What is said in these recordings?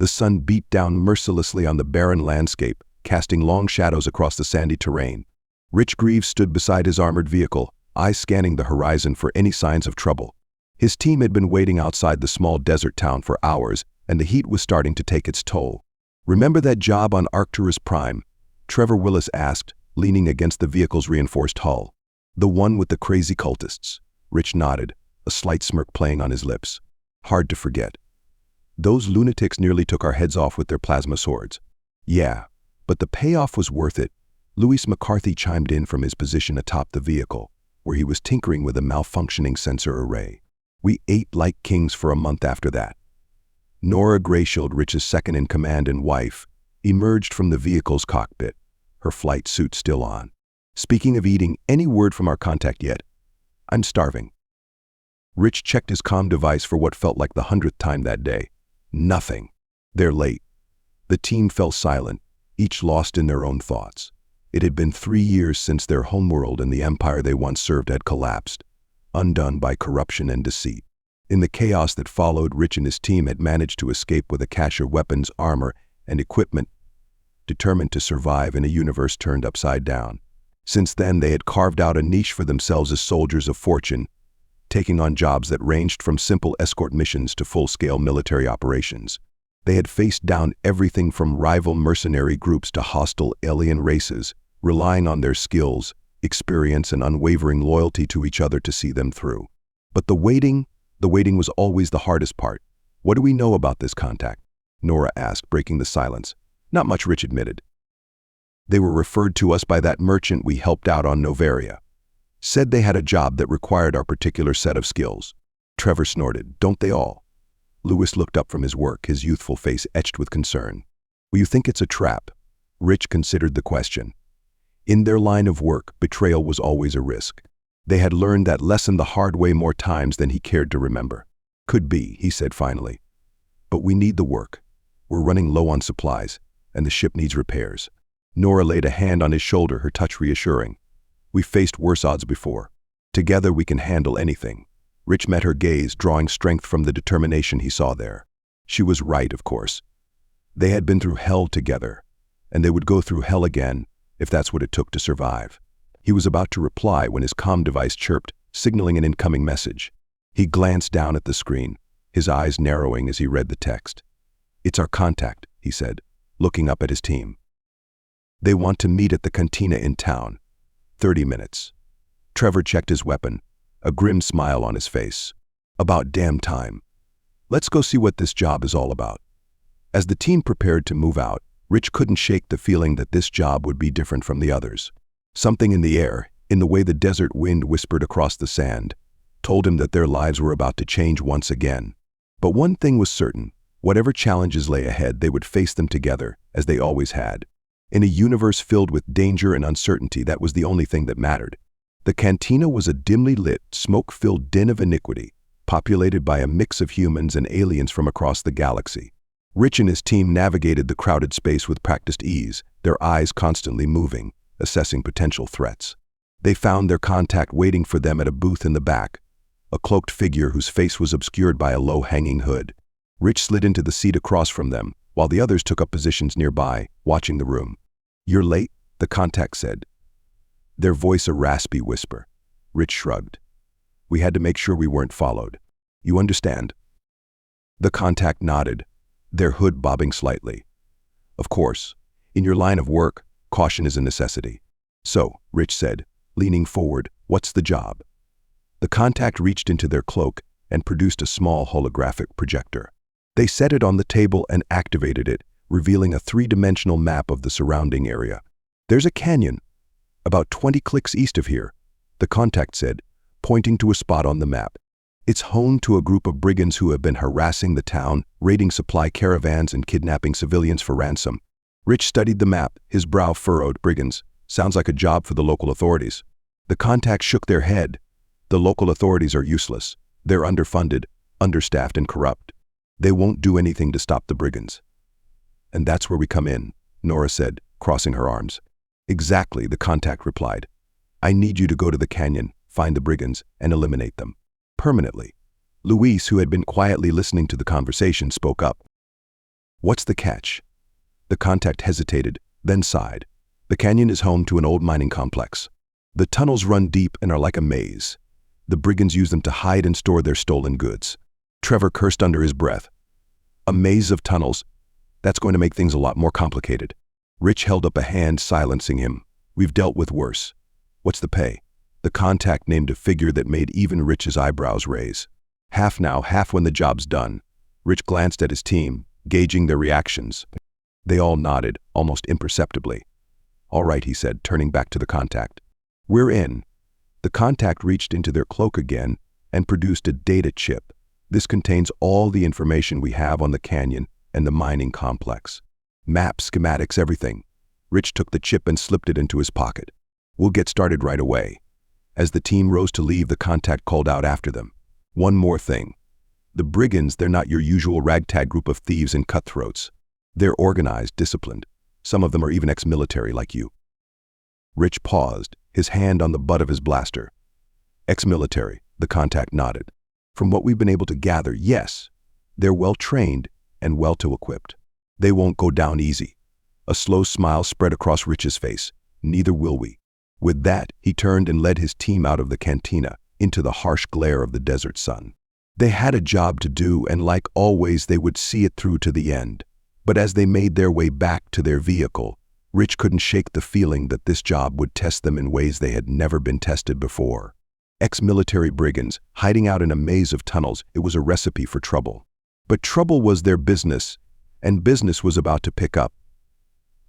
The sun beat down mercilessly on the barren landscape, casting long shadows across the sandy terrain. Rich Greaves stood beside his armored vehicle, eyes scanning the horizon for any signs of trouble. His team had been waiting outside the small desert town for hours, and the heat was starting to take its toll. "Remember that job on Arcturus Prime?" Trevor Willis asked, leaning against the vehicle's reinforced hull. "The one with the crazy cultists." Rich nodded, a slight smirk playing on his lips. "Hard to forget. Those lunatics nearly took our heads off with their plasma swords." "Yeah, but the payoff was worth it." Louis McCarthy chimed in from his position atop the vehicle, where he was tinkering with a malfunctioning sensor array. "We ate like kings for a month after that." Nora Grayshield, Rich's second-in-command and wife, emerged from the vehicle's cockpit, her flight suit still on. "Speaking of eating, any word from our contact yet?" "I'm starving." Rich checked his comm device for what felt like the 100th time that day. Nothing. "They're late." The team fell silent, each lost in their own thoughts. It had been 3 years since their homeworld and the empire they once served had collapsed, undone by corruption and deceit. In the chaos that followed, Rich and his team had managed to escape with a cache of weapons, armor, and equipment, determined to survive in a universe turned upside down. Since then, they had carved out a niche for themselves as soldiers of fortune, taking on jobs that ranged from simple escort missions to full-scale military operations. They had faced down everything from rival mercenary groups to hostile alien races, relying on their skills, experience, and unwavering loyalty to each other to see them through. But the waiting was always the hardest part. "What do we know about this contact?" Nora asked, breaking the silence. "Not much," Rich admitted. "They were referred to us by that merchant we helped out on Novaria. Said they had a job that required our particular set of skills." Trevor snorted. "Don't they all?" Louis looked up from his work, his youthful face etched with concern. "Well, you think it's a trap?" Rich considered the question. In their line of work, betrayal was always a risk. They had learned that lesson the hard way more times than he cared to remember. "Could be," he said finally. "But we need the work. We're running low on supplies, and the ship needs repairs." Nora laid a hand on his shoulder, her touch reassuring. "We've faced worse odds before. Together we can handle anything." Rich met her gaze, drawing strength from the determination he saw there. She was right, of course. They had been through hell together, and they would go through hell again if that's what it took to survive. He was about to reply when his comm device chirped, signaling an incoming message. He glanced down at the screen, his eyes narrowing as he read the text. "It's our contact," he said, looking up at his team. "They want to meet at the cantina in town. 30 minutes. Trevor checked his weapon, a grim smile on his face. "About damn time. Let's go see what this job is all about." As the team prepared to move out, Rich couldn't shake the feeling that this job would be different from the others. Something in the air, in the way the desert wind whispered across the sand, told him that their lives were about to change once again. But one thing was certain: whatever challenges lay ahead, they would face them together, as they always had. In a universe filled with danger and uncertainty, that was the only thing that mattered. The cantina was a dimly lit, smoke-filled den of iniquity, populated by a mix of humans and aliens from across the galaxy. Rich and his team navigated the crowded space with practiced ease, their eyes constantly moving, assessing potential threats. They found their contact waiting for them at a booth in the back, a cloaked figure whose face was obscured by a low-hanging hood. Rich slid into the seat across from them, while the others took up positions nearby, watching the room. "You're late," the contact said, their voice a raspy whisper. Rich shrugged. "We had to make sure we weren't followed. You understand?" The contact nodded, their hood bobbing slightly. "Of course. In your line of work, caution is a necessity." "So," Rich said, leaning forward, "what's the job?" The contact reached into their cloak and produced a small holographic projector. They set it on the table and activated it, revealing a 3-dimensional map of the surrounding area. "There's a canyon, about 20 clicks east of here," the contact said, pointing to a spot on the map. "It's home to a group of brigands who have been harassing the town, raiding supply caravans and kidnapping civilians for ransom." Rich studied the map, his brow furrowed. "Brigands. Sounds like a job for the local authorities." The contact shook their head. "The local authorities are useless. They're underfunded, understaffed, and corrupt. They won't do anything to stop the brigands." "And that's where we come in," Nora said, crossing her arms. "Exactly," the contact replied. "I need you to go to the canyon, find the brigands, and eliminate them. Permanently." Louise, who had been quietly listening to the conversation, spoke up. What's the catch? The contact hesitated, then sighed. The canyon is home to an old mining complex. The tunnels run deep and are like a maze. The brigands use them to hide and store their stolen goods. Trevor cursed under his breath. A maze of tunnels? That's going to make things a lot more complicated. Rich held up a hand, silencing him. We've dealt with worse. What's the pay? The contact named a figure that made even Rich's eyebrows raise. Half now, half when the job's done. Rich glanced at his team, gauging their reactions. They all nodded, almost imperceptibly. All right, he said, turning back to the contact. We're in. The contact reached into their cloak again and produced a data chip. This contains all the information we have on the canyon and the mining complex. Maps, schematics, everything. Rich took the chip and slipped it into his pocket. We'll get started right away. As the team rose to leave, the contact called out after them. One more thing. The brigands, they're not your usual ragtag group of thieves and cutthroats. They're organized, disciplined. Some of them are even ex-military like you. Rich paused, his hand on the butt of his blaster. Ex-military, the contact nodded. From what we've been able to gather, yes. They're well-trained and well-equipped. They won't go down easy. A slow smile spread across Rich's face. Neither will we. With that, he turned and led his team out of the cantina, into the harsh glare of the desert sun. They had a job to do, and like always, they would see it through to the end. But as they made their way back to their vehicle, Rich couldn't shake the feeling that this job would test them in ways they had never been tested before. Ex-military brigands, hiding out in a maze of tunnels, it was a recipe for trouble. But trouble was their business, and business was about to pick up.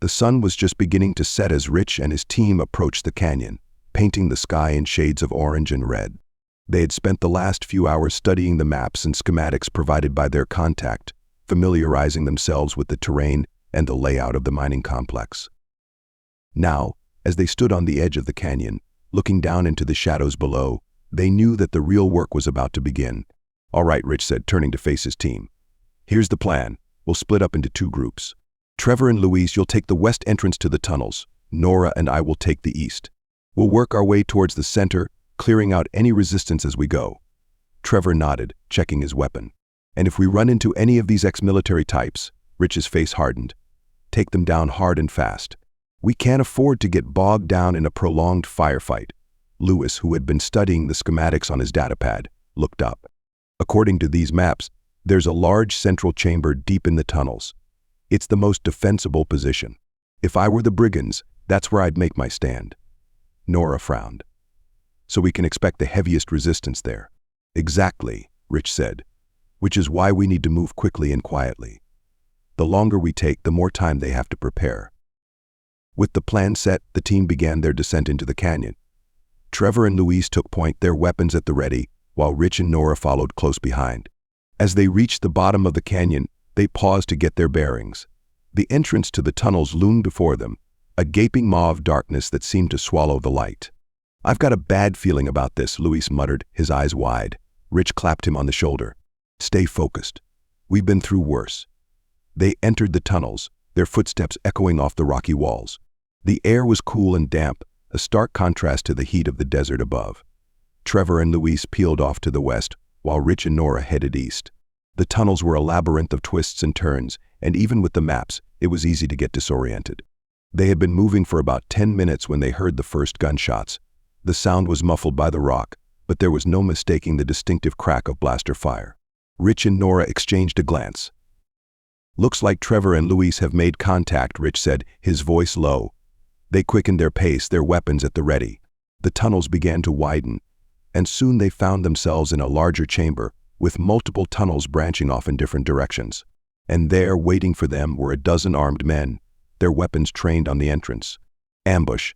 The sun was just beginning to set as Rich and his team approached the canyon, painting the sky in shades of orange and red. They had spent the last few hours studying the maps and schematics provided by their contact, familiarizing themselves with the terrain and the layout of the mining complex. Now, as they stood on the edge of the canyon, looking down into the shadows below, they knew that the real work was about to begin. All right, Rich said, turning to face his team. Here's the plan. We'll split up into two groups. Trevor and Louise, you'll take the west entrance to the tunnels. Nora and I will take the east. We'll work our way towards the center, clearing out any resistance as we go. Trevor nodded, checking his weapon. And if we run into any of these ex-military types, Rich's face hardened, take them down hard and fast. We can't afford to get bogged down in a prolonged firefight. Lewis, who had been studying the schematics on his datapad, looked up. According to these maps, there's a large central chamber deep in the tunnels. It's the most defensible position. If I were the brigands, that's where I'd make my stand. Nora frowned. So we can expect the heaviest resistance there. Exactly, Rich said, which is why we need to move quickly and quietly. The longer we take, the more time they have to prepare. With the plan set, the team began their descent into the canyon. Trevor and Louise took point, their weapons at the ready, while Rich and Nora followed close behind. As they reached the bottom of the canyon, they paused to get their bearings. The entrance to the tunnels loomed before them, a gaping maw of darkness that seemed to swallow the light. I've got a bad feeling about this, Louise muttered, his eyes wide. Rich clapped him on the shoulder. Stay focused. We've been through worse. They entered the tunnels, their footsteps echoing off the rocky walls. The air was cool and damp, a stark contrast to the heat of the desert above. Trevor and Louise peeled off to the west, while Rich and Nora headed east. The tunnels were a labyrinth of twists and turns, and even with the maps, it was easy to get disoriented. They had been moving for about 10 minutes when they heard the first gunshots. The sound was muffled by the rock, but there was no mistaking the distinctive crack of blaster fire. Rich and Nora exchanged a glance. Looks like Trevor and Louise have made contact, Rich said, his voice low. They quickened their pace, their weapons at the ready. The tunnels began to widen, and soon they found themselves in a larger chamber, with multiple tunnels branching off in different directions. And there, waiting for them, were a dozen armed men, their weapons trained on the entrance. Ambush!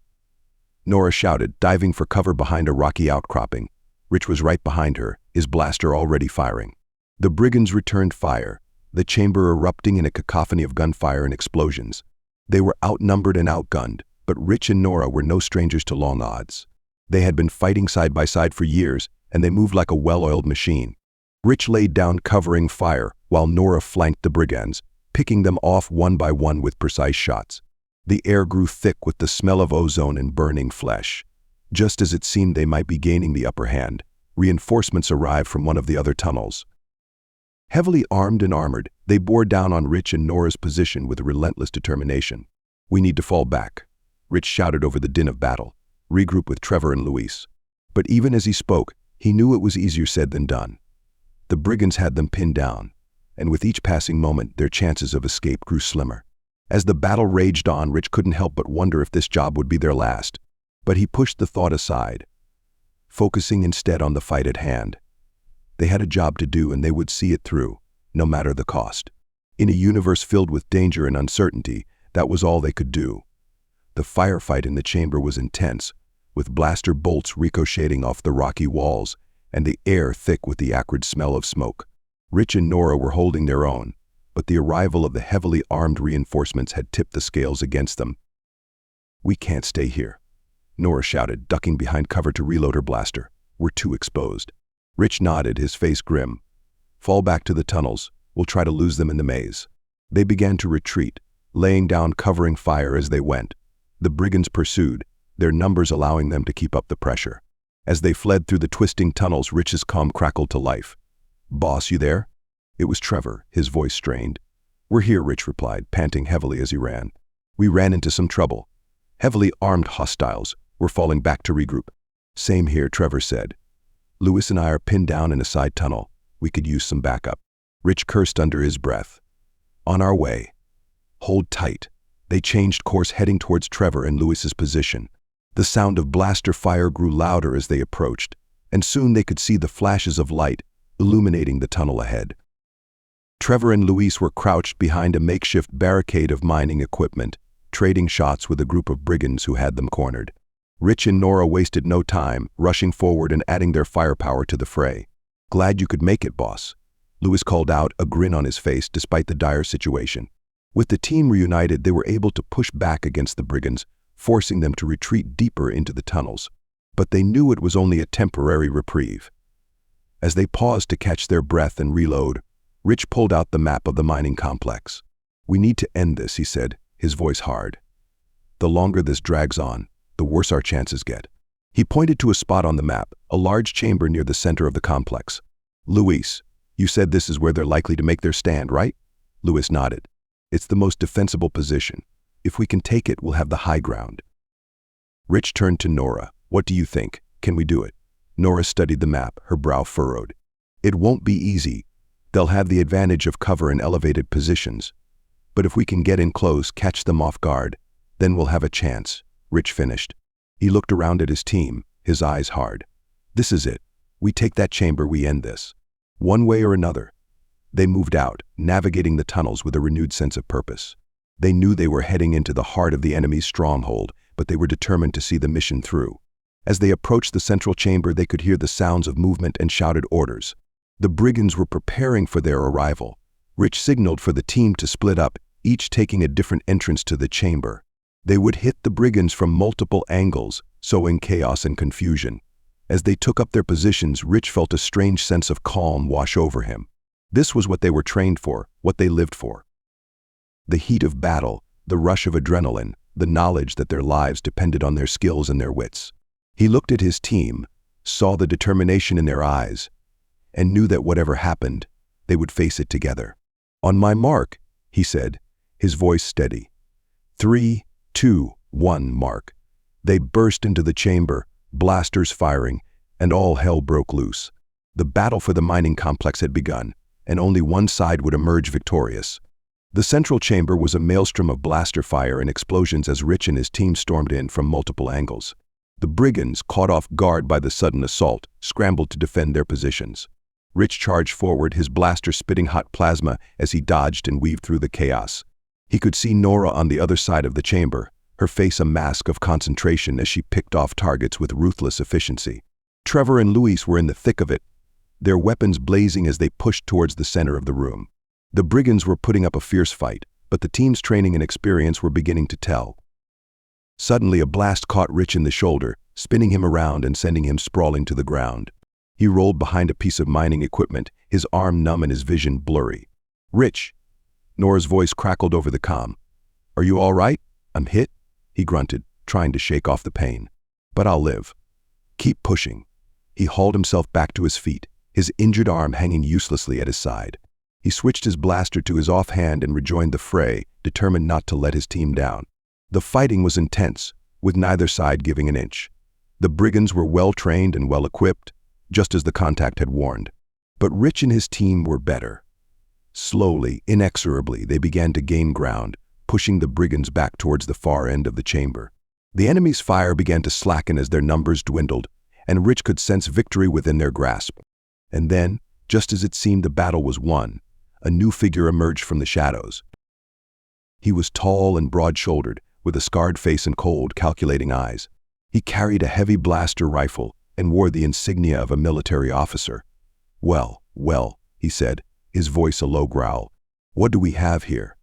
Nora shouted, diving for cover behind a rocky outcropping. Rich was right behind her, his blaster already firing. The brigands returned fire, the chamber erupting in a cacophony of gunfire and explosions. They were outnumbered and outgunned, but Rich and Nora were no strangers to long odds. They had been fighting side by side for years, and they moved like a well-oiled machine. Rich laid down covering fire, while Nora flanked the brigands, picking them off one by one with precise shots. The air grew thick with the smell of ozone and burning flesh. Just as it seemed they might be gaining the upper hand, reinforcements arrived from one of the other tunnels. Heavily armed and armored, they bore down on Rich and Nora's position with relentless determination. "We need to fall back," Rich shouted over the din of battle. "Regroup with Trevor and Luis." But even as he spoke, he knew it was easier said than done. The brigands had them pinned down, and with each passing moment, their chances of escape grew slimmer. As the battle raged on, Rich couldn't help but wonder if this job would be their last. But he pushed the thought aside, focusing instead on the fight at hand. They had a job to do, and they would see it through, no matter the cost. In a universe filled with danger and uncertainty, that was all they could do. The firefight in the chamber was intense, with blaster bolts ricocheting off the rocky walls and the air thick with the acrid smell of smoke. Rich and Nora were holding their own, but the arrival of the heavily armed reinforcements had tipped the scales against them. "We can't stay here," Nora shouted, ducking behind cover to reload her blaster. "We're too exposed." Rich nodded, his face grim. "Fall back to the tunnels. We'll try to lose them in the maze." They began to retreat, laying down covering fire as they went. The brigands pursued, their numbers allowing them to keep up the pressure. As they fled through the twisting tunnels, Rich's calm crackled to life. "Boss, you there?" It was Trevor, his voice strained. "We're here," Rich replied, panting heavily as he ran. "We ran into some trouble. Heavily armed hostiles. We're falling back to regroup." "Same here," Trevor said. "Luis and I are pinned down in a side tunnel. We could use some backup." Rich cursed under his breath. "On our way. Hold tight." They changed course, heading towards Trevor and Luis's position. The sound of blaster fire grew louder as they approached, and soon they could see the flashes of light illuminating the tunnel ahead. Trevor and Luis were crouched behind a makeshift barricade of mining equipment, trading shots with a group of brigands who had them cornered. Rich and Nora wasted no time, rushing forward and adding their firepower to the fray. "Glad you could make it, boss," Luis called out, a grin on his face despite the dire situation. With the team reunited, they were able to push back against the brigands, forcing them to retreat deeper into the tunnels. But they knew it was only a temporary reprieve. As they paused to catch their breath and reload, Rich pulled out the map of the mining complex. "We need to end this," he said, his voice hard. "The longer this drags on, the worse our chances get." He pointed to a spot on the map, a large chamber near the center of the complex. "Luis, you said this is where they're likely to make their stand, right?" Luis nodded. "It's the most defensible position. If we can take it, we'll have the high ground." Rich turned to Nora. "What do you think? Can we do it?" Nora studied the map, her brow furrowed. "It won't be easy. They'll have the advantage of cover and elevated positions. But if we can get in close, catch them off guard, then we'll have a chance," Rich finished. He looked around at his team, his eyes hard. "This is it. We take that chamber, we end this. One way or another." They moved out, navigating the tunnels with a renewed sense of purpose. They knew they were heading into the heart of the enemy's stronghold, but they were determined to see the mission through. As they approached the central chamber, they could hear the sounds of movement and shouted orders. The brigands were preparing for their arrival. Rich signaled for the team to split up, each taking a different entrance to the chamber. They would hit the brigands from multiple angles, sowing chaos and confusion. As they took up their positions, Rich felt a strange sense of calm wash over him. This was what they were trained for, what they lived for. The heat of battle, the rush of adrenaline, the knowledge that their lives depended on their skills and their wits. He looked at his team, saw the determination in their eyes, and knew that whatever happened, they would face it together. "On my mark," he said, his voice steady. 3, 2, 1, mark. They burst into the chamber, blasters firing, and all hell broke loose. The battle for the mining complex had begun, and only one side would emerge victorious. The central chamber was a maelstrom of blaster fire and explosions as Rich and his team stormed in from multiple angles. The brigands, caught off guard by the sudden assault, scrambled to defend their positions. Rich charged forward, his blaster spitting hot plasma as he dodged and weaved through the chaos. He could see Nora on the other side of the chamber, her face a mask of concentration as she picked off targets with ruthless efficiency. Trevor and Luis were in the thick of it, their weapons blazing as they pushed towards the center of the room. The brigands were putting up a fierce fight, but the team's training and experience were beginning to tell. Suddenly, a blast caught Rich in the shoulder, spinning him around and sending him sprawling to the ground. He rolled behind a piece of mining equipment, his arm numb and his vision blurry. "Rich," Nora's voice crackled over the comm. "Are you all right?" "I'm hit," he grunted, trying to shake off the pain. "But I'll live. Keep pushing." He hauled himself back to his feet, his injured arm hanging uselessly at his side. He switched his blaster to his offhand and rejoined the fray, determined not to let his team down. The fighting was intense, with neither side giving an inch. The brigands were well-trained and well-equipped, just as the contact had warned. But Rich and his team were better. Slowly, inexorably, they began to gain ground, pushing the brigands back towards the far end of the chamber. The enemy's fire began to slacken as their numbers dwindled, and Rich could sense victory within their grasp. And then, just as it seemed the battle was won, a new figure emerged from the shadows. He was tall and broad-shouldered, with a scarred face and cold, calculating eyes. He carried a heavy blaster rifle and wore the insignia of a military officer. Well, he said, his voice a low growl. What do we have here?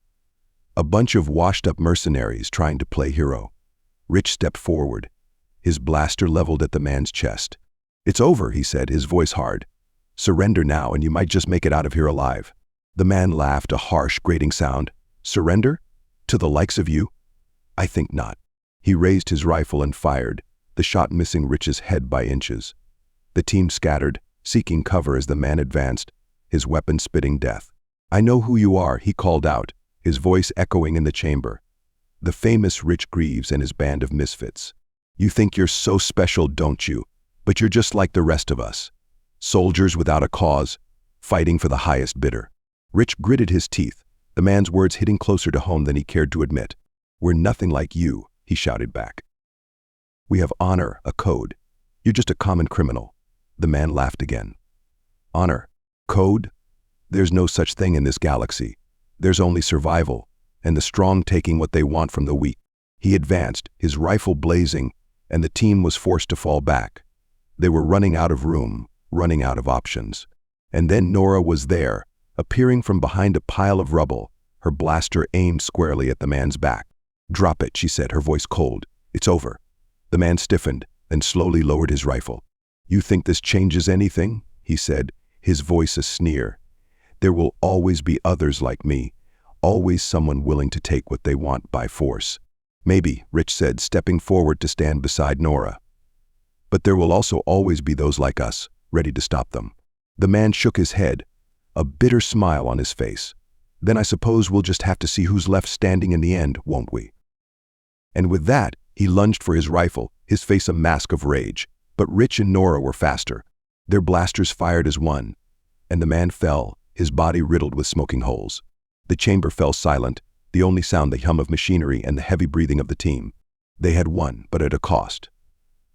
A bunch of washed-up mercenaries trying to play hero. Rich stepped forward, his blaster leveled at the man's chest. It's over, he said, his voice hard. Surrender now and you might just make it out of here alive. The man laughed, a harsh, grating sound. Surrender? To the likes of you? I think not. He raised his rifle and fired, the shot missing Rich's head by inches. The team scattered, seeking cover as the man advanced, his weapon spitting death. I know who you are, he called out, his voice echoing in the chamber. The famous Rich Greaves and his band of misfits. You think you're so special, don't you? But you're just like the rest of us. Soldiers without a cause, fighting for the highest bidder. Rich gritted his teeth, the man's words hitting closer to home than he cared to admit. We're nothing like you, he shouted back. We have honor, a code. You're just a common criminal. The man laughed again. Honor? Code? There's no such thing in this galaxy. There's only survival, and the strong taking what they want from the weak. He advanced, his rifle blazing, and the team was forced to fall back. They were running out of room, running out of options. And then Nora was there, appearing from behind a pile of rubble, her blaster aimed squarely at the man's back. Drop it, she said, her voice cold. It's over. The man stiffened, then slowly lowered his rifle. You think this changes anything? He said, his voice a sneer. There will always be others like me, always someone willing to take what they want by force. Maybe, Rich said, stepping forward to stand beside Nora. But there will also always be those like us, ready to stop them. The man shook his head, a bitter smile on his face. Then I suppose we'll just have to see who's left standing in the end, won't we? And with that, he lunged for his rifle, his face a mask of rage. But Rich and Nora were faster. Their blasters fired as one, and the man fell, his body riddled with smoking holes. The chamber fell silent, the only sound the hum of machinery and the heavy breathing of the team. They had won, but at a cost.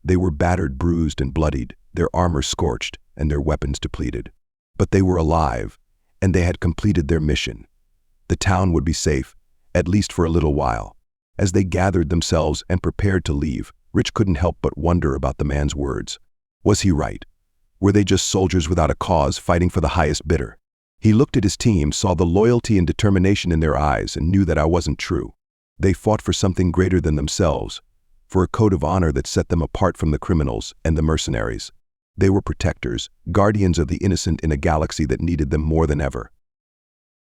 They were battered, bruised, and bloodied, their armor scorched, and their weapons depleted. But they were alive, and they had completed their mission. The town would be safe, at least for a little while. As they gathered themselves and prepared to leave, Rich couldn't help but wonder about the man's words. Was he right? Were they just soldiers without a cause fighting for the highest bidder? He looked at his team, saw the loyalty and determination in their eyes, and knew that I wasn't true. They fought for something greater than themselves, for a code of honor that set them apart from the criminals and the mercenaries. They were protectors, guardians of the innocent in a galaxy that needed them more than ever.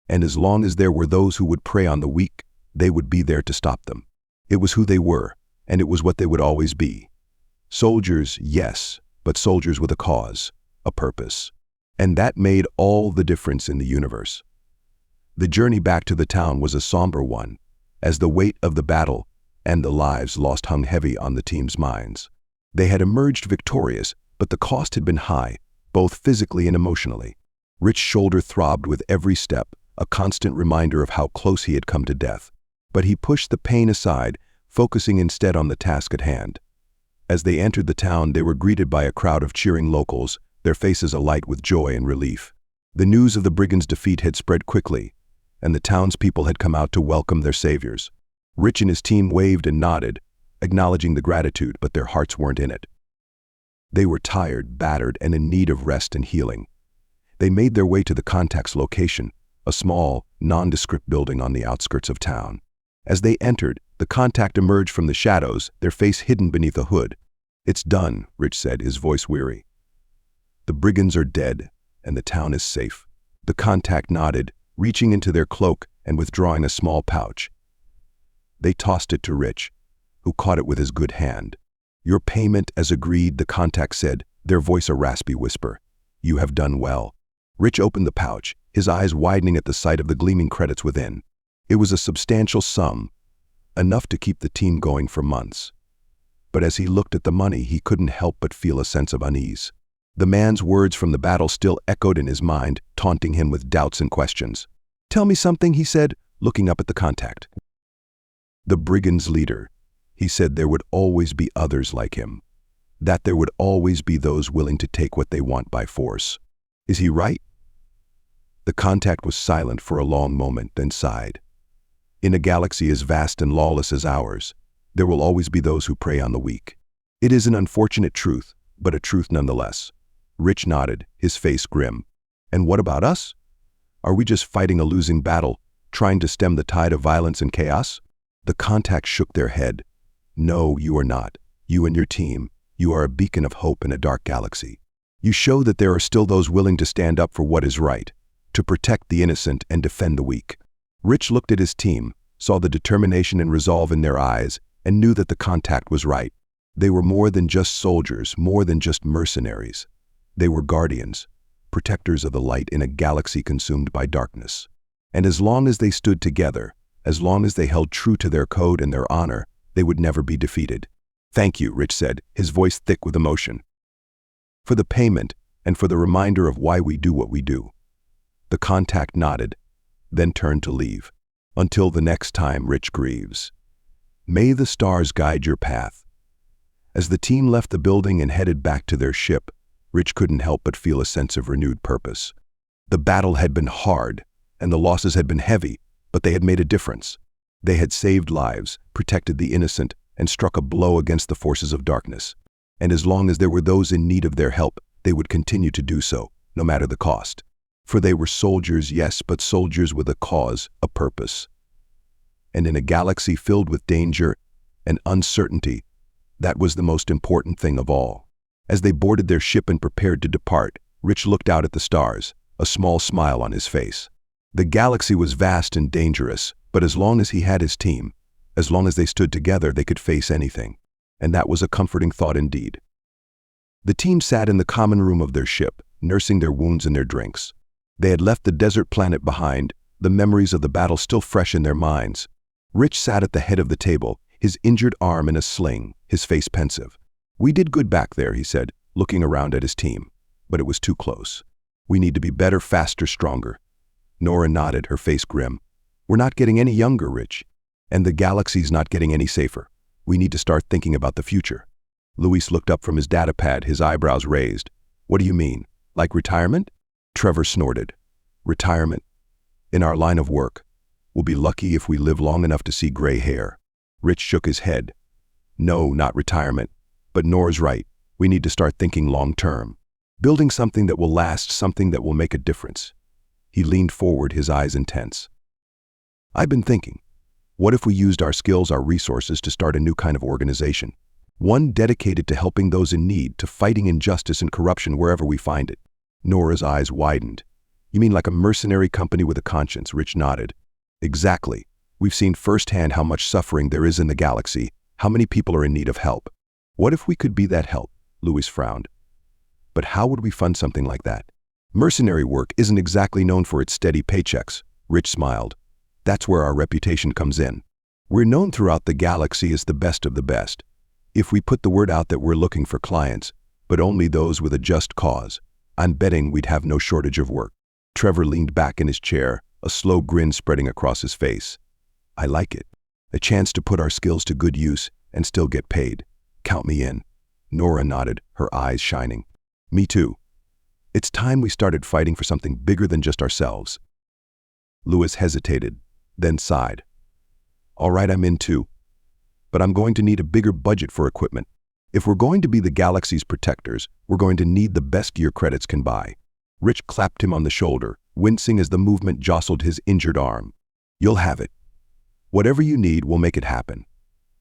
And as long as there were those who would prey on the weak, they would be there to stop them. It was who they were, and it was what they would always be. Soldiers, yes, but soldiers with a cause, a purpose. And that made all the difference in the universe. The journey back to the town was a somber one, as the weight of the battle and the lives lost hung heavy on the team's minds. They had emerged victorious, but the cost had been high, both physically and emotionally. Rich's shoulder throbbed with every step, a constant reminder of how close he had come to death. But he pushed the pain aside, focusing instead on the task at hand. As they entered the town, they were greeted by a crowd of cheering locals, their faces alight with joy and relief. The news of the brigands' defeat had spread quickly, and the townspeople had come out to welcome their saviors. Rich and his team waved and nodded, acknowledging the gratitude, but their hearts weren't in it. They were tired, battered, and in need of rest and healing. They made their way to the contact's location, a small, nondescript building on the outskirts of town. As they entered, the contact emerged from the shadows, their face hidden beneath a hood. It's done, Rich said, his voice weary. The brigands are dead, and the town is safe. The contact nodded, reaching into their cloak and withdrawing a small pouch. They tossed it to Rich, who caught it with his good hand. Your payment as agreed, the contact said, their voice a raspy whisper. You have done well. Rich opened the pouch, his eyes widening at the sight of the gleaming credits within. It was a substantial sum, enough to keep the team going for months. But as he looked at the money, he couldn't help but feel a sense of unease. The man's words from the battle still echoed in his mind, taunting him with doubts and questions. "Tell me something," he said, looking up at the contact. "The brigands' leader. He said there would always be others like him. That there would always be those willing to take what they want by force. Is he right?" The contact was silent for a long moment, then sighed. "In a galaxy as vast and lawless as ours, there will always be those who prey on the weak. It is an unfortunate truth, but a truth nonetheless." Rich nodded, his face grim. "And what about us? Are we just fighting a losing battle, trying to stem the tide of violence and chaos?" The contact shook their head. "No, you are not. You and your team, you are a beacon of hope in a dark galaxy. You show that there are still those willing to stand up for what is right, to protect the innocent and defend the weak." Rich looked at his team, saw the determination and resolve in their eyes, and knew that the contact was right. They were more than just soldiers, more than just mercenaries. They were guardians, protectors of the light in a galaxy consumed by darkness. And as long as they stood together, as long as they held true to their code and their honor, they would never be defeated. "Thank you," Rich said, his voice thick with emotion. "For the payment and for the reminder of why we do what we do." The contact nodded, then turned to leave. "Until the next time, Rich grieves. May the stars guide your path." As the team left the building and headed back to their ship, Rich couldn't help but feel a sense of renewed purpose. The battle had been hard, and the losses had been heavy, but they had made a difference. They had saved lives, protected the innocent, and struck a blow against the forces of darkness. And as long as there were those in need of their help, they would continue to do so, no matter the cost. For they were soldiers, yes, but soldiers with a cause, a purpose. And in a galaxy filled with danger and uncertainty, that was the most important thing of all. As they boarded their ship and prepared to depart, Rich looked out at the stars, a small smile on his face. The galaxy was vast and dangerous, but as long as he had his team, as long as they stood together, they could face anything. And that was a comforting thought indeed. The team sat in the common room of their ship, nursing their wounds and their drinks. They had left the desert planet behind, the memories of the battle still fresh in their minds. Rich sat at the head of the table, his injured arm in a sling, his face pensive. "We did good back there," he said, looking around at his team. "But it was too close. We need to be better, faster, stronger." Nora nodded, her face grim. "We're not getting any younger, Rich. And the galaxy's not getting any safer. We need to start thinking about the future." Luis looked up from his data pad, his eyebrows raised. "What do you mean? Like retirement?" Trevor snorted. "Retirement? In our line of work. We'll be lucky if we live long enough to see gray hair." Rich shook his head. "No, not retirement. But Nora's right. We need to start thinking long-term. Building something that will last, something that will make a difference." He leaned forward, his eyes intense. "I've been thinking, what if we used our skills, our resources to start a new kind of organization? One dedicated to helping those in need, to fighting injustice and corruption wherever we find it." Nora's eyes widened. "You mean like a mercenary company with a conscience?" Rich nodded. "Exactly. We've seen firsthand how much suffering there is in the galaxy, how many people are in need of help. What if we could be that help?" Luis frowned. "But how would we fund something like that? Mercenary work isn't exactly known for its steady paychecks." Rich smiled. "That's where our reputation comes in. We're known throughout the galaxy as the best of the best. If we put the word out that we're looking for clients, but only those with a just cause, I'm betting we'd have no shortage of work." Trevor leaned back in his chair, a slow grin spreading across his face. "I like it. A chance to put our skills to good use and still get paid. Count me in." Nora nodded, her eyes shining. "Me too. It's time we started fighting for something bigger than just ourselves." Luis hesitated, then sighed. "All right, I'm in too. But I'm going to need a bigger budget for equipment. If we're going to be the galaxy's protectors, we're going to need the best gear credits can buy." Rich clapped him on the shoulder, wincing as the movement jostled his injured arm. "You'll have it. Whatever you need, we'll make it happen."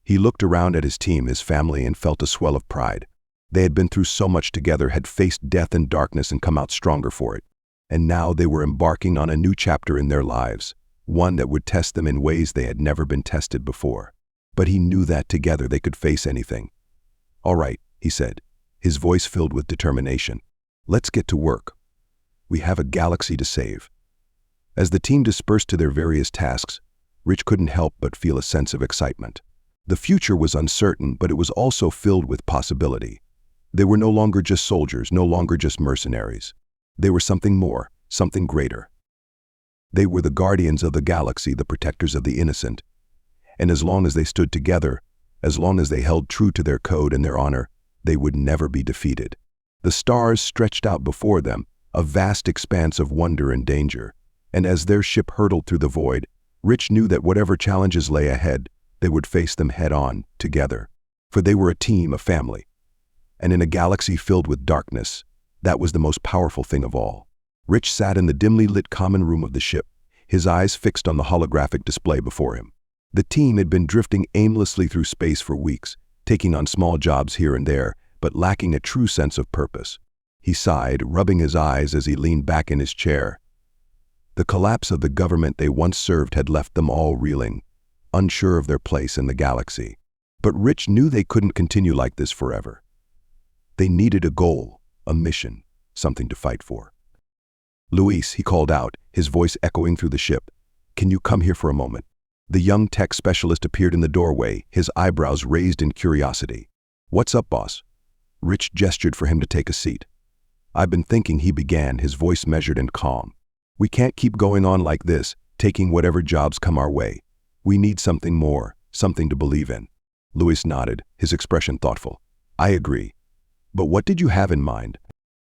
He looked around at his team, his family, and felt a swell of pride. They had been through so much together, had faced death and darkness and come out stronger for it. And now they were embarking on a new chapter in their lives, one that would test them in ways they had never been tested before. But he knew that together they could face anything. "All right," he said, his voice filled with determination. "Let's get to work. We have a galaxy to save. As the team dispersed to their various tasks, Rich couldn't help but feel a sense of excitement. The future was uncertain, but it was also filled with possibility. They were no longer just soldiers, no longer just mercenaries. They were something more, something greater. They were the guardians of the galaxy, the protectors of the innocent. And as long as they stood together, as long as they held true to their code and their honor, they would never be defeated. The stars stretched out before them, a vast expanse of wonder and danger. And as their ship hurtled through the void, Rich knew that whatever challenges lay ahead, they would face them head-on, together. For they were a team, a family. And in a galaxy filled with darkness, that was the most powerful thing of all. Rich sat in the dimly lit common room of the ship, his eyes fixed on the holographic display before him. The team had been drifting aimlessly through space for weeks, taking on small jobs here and there, but lacking a true sense of purpose. He sighed, rubbing his eyes as he leaned back in his chair. The collapse of the government they once served had left them all reeling, unsure of their place in the galaxy. But Rich knew they couldn't continue like this forever. They needed a goal, a mission, something to fight for. "Luis," he called out, his voice echoing through the ship. "Can you come here for a moment?" The young tech specialist appeared in the doorway, his eyebrows raised in curiosity. "What's up, boss?" Rich gestured for him to take a seat. "I've been thinking," he began, his voice measured and calm. "We can't keep going on like this, taking whatever jobs come our way. We need something more, something to believe in." Luis nodded, his expression thoughtful. "I agree. But what did you have in mind?"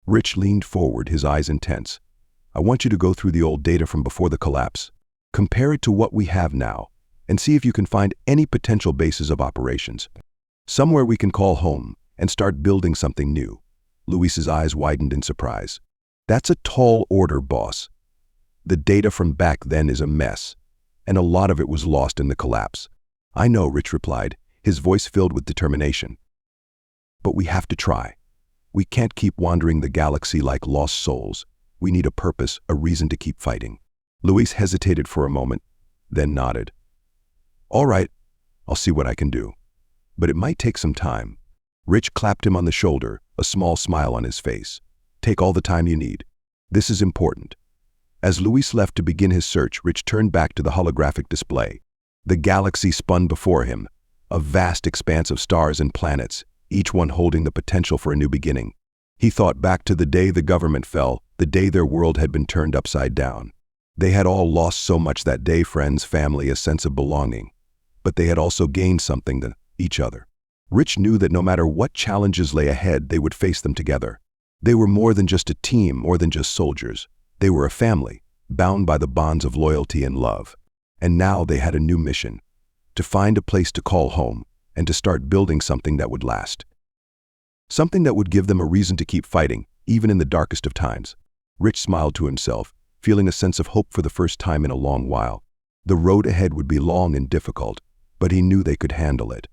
Rich leaned forward, his eyes intense. "I want you to go through the old data from before the collapse. Compare it to what we have now, and see if you can find any potential bases of operations. Somewhere we can call home and start building something new." Luis's eyes widened in surprise. "That's a tall order, boss. The data from back then is a mess, and a lot of it was lost in the collapse." "I know," Rich replied, his voice filled with determination. "But we have to try. We can't keep wandering the galaxy like lost souls. We need a purpose, a reason to keep fighting." Luis hesitated for a moment, then nodded. "All right, I'll see what I can do. But it might take some time." Rich clapped him on the shoulder, a small smile on his face. "Take all the time you need. This is important." As Luis left to begin his search, Rich turned back to the holographic display. The galaxy spun before him, a vast expanse of stars and planets, each one holding the potential for a new beginning. He thought back to the day the government fell, the day their world had been turned upside down. They had all lost so much that day, friends, family, a sense of belonging. But they had also gained something, each other. Rich knew that no matter what challenges lay ahead, they would face them together. They were more than just a team, more than just soldiers. They were a family, bound by the bonds of loyalty and love. And now they had a new mission: to find a place to call home and to start building something that would last. Something that would give them a reason to keep fighting, even in the darkest of times. Rich smiled to himself, feeling a sense of hope for the first time in a long while. The road ahead would be long and difficult, but he knew they could handle it.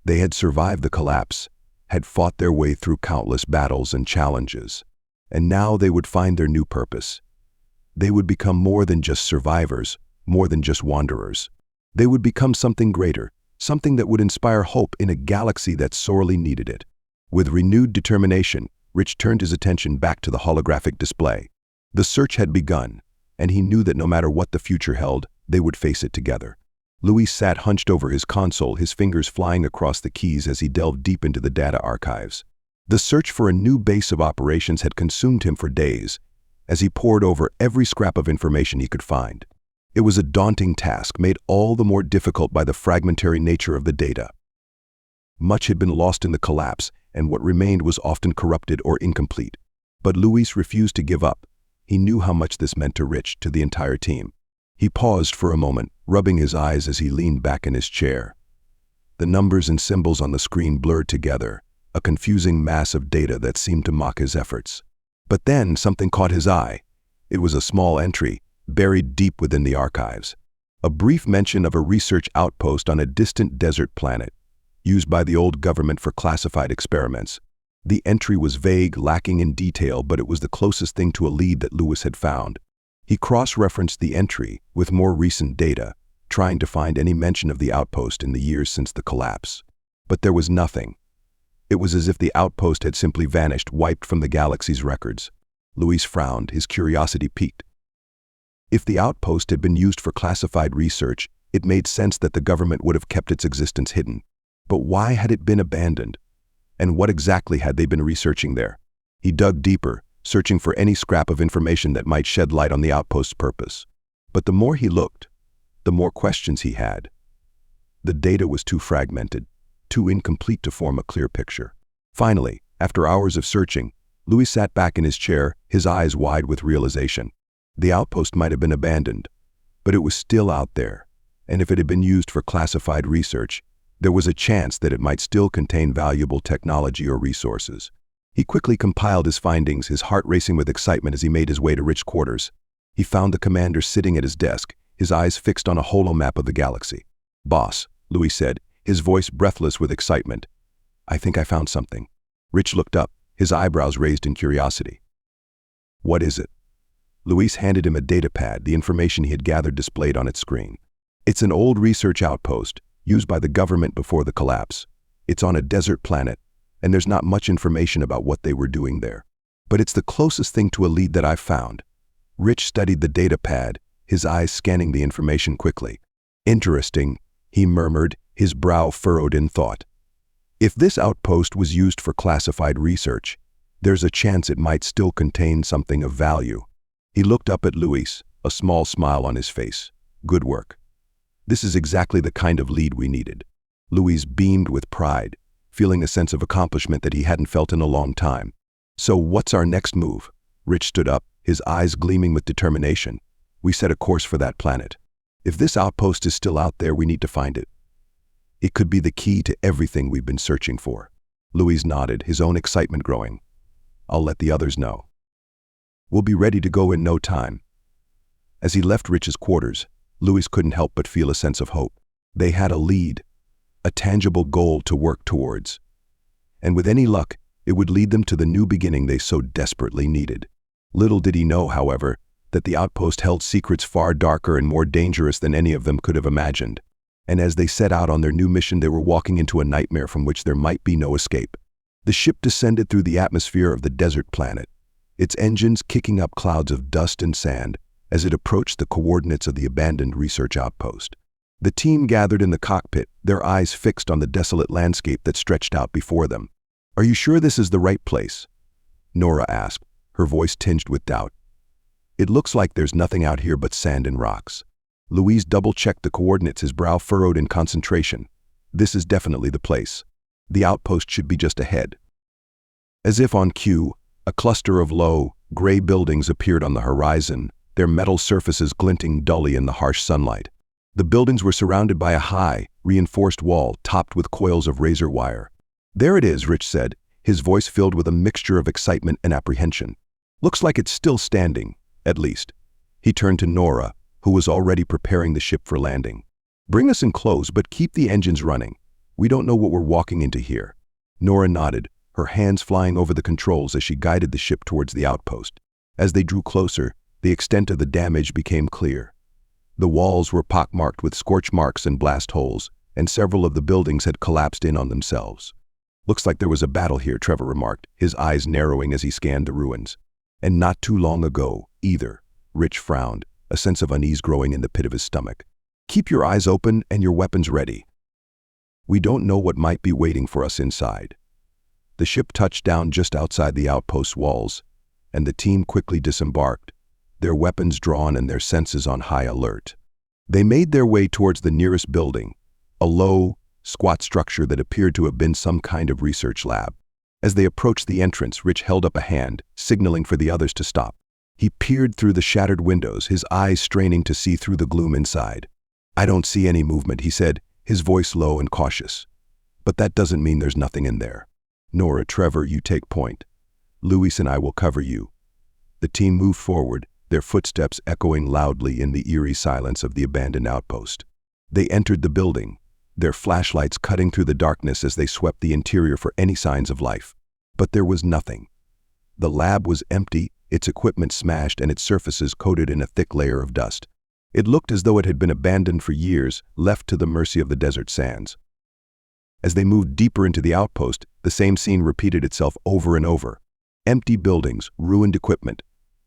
They had survived the collapse, had fought their way through countless battles and challenges, and now they would find their new purpose. They would become more than just survivors, more than just wanderers. They would become something greater, something that would inspire hope in a galaxy that sorely needed it. With renewed determination, Rich turned his attention back to the holographic display. The search had begun, and he knew that no matter what the future held, they would face it together. Luis sat hunched over his console, his fingers flying across the keys as he delved deep into the data archives. The search for a new base of operations had consumed him for days, as he pored over every scrap of information he could find. It was a daunting task, made all the more difficult by the fragmentary nature of the data. Much had been lost in the collapse, and what remained was often corrupted or incomplete. But Luis refused to give up. He knew how much this meant to Rich, to the entire team. He paused for a moment, rubbing his eyes as he leaned back in his chair. The numbers and symbols on the screen blurred together, a confusing mass of data that seemed to mock his efforts. But then something caught his eye. It was a small entry, buried deep within the archives. A brief mention of a research outpost on a distant desert planet, used by the old government for classified experiments. The entry was vague, lacking in detail, but it was the closest thing to a lead that Luis had found. He cross-referenced the entry with more recent data, trying to find any mention of the outpost in the years since the collapse. But there was nothing. It was as if the outpost had simply vanished, wiped from the galaxy's records. Luis frowned, his curiosity piqued. If the outpost had been used for classified research, it made sense that the government would have kept its existence hidden. But why had it been abandoned? And what exactly had they been researching there? He dug deeper, searching for any scrap of information that might shed light on the outpost's purpose. But the more he looked, the more questions he had. The data was too fragmented, too incomplete to form a clear picture. Finally, after hours of searching, Louis sat back in his chair, his eyes wide with realization. The outpost might have been abandoned, but it was still out there, and if it had been used for classified research, there was a chance that it might still contain valuable technology or resources. He quickly compiled his findings, his heart racing with excitement as he made his way to Rich's quarters. He found the commander sitting at his desk, his eyes fixed on a holomap of the galaxy. "Boss," Louis said, his voice breathless with excitement. "I think I found something." Rich looked up, his eyebrows raised in curiosity. "What is it?" Louis handed him a datapad, the information he had gathered displayed on its screen. "It's an old research outpost, used by the government before the collapse. It's on a desert planet, and there's not much information about what they were doing there. But it's the closest thing to a lead that I've found." Rich studied the datapad, his eyes scanning the information quickly. "Interesting," he murmured, his brow furrowed in thought. "If this outpost was used for classified research, there's a chance it might still contain something of value." He looked up at Louis, a small smile on his face. "Good work. This is exactly the kind of lead we needed." Louis beamed with pride, feeling a sense of accomplishment that he hadn't felt in a long time. "So what's our next move?" Rich stood up, his eyes gleaming with determination. "We set a course for that planet. If this outpost is still out there, we need to find it. It could be the key to everything we've been searching for." Louis nodded, his own excitement growing. "I'll let the others know. We'll be ready to go in no time." As he left Rich's quarters, Louis couldn't help but feel a sense of hope. They had a lead, a tangible goal to work towards. And with any luck, it would lead them to the new beginning they so desperately needed. Little did he know, however, that the outpost held secrets far darker and more dangerous than any of them could have imagined. And as they set out on their new mission, they were walking into a nightmare from which there might be no escape. The ship descended through the atmosphere of the desert planet, its engines kicking up clouds of dust and sand as it approached the coordinates of the abandoned research outpost. The team gathered in the cockpit, their eyes fixed on the desolate landscape that stretched out before them. "Are you sure this is the right place?" Nora asked, her voice tinged with doubt. "It looks like there's nothing out here but sand and rocks." Louise double-checked the coordinates, his brow furrowed in concentration. "This is definitely the place. The outpost should be just ahead." As if on cue, a cluster of low, gray buildings appeared on the horizon, their metal surfaces glinting dully in the harsh sunlight. The buildings were surrounded by a high, reinforced wall topped with coils of razor wire. "There it is," Rich said, his voice filled with a mixture of excitement and apprehension. "Looks like it's still standing, at least." He turned to Nora, who was already preparing the ship for landing. "Bring us in close, but keep the engines running. We don't know what we're walking into here." Nora nodded, her hands flying over the controls as she guided the ship towards the outpost. As they drew closer, the extent of the damage became clear. The walls were pockmarked with scorch marks and blast holes, and several of the buildings had collapsed in on themselves. "Looks like there was a battle here," Trevor remarked, his eyes narrowing as he scanned the ruins. "And not too long ago, either." Rich frowned, a sense of unease growing in the pit of his stomach. "Keep your eyes open and your weapons ready. We don't know what might be waiting for us inside." The ship touched down just outside the outpost walls, and the team quickly disembarked, their weapons drawn and their senses on high alert. They made their way towards the nearest building, a low, squat structure that appeared to have been some kind of research lab. As they approached the entrance, Rich held up a hand, signaling for the others to stop. He peered through the shattered windows, his eyes straining to see through the gloom inside. "I don't see any movement," he said, his voice low and cautious. "But that doesn't mean there's nothing in there. Nora, Trevor, you take point. Louis and I will cover you." The team moved forward, their footsteps echoing loudly in the eerie silence of the abandoned outpost. They entered the building, their flashlights cutting through the darkness as they swept the interior for any signs of life. But there was nothing. The lab was empty, its equipment smashed and its surfaces coated in a thick layer of dust. It looked as though it had been abandoned for years, left to the mercy of the desert sands. As they moved deeper into the outpost, the same scene repeated itself over and over. Empty buildings, ruined equipment,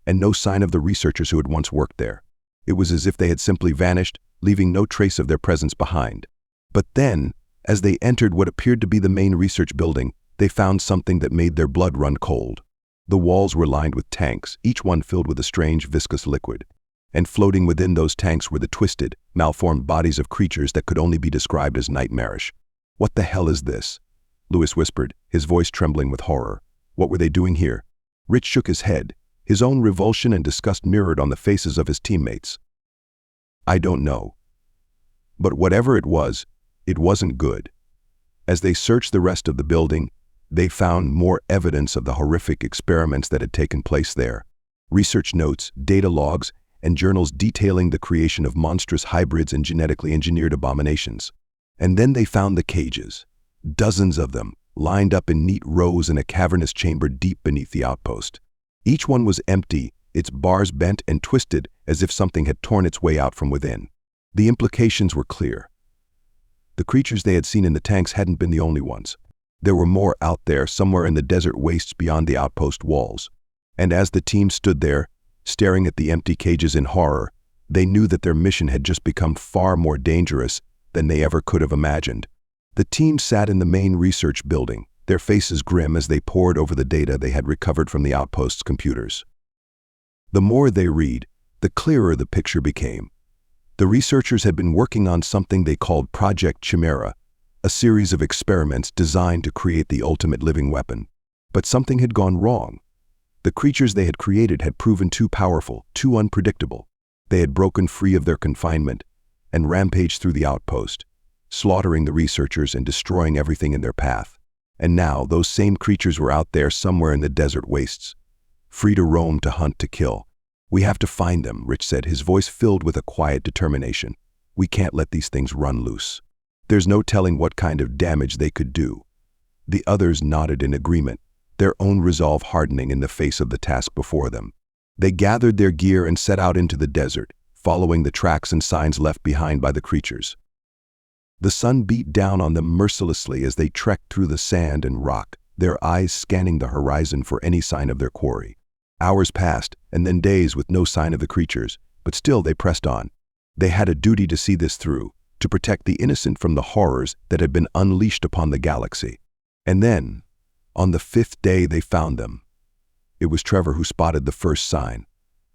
and no sign of the researchers who had once worked there. It was as if they had simply vanished, leaving no trace of their presence behind. But then, as they entered what appeared to be the main research building, they found something that made their blood run cold. The walls were lined with tanks, each one filled with a strange viscous liquid. And floating within those tanks were the twisted, malformed bodies of creatures that could only be described as nightmarish. "What the hell is this?" Lewis whispered, his voice trembling with horror. "What were they doing here?" Rich shook his head, his own revulsion and disgust mirrored on the faces of his teammates. "I don't know. But whatever it wasn't good." As they searched the rest of the building, they found more evidence of the horrific experiments that had taken place there. Research notes, data logs, and journals detailing the creation of monstrous hybrids and genetically engineered abominations. And then they found the cages, dozens of them, lined up in neat rows in a cavernous chamber deep beneath the outpost. Each one was empty, its bars bent and twisted as if something had torn its way out from within. The implications were clear. The creatures they had seen in the tanks hadn't been the only ones. There were more out there, somewhere in the desert wastes beyond the outpost walls. And as the team stood there, staring at the empty cages in horror, they knew that their mission had just become far more dangerous than they ever could have imagined. The team sat in the main research building, their faces grim as they pored over the data they had recovered from the outpost's computers. The more they read, the clearer the picture became. The researchers had been working on something they called Project Chimera, a series of experiments designed to create the ultimate living weapon. But something had gone wrong. The creatures they had created had proven too powerful, too unpredictable. They had broken free of their confinement and rampaged through the outpost, slaughtering the researchers and destroying everything in their path. And now those same creatures were out there somewhere in the desert wastes, free to roam, to hunt, to kill. "We have to find them," Rich said, his voice filled with a quiet determination. "We can't let these things run loose. There's no telling what kind of damage they could do." The others nodded in agreement, their own resolve hardening in the face of the task before them. They gathered their gear and set out into the desert, following the tracks and signs left behind by the creatures. The sun beat down on them mercilessly as they trekked through the sand and rock, their eyes scanning the horizon for any sign of their quarry. Hours passed, and then days with no sign of the creatures, but still they pressed on. They had a duty to see this through, to protect the innocent from the horrors that had been unleashed upon the galaxy. And then, on the 5th day, they found them. It was Trevor who spotted the first sign,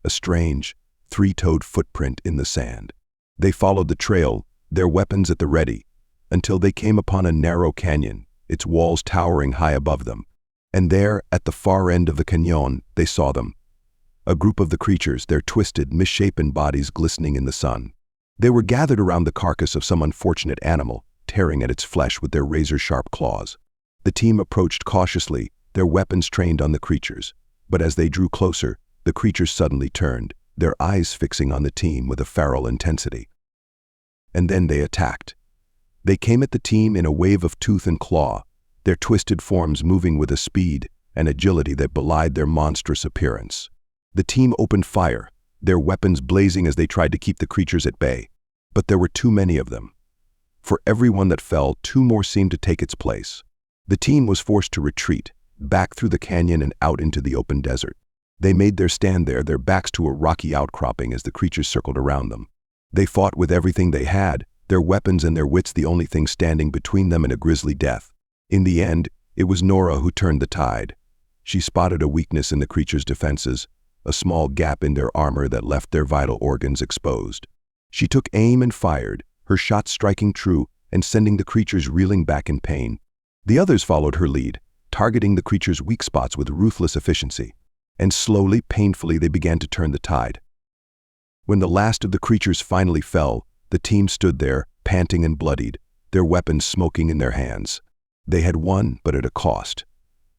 a strange, three-toed footprint in the sand. They followed the trail, their weapons at the ready, until they came upon a narrow canyon, its walls towering high above them. And there, at the far end of the canyon, they saw them. A group of the creatures, their twisted, misshapen bodies glistening in the sun. They were gathered around the carcass of some unfortunate animal, tearing at its flesh with their razor-sharp claws. The team approached cautiously, their weapons trained on the creatures. But as they drew closer, the creatures suddenly turned, their eyes fixing on the team with a feral intensity. And then they attacked. They came at the team in a wave of tooth and claw, their twisted forms moving with a speed and agility that belied their monstrous appearance. The team opened fire, their weapons blazing as they tried to keep the creatures at bay. But there were too many of them. For every one that fell, two more seemed to take its place. The team was forced to retreat, back through the canyon and out into the open desert. They made their stand there, their backs to a rocky outcropping as the creatures circled around them. They fought with everything they had, their weapons and their wits the only thing standing between them and a grisly death. In the end, it was Nora who turned the tide. She spotted a weakness in the creatures' defenses, a small gap in their armor that left their vital organs exposed. She took aim and fired, her shot striking true and sending the creatures reeling back in pain. The others followed her lead, targeting the creatures' weak spots with ruthless efficiency. And slowly, painfully, they began to turn the tide. When the last of the creatures finally fell, the team stood there, panting and bloodied, their weapons smoking in their hands. They had won, but at a cost.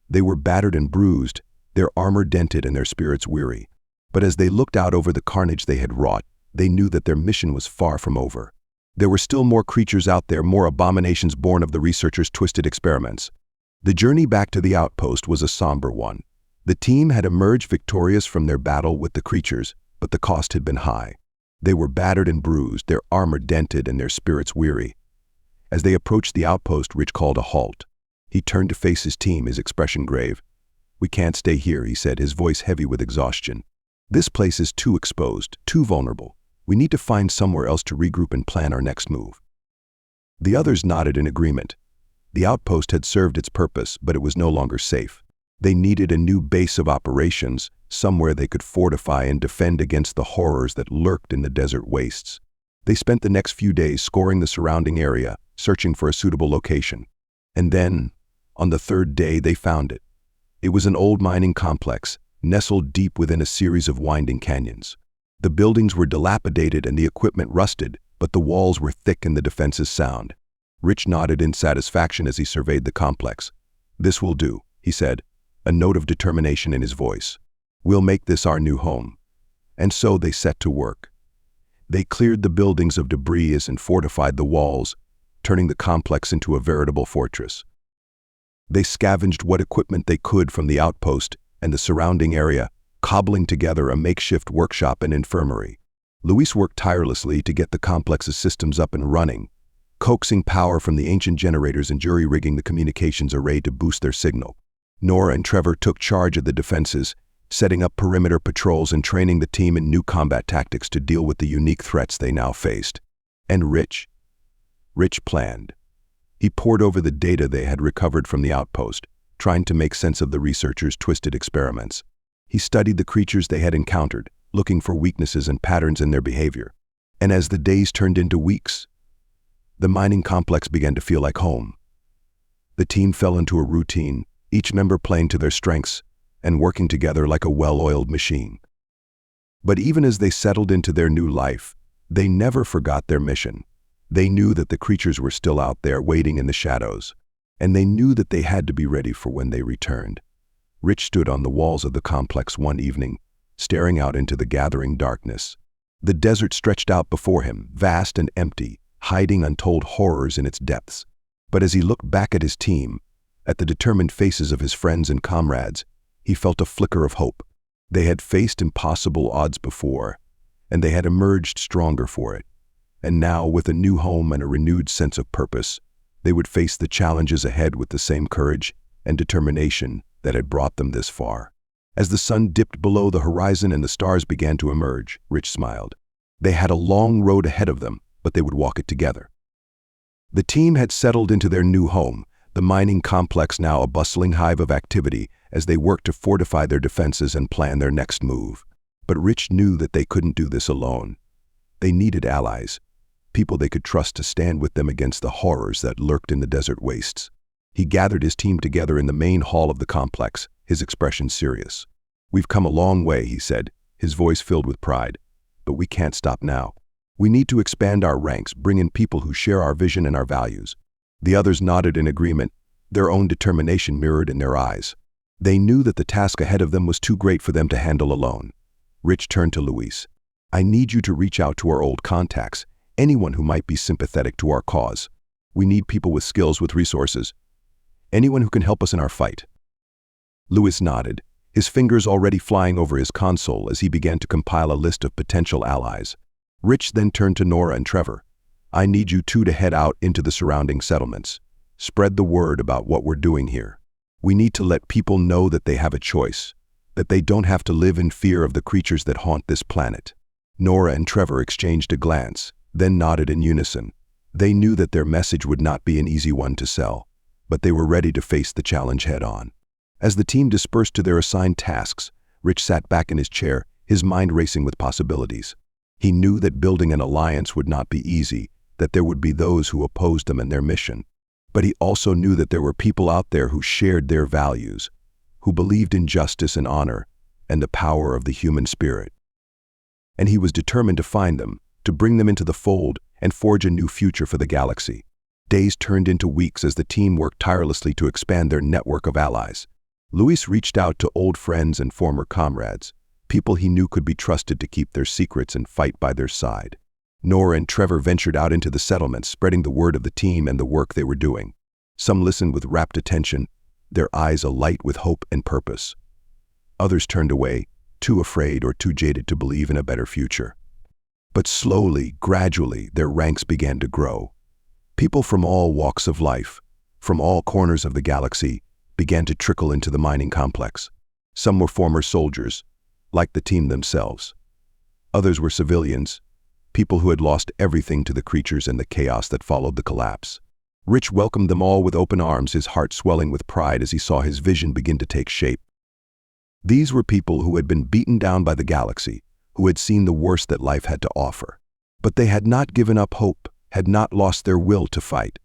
They were battered and bruised, their armor dented and their spirits weary. But as they looked out over the carnage they had wrought, they knew that their mission was far from over. There were still more creatures out there, more abominations born of the researchers' twisted experiments. The journey back to the outpost was a somber one. The team had emerged victorious from their battle with the creatures, but the cost had been high. They were battered and bruised, their armor dented and their spirits weary. As they approached the outpost, Rich called a halt. He turned to face his team, his expression grave. "We can't stay here," he said, his voice heavy with exhaustion. "This place is too exposed, too vulnerable. We need to find somewhere else to regroup and plan our next move." The others nodded in agreement. The outpost had served its purpose, but it was no longer safe. They needed a new base of operations, somewhere they could fortify and defend against the horrors that lurked in the desert wastes. They spent the next few days scoring the surrounding area, searching for a suitable location. And then, on the third day, they found it. It was an old mining complex, nestled deep within a series of winding canyons. The buildings were dilapidated and the equipment rusted, but the walls were thick and the defenses sound. Rich nodded in satisfaction as he surveyed the complex. "This will do," he said, a note of determination in his voice. "We'll make this our new home." And so they set to work. They cleared the buildings of debris and fortified the walls, turning the complex into a veritable fortress. They scavenged what equipment they could from the outpost and the surrounding area, cobbling together a makeshift workshop and infirmary. Luis worked tirelessly to get the complex's systems up and running, coaxing power from the ancient generators and jury-rigging the communications array to boost their signal. Nora and Trevor took charge of the defenses, setting up perimeter patrols and training the team in new combat tactics to deal with the unique threats they now faced. And Rich planned. He pored over the data they had recovered from the outpost, trying to make sense of the researchers' twisted experiments. He studied the creatures they had encountered, looking for weaknesses and patterns in their behavior. And as the days turned into weeks, the mining complex began to feel like home. The team fell into a routine, each member playing to their strengths and working together like a well-oiled machine. But even as they settled into their new life, they never forgot their mission. They knew that the creatures were still out there waiting in the shadows, and they knew that they had to be ready for when they returned. Rich stood on the walls of the complex one evening, staring out into the gathering darkness. The desert stretched out before him, vast and empty, hiding untold horrors in its depths. But as he looked back at his team, at the determined faces of his friends and comrades, he felt a flicker of hope. They had faced impossible odds before, and they had emerged stronger for it. And now, with a new home and a renewed sense of purpose, they would face the challenges ahead with the same courage and determination that had brought them this far. As the sun dipped below the horizon and the stars began to emerge, Rich smiled. They had a long road ahead of them, but they would walk it together. The team had settled into their new home, the mining complex now a bustling hive of activity as they worked to fortify their defenses and plan their next move. But Rich knew that they couldn't do this alone. They needed allies, people they could trust to stand with them against the horrors that lurked in the desert wastes. He gathered his team together in the main hall of the complex, his expression serious. "We've come a long way," he said, his voice filled with pride. "But we can't stop now. We need to expand our ranks, bring in people who share our vision and our values." The others nodded in agreement, their own determination mirrored in their eyes. They knew that the task ahead of them was too great for them to handle alone. Rich turned to Luis. "I need you to reach out to our old contacts, anyone who might be sympathetic to our cause. We need people with skills, with resources. Anyone who can help us in our fight." Luis nodded, his fingers already flying over his console as he began to compile a list of potential allies. Rich then turned to Nora and Trevor. "I need you two to head out into the surrounding settlements. Spread the word about what we're doing here. We need to let people know that they have a choice, that they don't have to live in fear of the creatures that haunt this planet." Nora and Trevor exchanged a glance, then nodded in unison. They knew that their message would not be an easy one to sell, but they were ready to face the challenge head-on. As the team dispersed to their assigned tasks, Rich sat back in his chair, his mind racing with possibilities. He knew that building an alliance would not be easy, that there would be those who opposed them and their mission. But he also knew that there were people out there who shared their values, who believed in justice and honor and the power of the human spirit. And he was determined to find them, to bring them into the fold and forge a new future for the galaxy. Days turned into weeks as the team worked tirelessly to expand their network of allies. Luis reached out to old friends and former comrades, people he knew could be trusted to keep their secrets and fight by their side. Nora and Trevor ventured out into the settlements, spreading the word of the team and the work they were doing. Some listened with rapt attention, their eyes alight with hope and purpose. Others turned away, too afraid or too jaded to believe in a better future. But slowly, gradually, their ranks began to grow. People from all walks of life, from all corners of the galaxy, began to trickle into the mining complex. Some were former soldiers, like the team themselves. Others were civilians, people who had lost everything to the creatures and the chaos that followed the collapse. Rich welcomed them all with open arms, his heart swelling with pride as he saw his vision begin to take shape. These were people who had been beaten down by the galaxy, who had seen the worst that life had to offer. But they had not given up hope, had not lost their will to fight.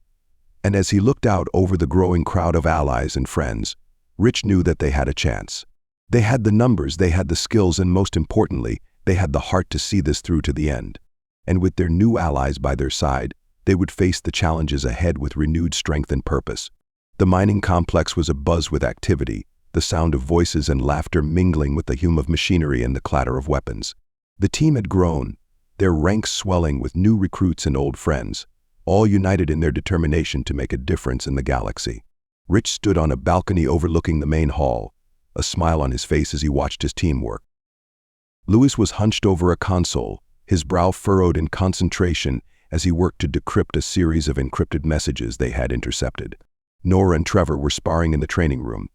And as he looked out over the growing crowd of allies and friends, Rich knew that they had a chance. They had the numbers, they had the skills, and most importantly, they had the heart to see this through to the end. And with their new allies by their side, they would face the challenges ahead with renewed strength and purpose. The mining complex was abuzz with activity, the sound of voices and laughter mingling with the hum of machinery and the clatter of weapons. The team had grown, their ranks swelling with new recruits and old friends, all united in their determination to make a difference in the galaxy. Rich stood on a balcony overlooking the main hall, a smile on his face as he watched his team work. Louis was hunched over a console, his brow furrowed in concentration as he worked to decrypt a series of encrypted messages they had intercepted. Nora and Trevor were sparring in the training room,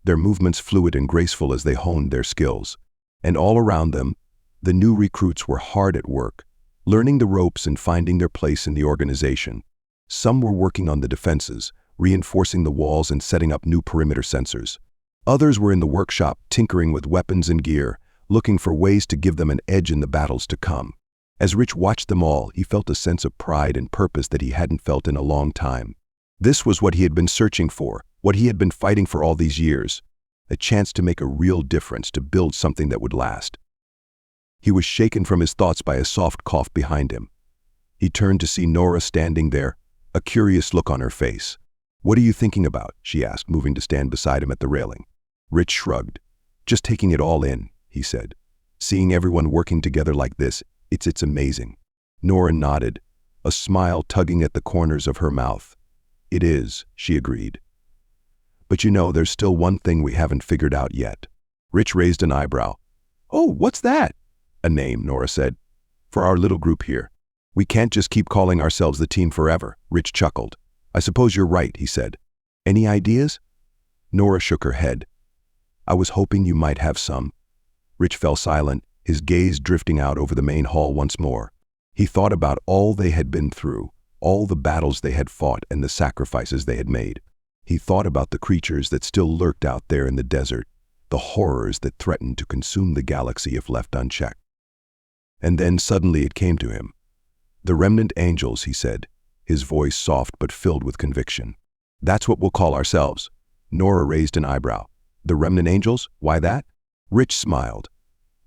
their movements fluid and graceful as they honed their skills. And all around them, the new recruits were hard at work, learning the ropes and finding their place in the organization. Some were working on the defenses, reinforcing the walls and setting up new perimeter sensors. Others were in the workshop, tinkering with weapons and gear, looking for ways to give them an edge in the battles to come. As Rich watched them all, he felt a sense of pride and purpose that he hadn't felt in a long time. This was what he had been searching for, what he had been fighting for all these years, a chance to make a real difference, to build something that would last. He was shaken from his thoughts by a soft cough behind him. He turned to see Nora standing there, a curious look on her face. "What are you thinking about?" she asked, moving to stand beside him at the railing. Rich shrugged. "Just taking it all in," he said. "Seeing everyone working together like this, it's amazing." Nora nodded, a smile tugging at the corners of her mouth. "It is," she agreed. "But you know, there's still one thing we haven't figured out yet." Rich raised an eyebrow. "Oh, what's that?" "A name," Nora said. "For our little group here. We can't just keep calling ourselves the team forever." Rich chuckled. "I suppose you're right," he said. "Any ideas?" Nora shook her head. "I was hoping you might have some." Rich fell silent, his gaze drifting out over the main hall once more. He thought about all they had been through, all the battles they had fought and the sacrifices they had made. He thought about the creatures that still lurked out there in the desert, the horrors that threatened to consume the galaxy if left unchecked. And then suddenly it came to him. "The Remnant Angels," he said, his voice soft but filled with conviction. "That's what we'll call ourselves." Nora raised an eyebrow. "The Remnant Angels? Why that?" Rich smiled.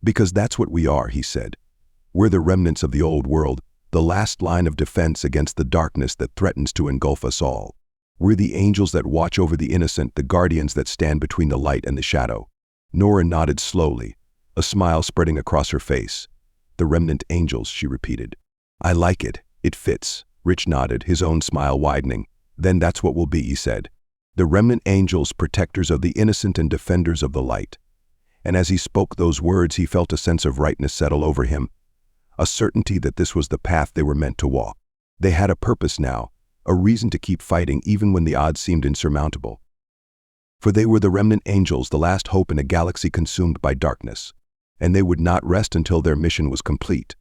"Because that's what we are," he said. "We're the remnants of the old world, the last line of defense against the darkness that threatens to engulf us all. We're the angels that watch over the innocent, the guardians that stand between the light and the shadow." Nora nodded slowly, a smile spreading across her face. "The Remnant Angels," she repeated. "I like it. It fits." Rich nodded, his own smile widening. "Then that's what we'll be," he said. "The Remnant Angels, protectors of the innocent and defenders of the light." And as he spoke those words, he felt a sense of rightness settle over him, a certainty that this was the path they were meant to walk. They had a purpose now, a reason to keep fighting even when the odds seemed insurmountable. For they were the Remnant Angels, the last hope in a galaxy consumed by darkness. And they would not rest until their mission was complete,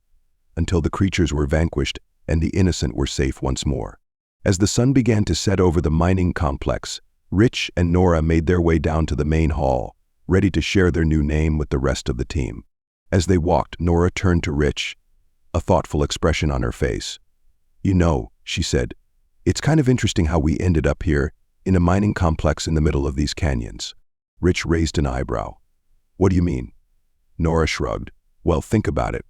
until the creatures were vanquished and the innocent were safe once more. As the sun began to set over the mining complex, Rich and Nora made their way down to the main hall, ready to share their new name with the rest of the team. As they walked, Nora turned to Rich, a thoughtful expression on her face. "You know," she said, "it's kind of interesting how we ended up here, in a mining complex in the middle of these canyons." Rich raised an eyebrow. "What do you mean?" Nora shrugged. "Well, think about it.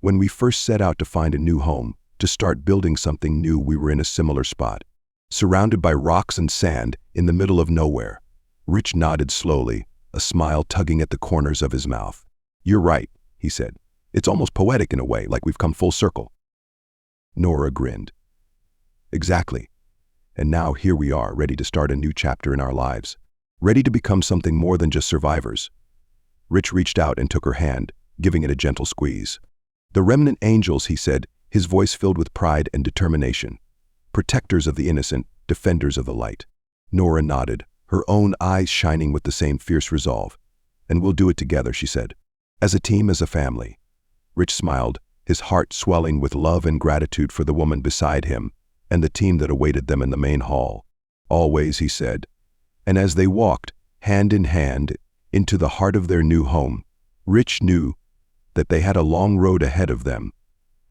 When we first set out to find a new home, to start building something new, we were in a similar spot, surrounded by rocks and sand, in the middle of nowhere." Rich nodded slowly, a smile tugging at the corners of his mouth. "You're right," he said. "It's almost poetic in a way, like we've come full circle." Nora grinned. "Exactly. And now here we are, ready to start a new chapter in our lives, ready to become something more than just survivors." Rich reached out and took her hand, giving it a gentle squeeze. "The Remnant Angels," he said, his voice filled with pride and determination. "Protectors of the innocent, defenders of the light." Nora nodded, her own eyes shining with the same fierce resolve. "And we'll do it together," she said. "As a team, as a family." Rich smiled, his heart swelling with love and gratitude for the woman beside him and the team that awaited them in the main hall. "Always," he said. And as they walked, hand in hand, into the heart of their new home, Rich knew that they had a long road ahead of them,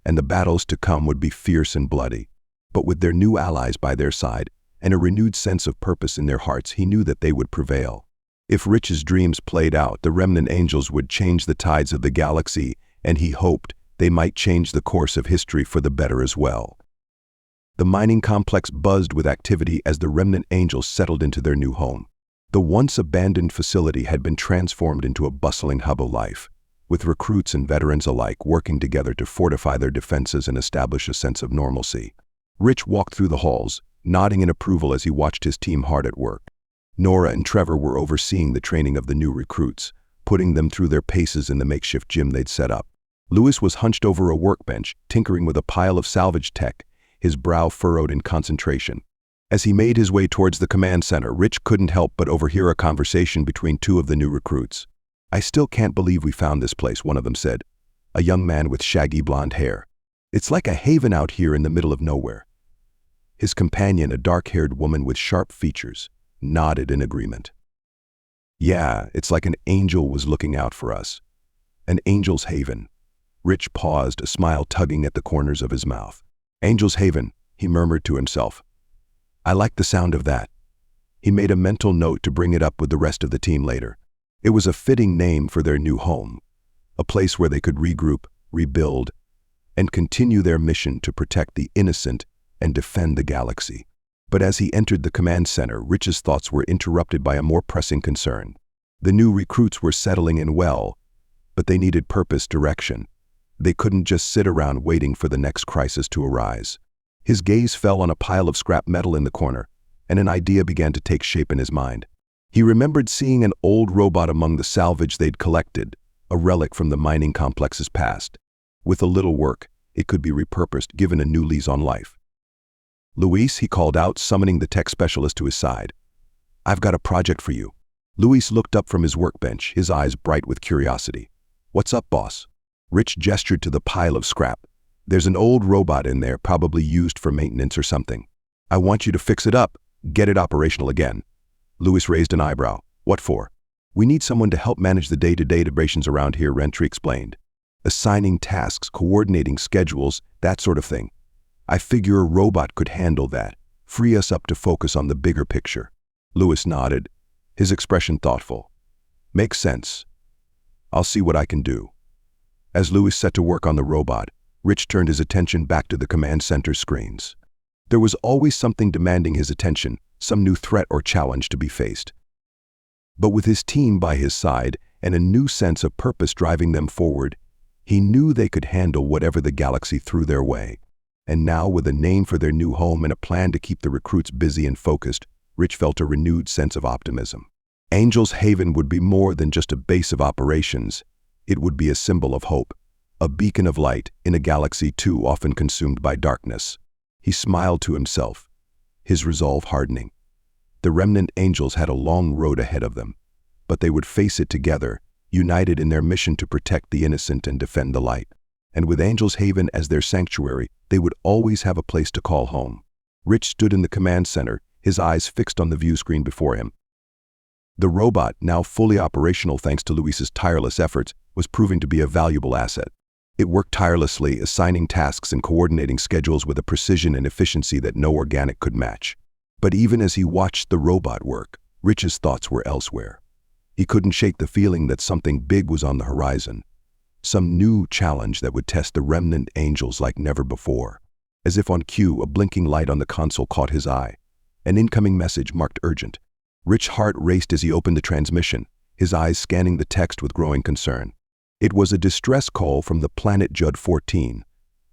and the battles to come would be fierce and bloody. But with their new allies by their side and a renewed sense of purpose in their hearts, he knew that they would prevail. If Rich's dreams played out, the remnant angels would change the tides of the galaxy, and he hoped they might change the course of history for the better as well. The mining complex buzzed with activity as the remnant angels settled into their new home. The once abandoned facility had been transformed into a bustling hub of life, with recruits and veterans alike working together to fortify their defenses and establish a sense of normalcy. Rich walked through the halls, nodding in approval as he watched his team hard at work. Nora and Trevor were overseeing the training of the new recruits, putting them through their paces in the makeshift gym they'd set up. Lewis was hunched over a workbench, tinkering with a pile of salvage tech, his brow furrowed in concentration. As he made his way towards the command center, Rich couldn't help but overhear a conversation between two of the new recruits. "I still can't believe we found this place," one of them said, a young man with shaggy blonde hair. "It's like a haven out here in the middle of nowhere." His companion, a dark-haired woman with sharp features, nodded in agreement. "Yeah, it's like an angel was looking out for us. An angel's haven." Rich paused, a smile tugging at the corners of his mouth. "Angel's haven," he murmured to himself. "I like the sound of that." He made a mental note to bring it up with the rest of the team later. It was a fitting name for their new home, a place where they could regroup, rebuild, and continue their mission to protect the innocent and defend the galaxy. But as he entered the command center, Rich's thoughts were interrupted by a more pressing concern. The new recruits were settling in well, but they needed purpose, direction. They couldn't just sit around waiting for the next crisis to arise. His gaze fell on a pile of scrap metal in the corner, and an idea began to take shape in his mind. He remembered seeing an old robot among the salvage they'd collected, a relic from the mining complex's past. With a little work, it could be repurposed, given a new lease on life. "Luis," he called out, summoning the tech specialist to his side. "I've got a project for you." Luis looked up from his workbench, his eyes bright with curiosity. "What's up, boss?" Rich gestured to the pile of scrap. "There's an old robot in there, probably used for maintenance or something. I want you to fix it up, get it operational again." Luis raised an eyebrow. "What for?" "We need someone to help manage the day-to-day operations around here," Rentry explained. "Assigning tasks, coordinating schedules, that sort of thing. I figure a robot could handle that, free us up to focus on the bigger picture." Luis nodded, his expression thoughtful. "Makes sense. I'll see what I can do." As Luis set to work on the robot, Rich turned his attention back to the command center screens. There was always something demanding his attention, some new threat or challenge to be faced. But with his team by his side and a new sense of purpose driving them forward, he knew they could handle whatever the galaxy threw their way. And now, with a name for their new home and a plan to keep the recruits busy and focused, Rich felt a renewed sense of optimism. Angel's Haven would be more than just a base of operations. It would be a symbol of hope, a beacon of light in a galaxy too often consumed by darkness. He smiled to himself, his resolve hardening. The remnant angels had a long road ahead of them, but they would face it together, united in their mission to protect the innocent and defend the light. And with Angel's Haven as their sanctuary, they would always have a place to call home. Rich stood in the command center, his eyes fixed on the view screen before him. The robot, now fully operational thanks to Luis's tireless efforts, was proving to be a valuable asset. It worked tirelessly, assigning tasks and coordinating schedules with a precision and efficiency that no organic could match. But even as he watched the robot work, Rich's thoughts were elsewhere. He couldn't shake the feeling that something big was on the horizon. Some new challenge that would test the remnant angels like never before. As if on cue, a blinking light on the console caught his eye. An incoming message marked urgent. Rich's heart raced as he opened the transmission, his eyes scanning the text with growing concern. It was a distress call from the planet Judd 14,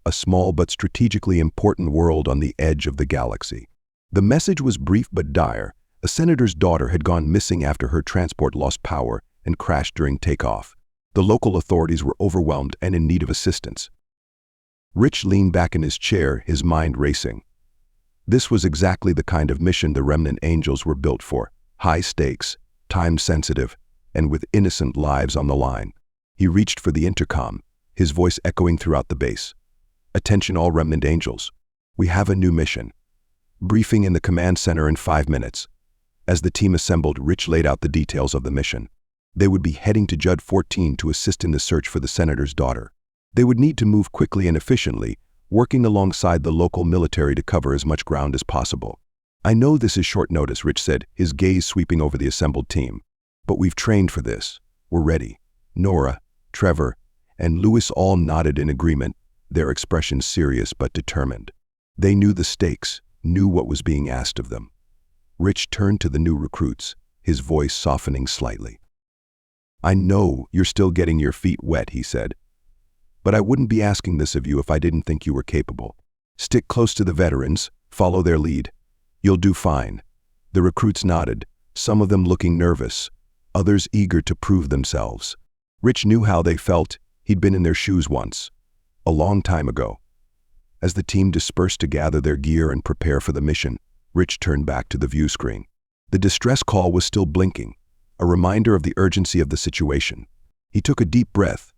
a small but strategically important world on the edge of the galaxy. The message was brief but dire. A senator's daughter had gone missing after her transport lost power and crashed during takeoff. The local authorities were overwhelmed and in need of assistance. Rich leaned back in his chair, his mind racing. This was exactly the kind of mission the remnant angels were built for. High stakes, time sensitive, and with innocent lives on the line. He reached for the intercom, his voice echoing throughout the base. "Attention all Remnant Angels. We have a new mission. Briefing in the command center in 5 minutes." As the team assembled, Rich laid out the details of the mission. They would be heading to Judd 14 to assist in the search for the senator's daughter. They would need to move quickly and efficiently, working alongside the local military to cover as much ground as possible. "I know this is short notice," Rich said, his gaze sweeping over the assembled team. "But we've trained for this. We're ready." Nora, Trevor, and Lewis all nodded in agreement, their expressions serious but determined. They knew the stakes, knew what was being asked of them. Rich turned to the new recruits, his voice softening slightly. "I know you're still getting your feet wet," he said. "But I wouldn't be asking this of you if I didn't think you were capable. Stick close to the veterans, follow their lead. You'll do fine." The recruits nodded, some of them looking nervous, others eager to prove themselves. Rich knew how they felt. He'd been in their shoes once, a long time ago. As the team dispersed to gather their gear and prepare for the mission, Rich turned back to the view screen. The distress call was still blinking, a reminder of the urgency of the situation. He took a deep breath,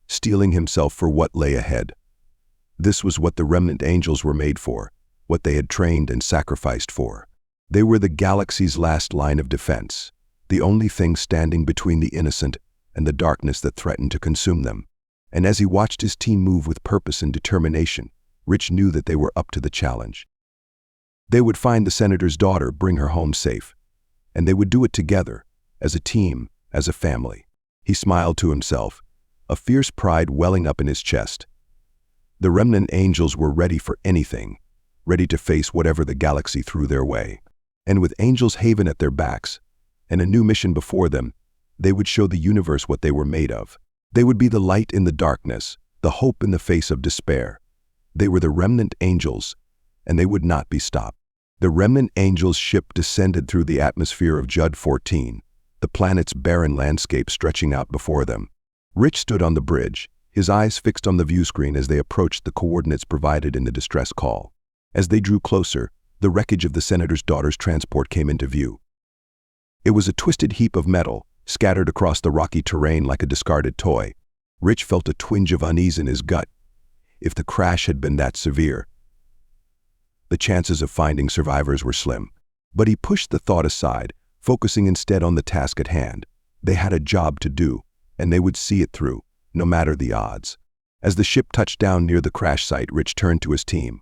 steeling himself for what lay ahead. This was what the Remnant Angels were made for, what they had trained and sacrificed for. They were the galaxy's last line of defense, the only thing standing between the innocent and the darkness that threatened to consume them. And as he watched his team move with purpose and determination, Rich knew that they were up to the challenge. They would find the senator's daughter, bring her home safe, and they would do it together, as a team, as a family. He smiled to himself, a fierce pride welling up in his chest. The Remnant Angels were ready for anything, ready to face whatever the galaxy threw their way. And with Angel's Haven at their backs, and a new mission before them, they would show the universe what they were made of. They would be the light in the darkness, the hope in the face of despair. They were the Remnant Angels, and they would not be stopped. The Remnant Angels' ship descended through the atmosphere of Judd 14, the planet's barren landscape stretching out before them. Rich stood on the bridge, his eyes fixed on the view screen as they approached the coordinates provided in the distress call. As they drew closer, the wreckage of the senator's daughter's transport came into view. It was a twisted heap of metal, scattered across the rocky terrain like a discarded toy. Rich felt a twinge of unease in his gut. If the crash had been that severe, the chances of finding survivors were slim. But he pushed the thought aside, focusing instead on the task at hand. They had a job to do, and they would see it through, no matter the odds. As the ship touched down near the crash site, Rich turned to his team.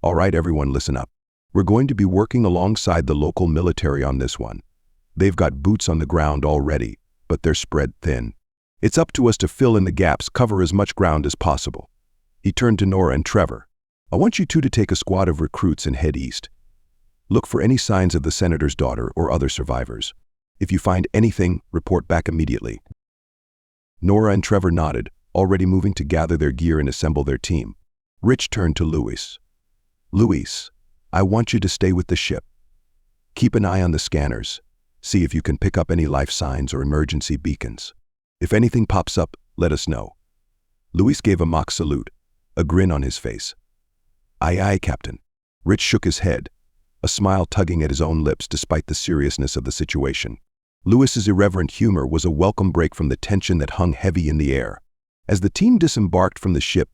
"All right, everyone, listen up. We're going to be working alongside the local military on this one. They've got boots on the ground already, but they're spread thin. It's up to us to fill in the gaps, cover as much ground as possible." He turned to Nora and Trevor. "I want you two to take a squad of recruits and head east. Look for any signs of the senator's daughter or other survivors. If you find anything, report back immediately." Nora and Trevor nodded, already moving to gather their gear and assemble their team. Rich turned to Luis. "Luis, I want you to stay with the ship. Keep an eye on the scanners. See if you can pick up any life signs or emergency beacons. If anything pops up, let us know." Luis gave a mock salute, a grin on his face. "Aye, aye, Captain." Rich shook his head, a smile tugging at his own lips despite the seriousness of the situation. Luis's irreverent humor was a welcome break from the tension that hung heavy in the air. As the team disembarked from the ship,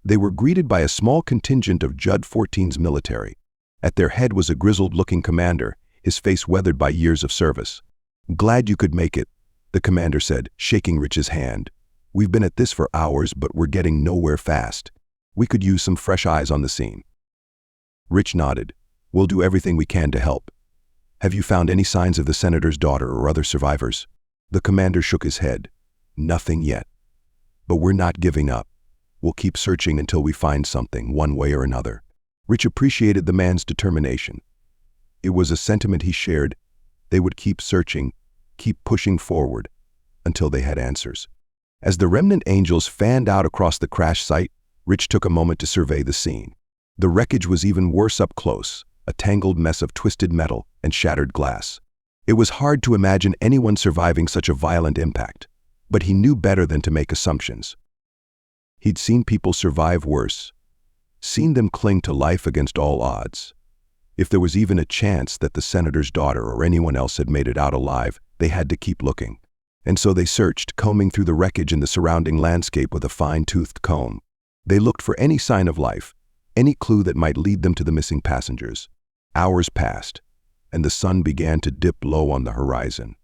they were greeted by a small contingent of Judd 14's military. At their head was a grizzled-looking commander, his face weathered by years of service. "Glad you could make it," the commander said, shaking Rich's hand. "We've been at this for hours, but we're getting nowhere fast. We could use some fresh eyes on the scene." Rich nodded. "We'll do everything we can to help. Have you found any signs of the senator's daughter or other survivors?" The commander shook his head. "Nothing yet. But we're not giving up. We'll keep searching until we find something, one way or another." Rich appreciated the man's determination. It was a sentiment he shared. They would keep searching, keep pushing forward, until they had answers. As the Remnant Angels fanned out across the crash site, Rich took a moment to survey the scene. The wreckage was even worse up close, a tangled mess of twisted metal and shattered glass. It was hard to imagine anyone surviving such a violent impact, but he knew better than to make assumptions. He'd seen people survive worse, seen them cling to life against all odds. If there was even a chance that the senator's daughter or anyone else had made it out alive, they had to keep looking. And so they searched, combing through the wreckage in the surrounding landscape with a fine-toothed comb. They looked for any sign of life, any clue that might lead them to the missing passengers. Hours passed, and the sun began to dip low on the horizon.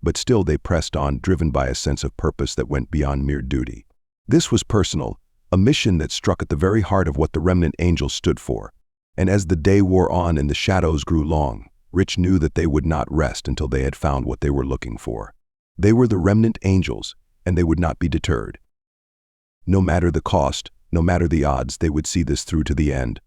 But still they pressed on, driven by a sense of purpose that went beyond mere duty. This was personal, a mission that struck at the very heart of what the Remnant Angels stood for. And as the day wore on and the shadows grew long, Rich knew that they would not rest until they had found what they were looking for. They were the Remnant Angels, and they would not be deterred. No matter the cost, no matter the odds, they would see this through to the end.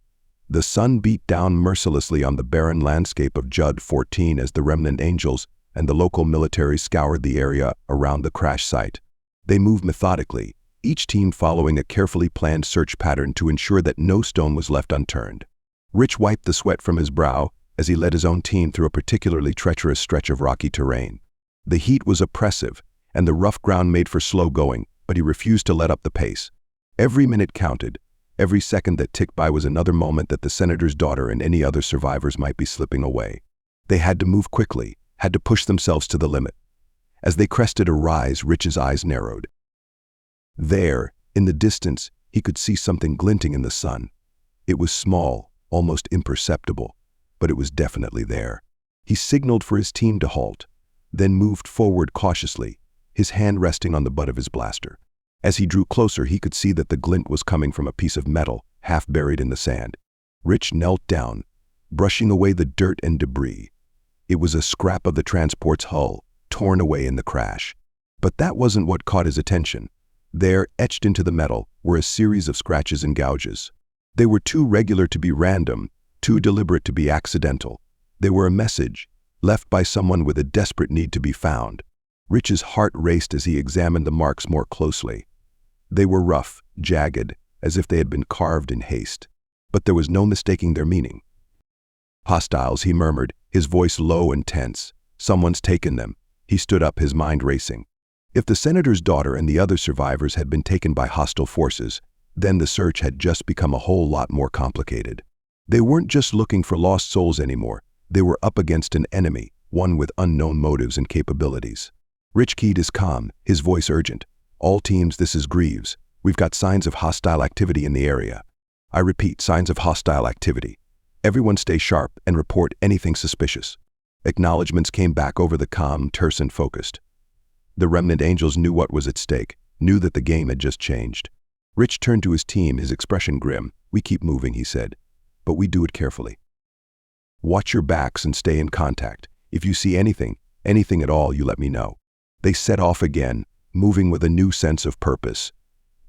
The sun beat down mercilessly on the barren landscape of Judd 14 as the Remnant Angels and the local military scoured the area around the crash site. They moved methodically, each team following a carefully planned search pattern to ensure that no stone was left unturned. Rich wiped the sweat from his brow as he led his own team through a particularly treacherous stretch of rocky terrain. The heat was oppressive, and the rough ground made for slow going, but he refused to let up the pace. Every minute counted. Every second that ticked by was another moment that the senator's daughter and any other survivors might be slipping away. They had to move quickly, had to push themselves to the limit. As they crested a rise, Rich's eyes narrowed. There, in the distance, he could see something glinting in the sun. It was small, almost imperceptible, but it was definitely there. He signaled for his team to halt, then moved forward cautiously, his hand resting on the butt of his blaster. As he drew closer, he could see that the glint was coming from a piece of metal, half buried in the sand. Rich knelt down, brushing away the dirt and debris. It was a scrap of the transport's hull, torn away in the crash. But that wasn't what caught his attention. There, etched into the metal, were a series of scratches and gouges. They were too regular to be random, too deliberate to be accidental. They were a message, left by someone with a desperate need to be found. Rich's heart raced as he examined the marks more closely. They were rough, jagged, as if they had been carved in haste. But there was no mistaking their meaning. "Hostiles," he murmured, his voice low and tense. "Someone's taken them." He stood up, his mind racing. If the senator's daughter and the other survivors had been taken by hostile forces, then the search had just become a whole lot more complicated. They weren't just looking for lost souls anymore. They were up against an enemy, one with unknown motives and capabilities. Rich keyed his comm, his voice urgent. "All teams, this is Greaves. We've got signs of hostile activity in the area. I repeat, signs of hostile activity. Everyone stay sharp and report anything suspicious." Acknowledgements came back over the comm, terse and focused. The Remnant Angels knew what was at stake, knew that the game had just changed. Rich turned to his team, his expression grim. "We keep moving," he said, "but we do it carefully. Watch your backs and stay in contact. If you see anything at all, you let me know." They set off again, moving with a new sense of purpose.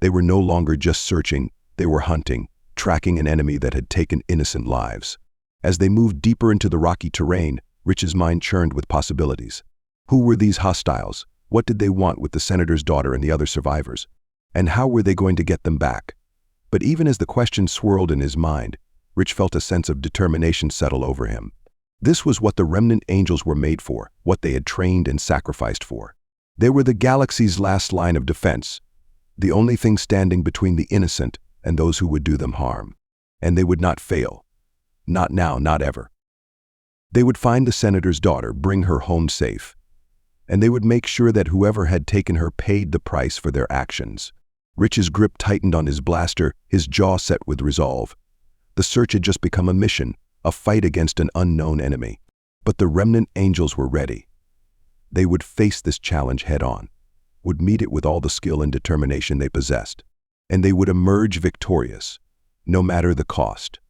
They were no longer just searching, they were hunting, tracking an enemy that had taken innocent lives. As they moved deeper into the rocky terrain, Rich's mind churned with possibilities. Who were these hostiles? What did they want with the senator's daughter and the other survivors? And how were they going to get them back? But even as the question swirled in his mind, Rich felt a sense of determination settle over him. This was what the Remnant Angels were made for, what they had trained and sacrificed for. They were the galaxy's last line of defense, the only thing standing between the innocent and those who would do them harm. And they would not fail. Not now, not ever. They would find the senator's daughter, bring her home safe. And they would make sure that whoever had taken her paid the price for their actions. Rich's grip tightened on his blaster, his jaw set with resolve. The search had just become a mission, a fight against an unknown enemy. But the Remnant Angels were ready. They would face this challenge head-on, would meet it with all the skill and determination they possessed, and they would emerge victorious, no matter the cost.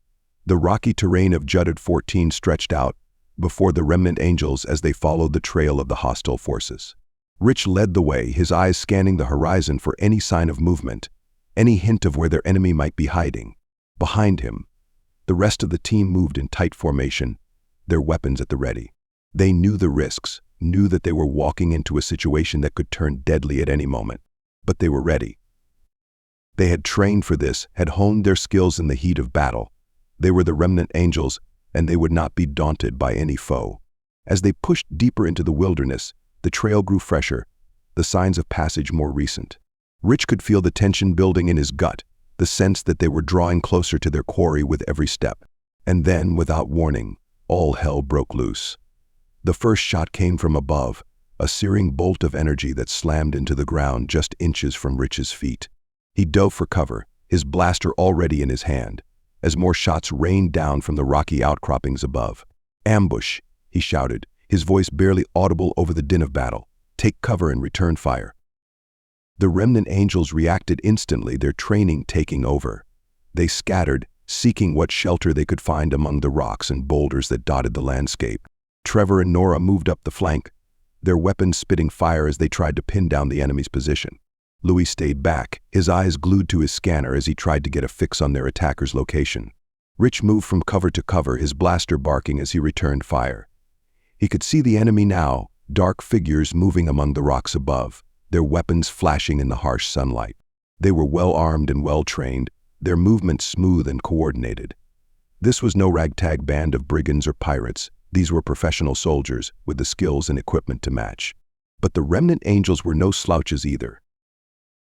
The rocky terrain of Judd 14 stretched out before the Remnant Angels as they followed the trail of the hostile forces. Rich led the way, his eyes scanning the horizon for any sign of movement, any hint of where their enemy might be hiding. Behind him, the rest of the team moved in tight formation, their weapons at the ready. They knew the risks, knew that they were walking into a situation that could turn deadly at any moment, but they were ready. They had trained for this, had honed their skills in the heat of battle. They were the Remnant Angels, and they would not be daunted by any foe. As they pushed deeper into the wilderness, the trail grew fresher, the signs of passage more recent. Rich could feel the tension building in his gut, the sense that they were drawing closer to their quarry with every step. And then, without warning, all hell broke loose. The first shot came from above, a searing bolt of energy that slammed into the ground just inches from Rich's feet. He dove for cover, his blaster already in his hand, as more shots rained down from the rocky outcroppings above. "Ambush," he shouted, his voice barely audible over the din of battle. "Take cover and return fire." The Remnant Angels reacted instantly, their training taking over. They scattered, seeking what shelter they could find among the rocks and boulders that dotted the landscape. Trevor and Nora moved up the flank, their weapons spitting fire as they tried to pin down the enemy's position. Louis stayed back, his eyes glued to his scanner as he tried to get a fix on their attacker's location. Rich moved from cover to cover, his blaster barking as he returned fire. He could see the enemy now, dark figures moving among the rocks above, their weapons flashing in the harsh sunlight. They were well-armed and well-trained, their movements smooth and coordinated. This was no ragtag band of brigands or pirates. These were professional soldiers with the skills and equipment to match. But the Remnant Angels were no slouches either.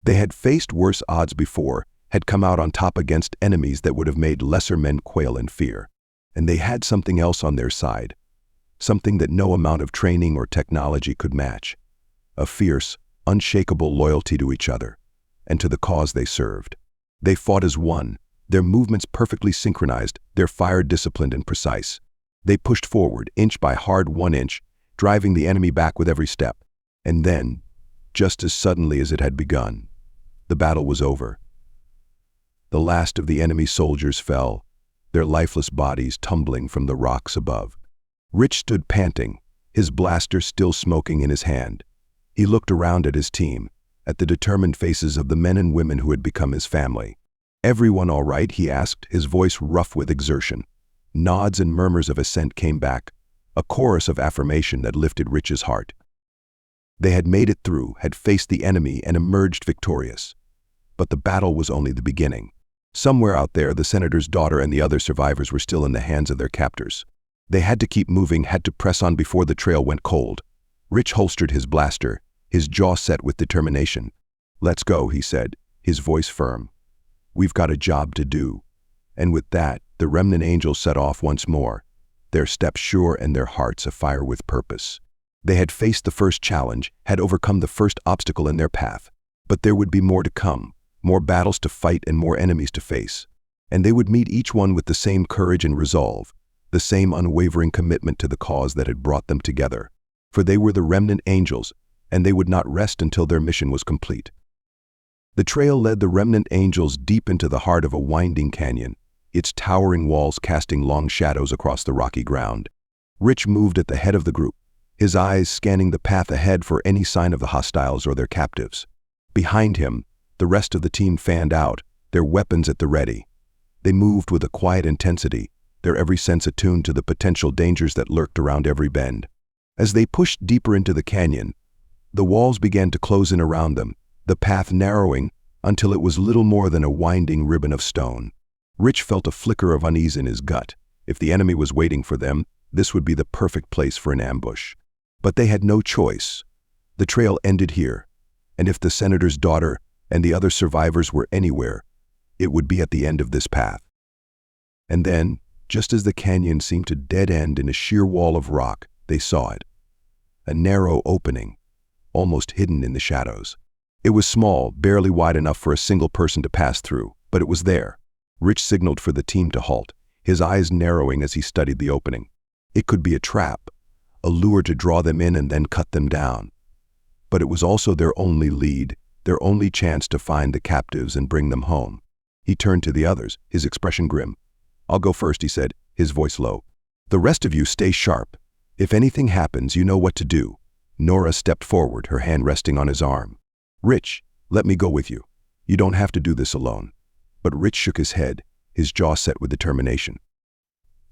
They had faced worse odds before, had come out on top against enemies that would have made lesser men quail in fear. And they had something else on their side, something that no amount of training or technology could match. A fierce, unshakable loyalty to each other, and to the cause they served. They fought as one, their movements perfectly synchronized, their fire disciplined and precise. They pushed forward, inch by hard 1 inch, driving the enemy back with every step. And then, just as suddenly as it had begun, the battle was over. The last of the enemy soldiers fell, their lifeless bodies tumbling from the rocks above. Rich stood panting, his blaster still smoking in his hand. He looked around at his team, at the determined faces of the men and women who had become his family. "Everyone all right?" he asked, his voice rough with exertion. Nods and murmurs of assent came back, a chorus of affirmation that lifted Rich's heart. They had made it through, had faced the enemy and emerged victorious. But the battle was only the beginning. Somewhere out there, the senator's daughter and the other survivors were still in the hands of their captors. They had to keep moving, had to press on before the trail went cold. Rich holstered his blaster, his jaw set with determination. "Let's go," he said, his voice firm. "We've got a job to do." And with that, the Remnant Angels set off once more, their steps sure and their hearts afire with purpose. They had faced the first challenge, had overcome the first obstacle in their path. But there would be more to come, more battles to fight and more enemies to face. And they would meet each one with the same courage and resolve, the same unwavering commitment to the cause that had brought them together. For they were the Remnant Angels, and they would not rest until their mission was complete. The trail led the Remnant Angels deep into the heart of a winding canyon, its towering walls casting long shadows across the rocky ground. Rich moved at the head of the group, his eyes scanning the path ahead for any sign of the hostiles or their captives. Behind him, the rest of the team fanned out, their weapons at the ready. They moved with a quiet intensity, their every sense attuned to the potential dangers that lurked around every bend. As they pushed deeper into the canyon, the walls began to close in around them, the path narrowing until it was little more than a winding ribbon of stone. Rich felt a flicker of unease in his gut. If the enemy was waiting for them, this would be the perfect place for an ambush. But they had no choice. The trail ended here, and if the senator's daughter and the other survivors were anywhere, it would be at the end of this path. And then, just as the canyon seemed to dead end in a sheer wall of rock, they saw it. A narrow opening, almost hidden in the shadows. It was small, barely wide enough for a single person to pass through, but it was there. Rich signaled for the team to halt, his eyes narrowing as he studied the opening. It could be a trap, a lure to draw them in and then cut them down. But it was also their only lead, their only chance to find the captives and bring them home. He turned to the others, his expression grim. "I'll go first," he said, his voice low. "The rest of you stay sharp. If anything happens, you know what to do." Nora stepped forward, her hand resting on his arm. "Rich, let me go with you. You don't have to do this alone." But Rich shook his head, his jaw set with determination.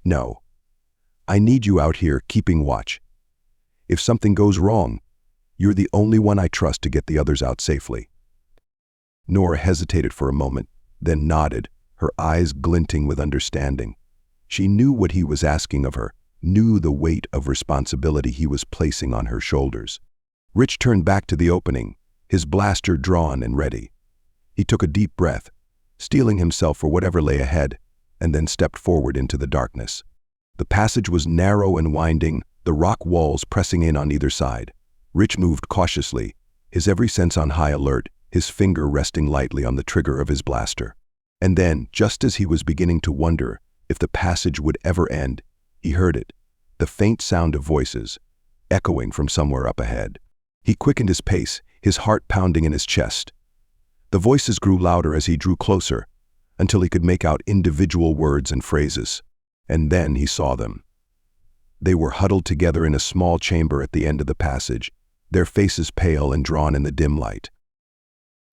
"No. I need you out here keeping watch. If something goes wrong, you're the only one I trust to get the others out safely." Nora hesitated for a moment, then nodded, her eyes glinting with understanding. She knew what he was asking of her, knew the weight of responsibility he was placing on her shoulders. Rich turned back to the opening, his blaster drawn and ready. He took a deep breath, steeling himself for whatever lay ahead, and then stepped forward into the darkness. The passage was narrow and winding, the rock walls pressing in on either side. Rich moved cautiously, his every sense on high alert, his finger resting lightly on the trigger of his blaster. And then, just as he was beginning to wonder if the passage would ever end, he heard it, the faint sound of voices, echoing from somewhere up ahead. He quickened his pace, his heart pounding in his chest. The voices grew louder as he drew closer, until he could make out individual words and phrases. And then he saw them. They were huddled together in a small chamber at the end of the passage, their faces pale and drawn in the dim light.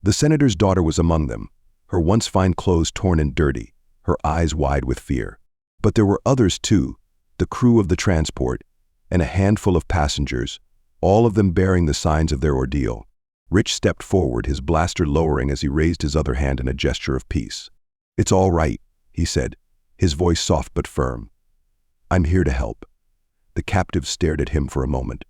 The senator's daughter was among them, her once fine clothes torn and dirty, her eyes wide with fear. But there were others too, the crew of the transport, and a handful of passengers, all of them bearing the signs of their ordeal. Rich stepped forward, his blaster lowering as he raised his other hand in a gesture of peace. "It's all right," he said, his voice soft but firm. "I'm here to help." The captives stared at him for a moment,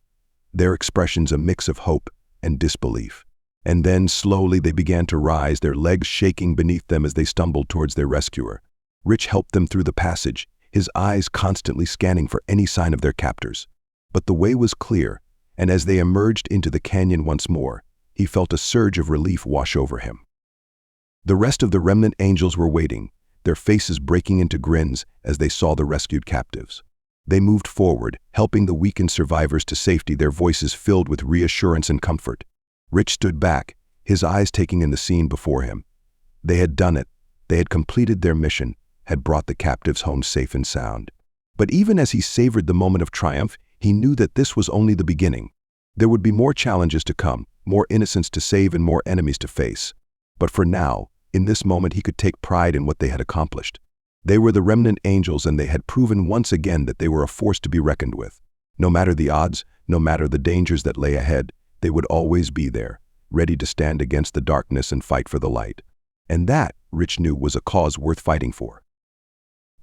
their expressions a mix of hope and disbelief. And then, slowly, they began to rise, their legs shaking beneath them as they stumbled towards their rescuer. Rich helped them through the passage, his eyes constantly scanning for any sign of their captors. But the way was clear, and as they emerged into the canyon once more, he felt a surge of relief wash over him. The rest of the remnant angels were waiting, their faces breaking into grins as they saw the rescued captives. They moved forward, helping the weakened survivors to safety, their voices filled with reassurance and comfort. Rich stood back, his eyes taking in the scene before him. They had done it. They had completed their mission, had brought the captives home safe and sound. But even as he savored the moment of triumph, he knew that this was only the beginning. There would be more challenges to come, more innocents to save and more enemies to face. But for now, in this moment, he could take pride in what they had accomplished. They were the remnant angels, and they had proven once again that they were a force to be reckoned with. No matter the odds, no matter the dangers that lay ahead, they would always be there, ready to stand against the darkness and fight for the light. And that, Rich knew, was a cause worth fighting for.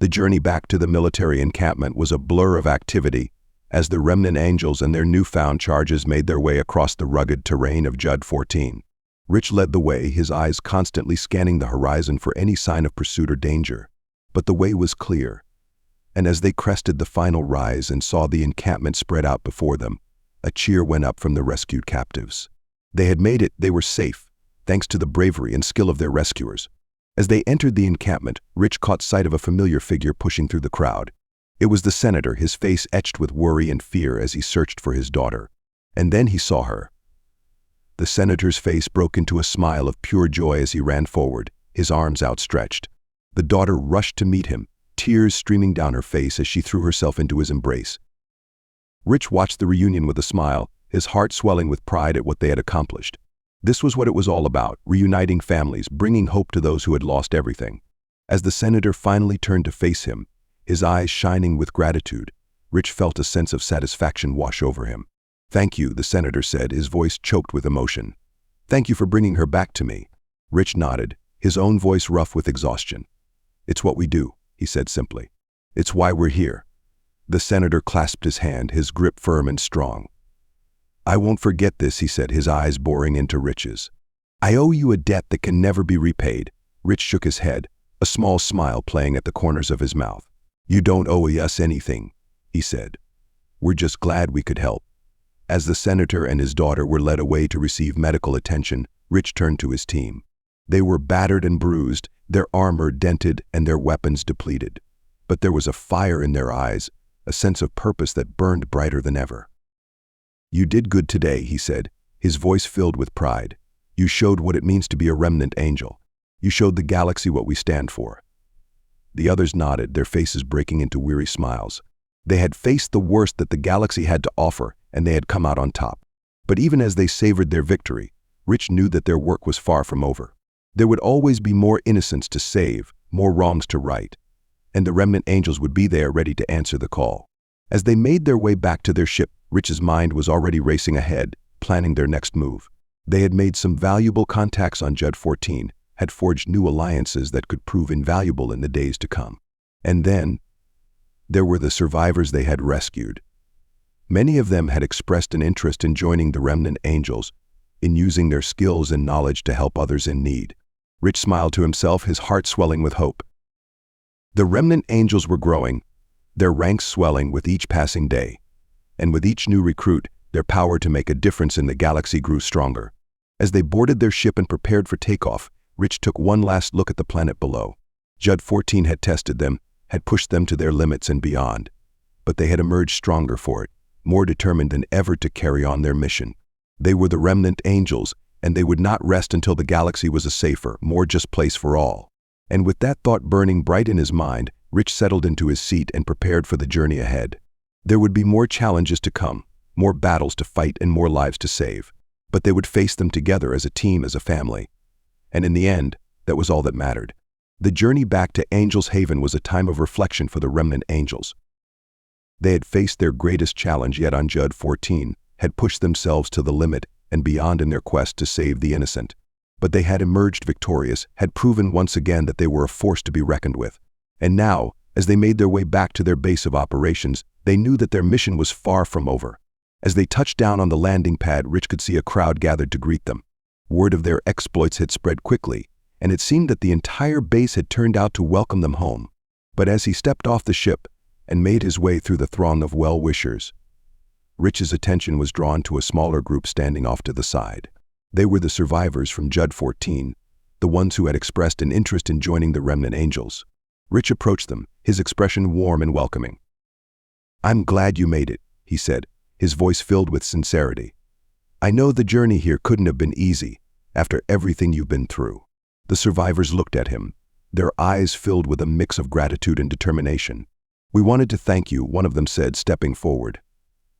The journey back to the military encampment was a blur of activity as the remnant angels and their newfound charges made their way across the rugged terrain of Judd 14. Rich led the way, his eyes constantly scanning the horizon for any sign of pursuit or danger. But the way was clear, and as they crested the final rise and saw the encampment spread out before them, a cheer went up from the rescued captives. They had made it, they were safe, thanks to the bravery and skill of their rescuers. As they entered the encampment, Rich caught sight of a familiar figure pushing through the crowd. It was the senator, his face etched with worry and fear as he searched for his daughter. And then he saw her. The senator's face broke into a smile of pure joy as he ran forward, his arms outstretched. The daughter rushed to meet him, tears streaming down her face as she threw herself into his embrace. Rich watched the reunion with a smile, his heart swelling with pride at what they had accomplished. This was what it was all about, reuniting families, bringing hope to those who had lost everything. As the senator finally turned to face him, his eyes shining with gratitude, Rich felt a sense of satisfaction wash over him. "Thank you," the senator said, his voice choked with emotion. "Thank you for bringing her back to me." Rich nodded, his own voice rough with exhaustion. "It's what we do," he said simply. "It's why we're here." The senator clasped his hand, his grip firm and strong. "I won't forget this," he said, his eyes boring into Rich's. "I owe you a debt that can never be repaid." Rich shook his head, a small smile playing at the corners of his mouth. "You don't owe us anything," he said. "We're just glad we could help." As the senator and his daughter were led away to receive medical attention, Rich turned to his team. They were battered and bruised, their armor dented and their weapons depleted. But there was a fire in their eyes, a sense of purpose that burned brighter than ever. "You did good today," he said, his voice filled with pride. "You showed what it means to be a remnant angel. You showed the galaxy what we stand for." The others nodded, their faces breaking into weary smiles. They had faced the worst that the galaxy had to offer, and they had come out on top. But even as they savored their victory, Rich knew that their work was far from over. There would always be more innocents to save, more wrongs to right, and the remnant angels would be there ready to answer the call. As they made their way back to their ship, Rich's mind was already racing ahead, planning their next move. They had made some valuable contacts on Judd 14, had forged new alliances that could prove invaluable in the days to come. And then, there were the survivors they had rescued. Many of them had expressed an interest in joining the remnant angels, in using their skills and knowledge to help others in need. Rich smiled to himself, his heart swelling with hope. The remnant angels were growing, their ranks swelling with each passing day. And with each new recruit, Their power to make a difference in the galaxy grew stronger. As they boarded their ship and prepared for takeoff, Rich took one last look at the planet below. Judd 14 had tested them, had pushed them to their limits and beyond. But they had emerged stronger for it, more determined than ever to carry on their mission. They were the Remnant Angels, and they would not rest until the galaxy was a safer, more just place for all. And with that thought burning bright in his mind, Rich settled into his seat and prepared for the journey ahead. There would be more challenges to come, more battles to fight and more lives to save. But they would face them together as a team, as a family. And in the end, that was all that mattered. The journey back to Angel's Haven was a time of reflection for the Remnant Angels. They had faced their greatest challenge yet on Judd 14, had pushed themselves to the limit and beyond in their quest to save the innocent. But they had emerged victorious, had proven once again that they were a force to be reckoned with. And now, as they made their way back to their base of operations, they knew that their mission was far from over. As they touched down on the landing pad, Rich could see a crowd gathered to greet them. Word of their exploits had spread quickly, and it seemed that the entire base had turned out to welcome them home. But as he stepped off the ship and made his way through the throng of well-wishers, Rich's attention was drawn to a smaller group standing off to the side. They were the survivors from Judd 14, the ones who had expressed an interest in joining the Remnant Angels. Rich approached them, his expression warm and welcoming. "I'm glad you made it," he said, his voice filled with sincerity. "I know the journey here couldn't have been easy, after everything you've been through." The survivors looked at him, their eyes filled with a mix of gratitude and determination. "We wanted to thank you," one of them said, stepping forward,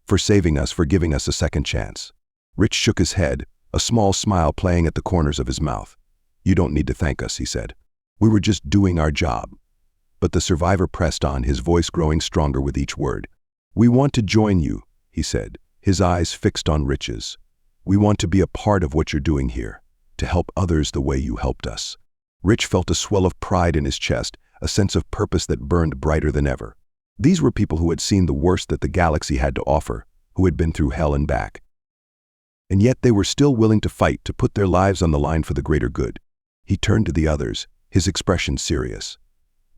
"for saving us, for giving us a second chance." Rich shook his head, a small smile playing at the corners of his mouth. "You don't need to thank us," he said. "We were just doing our job." But the survivor pressed on, his voice growing stronger with each word. "We want to join you," he said, his eyes fixed on Rich's. "We want to be a part of what you're doing here, to help others the way you helped us." Rich felt a swell of pride in his chest, a sense of purpose that burned brighter than ever. These were people who had seen the worst that the galaxy had to offer, who had been through hell and back. And yet they were still willing to fight, to put their lives on the line for the greater good. He turned to the others, his expression serious.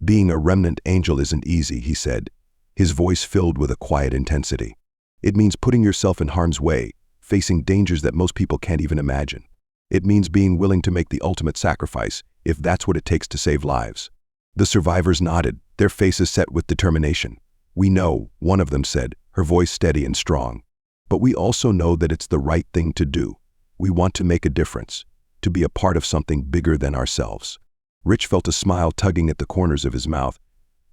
"Being a Remnant Angel isn't easy," he said, his voice filled with a quiet intensity. "It means putting yourself in harm's way, facing dangers that most people can't even imagine. It means being willing to make the ultimate sacrifice, if that's what it takes to save lives." The survivors nodded, their faces set with determination. "We know," one of them said, her voice steady and strong. "But we also know that it's the right thing to do. We want to make a difference, to be a part of something bigger than ourselves." Rich felt a smile tugging at the corners of his mouth,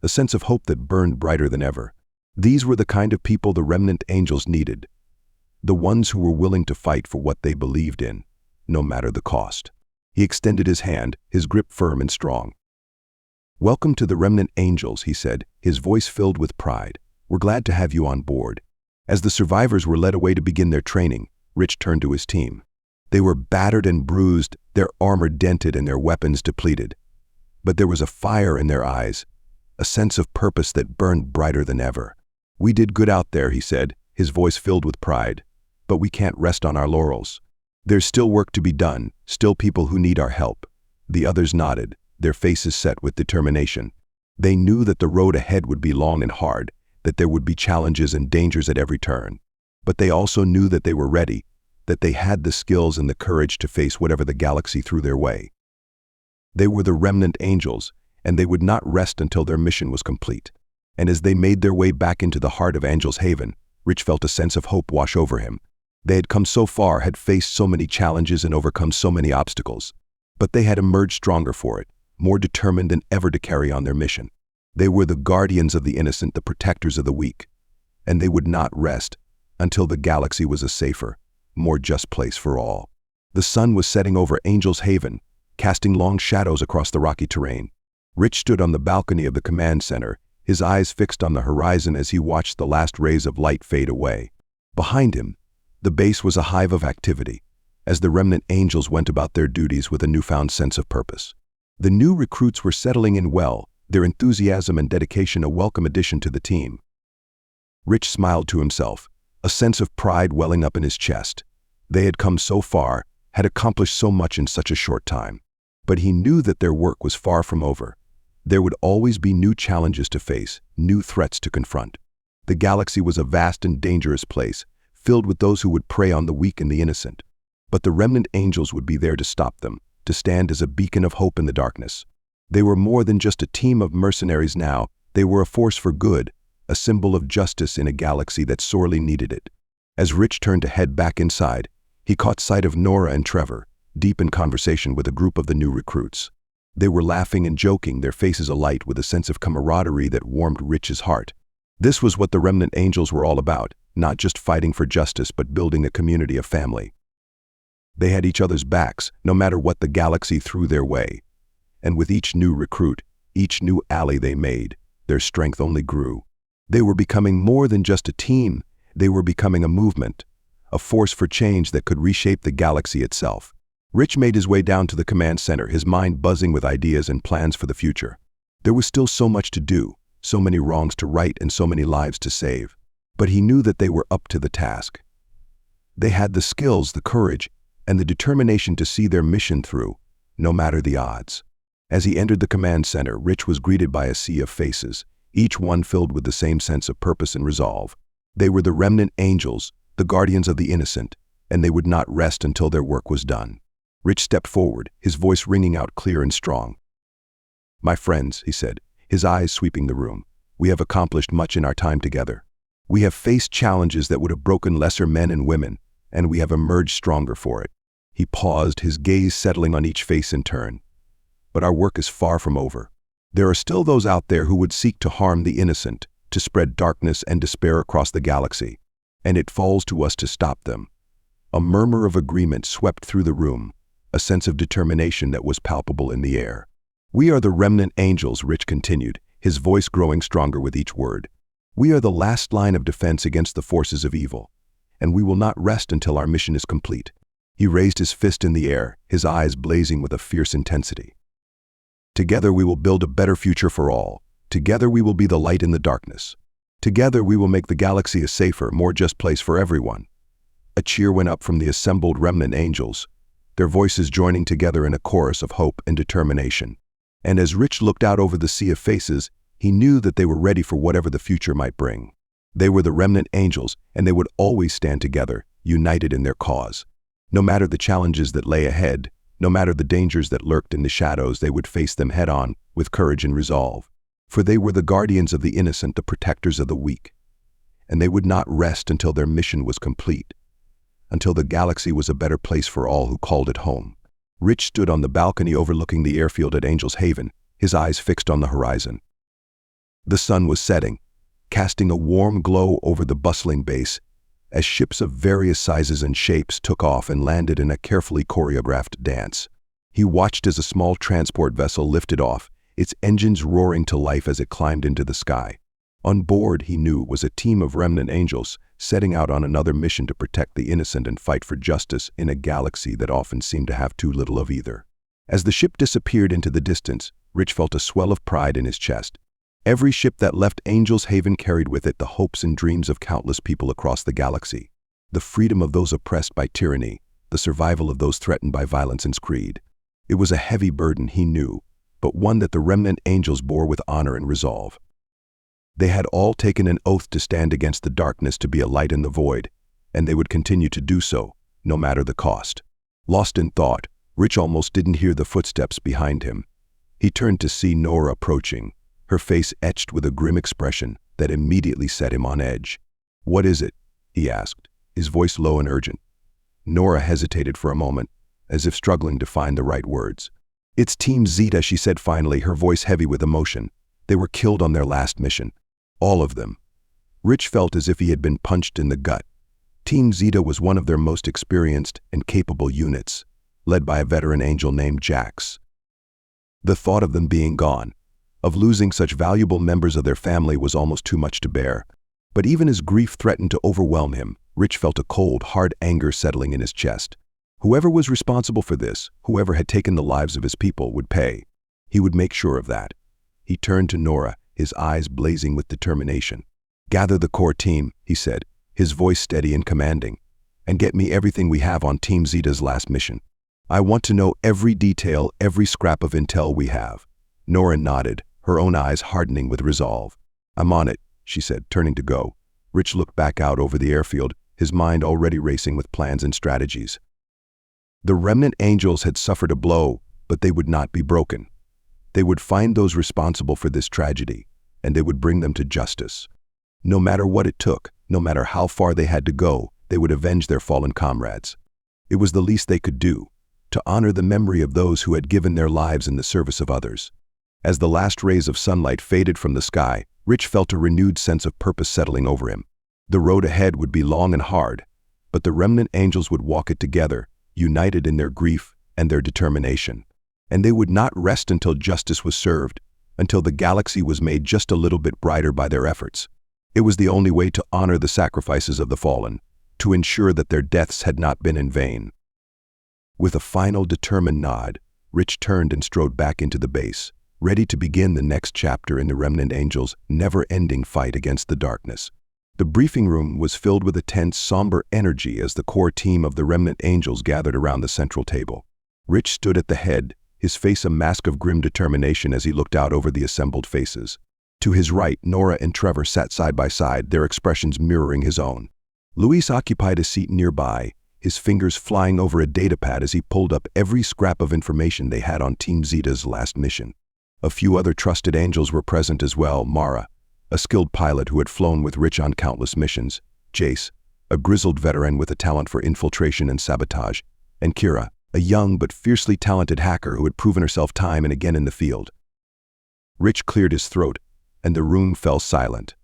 a sense of hope that burned brighter than ever. These were the kind of people the Remnant Angels needed, the ones who were willing to fight for what they believed in, no matter the cost. He extended his hand, his grip firm and strong. "Welcome to the Remnant Angels," he said, his voice filled with pride. "We're glad to have you on board." As the survivors were led away to begin their training, Rich turned to his team. They were battered and bruised, their armor dented and their weapons depleted. But there was a fire in their eyes, a sense of purpose that burned brighter than ever. "We did good out there," he said, his voice filled with pride. "But we can't rest on our laurels. There's still work to be done, still people who need our help." The others nodded, their faces set with determination. They knew that the road ahead would be long and hard, that there would be challenges and dangers at every turn. But they also knew that they were ready, that they had the skills and the courage to face whatever the galaxy threw their way. They were the Remnant Angels, and they would not rest until their mission was complete. And as they made their way back into the heart of Angel's Haven, Rich felt a sense of hope wash over him. They had come so far, had faced so many challenges and overcome so many obstacles. But they had emerged stronger for it, more determined than ever to carry on their mission. They were the guardians of the innocent, the protectors of the weak. And they would not rest until the galaxy was a safer, more just place for all. The sun was setting over Angel's Haven, casting long shadows across the rocky terrain. Rich stood on the balcony of the command center, his eyes fixed on the horizon as he watched the last rays of light fade away. Behind him, the base was a hive of activity, as the Remnant Angels went about their duties with a newfound sense of purpose. The new recruits were settling in well, their enthusiasm and dedication a welcome addition to the team. Rich smiled to himself, a sense of pride welling up in his chest. They had come so far, had accomplished so much in such a short time. But he knew that their work was far from over. There would always be new challenges to face, new threats to confront. The galaxy was a vast and dangerous place, filled with those who would prey on the weak and the innocent. But the remnant angels would be there to stop them, to stand as a beacon of hope in the darkness. They were more than just a team of mercenaries now, they were a force for good, a symbol of justice in a galaxy that sorely needed it. As Rich turned to head back inside, he caught sight of Nora and Trevor, deep in conversation with a group of the new recruits. They were laughing and joking, their faces alight with a sense of camaraderie that warmed Rich's heart. This was what the Remnant Angels were all about, not just fighting for justice but building a community of family. They had each other's backs, no matter what the galaxy threw their way. And with each new recruit, each new ally they made, their strength only grew. They were becoming more than just a team, they were becoming a movement, a force for change that could reshape the galaxy itself. Rich made his way down to the command center, his mind buzzing with ideas and plans for the future. There was still so much to do, so many wrongs to right and so many lives to save. But he knew that they were up to the task. They had the skills, the courage, and the determination to see their mission through, no matter the odds. As he entered the command center, Rich was greeted by a sea of faces, each one filled with the same sense of purpose and resolve. They were the Remnant Angels, the guardians of the innocent, and they would not rest until their work was done. Rich stepped forward, his voice ringing out clear and strong. "My friends," he said, his eyes sweeping the room, "we have accomplished much in our time together. We have faced challenges that would have broken lesser men and women, and we have emerged stronger for it." He paused, his gaze settling on each face in turn. "But our work is far from over. There are still those out there who would seek to harm the innocent, to spread darkness and despair across the galaxy, and it falls to us to stop them." A murmur of agreement swept through the room, a sense of determination that was palpable in the air. "We are the Remnant Angels," Rich continued, his voice growing stronger with each word. "We are the last line of defense against the forces of evil, and we will not rest until our mission is complete." He raised his fist in the air, his eyes blazing with a fierce intensity. "Together we will build a better future for all. Together we will be the light in the darkness. Together we will make the galaxy a safer, more just place for everyone." A cheer went up from the assembled Remnant Angels, their voices joining together in a chorus of hope and determination. And as Rich looked out over the sea of faces, he knew that they were ready for whatever the future might bring. They were the Remnant Angels, and they would always stand together, united in their cause. No matter the challenges that lay ahead, no matter the dangers that lurked in the shadows, they would face them head-on with courage and resolve. For they were the guardians of the innocent, the protectors of the weak. And they would not rest until their mission was complete, until the galaxy was a better place for all who called it home. Rich stood on the balcony overlooking the airfield at Angel's Haven, his eyes fixed on the horizon. The sun was setting, casting a warm glow over the bustling base, as ships of various sizes and shapes took off and landed in a carefully choreographed dance. He watched as a small transport vessel lifted off, its engines roaring to life as it climbed into the sky. On board, he knew, was a team of Remnant Angels, setting out on another mission to protect the innocent and fight for justice in a galaxy that often seemed to have too little of either. As the ship disappeared into the distance, Rich felt a swell of pride in his chest. Every ship that left Angel's Haven carried with it the hopes and dreams of countless people across the galaxy. The freedom of those oppressed by tyranny, the survival of those threatened by violence and greed. It was a heavy burden, he knew, but one that the Remnant Angels bore with honor and resolve. They had all taken an oath to stand against the darkness, to be a light in the void, and they would continue to do so, no matter the cost. Lost in thought, Rich almost didn't hear the footsteps behind him. He turned to see Nora approaching, her face etched with a grim expression that immediately set him on edge. "What is it?" he asked, his voice low and urgent. Nora hesitated for a moment, as if struggling to find the right words. "It's Team Zeta," she said finally, her voice heavy with emotion. "They were killed on their last mission. All of them." Rich felt as if he had been punched in the gut. Team Zeta was one of their most experienced and capable units, led by a veteran angel named Jax. The thought of them being gone, of losing such valuable members of their family, was almost too much to bear. But even as grief threatened to overwhelm him, Rich felt a cold, hard anger settling in his chest. Whoever was responsible for this, whoever had taken the lives of his people, would pay. He would make sure of that. He turned to Nora, his eyes blazing with determination. "Gather the core team," he said, his voice steady and commanding, "and get me everything we have on Team Zeta's last mission. I want to know every detail, every scrap of intel we have." Nora nodded, her own eyes hardening with resolve. "I'm on it," she said, turning to go. Rich looked back out over the airfield, his mind already racing with plans and strategies. The Remnant Angels had suffered a blow, but they would not be broken. They would find those responsible for this tragedy, and they would bring them to justice. No matter what it took, no matter how far they had to go, they would avenge their fallen comrades. It was the least they could do, to honor the memory of those who had given their lives in the service of others. As the last rays of sunlight faded from the sky, Rich felt a renewed sense of purpose settling over him. The road ahead would be long and hard, but the Remnant Angels would walk it together, united in their grief and their determination. And they would not rest until justice was served, until the galaxy was made just a little bit brighter by their efforts. It was the only way to honor the sacrifices of the fallen, to ensure that their deaths had not been in vain. With a final determined nod, Rich turned and strode back into the base, ready to begin the next chapter in the Remnant Angels' never-ending fight against the darkness. The briefing room was filled with a tense, somber energy as the core team of the Remnant Angels gathered around the central table. Rich stood at the head, his face a mask of grim determination as he looked out over the assembled faces. To his right, Nora and Trevor sat side by side, their expressions mirroring his own. Luis occupied a seat nearby, his fingers flying over a datapad as he pulled up every scrap of information they had on Team Zeta's last mission. A few other trusted angels were present as well: Mara, a skilled pilot who had flown with Rich on countless missions; Jace, a grizzled veteran with a talent for infiltration and sabotage; and Kira, a young but fiercely talented hacker who had proven herself time and again in the field. Rich cleared his throat, and the room fell silent.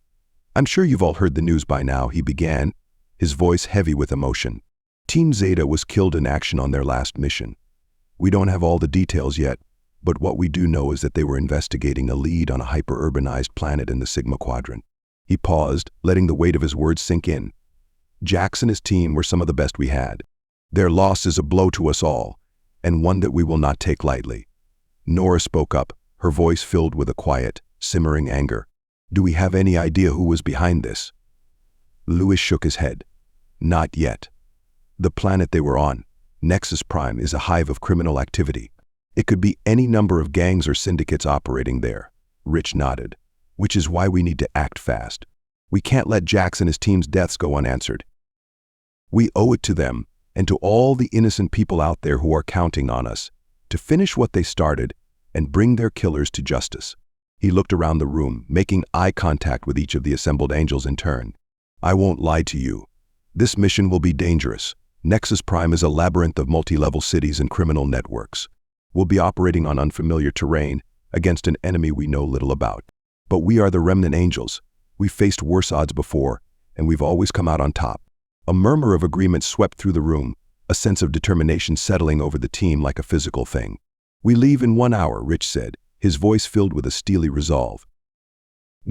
"I'm sure you've all heard the news by now," he began, his voice heavy with emotion. "Team Zeta was killed in action on their last mission. We don't have all the details yet, but what we do know is that they were investigating a lead on a hyper-urbanized planet in the Sigma Quadrant." He paused, letting the weight of his words sink in. "Jax and his team were some of the best we had. Their loss is a blow to us all, and one that we will not take lightly." Nora spoke up, her voice filled with a quiet, simmering anger. "Do we have any idea who was behind this?" Luis shook his head. "Not yet. The planet they were on, Nexus Prime, is a hive of criminal activity. It could be any number of gangs or syndicates operating there." Rich nodded. "Which is why we need to act fast. We can't let Jax and his team's deaths go unanswered. We owe it to them, and to all the innocent people out there who are counting on us, to finish what they started and bring their killers to justice." He looked around the room, making eye contact with each of the assembled angels in turn. "I won't lie to you. This mission will be dangerous. Nexus Prime is a labyrinth of multi-level cities and criminal networks. We'll be operating on unfamiliar terrain against an enemy we know little about. But we are the Remnant Angels. We've faced worse odds before, and we've always come out on top." A murmur of agreement swept through the room, a sense of determination settling over the team like a physical thing. "We leave in 1 hour," Rich said, his voice filled with a steely resolve.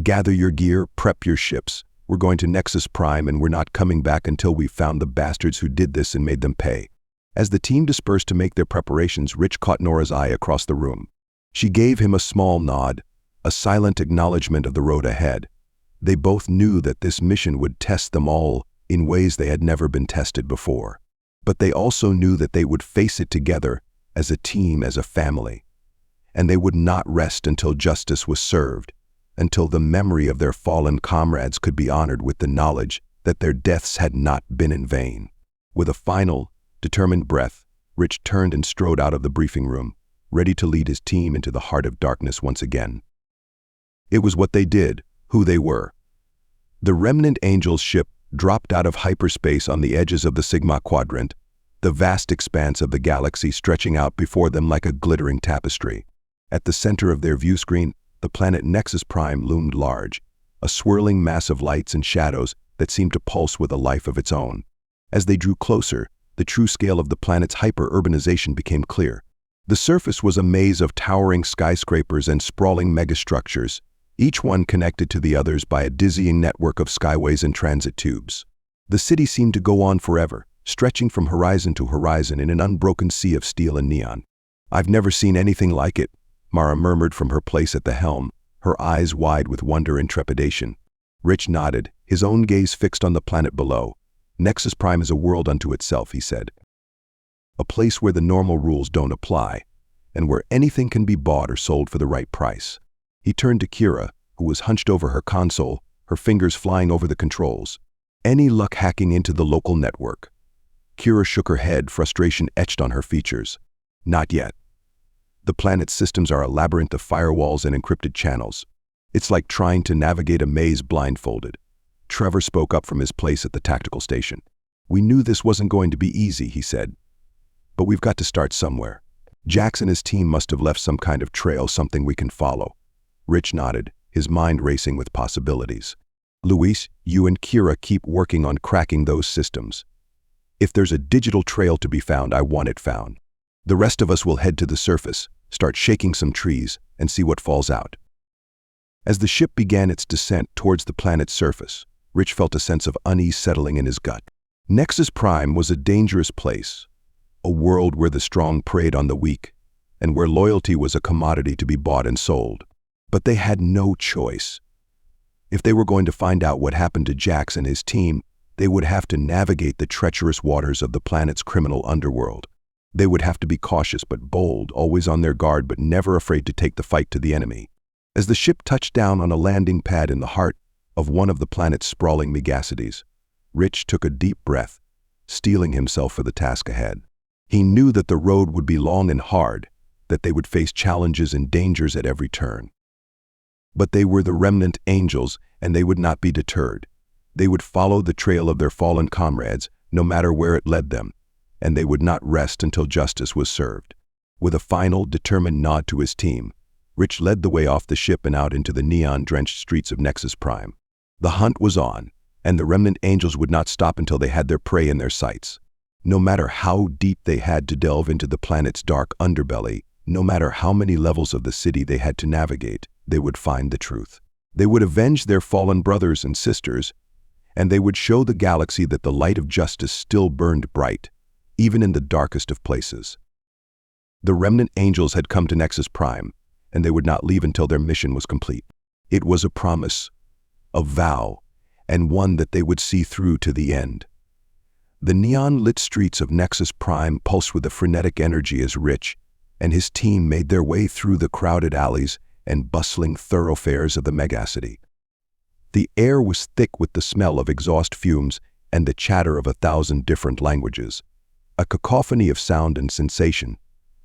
"Gather your gear, prep your ships. We're going to Nexus Prime, and we're not coming back until we've found the bastards who did this and made them pay." As the team dispersed to make their preparations, Rich caught Nora's eye across the room. She gave him a small nod, a silent acknowledgement of the road ahead. They both knew that this mission would test them all in ways they had never been tested before. But they also knew that they would face it together, as a team, as a family. And they would not rest until justice was served, until the memory of their fallen comrades could be honored with the knowledge that their deaths had not been in vain. With a final, determined breath, Rich turned and strode out of the briefing room, ready to lead his team into the heart of darkness once again. It was what they did, who they were. The Remnant Angels ship dropped out of hyperspace on the edges of the Sigma Quadrant, the vast expanse of the galaxy stretching out before them like a glittering tapestry. At the center of their view screen, the planet Nexus Prime loomed large, a swirling mass of lights and shadows that seemed to pulse with a life of its own. As they drew closer, the true scale of the planet's hyper-urbanization became clear. The surface was a maze of towering skyscrapers and sprawling megastructures, each one connected to the others by a dizzying network of skyways and transit tubes. The city seemed to go on forever, stretching from horizon to horizon in an unbroken sea of steel and neon. "I've never seen anything like it," Mara murmured from her place at the helm, her eyes wide with wonder and trepidation. Rich nodded, his own gaze fixed on the planet below. "Nexus Prime is a world unto itself," he said. "A place where the normal rules don't apply, and where anything can be bought or sold for the right price." He turned to Kira, who was hunched over her console, her fingers flying over the controls. Any luck hacking into the local network? Kira shook her head, frustration etched on her features. Not yet. The planet's systems are a labyrinth of firewalls and encrypted channels. It's like trying to navigate a maze blindfolded. Trevor spoke up from his place at the tactical station. We knew this wasn't going to be easy, he said. But we've got to start somewhere. Jax and his team must have left some kind of trail, something we can follow. Rich nodded, his mind racing with possibilities. Luis, you and Kira keep working on cracking those systems. If there's a digital trail to be found, I want it found. The rest of us will head to the surface, start shaking some trees, and see what falls out. As the ship began its descent towards the planet's surface, Rich felt a sense of unease settling in his gut. Nexus Prime was a dangerous place, a world where the strong preyed on the weak, and where loyalty was a commodity to be bought and sold. But they had no choice. If they were going to find out what happened to Jax and his team, they would have to navigate the treacherous waters of the planet's criminal underworld. They would have to be cautious but bold, always on their guard but never afraid to take the fight to the enemy. As the ship touched down on a landing pad in the heart of one of the planet's sprawling megacities, Rich took a deep breath, steeling himself for the task ahead. He knew that the road would be long and hard, that they would face challenges and dangers at every turn. But they were the Remnant Angels, and they would not be deterred. They would follow the trail of their fallen comrades, no matter where it led them, and they would not rest until justice was served. With a final, determined nod to his team, Rich led the way off the ship and out into the neon-drenched streets of Nexus Prime. The hunt was on, and the Remnant Angels would not stop until they had their prey in their sights. No matter how deep they had to delve into the planet's dark underbelly, no matter how many levels of the city they had to navigate, they would find the truth. They would avenge their fallen brothers and sisters, and they would show the galaxy that the light of justice still burned bright, even in the darkest of places. The Remnant Angels had come to Nexus Prime, and they would not leave until their mission was complete. It was a promise, a vow, and one that they would see through to the end. The neon-lit streets of Nexus Prime pulsed with a frenetic energy as Rich and his team made their way through the crowded alleys and bustling thoroughfares of the megacity. The air was thick with the smell of exhaust fumes and the chatter of 1,000 different languages, a cacophony of sound and sensation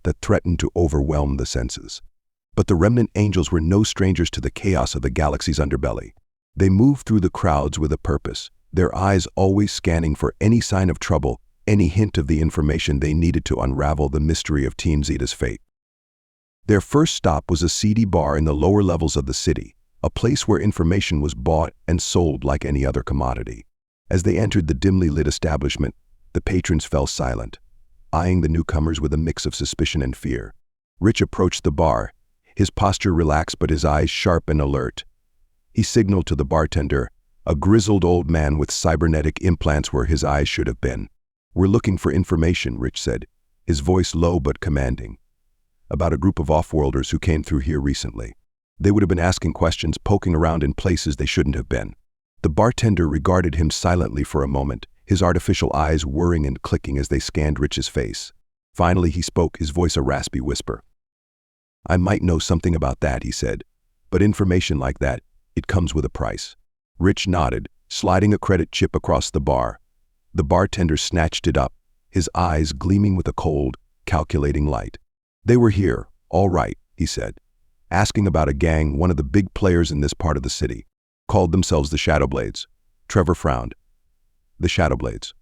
that threatened to overwhelm the senses. But the Remnant Angels were no strangers to the chaos of the galaxy's underbelly. They moved through the crowds with a purpose, their eyes always scanning for any sign of trouble, any hint of the information they needed to unravel the mystery of Team Zeta's fate. Their first stop was a seedy bar in the lower levels of the city, a place where information was bought and sold like any other commodity. As they entered the dimly lit establishment, the patrons fell silent, eyeing the newcomers with a mix of suspicion and fear. Rich approached the bar, his posture relaxed but his eyes sharp and alert. He signaled to the bartender, a grizzled old man with cybernetic implants where his eyes should have been. "We're looking for information," Rich said, his voice low but commanding, "about a group of off-worlders who came through here recently. They would have been asking questions, poking around in places they shouldn't have been." The bartender regarded him silently for a moment, his artificial eyes whirring and clicking as they scanned Rich's face. Finally he spoke, his voice a raspy whisper. "I might know something about that," he said, "but information like that, it comes with a price." Rich nodded, sliding a credit chip across the bar. The bartender snatched it up, his eyes gleaming with a cold, calculating light. "They were here, all right," he said, "asking about a gang, one of the big players in this part of the city. Called themselves the Shadowblades." Trevor frowned. "The Shadowblades.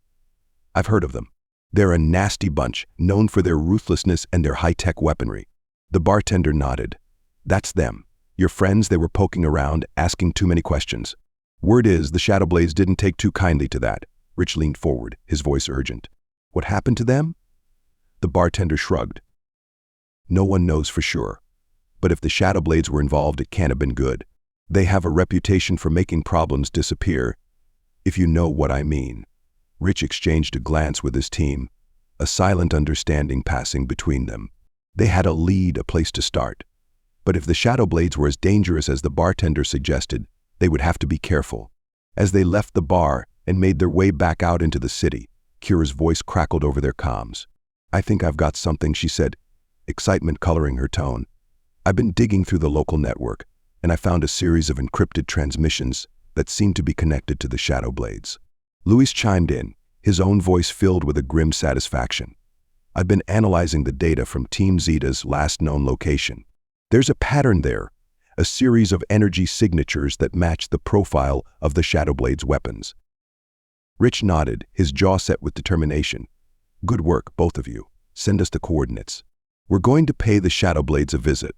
I've heard of them. They're a nasty bunch, known for their ruthlessness and their high-tech weaponry." The bartender nodded. "That's them. Your friends, they were poking around, asking too many questions. Word is, the Shadowblades didn't take too kindly to that." Rich leaned forward, his voice urgent. "What happened to them?" The bartender shrugged. "No one knows for sure. But if the Shadowblades were involved, it can't have been good. They have a reputation for making problems disappear, if you know what I mean." Rich exchanged a glance with his team, a silent understanding passing between them. They had a lead, a place to start. But if the Shadowblades were as dangerous as the bartender suggested, they would have to be careful. As they left the bar and made their way back out into the city, Kira's voice crackled over their comms. "I think I've got something," she said, excitement coloring her tone. "I've been digging through the local network, and I found a series of encrypted transmissions that seem to be connected to the Shadowblades. Louis chimed in, his own voice filled with a grim satisfaction. "I've been analyzing the data from Team Zeta's last known location. There's a pattern there, a series of energy signatures that match the profile of the Shadowblade's weapons." Rich nodded, his jaw set with determination. "Good work, both of you. Send us the coordinates. We're going to pay the Shadowblades a visit."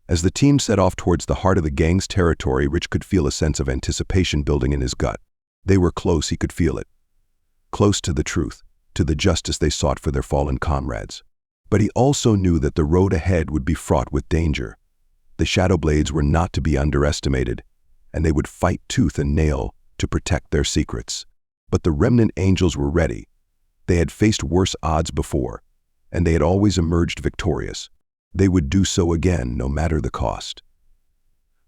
As the team set off towards the heart of the gang's territory, Rich could feel a sense of anticipation building in his gut. They were close, he could feel it. Close to the truth, to the justice they sought for their fallen comrades. But he also knew that the road ahead would be fraught with danger. The Shadowblades were not to be underestimated, and they would fight tooth and nail to protect their secrets. But the Remnant Angels were ready. They had faced worse odds before, and they had always emerged victorious. They would do so again, no matter the cost.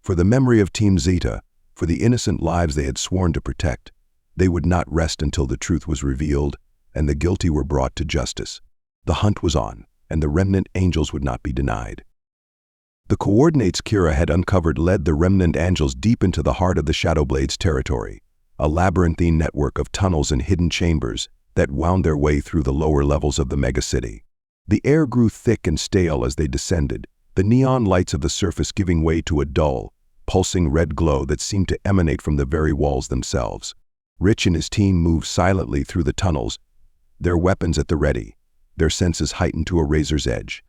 For the memory of Team Zeta, for the innocent lives they had sworn to protect, they would not rest until the truth was revealed and the guilty were brought to justice. The hunt was on, and the Remnant Angels would not be denied. The coordinates Kira had uncovered led the Remnant Angels deep into the heart of the Shadowblades' territory, a labyrinthine network of tunnels and hidden chambers that wound their way through the lower levels of the megacity. The air grew thick and stale as they descended, the neon lights of the surface giving way to a dull, pulsing red glow that seemed to emanate from the very walls themselves. Rich and his team moved silently through the tunnels, their weapons at the ready, their senses heightened to a razor's edge.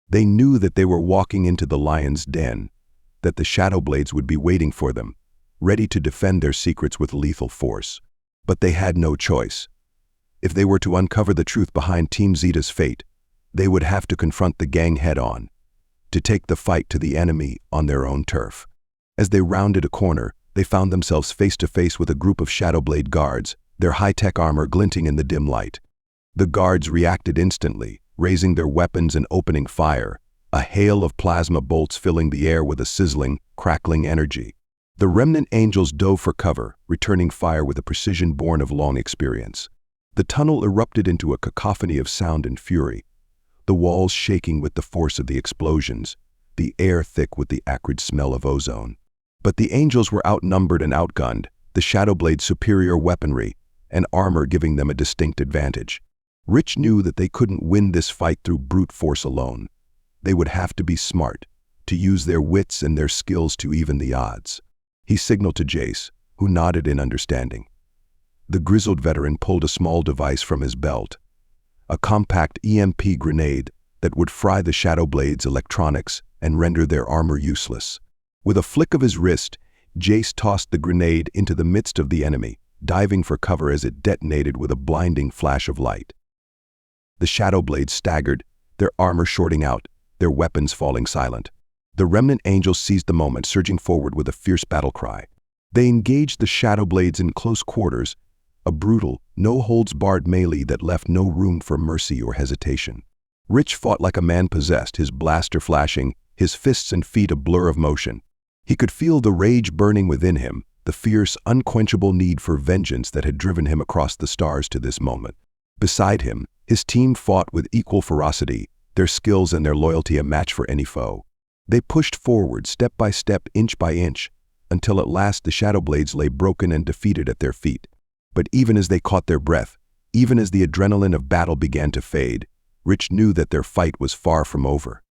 They knew that they were walking into the lion's den, that the Shadowblades would be waiting for them, ready to defend their secrets with lethal force. But they had no choice. If they were to uncover the truth behind Team Zeta's fate, they would have to confront the gang head-on, to take the fight to the enemy on their own turf. As they rounded a corner, they found themselves face to face with a group of Shadowblade guards, their high-tech armor glinting in the dim light. The guards reacted instantly, raising their weapons and opening fire, a hail of plasma bolts filling the air with a sizzling, crackling energy. The Remnant Angels dove for cover, returning fire with a precision born of long experience. The tunnel erupted into a cacophony of sound and fury, the walls shaking with the force of the explosions, the air thick with the acrid smell of ozone. But the Angels were outnumbered and outgunned, the Shadowblade's superior weaponry and armor giving them a distinct advantage. Rich knew that they couldn't win this fight through brute force alone. They would have to be smart, to use their wits and their skills to even the odds. He signaled to Jace, who nodded in understanding. The grizzled veteran pulled a small device from his belt, a compact EMP grenade that would fry the Shadowblade's electronics and render their armor useless. With a flick of his wrist, Jace tossed the grenade into the midst of the enemy, diving for cover as it detonated with a blinding flash of light. The Shadowblades staggered, their armor shorting out, their weapons falling silent. The Remnant Angels seized the moment, surging forward with a fierce battle cry. They engaged the Shadowblades in close quarters, a brutal, no-holds-barred melee that left no room for mercy or hesitation. Rich fought like a man possessed, his blaster flashing, his fists and feet a blur of motion. He could feel the rage burning within him, the fierce, unquenchable need for vengeance that had driven him across the stars to this moment. Beside him, his team fought with equal ferocity, their skills and their loyalty a match for any foe. They pushed forward, step by step, inch by inch, until at last the Shadowblades lay broken and defeated at their feet. But even as they caught their breath, even as the adrenaline of battle began to fade, Rich knew that their fight was far from over.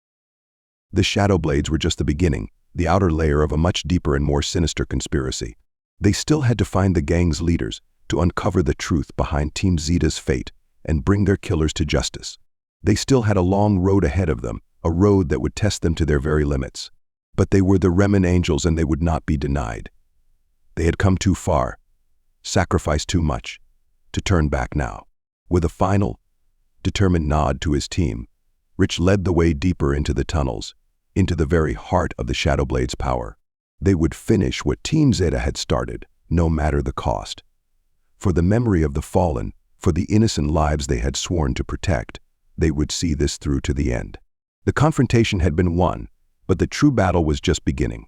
The Shadowblades were just the beginning, the outer layer of a much deeper and more sinister conspiracy. They still had to find the gang's leaders, to uncover the truth behind Team Zeta's fate and bring their killers to justice. They still had a long road ahead of them, a road that would test them to their very limits. But they were the Remnant Angels and they would not be denied. They had come too far, sacrificed too much, to turn back now. With a final, determined nod to his team, Rich led the way deeper into the tunnels, into the very heart of the Shadowblade's power. They would finish what Team Zeta had started, no matter the cost. For the memory of the fallen, for the innocent lives they had sworn to protect, they would see this through to the end. The confrontation had been won, but the true battle was just beginning.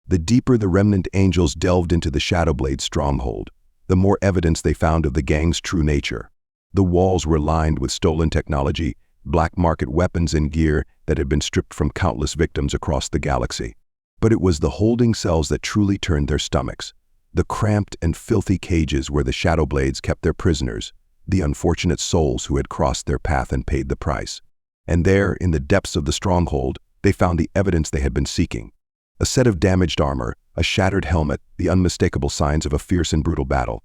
The deeper the Remnant Angels delved into the Shadowblade's stronghold, the more evidence they found of the gang's true nature. The walls were lined with stolen technology, black market weapons and gear that had been stripped from countless victims across the galaxy. But it was the holding cells that truly turned their stomachs. The cramped and filthy cages where the Shadow Blades kept their prisoners, the unfortunate souls who had crossed their path and paid the price. And there, in the depths of the stronghold, they found the evidence they had been seeking. A set of damaged armor, a shattered helmet, the unmistakable signs of a fierce and brutal battle.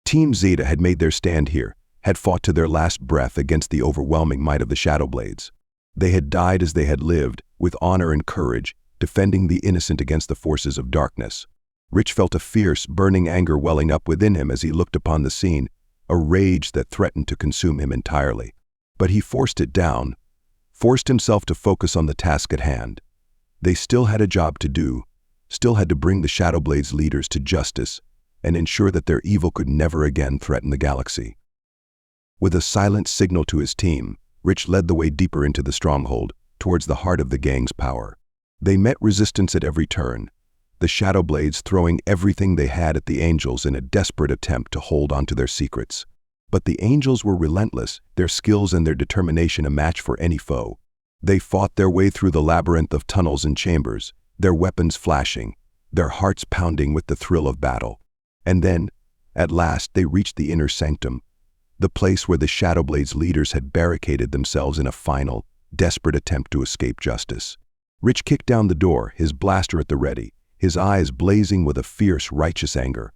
Team Zeta had made their stand here, had fought to their last breath against the overwhelming might of the Shadow Blades. They had died as they had lived, with honor and courage, defending the innocent against the forces of darkness. Rich felt a fierce, burning anger welling up within him as he looked upon the scene, a rage that threatened to consume him entirely. But he forced it down, forced himself to focus on the task at hand. They still had a job to do, still had to bring the Shadow Blades leaders to justice and ensure that their evil could never again threaten the galaxy. With a silent signal to his team, Rich led the way deeper into the stronghold, towards the heart of the gang's power. They met resistance at every turn, the Shadow Blades throwing everything they had at the Angels in a desperate attempt to hold onto their secrets. But the Angels were relentless, their skills and their determination a match for any foe. They fought their way through the labyrinth of tunnels and chambers, their weapons flashing, their hearts pounding with the thrill of battle. And then, at last, they reached the inner sanctum, the place where the Shadow Blades leaders had barricaded themselves in a final, desperate attempt to escape justice. Rich kicked down the door, his blaster at the ready, his eyes blazing with a fierce, righteous anger.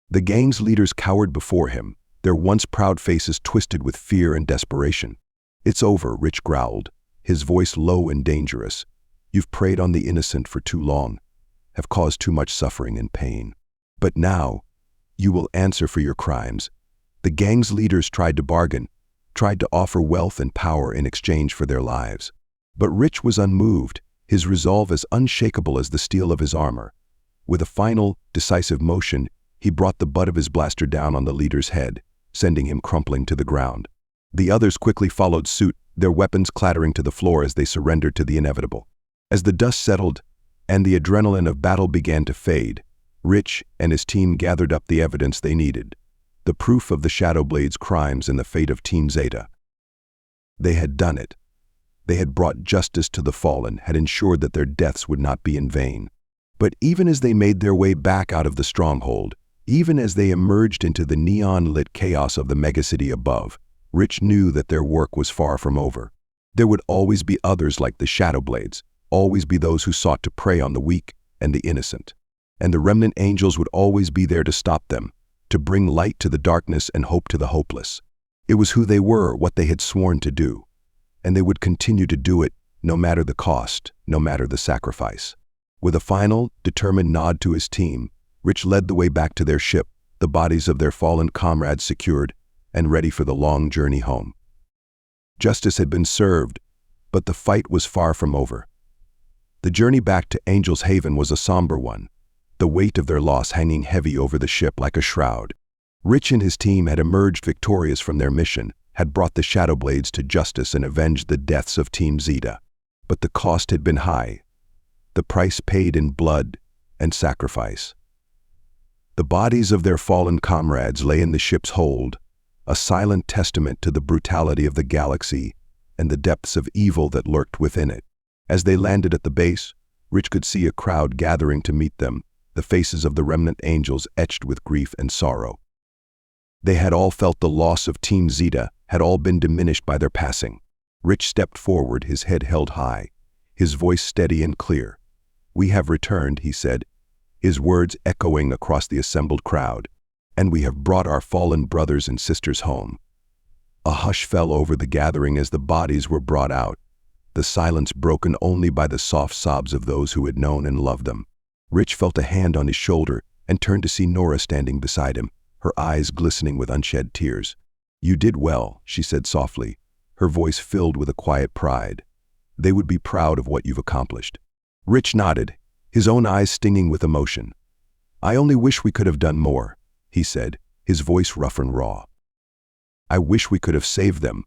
The gang's leaders cowered before him, their once proud faces twisted with fear and desperation. "It's over," Rich growled, his voice low and dangerous. "You've preyed on the innocent for too long, have caused too much suffering and pain. But now, you will answer for your crimes." The gang's leaders tried to bargain, tried to offer wealth and power in exchange for their lives. But Rich was unmoved, his resolve as unshakable as the steel of his armor. With a final, decisive motion, he brought the butt of his blaster down on the leader's head, sending him crumpling to the ground. The others quickly followed suit, their weapons clattering to the floor as they surrendered to the inevitable. As the dust settled and the adrenaline of battle began to fade, Rich and his team gathered up the evidence they needed, the proof of the Shadow Blades' crimes and the fate of Team Zeta. They had done it. They had brought justice to the fallen, had ensured that their deaths would not be in vain. But even as they made their way back out of the stronghold, even as they emerged into the neon-lit chaos of the megacity above, Rich knew that their work was far from over. There would always be others like the Shadow Blades, always be those who sought to prey on the weak and the innocent. And the Remnant Angels would always be there to stop them, to bring light to the darkness and hope to the hopeless. It was who they were, what they had sworn to do. And they would continue to do it, no matter the cost, no matter the sacrifice. With a final, determined nod to his team, Rich led the way back to their ship, the bodies of their fallen comrades secured and ready for the long journey home. Justice had been served, but the fight was far from over. The journey back to Angel's Haven was a somber one, the weight of their loss hanging heavy over the ship like a shroud. Rich and his team had emerged victorious from their mission, had brought the Shadow Blades to justice and avenged the deaths of Team Zeta. But the cost had been high, the price paid in blood and sacrifice. The bodies of their fallen comrades lay in the ship's hold, a silent testament to the brutality of the galaxy and the depths of evil that lurked within it. As they landed at the base, Rich could see a crowd gathering to meet them, the faces of the Remnant Angels etched with grief and sorrow. They had all felt the loss of Team Zeta, had all been diminished by their passing. Rich stepped forward, his head held high, his voice steady and clear. "We have returned," he said, his words echoing across the assembled crowd, "and we have brought our fallen brothers and sisters home." A hush fell over the gathering as the bodies were brought out, the silence broken only by the soft sobs of those who had known and loved them. Rich felt a hand on his shoulder and turned to see Nora standing beside him, her eyes glistening with unshed tears. "You did well," she said softly, her voice filled with a quiet pride. "They would be proud of what you've accomplished." Rich nodded, his own eyes stinging with emotion. "I only wish we could have done more," he said, his voice rough and raw. "I wish we could have saved them."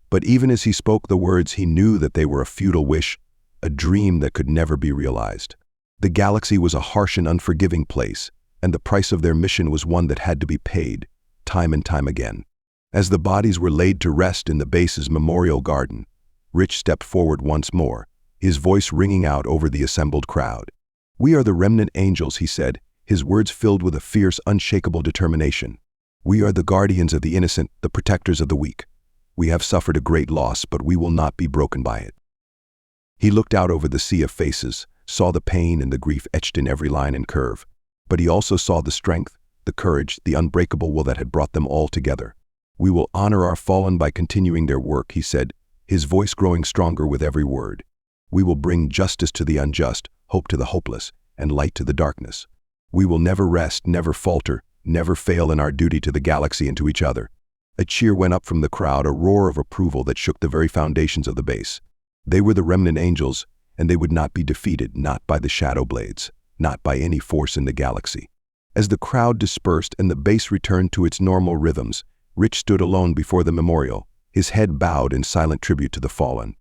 But even as he spoke the words, he knew that they were a futile wish, a dream that could never be realized. The galaxy was a harsh and unforgiving place, and the price of their mission was one that had to be paid, time and time again. As the bodies were laid to rest in the base's memorial garden, Rich stepped forward once more, his voice ringing out over the assembled crowd. "We are the Remnant Angels," he said, his words filled with a fierce, unshakable determination. "We are the guardians of the innocent, the protectors of the weak. We have suffered a great loss, but we will not be broken by it." He looked out over the sea of faces, saw the pain and the grief etched in every line and curve. But he also saw the strength, the courage, the unbreakable will that had brought them all together. "We will honor our fallen by continuing their work," he said, his voice growing stronger with every word. "We will bring justice to the unjust, hope to the hopeless, and light to the darkness. We will never rest, never falter, never fail in our duty to the galaxy and to each other." A cheer went up from the crowd, a roar of approval that shook the very foundations of the base. They were the Remnant Angels, and they would not be defeated, not by the Shadow Blades, not by any force in the galaxy. As the crowd dispersed and the base returned to its normal rhythms, Rich stood alone before the memorial, his head bowed in silent tribute to the fallen.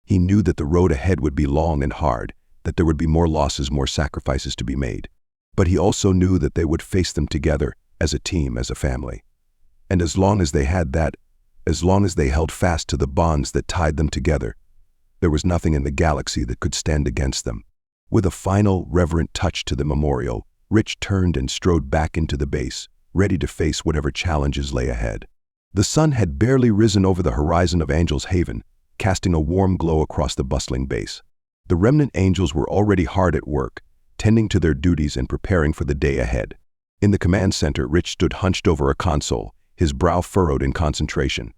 He knew that the road ahead would be long and hard, that there would be more losses, more sacrifices to be made. But he also knew that they would face them together, as a team, as a family. And as long as they had that, as long as they held fast to the bonds that tied them together, there was nothing in the galaxy that could stand against them. With a final, reverent touch to the memorial, Rich turned and strode back into the base, ready to face whatever challenges lay ahead. The sun had barely risen over the horizon of Angel's Haven, casting a warm glow across the bustling base. The Remnant Angels were already hard at work, tending to their duties and preparing for the day ahead. In the command center, Rich stood hunched over a console, his brow furrowed in concentration.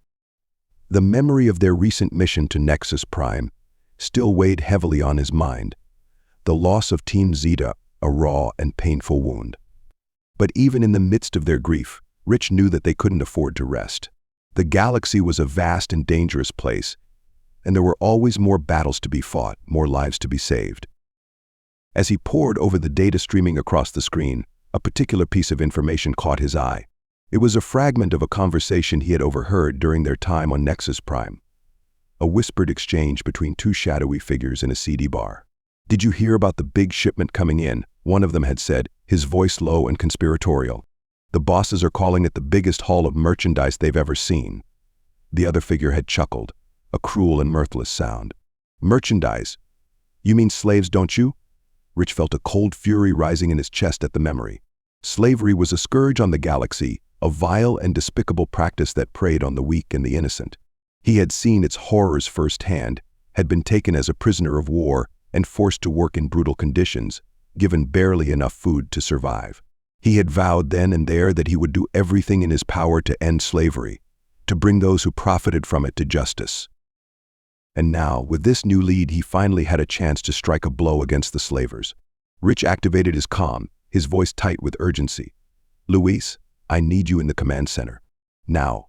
The memory of their recent mission to Nexus Prime still weighed heavily on his mind. The loss of Team Zeta, a raw and painful wound. But even in the midst of their grief, Rich knew that they couldn't afford to rest. The galaxy was a vast and dangerous place, and there were always more battles to be fought, more lives to be saved. As he pored over the data streaming across the screen, a particular piece of information caught his eye. It was a fragment of a conversation he had overheard during their time on Nexus Prime. A whispered exchange between two shadowy figures in a seedy bar. "Did you hear about the big shipment coming in?" one of them had said, his voice low and conspiratorial. "The bosses are calling it the biggest haul of merchandise they've ever seen." The other figure had chuckled, a cruel and mirthless sound. "Merchandise? You mean slaves, don't you?" Rich felt a cold fury rising in his chest at the memory. Slavery was a scourge on the galaxy, a vile and despicable practice that preyed on the weak and the innocent. He had seen its horrors firsthand, had been taken as a prisoner of war and forced to work in brutal conditions, given barely enough food to survive. He had vowed then and there that he would do everything in his power to end slavery, to bring those who profited from it to justice. And now, with this new lead, he finally had a chance to strike a blow against the slavers. Rich activated his comm, his voice tight with urgency. "Luis, I need you in the command center. Now."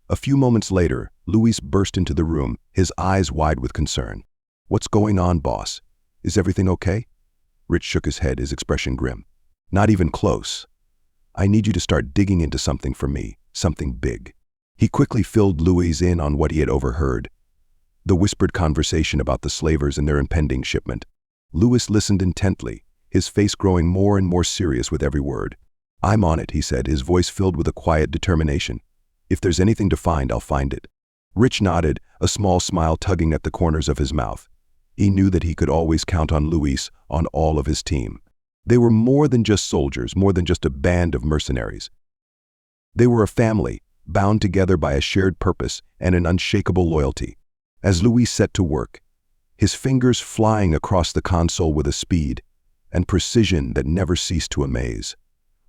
A few moments later, Luis burst into the room, his eyes wide with concern. "What's going on, boss? Is everything okay?" Rich shook his head, his expression grim. "Not even close. I need you to start digging into something for me, something big." He quickly filled Luis in on what he had overheard. The whispered conversation about the slavers and their impending shipment. Luis listened intently, his face growing more and more serious with every word. "I'm on it," he said, his voice filled with a quiet determination. "If there's anything to find, I'll find it." Rich nodded, a small smile tugging at the corners of his mouth. He knew that he could always count on Luis, on all of his team. They were more than just soldiers, more than just a band of mercenaries. They were a family, bound together by a shared purpose and an unshakable loyalty. As Luis set to work, his fingers flying across the console with a speed and precision that never ceased to amaze,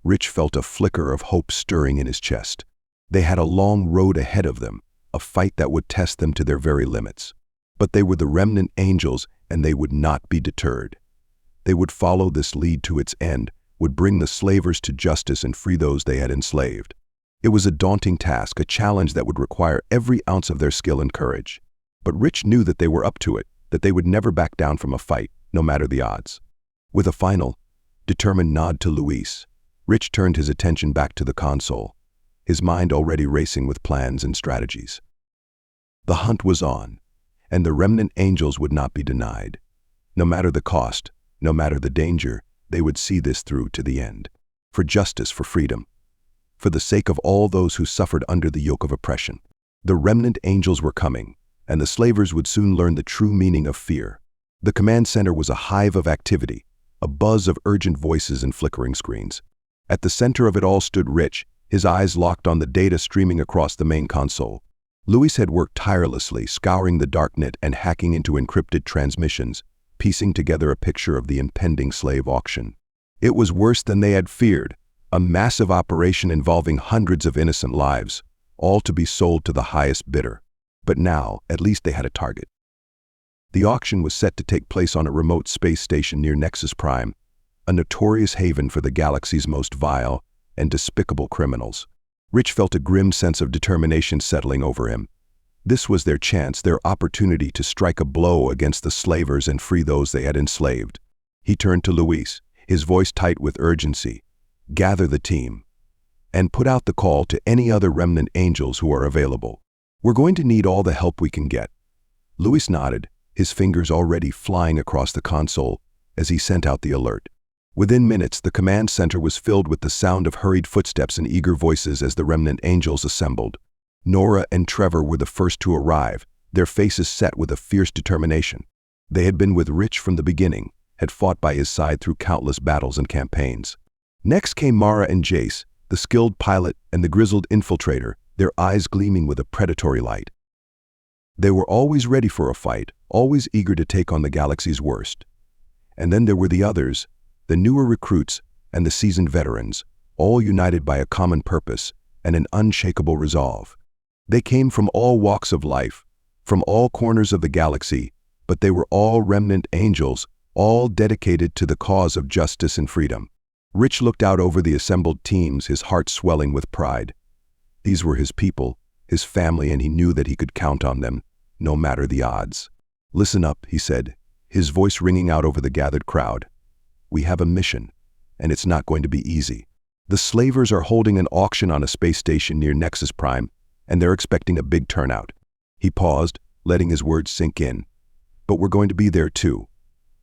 Rich felt a flicker of hope stirring in his chest. They had a long road ahead of them, a fight that would test them to their very limits. But they were the Remnant Angels, and they would not be deterred. They would follow this lead to its end, would bring the slavers to justice and free those they had enslaved. It was a daunting task, a challenge that would require every ounce of their skill and courage. But Rich knew that they were up to it, that they would never back down from a fight, no matter the odds. With a final, determined nod to Luis, Rich turned his attention back to the console, his mind already racing with plans and strategies. The hunt was on, and the Remnant Angels would not be denied. No matter the cost, no matter the danger, they would see this through to the end. For justice, for freedom, for the sake of all those who suffered under the yoke of oppression. The Remnant Angels were coming, and the slavers would soon learn the true meaning of fear. The command center was a hive of activity, a buzz of urgent voices and flickering screens. At the center of it all stood Rich, his eyes locked on the data streaming across the main console. Luis had worked tirelessly, scouring the darknet and hacking into encrypted transmissions, piecing together a picture of the impending slave auction. It was worse than they had feared, a massive operation involving hundreds of innocent lives, all to be sold to the highest bidder. But now, at least they had a target. The auction was set to take place on a remote space station near Nexus Prime, a notorious haven for the galaxy's most vile and despicable criminals. Rich felt a grim sense of determination settling over him. This was their chance, their opportunity to strike a blow against the slavers and free those they had enslaved. He turned to Luis, his voice tight with urgency. "Gather the team and put out the call to any other Remnant angels who are available. We're going to need all the help we can get." Luis nodded, his fingers already flying across the console as he sent out the alert. Within minutes, the command center was filled with the sound of hurried footsteps and eager voices as the Remnant angels assembled. Nora and Trevor were the first to arrive, their faces set with a fierce determination. They had been with Rich from the beginning, had fought by his side through countless battles and campaigns. Next came Mara and Jace, the skilled pilot and the grizzled infiltrator, their eyes gleaming with a predatory light. They were always ready for a fight, always eager to take on the galaxy's worst. And then there were the others, the newer recruits and the seasoned veterans, all united by a common purpose and an unshakable resolve. They came from all walks of life, from all corners of the galaxy, but they were all Remnant angels, all dedicated to the cause of justice and freedom. Rich looked out over the assembled teams, his heart swelling with pride. These were his people, his family, and he knew that he could count on them, no matter the odds. "Listen up," he said, his voice ringing out over the gathered crowd. "We have a mission, and it's not going to be easy. The slavers are holding an auction on a space station near Nexus Prime, and they're expecting a big turnout." He paused, letting his words sink in. "But we're going to be there too.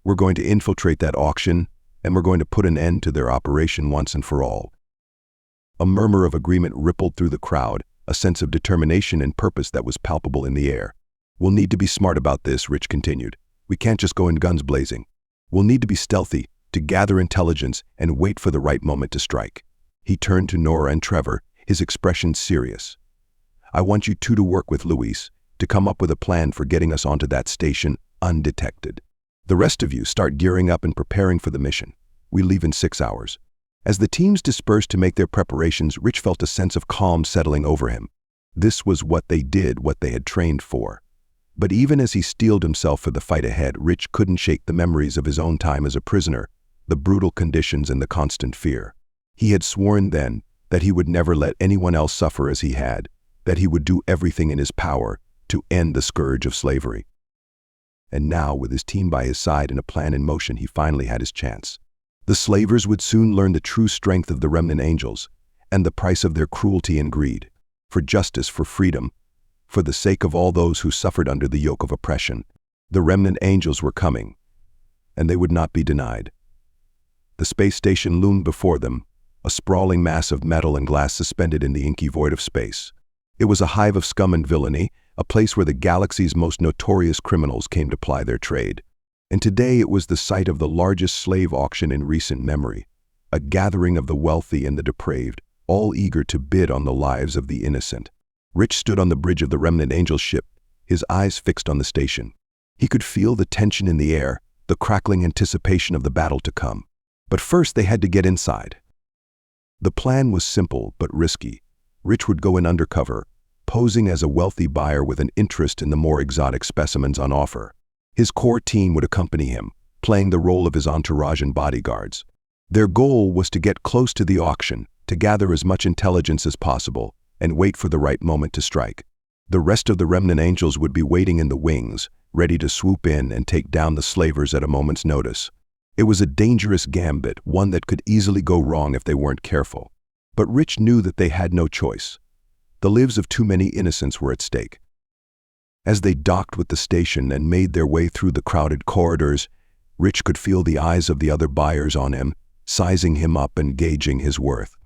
We're going to infiltrate that auction, and we're going to put an end to their operation once and for all." A murmur of agreement rippled through the crowd, a sense of determination and purpose that was palpable in the air. "We'll need to be smart about this," Rich continued. "We can't just go in guns blazing. We'll need to be stealthy, to gather intelligence and wait for the right moment to strike." He turned to Nora and Trevor, his expression serious. "I want you two to work with Luis, to come up with a plan for getting us onto that station undetected. The rest of you start gearing up and preparing for the mission. We leave in 6 hours." As the teams dispersed to make their preparations, Rich felt a sense of calm settling over him. This was what they did, what they had trained for. But even as he steeled himself for the fight ahead, Rich couldn't shake the memories of his own time as a prisoner, the brutal conditions and the constant fear. He had sworn then that he would never let anyone else suffer as he had, that he would do everything in his power to end the scourge of slavery. And now, with his team by his side and a plan in motion, he finally had his chance. The slavers would soon learn the true strength of the Remnant angels and the price of their cruelty and greed. For justice, for freedom, for the sake of all those who suffered under the yoke of oppression, the Remnant angels were coming, and they would not be denied. The space station loomed before them, a sprawling mass of metal and glass suspended in the inky void of space. It was a hive of scum and villainy, a place where the galaxy's most notorious criminals came to ply their trade. And today it was the site of the largest slave auction in recent memory, a gathering of the wealthy and the depraved, all eager to bid on the lives of the innocent. Rich stood on the bridge of the Remnant angel ship, his eyes fixed on the station. He could feel the tension in the air, the crackling anticipation of the battle to come. But first they had to get inside. The plan was simple but risky. Rich would go in undercover, posing as a wealthy buyer with an interest in the more exotic specimens on offer. His core team would accompany him, playing the role of his entourage and bodyguards. Their goal was to get close to the auction, to gather as much intelligence as possible, and wait for the right moment to strike. The rest of the Remnant angels would be waiting in the wings, ready to swoop in and take down the slavers at a moment's notice. It was a dangerous gambit, one that could easily go wrong if they weren't careful. But Rich knew that they had no choice. The lives of too many innocents were at stake. As they docked with the station and made their way through the crowded corridors, Rich could feel the eyes of the other buyers on him, sizing him up and gauging his worth.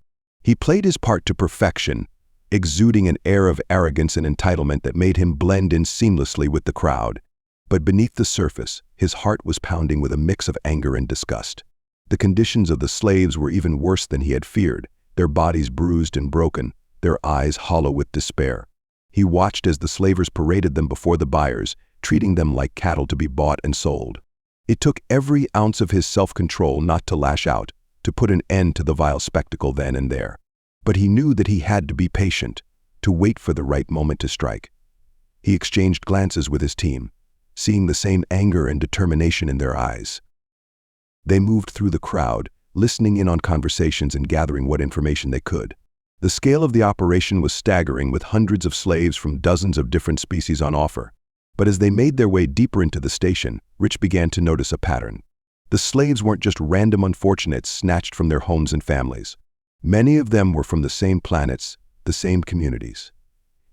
He played his part to perfection, exuding an air of arrogance and entitlement that made him blend in seamlessly with the crowd. But beneath the surface, his heart was pounding with a mix of anger and disgust. The conditions of the slaves were even worse than he had feared, their bodies bruised and broken, their eyes hollow with despair. He watched as the slavers paraded them before the buyers, treating them like cattle to be bought and sold. It took every ounce of his self-control not to lash out, to put an end to the vile spectacle then and there. But he knew that he had to be patient, to wait for the right moment to strike. He exchanged glances with his team, seeing the same anger and determination in their eyes. They moved through the crowd, listening in on conversations and gathering what information they could. The scale of the operation was staggering, with hundreds of slaves from dozens of different species on offer. But as they made their way deeper into the station, Rich began to notice a pattern. The slaves weren't just random unfortunates snatched from their homes and families. Many of them were from the same planets, the same communities.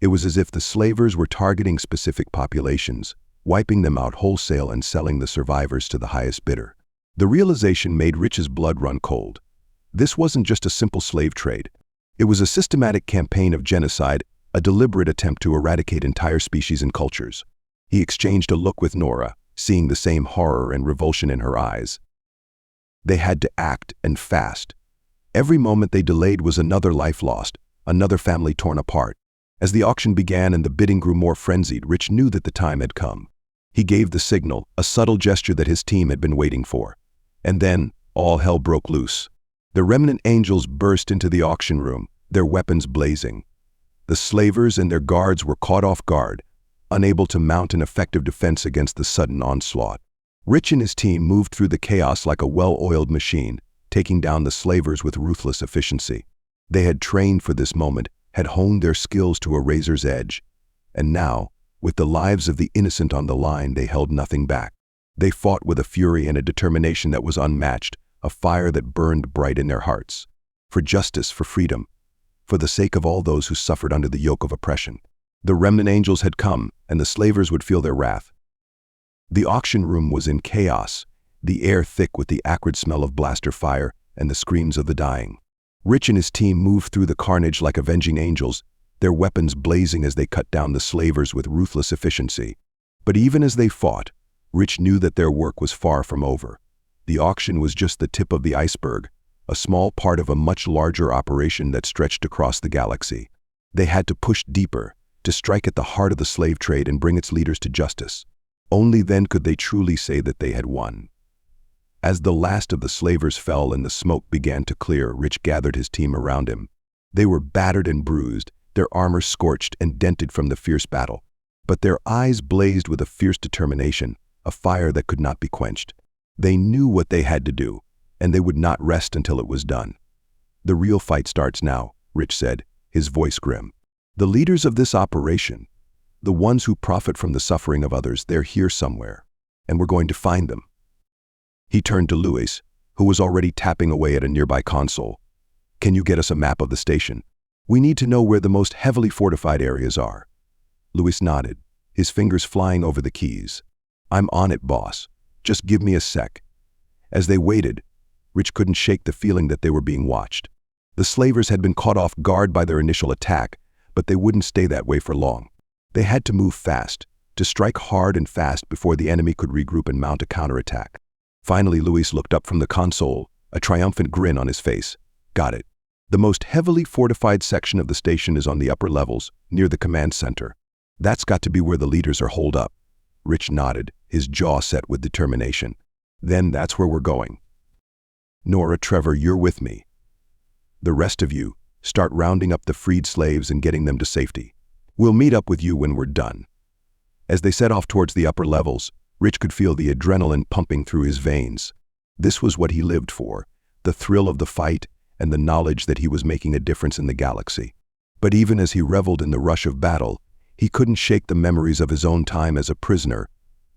It was as if the slavers were targeting specific populations, wiping them out wholesale and selling the survivors to the highest bidder. The realization made Rich's blood run cold. This wasn't just a simple slave trade. It was a systematic campaign of genocide, a deliberate attempt to eradicate entire species and cultures. He exchanged a look with Nora, seeing the same horror and revulsion in her eyes. They had to act, and fast. Every moment they delayed was another life lost, another family torn apart. As the auction began and the bidding grew more frenzied, Rich knew that the time had come. He gave the signal, a subtle gesture that his team had been waiting for. And then, all hell broke loose. The Remnant angels burst into the auction room, their weapons blazing. The slavers and their guards were caught off guard, unable to mount an effective defense against the sudden onslaught. Rich and his team moved through the chaos like a well-oiled machine, taking down the slavers with ruthless efficiency. They had trained for this moment, had honed their skills to a razor's edge. And now, with the lives of the innocent on the line, they held nothing back. They fought with a fury and a determination that was unmatched, a fire that burned bright in their hearts. For justice, for freedom, for the sake of all those who suffered under the yoke of oppression. The Remnant angels had come, and the slavers would feel their wrath. The auction room was in chaos, the air thick with the acrid smell of blaster fire and the screams of the dying. Rich and his team moved through the carnage like avenging angels, their weapons blazing as they cut down the slavers with ruthless efficiency. But even as they fought, Rich knew that their work was far from over. The auction was just the tip of the iceberg, a small part of a much larger operation that stretched across the galaxy. They had to push deeper, to strike at the heart of the slave trade and bring its leaders to justice. Only then could they truly say that they had won. As the last of the slavers fell and the smoke began to clear, Rich gathered his team around him. They were battered and bruised, their armor scorched and dented from the fierce battle. But their eyes blazed with a fierce determination, a fire that could not be quenched. They knew what they had to do, and they would not rest until it was done. "The real fight starts now," Rich said, his voice grim. "The leaders of this operation, the ones who profit from the suffering of others, they're here somewhere, and we're going to find them." He turned to Louis, who was already tapping away at a nearby console. "Can you get us a map of the station? We need to know where the most heavily fortified areas are." Louis nodded, his fingers flying over the keys. "I'm on it, boss. Just give me a sec." As they waited, Rich couldn't shake the feeling that they were being watched. The slavers had been caught off guard by their initial attack, but they wouldn't stay that way for long. They had to move fast, to strike hard and fast before the enemy could regroup and mount a counterattack. Finally, Louis looked up from the console, a triumphant grin on his face. "Got it. The most heavily fortified section of the station is on the upper levels, near the command center. That's got to be where the leaders are holed up." Rich nodded, his jaw set with determination. "Then that's where we're going. Nora, Trevor, you're with me. The rest of you, start rounding up the freed slaves and getting them to safety. We'll meet up with you when we're done." As they set off towards the upper levels, Rich could feel the adrenaline pumping through his veins. This was what he lived for, the thrill of the fight and the knowledge that he was making a difference in the galaxy. But even as he reveled in the rush of battle, he couldn't shake the memories of his own time as a prisoner,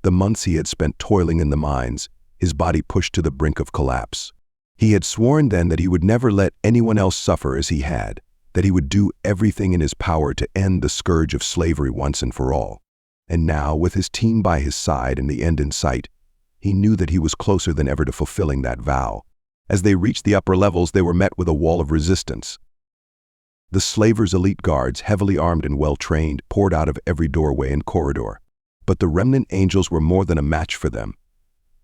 the months he had spent toiling in the mines, his body pushed to the brink of collapse. He had sworn then that he would never let anyone else suffer as he had, that he would do everything in his power to end the scourge of slavery once and for all. And now, with his team by his side and the end in sight, he knew that he was closer than ever to fulfilling that vow. As they reached the upper levels, they were met with a wall of resistance. The slavers' elite guards, heavily armed and well-trained, poured out of every doorway and corridor. But the Remnant angels were more than a match for them.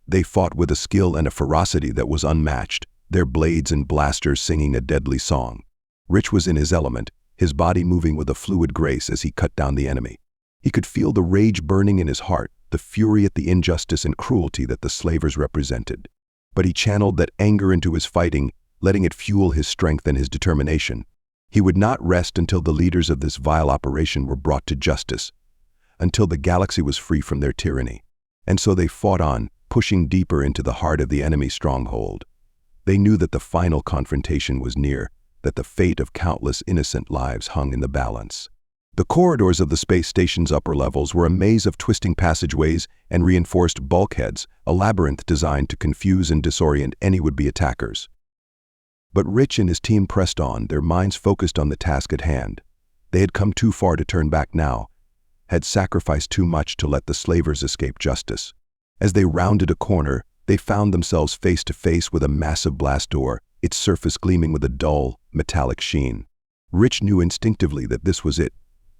They fought with a skill and a ferocity that was unmatched, their blades and blasters singing a deadly song. Rich was in his element, his body moving with a fluid grace as he cut down the enemy. He could feel the rage burning in his heart, the fury at the injustice and cruelty that the slavers represented. But he channeled that anger into his fighting, letting it fuel his strength and his determination. He would not rest until the leaders of this vile operation were brought to justice, until the galaxy was free from their tyranny. And so they fought on, pushing deeper into the heart of the enemy stronghold. They knew that the final confrontation was near, that the fate of countless innocent lives hung in the balance. The corridors of the space station's upper levels were a maze of twisting passageways and reinforced bulkheads, a labyrinth designed to confuse and disorient any would-be attackers. But Rich and his team pressed on, their minds focused on the task at hand. They had come too far to turn back now, had sacrificed too much to let the slavers escape justice. As they rounded a corner, they found themselves face to face with a massive blast door, its surface gleaming with a dull, metallic sheen. Rich knew instinctively that this was it,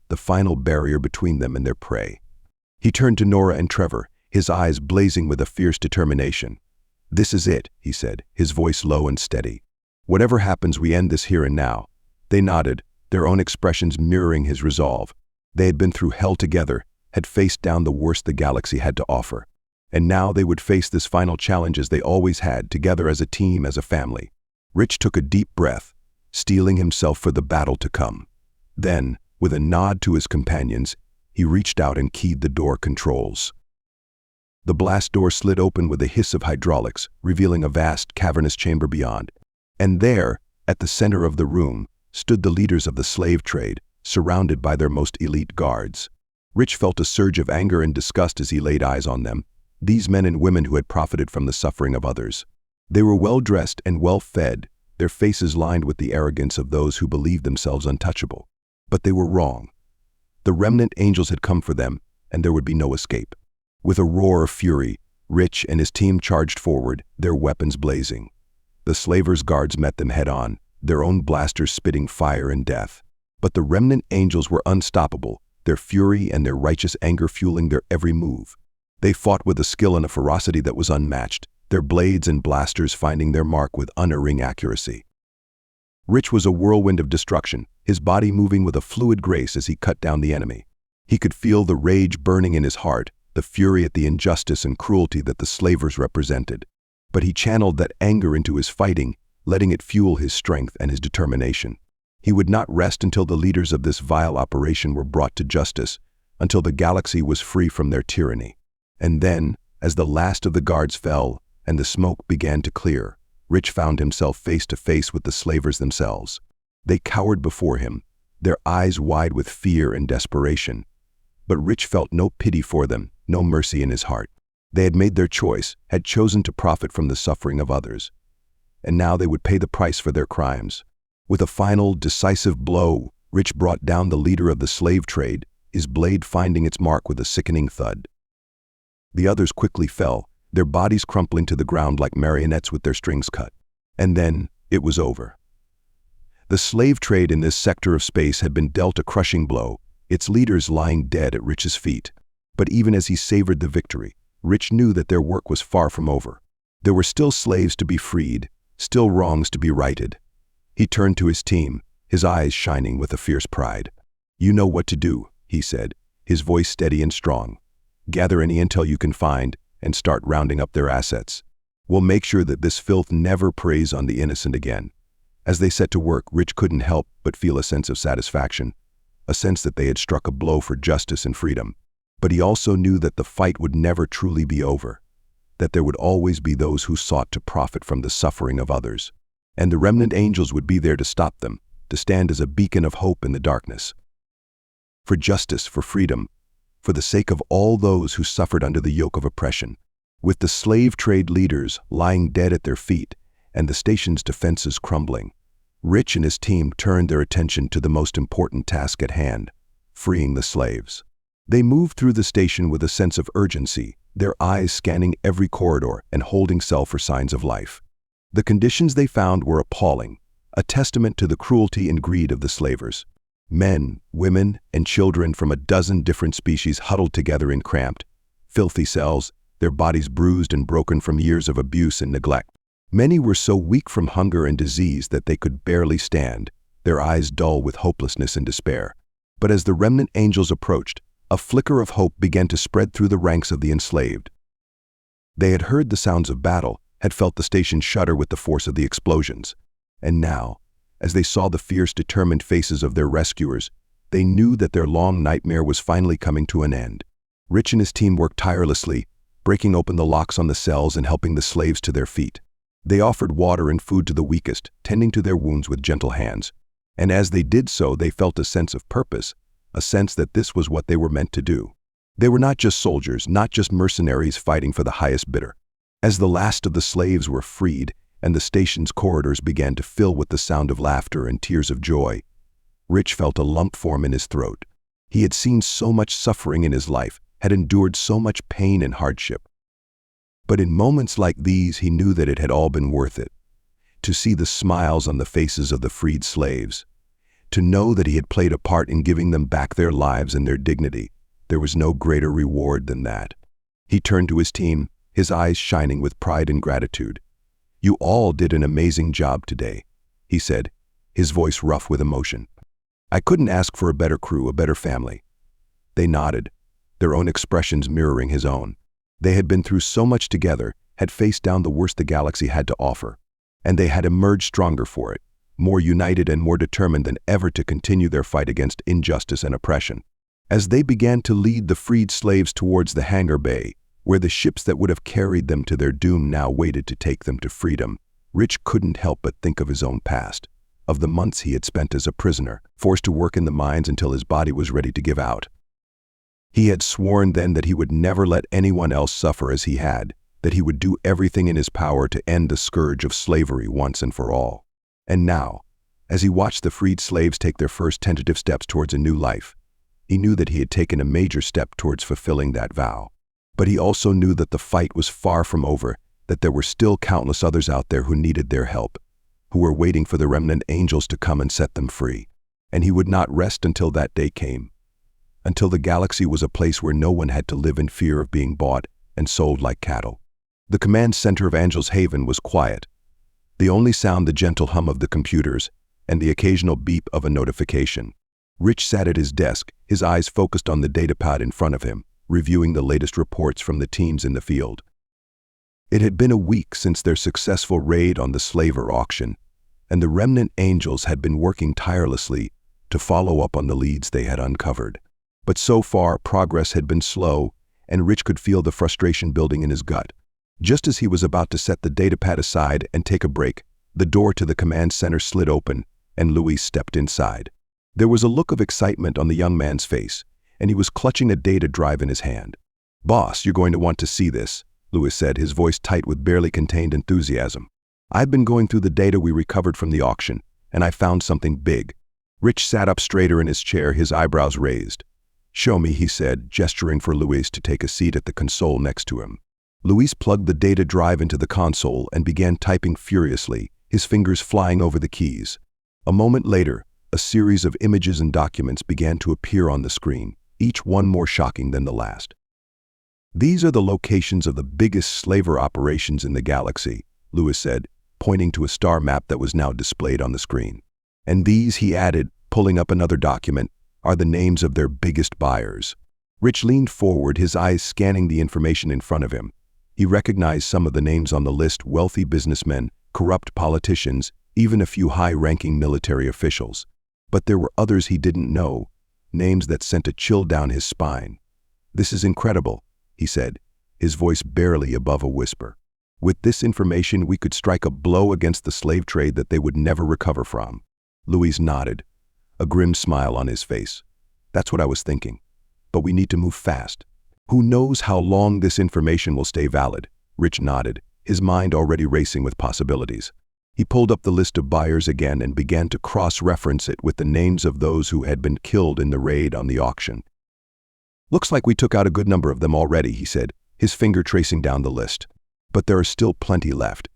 the final barrier between them and their prey. He turned to Nora and Trevor, his eyes blazing with a fierce determination. "This is it," he said, his voice low and steady. "Whatever happens, we end this here and now." They nodded, their own expressions mirroring his resolve. They had been through hell together, had faced down the worst the galaxy had to offer. And now they would face this final challenge as they always had, together as a team, as a family. Rich took a deep breath, steeling himself for the battle to come. Then, with a nod to his companions, he reached out and keyed the door controls. The blast door slid open with a hiss of hydraulics, revealing a vast, cavernous chamber beyond. And there, at the center of the room, stood the leaders of the slave trade, surrounded by their most elite guards. Rich felt a surge of anger and disgust as he laid eyes on them, these men and women who had profited from the suffering of others. They were well-dressed and well-fed, their faces lined with the arrogance of those who believed themselves untouchable. But they were wrong. The remnant angels had come for them, and there would be no escape. With a roar of fury, Rich and his team charged forward, their weapons blazing. The slavers' guards met them head-on, their own blasters spitting fire and death. But the remnant angels were unstoppable, their fury and their righteous anger fueling their every move. They fought with a skill and a ferocity that was unmatched, their blades and blasters finding their mark with unerring accuracy. Rich was a whirlwind of destruction, his body moving with a fluid grace as he cut down the enemy. He could feel the rage burning in his heart, the fury at the injustice and cruelty that the slavers represented. But he channeled that anger into his fighting, letting it fuel his strength and his determination. He would not rest until the leaders of this vile operation were brought to justice, until the galaxy was free from their tyranny. And then, as the last of the guards fell and the smoke began to clear, Rich found himself face to face with the slavers themselves. They cowered before him, their eyes wide with fear and desperation. But Rich felt no pity for them, no mercy in his heart. They had made their choice, had chosen to profit from the suffering of others. And now they would pay the price for their crimes. With a final, decisive blow, Rich brought down the leader of the slave trade, his blade finding its mark with a sickening thud. The others quickly fell, their bodies crumpling to the ground like marionettes with their strings cut. And then, it was over. The slave trade in this sector of space had been dealt a crushing blow, its leaders lying dead at Rich's feet. But even as he savored the victory, Rich knew that their work was far from over. There were still slaves to be freed, still wrongs to be righted. He turned to his team, his eyes shining with a fierce pride. "You know what to do," he said, his voice steady and strong. "Gather any intel you can find and start rounding up their assets. We'll make sure that this filth never preys on the innocent again." As they set to work, Rich couldn't help but feel a sense of satisfaction, a sense that they had struck a blow for justice and freedom. But he also knew that the fight would never truly be over, that there would always be those who sought to profit from the suffering of others. And the remnant angels would be there to stop them, to stand as a beacon of hope in the darkness. For justice, for freedom, for the sake of all those who suffered under the yoke of oppression. With the slave trade leaders lying dead at their feet and the station's defenses crumbling, Rich and his team turned their attention to the most important task at hand, freeing the slaves. They moved through the station with a sense of urgency, their eyes scanning every corridor and holding cell for signs of life. The conditions they found were appalling, a testament to the cruelty and greed of the slavers. Men, women, and children from a dozen different species huddled together in cramped, filthy cells, their bodies bruised and broken from years of abuse and neglect. Many were so weak from hunger and disease that they could barely stand, their eyes dull with hopelessness and despair. But as the remnant angels approached, a flicker of hope began to spread through the ranks of the enslaved. They had heard the sounds of battle, had felt the station shudder with the force of the explosions. And now, as they saw the fierce, determined faces of their rescuers, they knew that their long nightmare was finally coming to an end. Rich and his team worked tirelessly, breaking open the locks on the cells and helping the slaves to their feet. They offered water and food to the weakest, tending to their wounds with gentle hands. And as they did so, they felt a sense of purpose, a sense that this was what they were meant to do. They were not just soldiers, not just mercenaries fighting for the highest bidder. As the last of the slaves were freed, and the station's corridors began to fill with the sound of laughter and tears of joy, Rich felt a lump form in his throat. He had seen so much suffering in his life, had endured so much pain and hardship. But in moments like these, he knew that it had all been worth it. To see the smiles on the faces of the freed slaves, to know that he had played a part in giving them back their lives and their dignity, there was no greater reward than that. He turned to his team, his eyes shining with pride and gratitude. "You all did an amazing job today," he said, his voice rough with emotion. "I couldn't ask for a better crew, a better family." They nodded, their own expressions mirroring his own. They had been through so much together, had faced down the worst the galaxy had to offer, and they had emerged stronger for it, more united and more determined than ever to continue their fight against injustice and oppression. As they began to lead the freed slaves towards the hangar bay, where the ships that would have carried them to their doom now waited to take them to freedom, Rich couldn't help but think of his own past, of the months he had spent as a prisoner, forced to work in the mines until his body was ready to give out. He had sworn then that he would never let anyone else suffer as he had, that he would do everything in his power to end the scourge of slavery once and for all. And now, as he watched the freed slaves take their first tentative steps towards a new life, he knew that he had taken a major step towards fulfilling that vow. But he also knew that the fight was far from over, that there were still countless others out there who needed their help, who were waiting for the remnant angels to come and set them free. And he would not rest until that day came, until the galaxy was a place where no one had to live in fear of being bought and sold like cattle. The command center of Angel's Haven was quiet, the only sound the gentle hum of the computers and the occasional beep of a notification. Rich sat at his desk, his eyes focused on the datapad in front of him, reviewing the latest reports from the teams in the field. It had been a week since their successful raid on the slaver auction, and the remnant angels had been working tirelessly to follow up on the leads they had uncovered. But so far, progress had been slow, and Rich could feel the frustration building in his gut. Just as he was about to set the datapad aside and take a break, the door to the command center slid open, and Louis stepped inside. There was a look of excitement on the young man's face, and he was clutching a data drive in his hand. "Boss, you're going to want to see this," Louis said, his voice tight with barely contained enthusiasm. "I've been going through the data we recovered from the auction, and I found something big." Rich sat up straighter in his chair, his eyebrows raised. "Show me," he said, gesturing for Louis to take a seat at the console next to him. Louis plugged the data drive into the console and began typing furiously, his fingers flying over the keys. A moment later, a series of images and documents began to appear on the screen, each one more shocking than the last. "These are the locations of the biggest slaver operations in the galaxy," Louis said, pointing to a star map that was now displayed on the screen. "And these," he added, pulling up another document, "are the names of their biggest buyers." Rich leaned forward, his eyes scanning the information in front of him. He recognized some of the names on the list: wealthy businessmen, corrupt politicians, even a few high-ranking military officials. But there were others he didn't know, names that sent a chill down his spine. "This is incredible," he said, his voice barely above a whisper. "With this information, we could strike a blow against the slave trade that they would never recover from." Louis nodded, a grim smile on his face. "That's what I was thinking. But we need to move fast. Who knows how long this information will stay valid?" Rich nodded, his mind already racing with possibilities. He pulled up the list of buyers again and began to cross-reference it with the names of those who had been killed in the raid on the auction. "Looks like we took out a good number of them already," he said, his finger tracing down the list. "But there are still plenty left.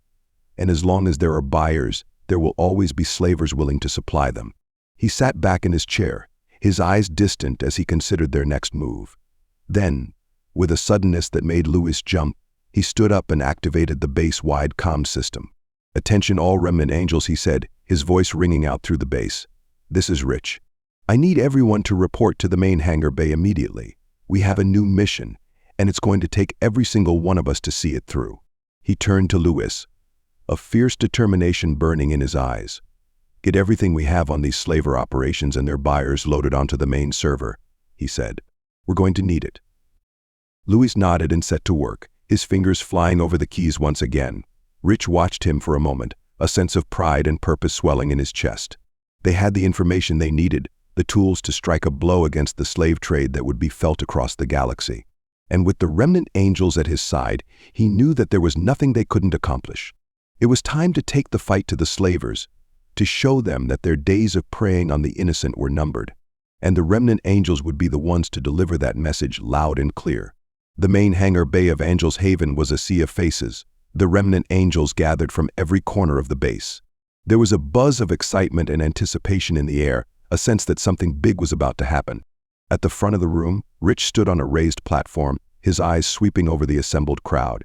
And as long as there are buyers, there will always be slavers willing to supply them." He sat back in his chair, his eyes distant as he considered their next move. Then, With a suddenness that made Lewis jump, he stood up and activated the base-wide comm system. "Attention all Remnant Angels," he said, his voice ringing out through the base. "This is Rich. I need everyone to report to the main hangar bay immediately. We have a new mission, and it's going to take every single one of us to see it through." He turned to Lewis, a fierce determination burning in his eyes. "Get everything we have on these slaver operations and their buyers loaded onto the main server," he said. "We're going to need it." Lewis nodded and set to work, his fingers flying over the keys once again. Rich watched him for a moment, a sense of pride and purpose swelling in his chest. They had the information they needed, the tools to strike a blow against the slave trade that would be felt across the galaxy. And with the Remnant Angels at his side, he knew that there was nothing they couldn't accomplish. It was time to take the fight to the slavers, to show them that their days of preying on the innocent were numbered. And the Remnant Angels would be the ones to deliver that message loud and clear. The main hangar bay of Angels Haven was a sea of faces. The Remnant Angels gathered from every corner of the base. There was a buzz of excitement and anticipation in the air, a sense that something big was about to happen. At the front of the room, Rich stood on a raised platform, his eyes sweeping over the assembled crowd.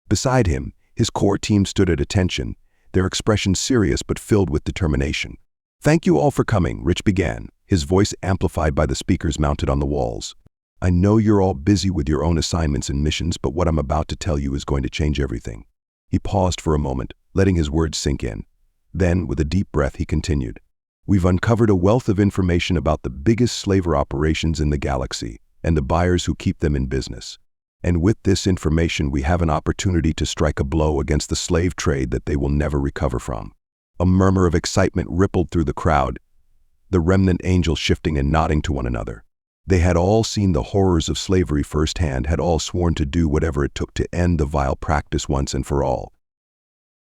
Beside him, his core team stood at attention, their expressions serious but filled with determination. "Thank you all for coming," Rich began, his voice amplified by the speakers mounted on the walls. "I know you're all busy with your own assignments and missions, but what I'm about to tell you is going to change everything." He paused for a moment, letting his words sink in. Then, with a deep breath, he continued. "We've uncovered a wealth of information about the biggest slaver operations in the galaxy and the buyers who keep them in business. And with this information, we have an opportunity to strike a blow against the slave trade that they will never recover from." A murmur of excitement rippled through the crowd, the Remnant Angels shifting and nodding to one another. They had all seen the horrors of slavery firsthand, had all sworn to do whatever it took to end the vile practice once and for all.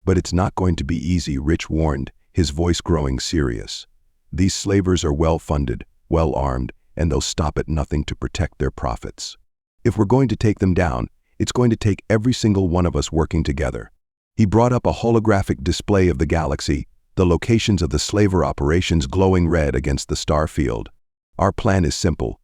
"But it's not going to be easy," Rich warned, his voice growing serious. "These slavers are well-funded, well-armed, and they'll stop at nothing to protect their profits. If we're going to take them down, it's going to take every single one of us working together." He brought up a holographic display of the galaxy, the locations of the slaver operations glowing red against the star field. "Our plan is simple,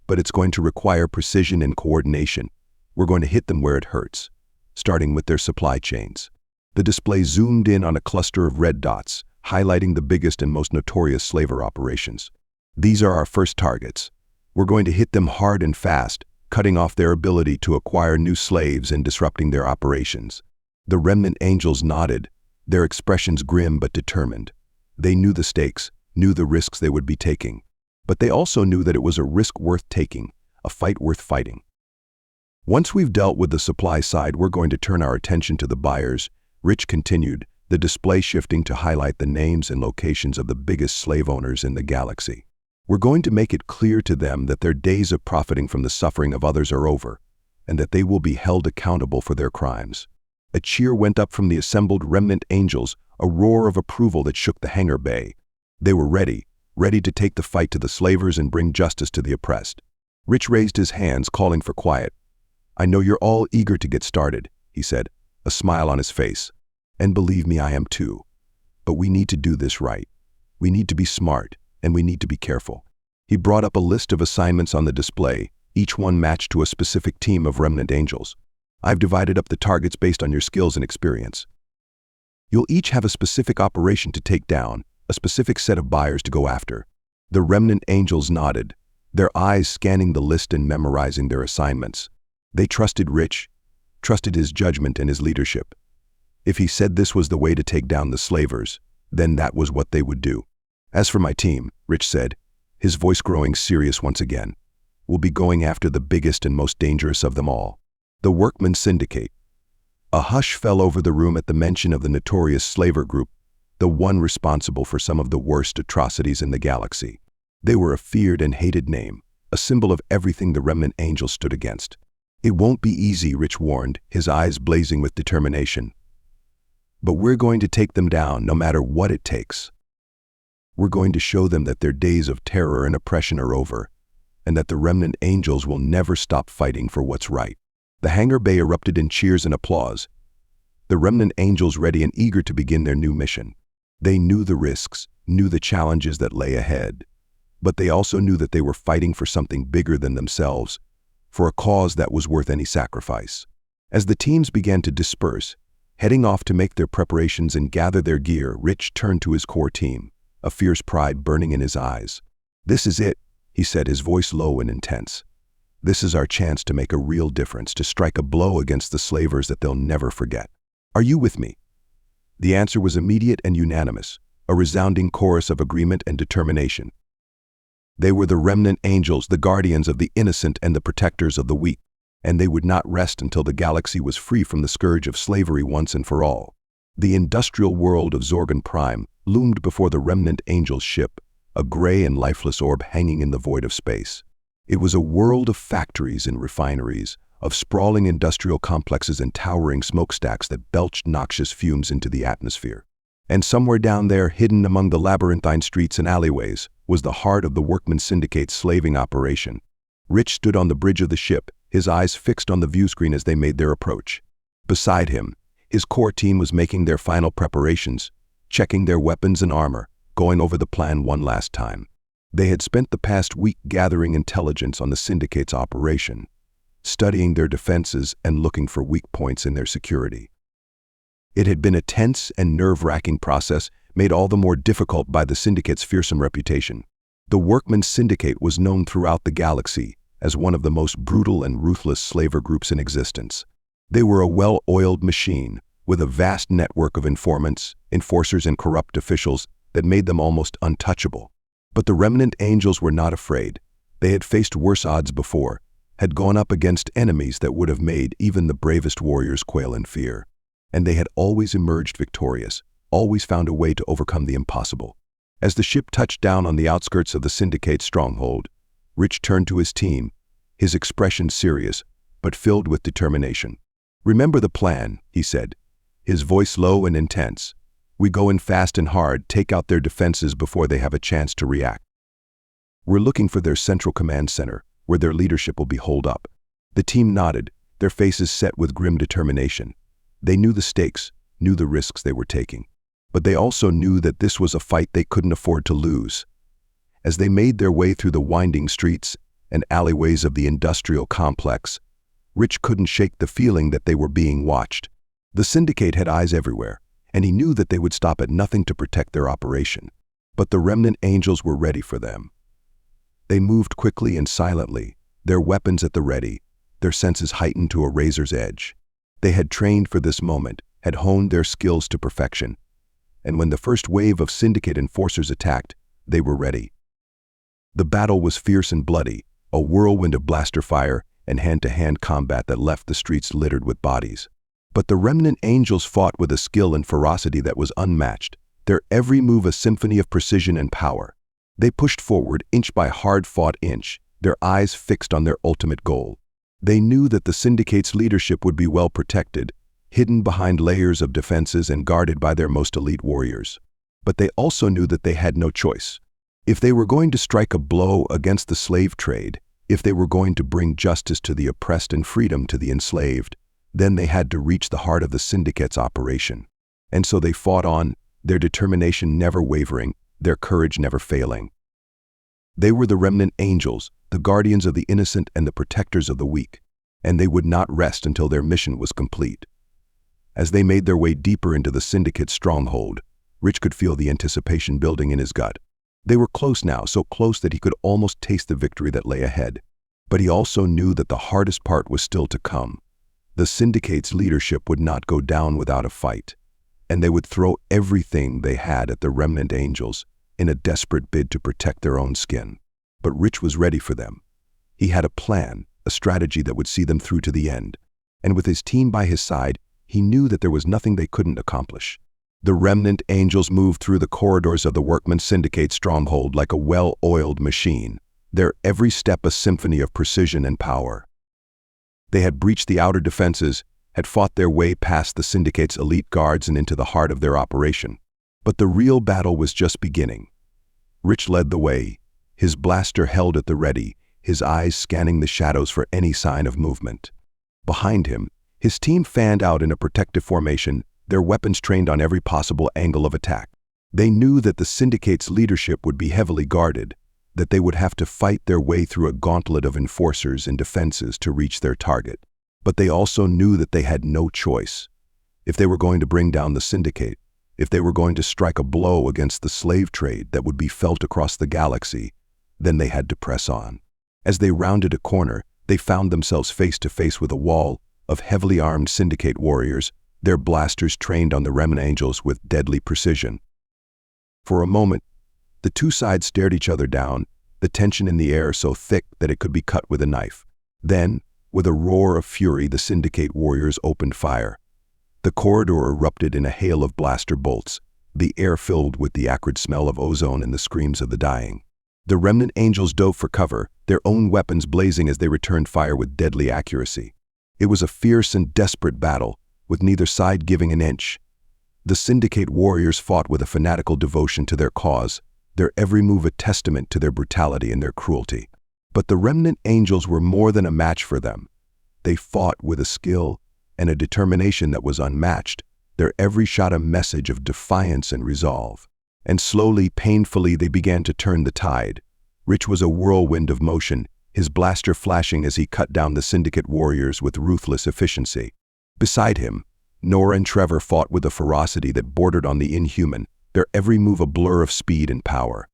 but it's going to require precision and coordination. We're going to hit them where it hurts, starting with their supply chains." The display zoomed in on a cluster of red dots, highlighting the biggest and most notorious slaver operations. "These are our first targets. We're going to hit them hard and fast, cutting off their ability to acquire new slaves and disrupting their operations." The Remnant Angels nodded, their expressions grim but determined. They knew the stakes, knew the risks they would be taking. But they also knew that it was a risk worth taking, a fight worth fighting. "Once we've dealt with the supply side, we're going to turn our attention to the buyers," Rich continued, the display shifting to highlight the names and locations of the biggest slave owners in the galaxy. "We're going to make it clear to them that their days of profiting from the suffering of others are over, and that they will be held accountable for their crimes." A cheer went up from the assembled Remnant Angels, a roar of approval that shook the hangar bay. They were ready to take the fight to the slavers and bring justice to the oppressed. Rich raised his hands, calling for quiet. "I know you're all eager to get started," he said, a smile on his face. "And believe me, I am too. But we need to do this right. We need to be smart, and we need to be careful." He brought up a list of assignments on the display, each one matched to a specific team of Remnant Angels. "I've divided up the targets based on your skills and experience. You'll each have a specific operation to take down, a specific set of buyers to go after." The Remnant Angels nodded, their eyes scanning the list and memorizing their assignments. They trusted Rich, trusted his judgment and his leadership. If he said this was the way to take down the slavers, then that was what they would do. "As for my team," Rich said, his voice growing serious once again, "we'll be going after the biggest and most dangerous of them all, the Workman Syndicate." A hush fell over the room at the mention of the notorious slaver group, the one responsible for some of the worst atrocities in the galaxy. They were a feared and hated name, a symbol of everything the Remnant Angels stood against. "It won't be easy," Rich warned, his eyes blazing with determination. "But we're going to take them down no matter what it takes. We're going to show them that their days of terror and oppression are over, and that the Remnant Angels will never stop fighting for what's right." The hangar bay erupted in cheers and applause, the Remnant Angels ready and eager to begin their new mission. They knew the risks, knew the challenges that lay ahead, but they also knew that they were fighting for something bigger than themselves, for a cause that was worth any sacrifice. As the teams began to disperse, heading off to make their preparations and gather their gear, Rich turned to his core team, a fierce pride burning in his eyes. "This is it," he said, his voice low and intense. "This is our chance to make a real difference, to strike a blow against the slavers that they'll never forget. Are you with me?" The answer was immediate and unanimous, a resounding chorus of agreement and determination. They were the remnant angels, the guardians of the innocent and the protectors of the weak, and they would not rest until the galaxy was free from the scourge of slavery once and for all. The industrial world of Zorgon Prime loomed before the remnant angels' ship, a gray and lifeless orb hanging in the void of space. It was a world of factories and refineries, of sprawling industrial complexes and towering smokestacks that belched noxious fumes into the atmosphere. And somewhere down there, hidden among the labyrinthine streets and alleyways, was the heart of the Workmen's Syndicate's slaving operation. Rich stood on the bridge of the ship, his eyes fixed on the viewscreen as they made their approach. Beside him, his core team was making their final preparations, checking their weapons and armor, going over the plan one last time. They had spent the past week gathering intelligence on the Syndicate's operation, studying their defenses and looking for weak points in their security. It had been a tense and nerve-wracking process, made all the more difficult by the Syndicate's fearsome reputation. The Workmen's Syndicate was known throughout the galaxy as one of the most brutal and ruthless slaver groups in existence. They were a well-oiled machine, with a vast network of informants, enforcers, and corrupt officials that made them almost untouchable. But the Remnant Angels were not afraid. They had faced worse odds before, had gone up against enemies that would have made even the bravest warriors quail in fear. And they had always emerged victorious, always found a way to overcome the impossible. As the ship touched down on the outskirts of the Syndicate's stronghold, Rich turned to his team, his expression serious, but filled with determination. "Remember the plan," he said, his voice low and intense. "We go in fast and hard, take out their defenses before they have a chance to react. We're looking for their central command center, where their leadership will be holed up." The team nodded, their faces set with grim determination. They knew the stakes, knew the risks they were taking. But they also knew that this was a fight they couldn't afford to lose. As they made their way through the winding streets and alleyways of the industrial complex, Rich couldn't shake the feeling that they were being watched. The Syndicate had eyes everywhere, and he knew that they would stop at nothing to protect their operation. But the Remnant Angels were ready for them. They moved quickly and silently, their weapons at the ready, their senses heightened to a razor's edge. They had trained for this moment, had honed their skills to perfection, and when the first wave of Syndicate enforcers attacked, they were ready. The battle was fierce and bloody, a whirlwind of blaster fire and hand-to-hand combat that left the streets littered with bodies. But the Remnant Angels fought with a skill and ferocity that was unmatched, their every move a symphony of precision and power. They pushed forward inch by hard-fought inch, their eyes fixed on their ultimate goal. They knew that the Syndicate's leadership would be well protected, hidden behind layers of defenses and guarded by their most elite warriors. But they also knew that they had no choice. If they were going to strike a blow against the slave trade, if they were going to bring justice to the oppressed and freedom to the enslaved, then they had to reach the heart of the Syndicate's operation. And so they fought on, their determination never wavering, their courage never failing. They were the Remnant Angels, the guardians of the innocent and the protectors of the weak, and they would not rest until their mission was complete. As they made their way deeper into the Syndicate's stronghold, Rich could feel the anticipation building in his gut. They were close now, so close that he could almost taste the victory that lay ahead. But he also knew that the hardest part was still to come. The Syndicate's leadership would not go down without a fight, and they would throw everything they had at the Remnant Angels in a desperate bid to protect their own skin. But Rich was ready for them. He had a plan, a strategy that would see them through to the end. And with his team by his side, he knew that there was nothing they couldn't accomplish. The Remnant Angels moved through the corridors of the Workmen's Syndicate stronghold like a well-oiled machine, their every step a symphony of precision and power. They had breached the outer defenses, had fought their way past the Syndicate's elite guards and into the heart of their operation. But the real battle was just beginning. Rich led the way, his blaster held at the ready, his eyes scanning the shadows for any sign of movement. Behind him, his team fanned out in a protective formation, their weapons trained on every possible angle of attack. They knew that the Syndicate's leadership would be heavily guarded, that they would have to fight their way through a gauntlet of enforcers and defenses to reach their target. But they also knew that they had no choice. If they were going to bring down the Syndicate, if they were going to strike a blow against the slave trade that would be felt across the galaxy, then they had to press on. As they rounded a corner, they found themselves face to face with a wall of heavily armed Syndicate warriors, their blasters trained on the Remnant Angels with deadly precision. For a moment, the two sides stared each other down, the tension in the air so thick that it could be cut with a knife. Then, with a roar of fury, the Syndicate warriors opened fire. The corridor erupted in a hail of blaster bolts, the air filled with the acrid smell of ozone and the screams of the dying. The Remnant Angels dove for cover, their own weapons blazing as they returned fire with deadly accuracy. It was a fierce and desperate battle, with neither side giving an inch. The Syndicate warriors fought with a fanatical devotion to their cause, their every move a testament to their brutality and their cruelty. But the Remnant Angels were more than a match for them. They fought with a skill and a determination that was unmatched, their every shot a message of defiance and resolve. And slowly, painfully, they began to turn the tide. Rich was a whirlwind of motion, his blaster flashing as he cut down the Syndicate warriors with ruthless efficiency. Beside him, Nora and Trevor fought with a ferocity that bordered on the inhuman, their every move a blur of speed and power.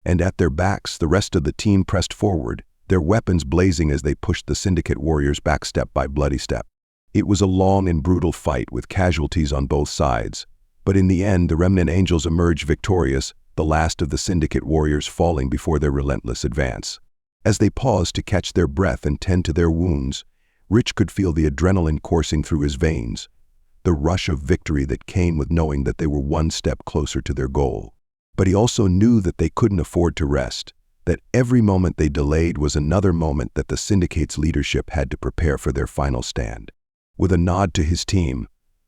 And at their backs, the rest of the team pressed forward, their weapons blazing as they pushed the Syndicate warriors back step by bloody step. It was a long and brutal fight with casualties on both sides, but in the end the Remnant Angels emerged victorious, the last of the Syndicate warriors falling before their relentless advance. As they paused to catch their breath and tend to their wounds, Rich could feel the adrenaline coursing through his veins, the rush of victory that came with knowing that they were one step closer to their goal. But he also knew that they couldn't afford to rest, that every moment they delayed was another moment that the Syndicate's leadership had to prepare for their final stand. With a nod to his team,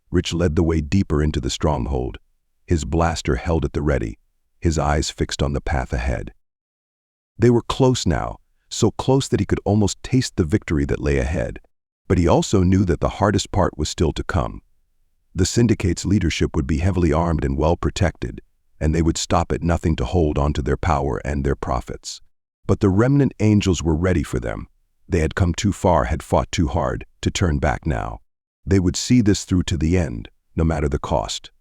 Rich led the way deeper into the stronghold, his blaster held at the ready, his eyes fixed on the path ahead. They were close now, so close that he could almost taste the victory that lay ahead. But he also knew that the hardest part was still to come. The Syndicate's leadership would be heavily armed and well protected, and they would stop at nothing to hold on to their power and their profits. But the Remnant Angels were ready for them. They had come too far, had fought too hard, to turn back now. They would see this through to the end, no matter the cost.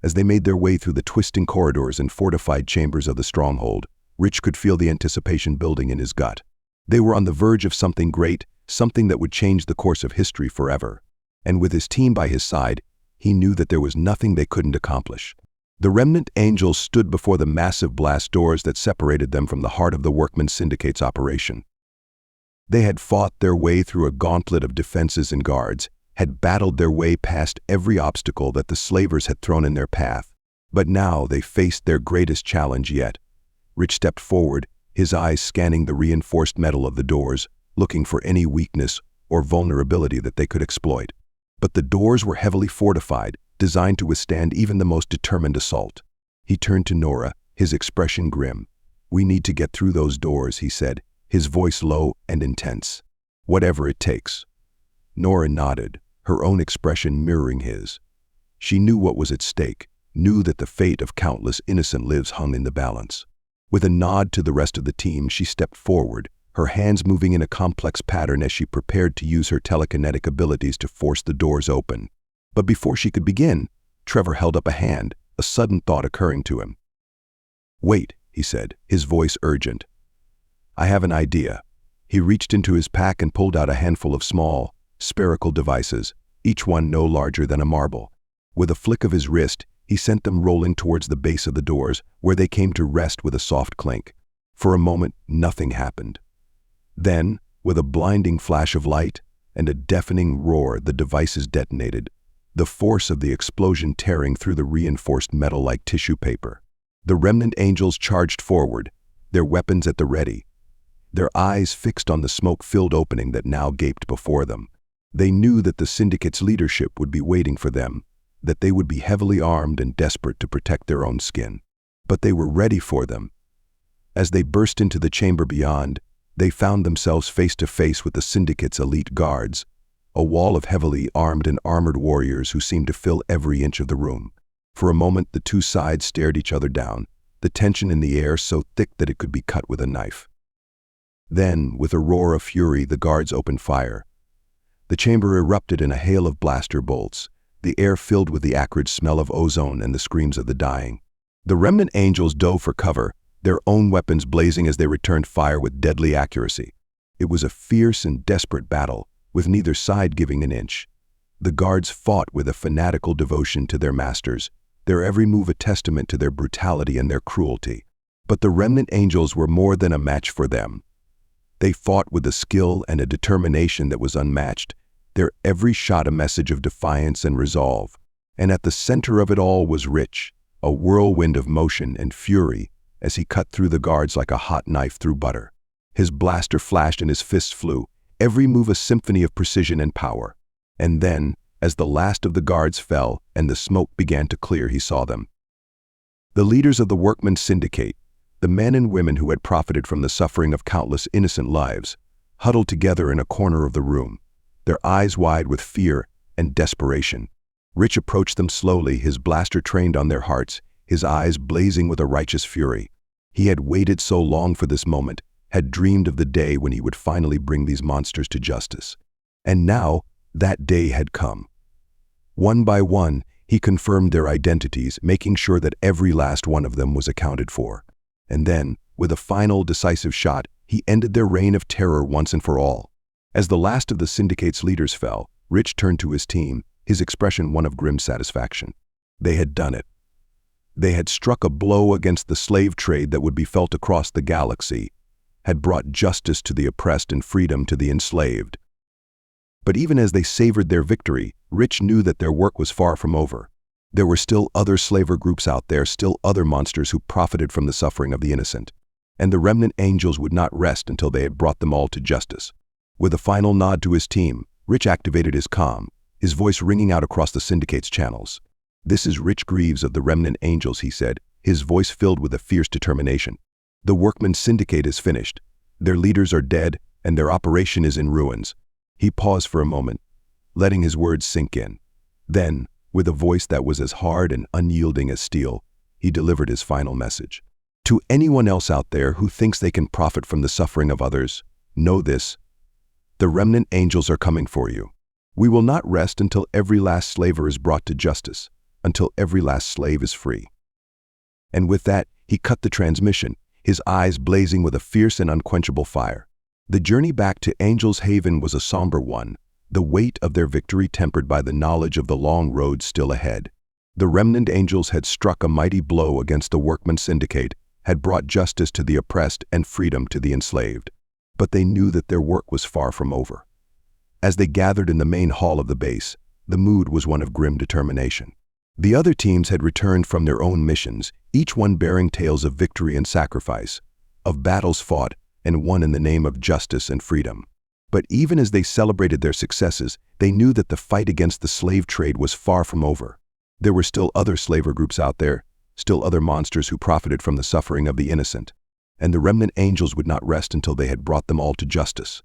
As they made their way through the twisting corridors and fortified chambers of the stronghold, Rich could feel the anticipation building in his gut. They were on the verge of something great, something that would change the course of history forever. And with his team by his side, he knew that there was nothing they couldn't accomplish. The Remnant Angels stood before the massive blast doors that separated them from the heart of the Workmen's Syndicate's operation. They had fought their way through a gauntlet of defenses and guards, had battled their way past every obstacle that the slavers had thrown in their path. But now they faced their greatest challenge yet. Rich stepped forward, his eyes scanning the reinforced metal of the doors, looking for any weakness or vulnerability that they could exploit. But the doors were heavily fortified, designed to withstand even the most determined assault. He turned to Nora, his expression grim. "We need to get through those doors," he said, his voice low and intense. "Whatever it takes." Nora nodded, her own expression mirroring his. She knew what was at stake, knew that the fate of countless innocent lives hung in the balance. With a nod to the rest of the team, she stepped forward, her hands moving in a complex pattern as she prepared to use her telekinetic abilities to force the doors open. But before she could begin, Trevor held up a hand, a sudden thought occurring to him. "Wait," he said, his voice urgent. "I have an idea." He reached into his pack and pulled out a handful of small, spherical devices, each one no larger than a marble. With a flick of his wrist, he sent them rolling towards the base of the doors, where they came to rest with a soft clink. For a moment, nothing happened. Then, with a blinding flash of light and a deafening roar, the devices detonated, the force of the explosion tearing through the reinforced metal like tissue paper. The Remnant Angels charged forward, their weapons at the ready, their eyes fixed on the smoke-filled opening that now gaped before them. They knew that the Syndicate's leadership would be waiting for them, that they would be heavily armed and desperate to protect their own skin. But they were ready for them. As they burst into the chamber beyond, they found themselves face to face with the Syndicate's elite guards, a wall of heavily armed and armored warriors who seemed to fill every inch of the room. For a moment, the two sides stared each other down, the tension in the air so thick that it could be cut with a knife. Then, with a roar of fury, the guards opened fire. The chamber erupted in a hail of blaster bolts, the air filled with the acrid smell of ozone and the screams of the dying. The Remnant Angels dove for cover, their own weapons blazing as they returned fire with deadly accuracy. It was a fierce and desperate battle, with neither side giving an inch. The guards fought with a fanatical devotion to their masters, their every move a testament to their brutality and their cruelty. But the Remnant Angels were more than a match for them. They fought with a skill and a determination that was unmatched, their every shot a message of defiance and resolve. And at the center of it all was Rich, a whirlwind of motion and fury as he cut through the guards like a hot knife through butter. His blaster flashed and his fists flew, every move a symphony of precision and power. And then, as the last of the guards fell and the smoke began to clear, he saw them. The leaders of the Workmen's Syndicate, the men and women who had profited from the suffering of countless innocent lives, huddled together in a corner of the room, their eyes wide with fear and desperation. Rich approached them slowly, his blaster trained on their hearts, his eyes blazing with a righteous fury. He had waited so long for this moment, had dreamed of the day when he would finally bring these monsters to justice. And now, that day had come. One by one, he confirmed their identities, making sure that every last one of them was accounted for. And then, with a final decisive shot, he ended their reign of terror once and for all. As the last of the Syndicate's leaders fell, Rich turned to his team, his expression one of grim satisfaction. They had done it. They had struck a blow against the slave trade that would be felt across the galaxy, had brought justice to the oppressed and freedom to the enslaved. But even as they savored their victory, Rich knew that their work was far from over. There were still other slaver groups out there, still other monsters who profited from the suffering of the innocent. And the Remnant Angels would not rest until they had brought them all to justice. With a final nod to his team, Rich activated his comm, his voice ringing out across the Syndicate's channels. "This is Rich Greaves of the Remnant Angels," he said, his voice filled with a fierce determination. "The Workmen's Syndicate is finished. Their leaders are dead, and their operation is in ruins." He paused for a moment, letting his words sink in. Then, with a voice that was as hard and unyielding as steel, he delivered his final message. "To anyone else out there who thinks they can profit from the suffering of others, know this: the Remnant Angels are coming for you. We will not rest until every last slaver is brought to justice, until every last slave is free." And with that, he cut the transmission, his eyes blazing with a fierce and unquenchable fire. The journey back to Angel's Haven was a somber one, the weight of their victory tempered by the knowledge of the long road still ahead. The Remnant Angels had struck a mighty blow against the Workmen's Syndicate, had brought justice to the oppressed and freedom to the enslaved. But they knew that their work was far from over. As they gathered in the main hall of the base, the mood was one of grim determination. The other teams had returned from their own missions, each one bearing tales of victory and sacrifice, of battles fought and won in the name of justice and freedom. But even as they celebrated their successes, they knew that the fight against the slave trade was far from over. There were still other slaver groups out there, still other monsters who profited from the suffering of the innocent, and the Remnant Angels would not rest until they had brought them all to justice.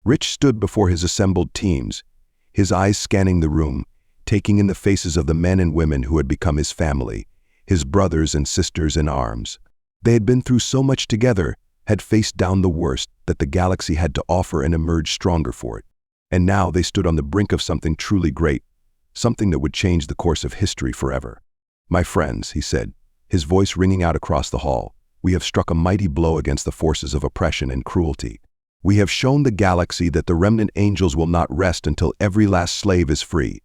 Rich stood before his assembled teams, his eyes scanning the room, taking in the faces of the men and women who had become his family, his brothers and sisters in arms. They had been through so much together, had faced down the worst that the galaxy had to offer and emerged stronger for it. And now they stood on the brink of something truly great, something that would change the course of history forever. "My friends," he said, his voice ringing out across the hall, "we have struck a mighty blow against the forces of oppression and cruelty. We have shown the galaxy that the Remnant Angels will not rest until every last slave is free,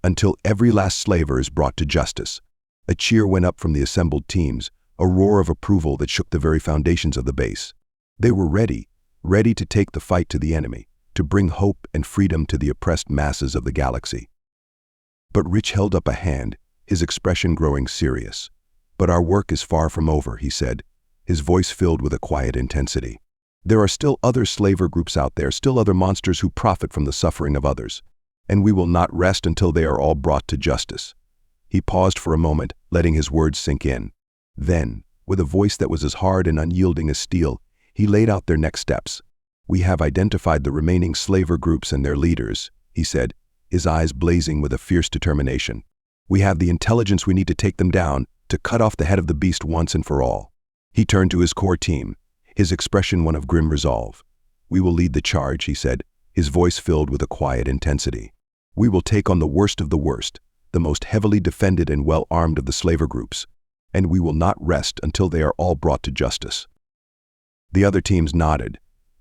until every last slaver is brought to justice." A cheer went up from the assembled teams, a roar of approval that shook the very foundations of the base. They were ready to take the fight to the enemy, to bring hope and freedom to the oppressed masses of the galaxy. But Rich held up a hand, his expression growing serious. "But our work is far from over," he said, his voice filled with a quiet intensity. "There are still other slaver groups out there, still other monsters who profit from the suffering of others, and we will not rest until they are all brought to justice." He paused for a moment, letting his words sink in. Then, with a voice that was as hard and unyielding as steel, he laid out their next steps. "We have identified the remaining slaver groups and their leaders," he said, his eyes blazing with a fierce determination. "We have the intelligence we need to take them down, to cut off the head of the beast once and for all. He turned to his core team, his expression one of grim resolve. "We will lead the charge," he said, his voice filled with a quiet intensity. "We will take on the worst of the worst, the most heavily defended and well-armed of the slaver groups, and we will not rest until they are all brought to justice." The other teams nodded,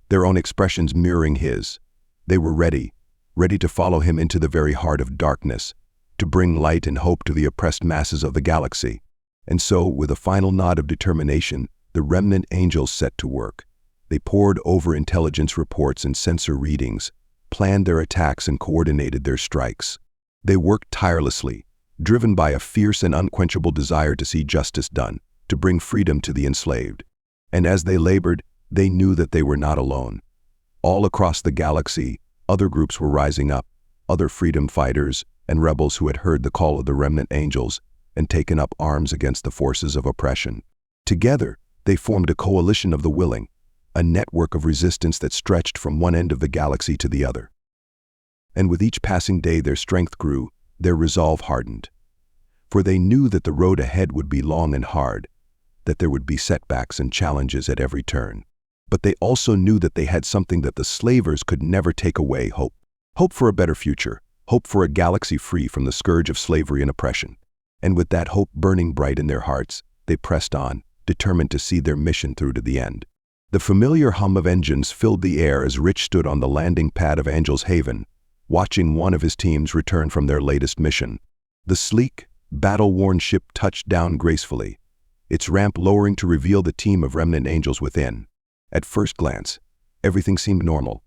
their own expressions mirroring his. They were ready to follow him into the very heart of darkness, to bring light and hope to the oppressed masses of the galaxy. And so, with a final nod of determination, the Remnant Angels set to work. They pored over intelligence reports and sensor readings, planned their attacks and coordinated their strikes. They worked tirelessly, driven by a fierce and unquenchable desire to see justice done, to bring freedom to the enslaved. And as they labored, they knew that they were not alone. All across the galaxy, other groups were rising up, other freedom fighters and rebels who had heard the call of the Remnant Angels and taken up arms against the forces of oppression. Together, they formed a coalition of the willing, a network of resistance that stretched from one end of the galaxy to the other. And with each passing day their strength grew, their resolve hardened. For they knew that the road ahead would be long and hard, that there would be setbacks and challenges at every turn. But they also knew that they had something that the slavers could never take away: hope. Hope for a better future, hope for a galaxy free from the scourge of slavery and oppression. And with that hope burning bright in their hearts, they pressed on, determined to see their mission through to the end. The familiar hum of engines filled the air as Rich stood on the landing pad of Angel's Haven, watching one of his teams return from their latest mission. The sleek, battle-worn ship touched down gracefully, its ramp lowering to reveal the team of Remnant Angels within. At first glance, everything seemed normal.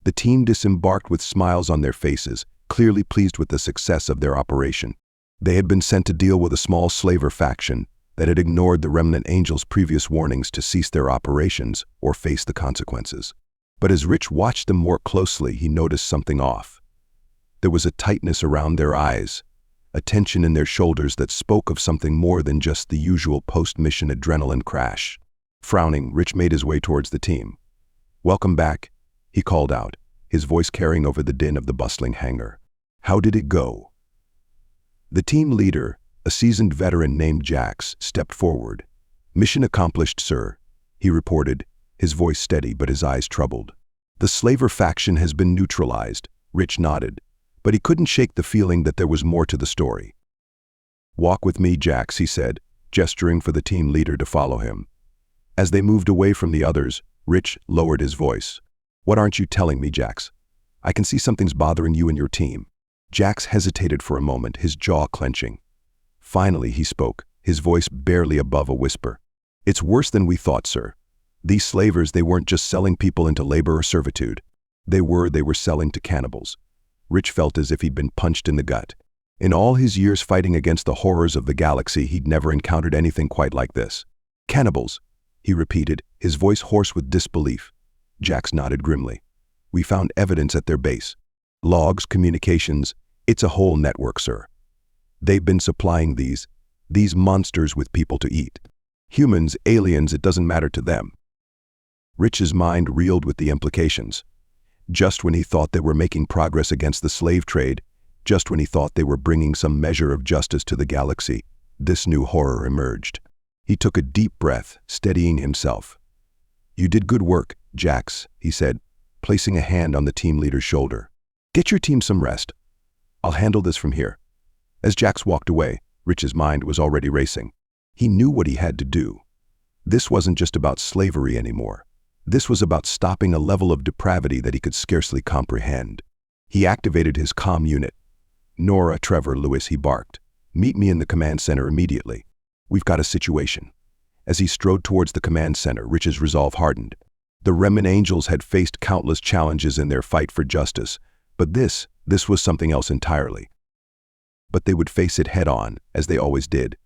The team disembarked with smiles on their faces, clearly pleased with the success of their operation. They had been sent to deal with a small slaver faction that had ignored the Remnant Angels' previous warnings to cease their operations or face the consequences. But as Rich watched them more closely, he noticed something off. There was a tightness around their eyes, a tension in their shoulders that spoke of something more than just the usual post-mission adrenaline crash. Frowning, Rich made his way towards the team. "Welcome back," he called out, his voice carrying over the din of the bustling hangar. "How did it go?" The team leader, a seasoned veteran named Jax, stepped forward. "Mission accomplished, sir," he reported, his voice steady but his eyes troubled. "The slaver faction has been neutralized," Rich nodded, but he couldn't shake the feeling that there was more to the story. "Walk with me, Jax," he said, gesturing for the team leader to follow him. As they moved away from the others, Rich lowered his voice. "What aren't you telling me, Jax? I can see something's bothering you and your team." Jax hesitated for a moment, his jaw clenching. Finally, he spoke, his voice barely above a whisper. "It's worse than we thought, sir. These slavers, they weren't just selling people into labor or servitude. They were selling to cannibals." Rich felt as if he'd been punched in the gut. In all his years fighting against the horrors of the galaxy, he'd never encountered anything quite like this. "Cannibals," he repeated, his voice hoarse with disbelief. Jax nodded grimly. "We found evidence at their base. Logs, communications, it's a whole network, sir. They've been supplying these monsters with people to eat. Humans, aliens, it doesn't matter to them." Rich's mind reeled with the implications. Just when he thought they were making progress against the slave trade, just when he thought they were bringing some measure of justice to the galaxy, this new horror emerged. He took a deep breath, steadying himself. "You did good work, Jax," he said, placing a hand on the team leader's shoulder. "Get your team some rest. I'll handle this from here." As Jax walked away, Rich's mind was already racing. He knew what he had to do. This wasn't just about slavery anymore. This was about stopping a level of depravity that he could scarcely comprehend. He activated his comm unit. "Nora, Trevor, Lewis," he barked. "Meet me in the command center immediately. We've got a situation." As he strode towards the command center, Rich's resolve hardened. The Remnant Angels had faced countless challenges in their fight for justice, but this was something else entirely. But they would face it head-on, as they always did,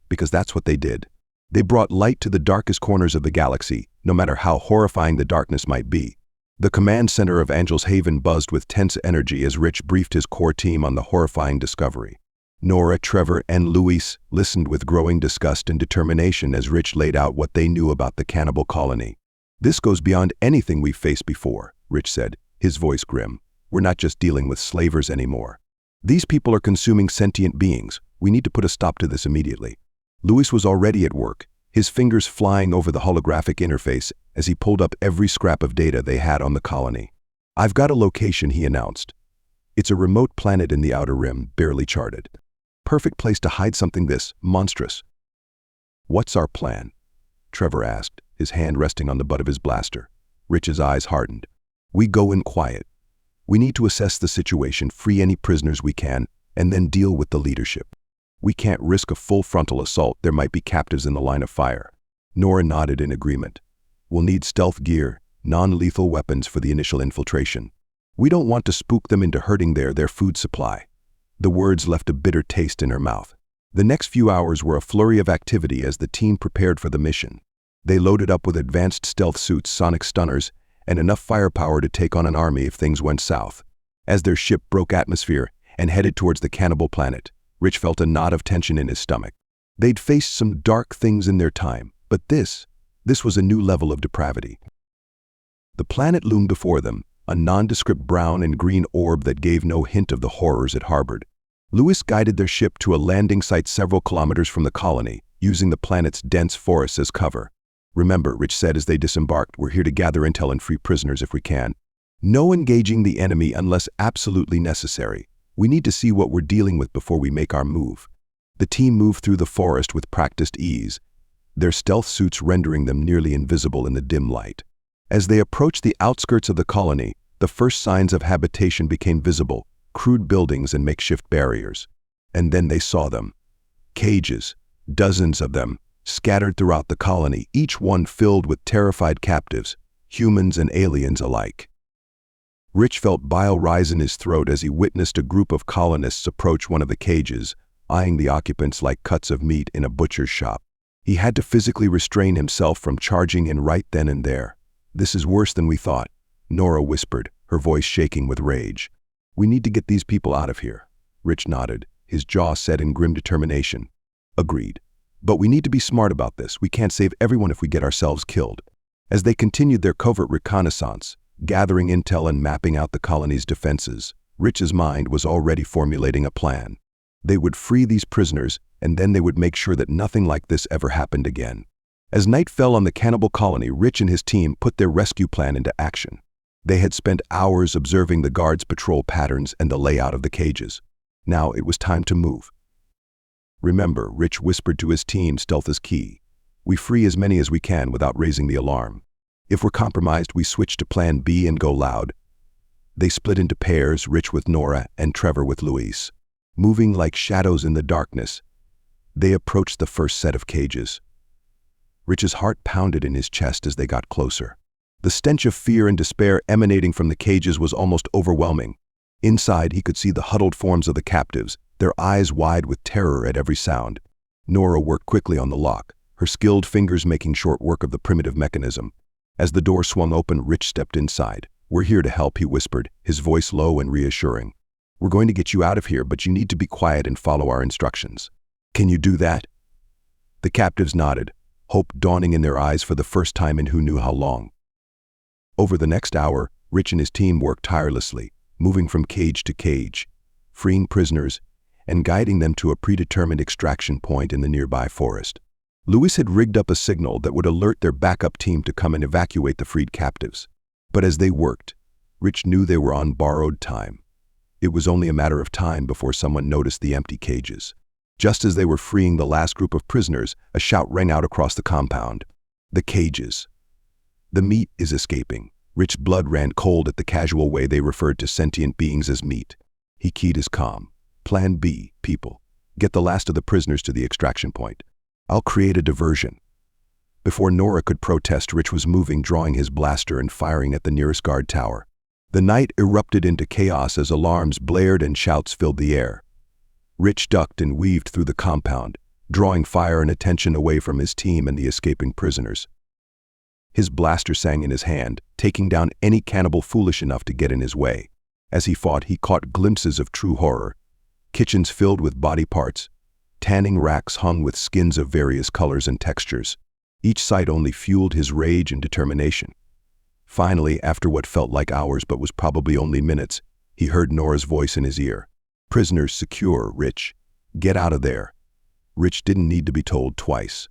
because that's what they did. They brought light to the darkest corners of the galaxy, no matter how horrifying the darkness might be. The command center of Angel's Haven buzzed with tense energy as Rich briefed his core team on the horrifying discovery. Nora, Trevor, and Luis listened with growing disgust and determination as Rich laid out what they knew about the cannibal colony. "This goes beyond anything we've faced before," Rich said, his voice grim. "We're not just dealing with slavers anymore. These people are consuming sentient beings. We need to put a stop to this immediately." Louis was already at work, his fingers flying over the holographic interface as he pulled up every scrap of data they had on the colony. "I've got a location," he announced. "It's a remote planet in the outer rim, barely charted. Perfect place to hide something this monstrous." "What's our plan?" Trevor asked, his hand resting on the butt of his blaster. Rich's eyes hardened. "We go in quiet. We need to assess the situation, free any prisoners we can, and then deal with the leadership. We can't risk a full frontal assault. There might be captives in the line of fire." Nora nodded in agreement. "We'll need stealth gear, non-lethal weapons for the initial infiltration. We don't want to spook them into hurting their food supply." The words left a bitter taste in her mouth. The next few hours were a flurry of activity as the team prepared for the mission. They loaded up with advanced stealth suits, sonic stunners, and enough firepower to take on an army if things went south. As their ship broke atmosphere and headed towards the cannibal planet, Rich felt a knot of tension in his stomach. They'd faced some dark things in their time, but this was a new level of depravity. The planet loomed before them, a nondescript brown and green orb that gave no hint of the horrors it harbored. Louis guided their ship to a landing site several kilometers from the colony, using the planet's dense forests as cover. "Remember," Rich said as they disembarked, "we're here to gather intel and free prisoners if we can. No engaging the enemy unless absolutely necessary. We need to see what we're dealing with before we make our move." The team moved through the forest with practiced ease, their stealth suits rendering them nearly invisible in the dim light. As they approached the outskirts of the colony, the first signs of habitation became visible, crude buildings and makeshift barriers. And then they saw them. Cages, dozens of them, scattered throughout the colony, each one filled with terrified captives, humans and aliens alike. Rich felt bile rise in his throat as he witnessed a group of colonists approach one of the cages, eyeing the occupants like cuts of meat in a butcher's shop. He had to physically restrain himself from charging in right then and there. "This is worse than we thought," Nora whispered, her voice shaking with rage. "We need to get these people out of here." Rich nodded, his jaw set in grim determination. "Agreed. But we need to be smart about this. We can't save everyone if we get ourselves killed." As they continued their covert reconnaissance, gathering intel and mapping out the colony's defenses, Rich's mind was already formulating a plan. They would free these prisoners, and then they would make sure that nothing like this ever happened again. As night fell on the cannibal colony, Rich and his team put their rescue plan into action. They had spent hours observing the guards' patrol patterns and the layout of the cages. Now it was time to move. "Remember," Rich whispered to his team, "stealth is key. We free as many as we can without raising the alarm. If we're compromised, we switch to plan B and go loud." They split into pairs, Rich with Nora and Trevor with Louise. Moving like shadows in the darkness, they approached the first set of cages. Rich's heart pounded in his chest as they got closer. The stench of fear and despair emanating from the cages was almost overwhelming. Inside, he could see the huddled forms of the captives, their eyes wide with terror at every sound. Nora worked quickly on the lock, her skilled fingers making short work of the primitive mechanism. As the door swung open, Rich stepped inside. "We're here to help," he whispered, his voice low and reassuring. "We're going to get you out of here, but you need to be quiet and follow our instructions." "Can you do that?" The captives nodded, hope dawning in their eyes for the first time in who knew how long. Over the next hour, Rich and his team worked tirelessly, moving from cage to cage, freeing prisoners, and guiding them to a predetermined extraction point in the nearby forest. Louis had rigged up a signal that would alert their backup team to come and evacuate the freed captives. But as they worked, Rich knew they were on borrowed time. It was only a matter of time before someone noticed the empty cages. Just as they were freeing the last group of prisoners, a shout rang out across the compound. "The cages! The meat is escaping." Rich's blood ran cold at the casual way they referred to sentient beings as meat. He keyed his comm. "Plan B, people. Get the last of the prisoners to the extraction point. I'll create a diversion." Before Nora could protest, Rich was moving, drawing his blaster and firing at the nearest guard tower. The night erupted into chaos as alarms blared and shouts filled the air. Rich ducked and weaved through the compound, drawing fire and attention away from his team and the escaping prisoners. His blaster sang in his hand, taking down any cannibal foolish enough to get in his way. As he fought, he caught glimpses of true horror. Kitchens filled with body parts, tanning racks hung with skins of various colors and textures. Each sight only fueled his rage and determination. Finally, after what felt like hours but was probably only minutes, he heard Nora's voice in his ear. "Prisoners secure, Rich. Get out of there." Rich didn't need to be told twice.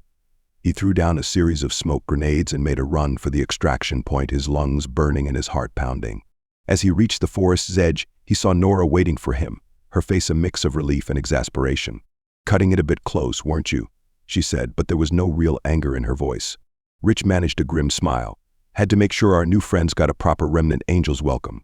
He threw down a series of smoke grenades and made a run for the extraction point, his lungs burning and his heart pounding. As he reached the forest's edge, he saw Nora waiting for him, her face a mix of relief and exasperation. "Cutting it a bit close, weren't you?" she said, but there was no real anger in her voice. Rich managed a grim smile. "Had to make sure our new friends got a proper Remnant Angel's welcome."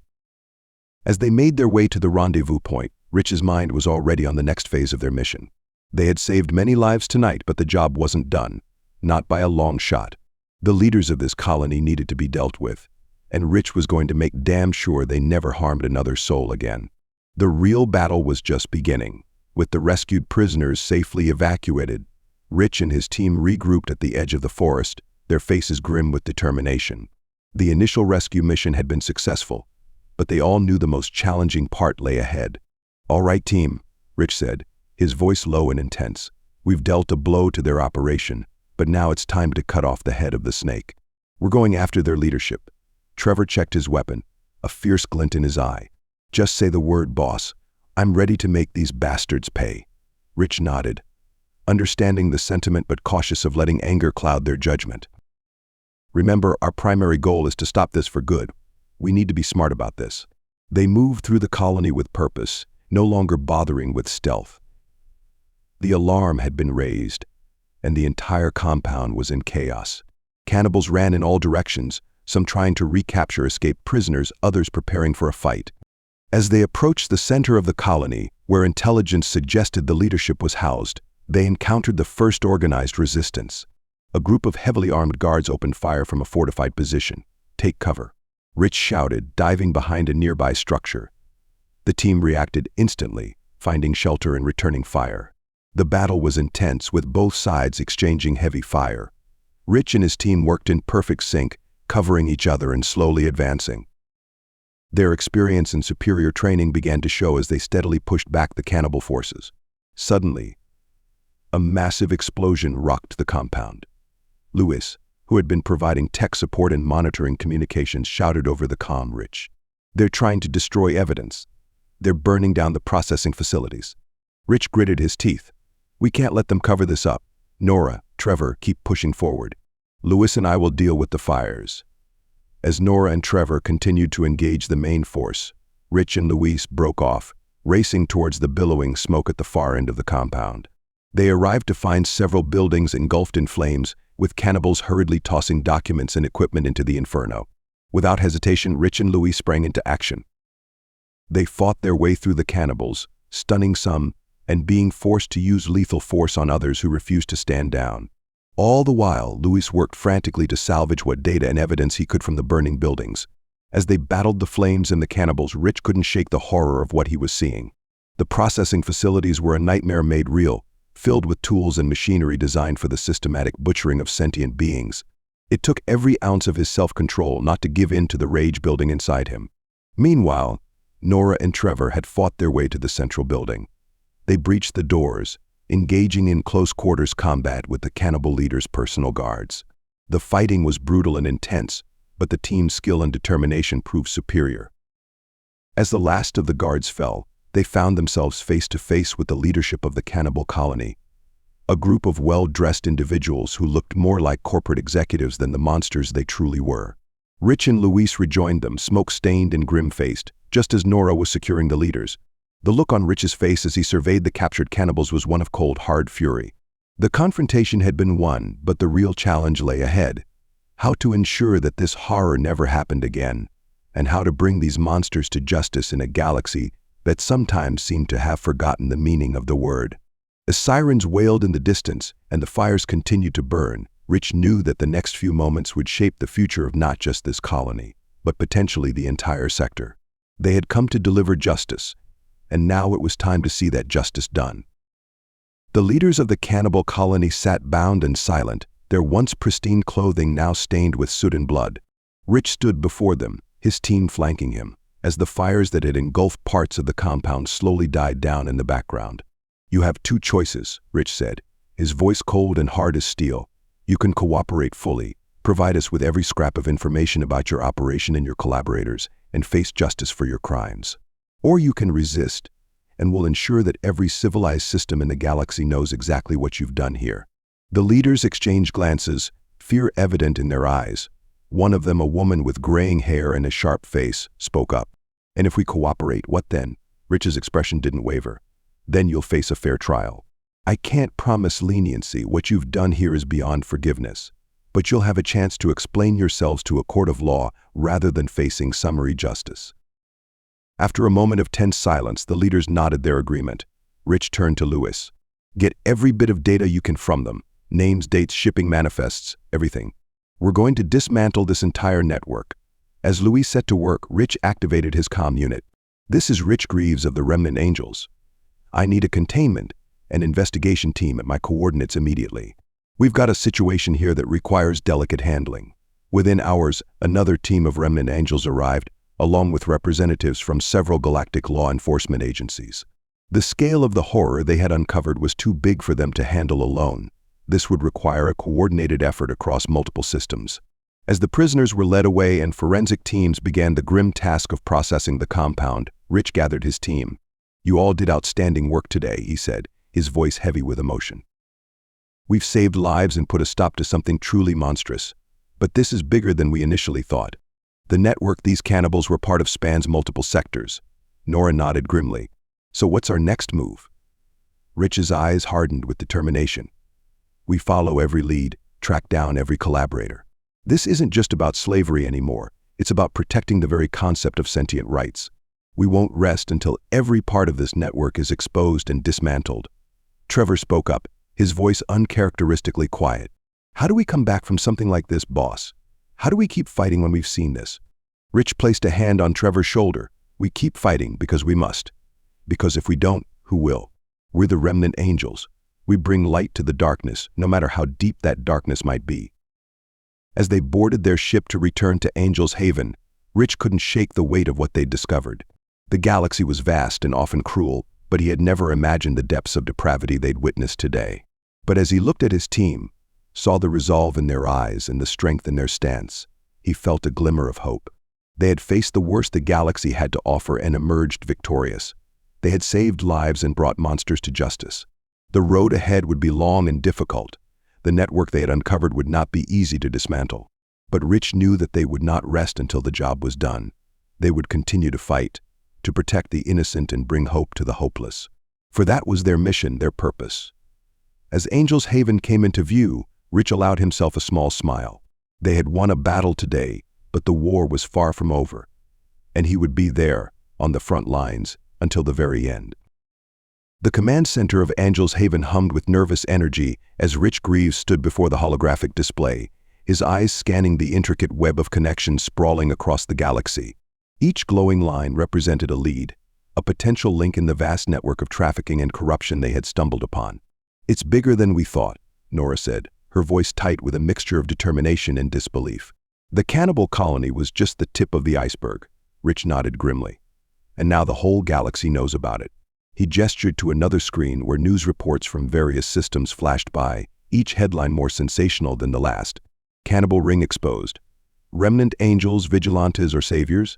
As they made their way to the rendezvous point, Rich's mind was already on the next phase of their mission. They had saved many lives tonight, but the job wasn't done. Not by a long shot. The leaders of this colony needed to be dealt with, and Rich was going to make damn sure they never harmed another soul again. The real battle was just beginning. With the rescued prisoners safely evacuated, Rich and his team regrouped at the edge of the forest, their faces grim with determination. The initial rescue mission had been successful, but they all knew the most challenging part lay ahead. "All right, team," Rich said, his voice low and intense. "We've dealt a blow to their operation, but now it's time to cut off the head of the snake. We're going after their leadership." Trevor checked his weapon, a fierce glint in his eye. "Just say the word, boss. I'm ready to make these bastards pay." Rich nodded, understanding the sentiment but cautious of letting anger cloud their judgment. "Remember, our primary goal is to stop this for good. We need to be smart about this." They moved through the colony with purpose, no longer bothering with stealth. The alarm had been raised, and the entire compound was in chaos. Cannibals ran in all directions, some trying to recapture escaped prisoners, others preparing for a fight. As they approached the center of the colony, where intelligence suggested the leadership was housed, they encountered the first organized resistance. A group of heavily armed guards opened fire from a fortified position. "Take cover," Rich shouted, diving behind a nearby structure. The team reacted instantly, finding shelter and returning fire. The battle was intense, with both sides exchanging heavy fire. Rich and his team worked in perfect sync, covering each other and slowly advancing. Their experience and superior training began to show as they steadily pushed back the cannibal forces. Suddenly, a massive explosion rocked the compound. Lewis, who had been providing tech support and monitoring communications, shouted over the comm, "Rich, they're trying to destroy evidence. They're burning down the processing facilities." Rich gritted his teeth. "We can't let them cover this up. Nora, Trevor, keep pushing forward. Lewis and I will deal with the fires." As Nora and Trevor continued to engage the main force, Rich and Luis broke off, racing towards the billowing smoke at the far end of the compound. They arrived to find several buildings engulfed in flames, with cannibals hurriedly tossing documents and equipment into the inferno. Without hesitation, Rich and Luis sprang into action. They fought their way through the cannibals, stunning some, and being forced to use lethal force on others who refused to stand down. All the while, Luis worked frantically to salvage what data and evidence he could from the burning buildings. As they battled the flames and the cannibals, Rich couldn't shake the horror of what he was seeing. The processing facilities were a nightmare made real, filled with tools and machinery designed for the systematic butchering of sentient beings. It took every ounce of his self-control not to give in to the rage building inside him. Meanwhile, Nora and Trevor had fought their way to the central building. They breached the doors, engaging in close-quarters combat with the cannibal leader's personal guards. The fighting was brutal and intense, but the team's skill and determination proved superior. As the last of the guards fell, they found themselves face to face with the leadership of the cannibal colony, a group of well-dressed individuals who looked more like corporate executives than the monsters they truly were. Rich and Luis rejoined them, smoke-stained and grim-faced, just as Nora was securing the leaders. The look on Rich's face as he surveyed the captured cannibals was one of cold, hard fury. The confrontation had been won, but the real challenge lay ahead. How to ensure that this horror never happened again, and how to bring these monsters to justice in a galaxy that sometimes seemed to have forgotten the meaning of the word. As sirens wailed in the distance and the fires continued to burn, Rich knew that the next few moments would shape the future of not just this colony, but potentially the entire sector. They had come to deliver justice, and now it was time to see that justice done. The leaders of the cannibal colony sat bound and silent, their once pristine clothing now stained with soot and blood. Rich stood before them, his team flanking him, as the fires that had engulfed parts of the compound slowly died down in the background. "You have two choices," Rich said, his voice cold and hard as steel. "You can cooperate fully, provide us with every scrap of information about your operation and your collaborators, and face justice for your crimes. Or you can resist, and we'll ensure that every civilized system in the galaxy knows exactly what you've done here." The leaders exchanged glances, fear evident in their eyes. One of them, a woman with graying hair and a sharp face, spoke up. "And if we cooperate, what then?" Rich's expression didn't waver. "Then you'll face a fair trial. I can't promise leniency. What you've done here is beyond forgiveness. But you'll have a chance to explain yourselves to a court of law rather than facing summary justice." After a moment of tense silence, the leaders nodded their agreement. Rich turned to Lewis. "Get every bit of data you can from them. Names, dates, shipping manifests, everything. We're going to dismantle this entire network." As Louis set to work, Rich activated his comm unit. "This is Rich Greaves of the Remnant Angels. I need a containment and investigation team at my coordinates immediately. We've got a situation here that requires delicate handling." Within hours, another team of Remnant Angels arrived, along with representatives from several galactic law enforcement agencies. The scale of the horror they had uncovered was too big for them to handle alone. This would require a coordinated effort across multiple systems. As the prisoners were led away and forensic teams began the grim task of processing the compound, Rich gathered his team. "You all did outstanding work today," he said, his voice heavy with emotion. "We've saved lives and put a stop to something truly monstrous. But this is bigger than we initially thought. The network these cannibals were part of spans multiple sectors." Nora nodded grimly. "So what's our next move?" Rich's eyes hardened with determination. "We follow every lead, track down every collaborator. This isn't just about slavery anymore. It's about protecting the very concept of sentient rights. We won't rest until every part of this network is exposed and dismantled." Trevor spoke up, his voice uncharacteristically quiet. "How do we come back from something like this, boss? How do we keep fighting when we've seen this?" Rich placed a hand on Trevor's shoulder. "We keep fighting because we must. Because if we don't, who will? We're the Remnant Angels. We bring light to the darkness, no matter how deep that darkness might be." As they boarded their ship to return to Angel's Haven, Rich couldn't shake the weight of what they'd discovered. The galaxy was vast and often cruel, but he had never imagined the depths of depravity they'd witnessed today. But as he looked at his team, saw the resolve in their eyes and the strength in their stance, he felt a glimmer of hope. They had faced the worst the galaxy had to offer and emerged victorious. They had saved lives and brought monsters to justice. The road ahead would be long and difficult. The network they had uncovered would not be easy to dismantle. But Rich knew that they would not rest until the job was done. They would continue to fight, to protect the innocent and bring hope to the hopeless. For that was their mission, their purpose. As Angel's Haven came into view, Rich allowed himself a small smile. They had won a battle today, but the war was far from over. And he would be there, on the front lines, until the very end. The command center of Angel's Haven hummed with nervous energy as Rich Greaves stood before the holographic display, his eyes scanning the intricate web of connections sprawling across the galaxy. Each glowing line represented a lead, a potential link in the vast network of trafficking and corruption they had stumbled upon. "It's bigger than we thought," Nora said, her voice tight with a mixture of determination and disbelief. "The cannibal colony was just the tip of the iceberg," Rich nodded grimly. "And now the whole galaxy knows about it." He gestured to another screen where news reports from various systems flashed by, each headline more sensational than the last. "Cannibal ring exposed. Remnant Angels, vigilantes, or saviors?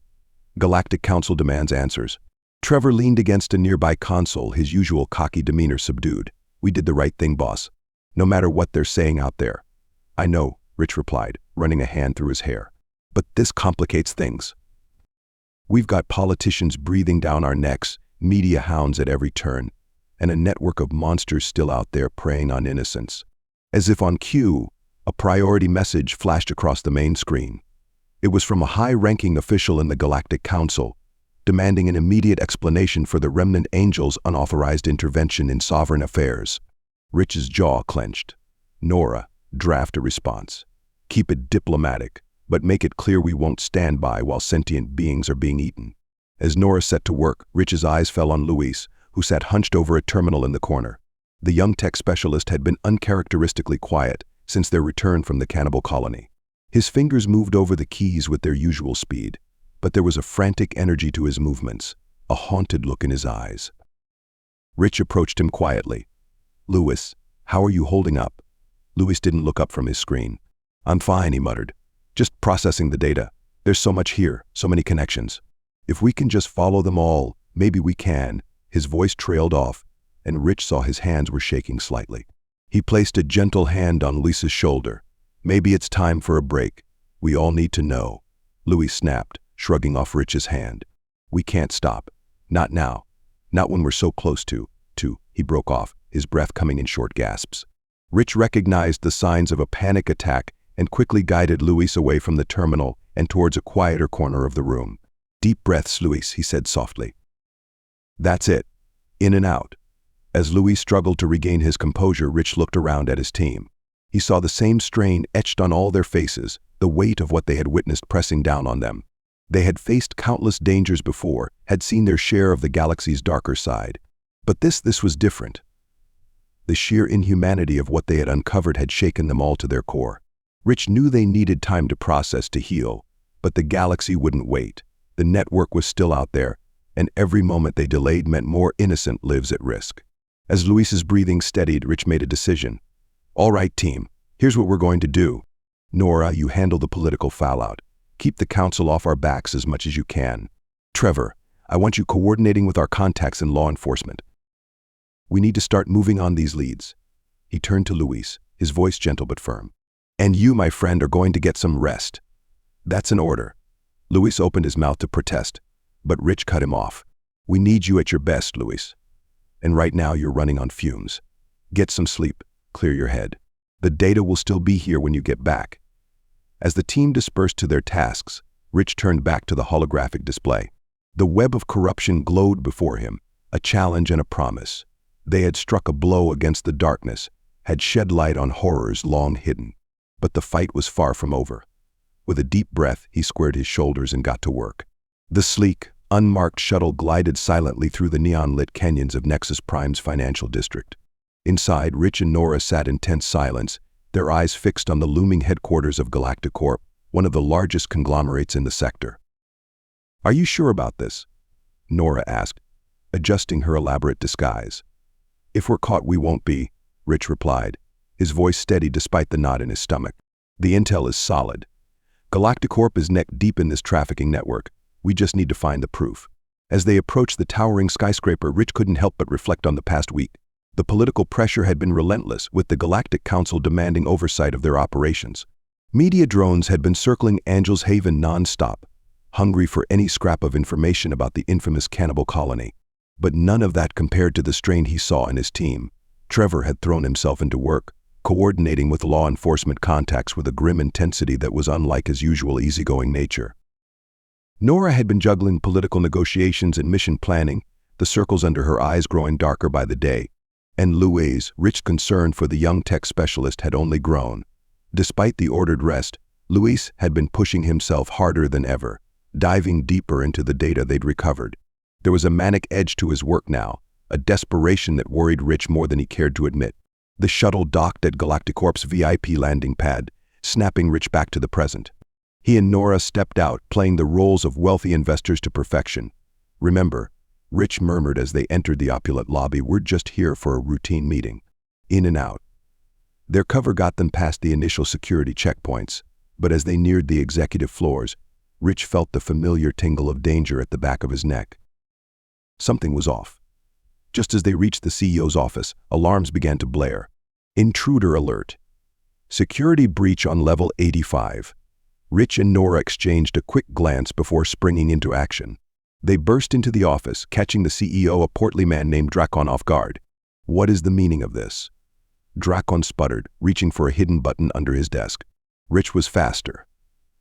Galactic Council demands answers." Trevor leaned against a nearby console, his usual cocky demeanor subdued. "We did the right thing, boss. No matter what they're saying out there." "I know," Rich replied, running a hand through his hair. "But this complicates things. We've got politicians breathing down our necks, media hounds at every turn, and a network of monsters still out there preying on innocents." As if on cue, a priority message flashed across the main screen. It was from a high-ranking official in the Galactic Council, demanding an immediate explanation for the Remnant Angels' unauthorized intervention in sovereign affairs. Rich's jaw clenched. "Nora, draft a response. Keep it diplomatic, but make it clear we won't stand by while sentient beings are being eaten." As Nora set to work, Rich's eyes fell on Luis, who sat hunched over a terminal in the corner. The young tech specialist had been uncharacteristically quiet since their return from the cannibal colony. His fingers moved over the keys with their usual speed, but there was a frantic energy to his movements, a haunted look in his eyes. Rich approached him quietly. "Luis, how are you holding up?" Luis didn't look up from his screen. "I'm fine," he muttered. "Just processing the data. There's so much here, so many connections. If we can just follow them all, maybe we can." His voice trailed off, and Rich saw his hands were shaking slightly. He placed a gentle hand on Luis's shoulder. "Maybe it's time for a break. We all need to know." Luis snapped, shrugging off Rich's hand. "We can't stop. Not now. Not when we're so close to." He broke off, his breath coming in short gasps. Rich recognized the signs of a panic attack and quickly guided Luis away from the terminal and towards a quieter corner of the room. "Deep breaths, Luis," he said softly. "That's it. In and out." As Luis struggled to regain his composure, Rich looked around at his team. He saw the same strain etched on all their faces, the weight of what they had witnessed pressing down on them. They had faced countless dangers before, had seen their share of the galaxy's darker side. But this was different. The sheer inhumanity of what they had uncovered had shaken them all to their core. Rich knew they needed time to process, to heal, but the galaxy wouldn't wait. The network was still out there, and every moment they delayed meant more innocent lives at risk. As Luis's breathing steadied, Rich made a decision. "All right, team, here's what we're going to do. Nora, you handle the political fallout. Keep the council off our backs as much as you can. Trevor, I want you coordinating with our contacts in law enforcement. We need to start moving on these leads." He turned to Luis, his voice gentle but firm. "And you, my friend, are going to get some rest." "That's an order." Luis opened his mouth to protest, but Rich cut him off. "We need you at your best, Luis. And right now you're running on fumes. Get some sleep, clear your head. The data will still be here when you get back." As the team dispersed to their tasks, Rich turned back to the holographic display. The web of corruption glowed before him, a challenge and a promise. They had struck a blow against the darkness, had shed light on horrors long hidden. But the fight was far from over. With a deep breath, he squared his shoulders and got to work. The sleek, unmarked shuttle glided silently through the neon-lit canyons of Nexus Prime's financial district. Inside, Rich and Nora sat in tense silence, their eyes fixed on the looming headquarters of Galactic Corp, one of the largest conglomerates in the sector. "Are you sure about this?" Nora asked, adjusting her elaborate disguise. "If we're caught, we won't be," Rich replied, his voice steady despite the knot in his stomach. "The intel is solid. Galactic Corp is neck-deep in this trafficking network. We just need to find the proof." As they approached the towering skyscraper, Rich couldn't help but reflect on the past week. The political pressure had been relentless, with the Galactic Council demanding oversight of their operations. Media drones had been circling Angel's Haven non-stop, hungry for any scrap of information about the infamous cannibal colony. But none of that compared to the strain he saw in his team. Trevor had thrown himself into work, coordinating with law enforcement contacts with a grim intensity that was unlike his usual easygoing nature. Nora had been juggling political negotiations and mission planning, the circles under her eyes growing darker by the day. And Luis' rich concern for the young tech specialist had only grown. Despite the ordered rest, Luis had been pushing himself harder than ever, diving deeper into the data they'd recovered. There was a manic edge to his work now, a desperation that worried Rich more than he cared to admit. The shuttle docked at Galactic Corp's VIP landing pad, snapping Rich back to the present. He and Nora stepped out, playing the roles of wealthy investors to perfection. "Remember," Rich murmured as they entered the opulent lobby, "we're just here for a routine meeting." In and out. Their cover got them past the initial security checkpoints, but as they neared the executive floors, Rich felt the familiar tingle of danger at the back of his neck. Something was off. Just as they reached the CEO's office, alarms began to blare. "Intruder alert. Security breach on level 85. Rich and Nora exchanged a quick glance before springing into action. They burst into the office, catching the CEO, a portly man named Drakon, off guard. "What is the meaning of this?" Drakon sputtered, reaching for a hidden button under his desk. Rich was faster.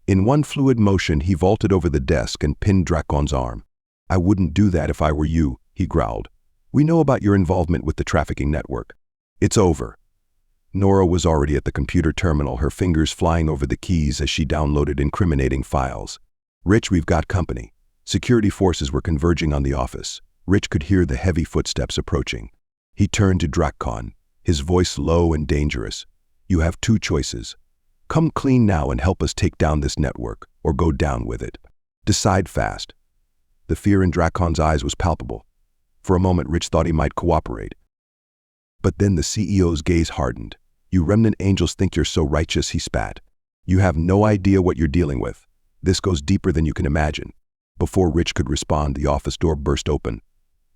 In one fluid motion, he vaulted over the desk and pinned Drakon's arm. "I wouldn't do that if I were you," he growled. "We know about your involvement with the trafficking network." "It's over." Nora was already at the computer terminal, her fingers flying over the keys as she downloaded incriminating files. "Rich, we've got company." Security forces were converging on the office. Rich could hear the heavy footsteps approaching. He turned to Drakon, his voice low and dangerous. "You have two choices. Come clean now and help us take down this network, or go down with it. Decide fast." The fear in Drakon's eyes was palpable. For a moment, Rich thought he might cooperate. But then the CEO's gaze hardened. "You Remnant angels think you're so righteous," he spat. "You have no idea what you're dealing with. This goes deeper than you can imagine." Before Rich could respond, the office door burst open.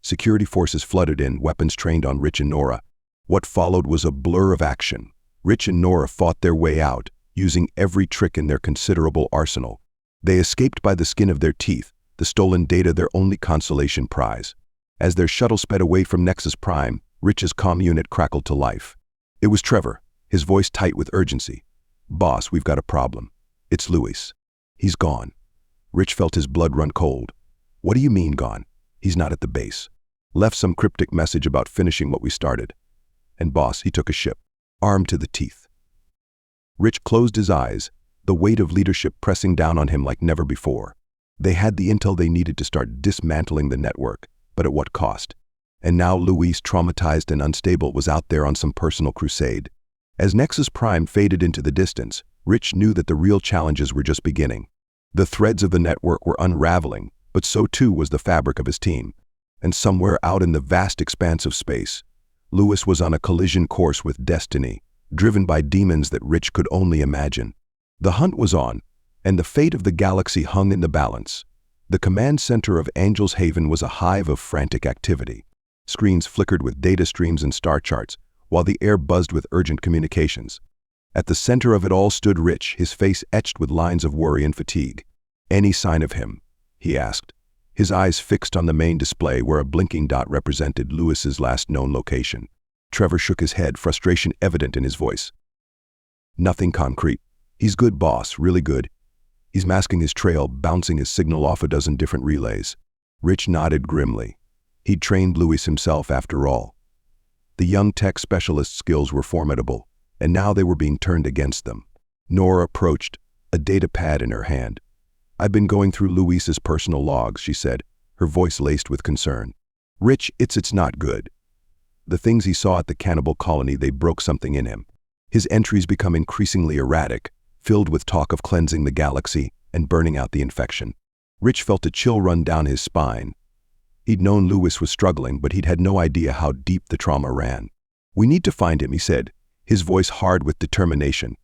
Security forces flooded in, weapons trained on Rich and Nora. What followed was a blur of action. Rich and Nora fought their way out, using every trick in their considerable arsenal. They escaped by the skin of their teeth, the stolen data their only consolation prize. As their shuttle sped away from Nexus Prime, Rich's comm unit crackled to life. It was Trevor, his voice tight with urgency. "Boss, we've got a problem. It's Luis. He's gone." Rich felt his blood run cold. "What do you mean gone?" "He's not at the base. Left some cryptic message about finishing what we started. And boss, he took a ship, armed to the teeth." Rich closed his eyes, the weight of leadership pressing down on him like never before. They had the intel they needed to start dismantling the network, but at what cost? And now Luis, traumatized and unstable, was out there on some personal crusade. As Nexus Prime faded into the distance, Rich knew that the real challenges were just beginning. The threads of the network were unraveling, but so too was the fabric of his team. And somewhere out in the vast expanse of space, Luis was on a collision course with destiny, driven by demons that Rich could only imagine. The hunt was on, and the fate of the galaxy hung in the balance. The command center of Angel's Haven was a hive of frantic activity. Screens flickered with data streams and star charts, while the air buzzed with urgent communications. At the center of it all stood Rich, his face etched with lines of worry and fatigue. "Any sign of him?" he asked, his eyes fixed on the main display where a blinking dot represented Luis's last known location. Trevor shook his head, frustration evident in his voice. "Nothing concrete. He's good, boss, really good. He's masking his trail, bouncing his signal off a dozen different relays." Rich nodded grimly. He'd trained Luis himself after all. The young tech specialist's skills were formidable, and now they were being turned against them. Nora approached, a data pad in her hand. "I've been going through Luis's personal logs," she said, her voice laced with concern. "Rich, it's not good. The things he saw at the cannibal colony, they broke something in him. His entries become increasingly erratic, filled with talk of cleansing the galaxy and burning out the infection." Rich felt a chill run down his spine. He'd known Luis was struggling, but he'd had no idea how deep the trauma ran. "We need to find him," he said, his voice hard with determination,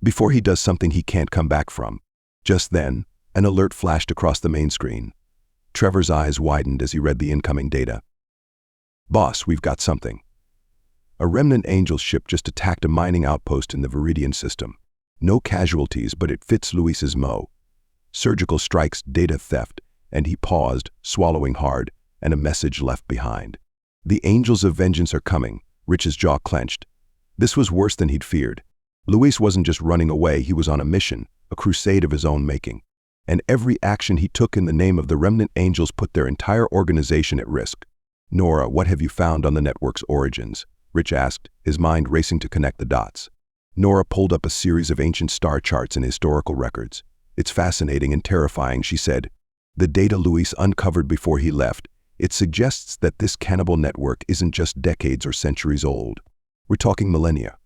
"before he does something he can't come back from." Just then, an alert flashed across the main screen. Trevor's eyes widened as he read the incoming data. "Boss, we've got something. A Remnant Angel ship just attacked a mining outpost in the Viridian system. No casualties, but it fits Luis's MO. Surgical strikes, data theft," and he paused, swallowing hard, and a message left behind. "The Angels of Vengeance are coming." Rich's jaw clenched. This was worse than he'd feared. Luis wasn't just running away, he was on a mission, a crusade of his own making. And every action he took in the name of the Remnant Angels put their entire organization at risk. "Nora, what have you found on the network's origins?" Rich asked, his mind racing to connect the dots. Nora pulled up a series of ancient star charts and historical records. "It's fascinating and terrifying," she said. "The data Luis uncovered before he left, it suggests that this cannibal network isn't just decades or centuries old. We're talking millennia.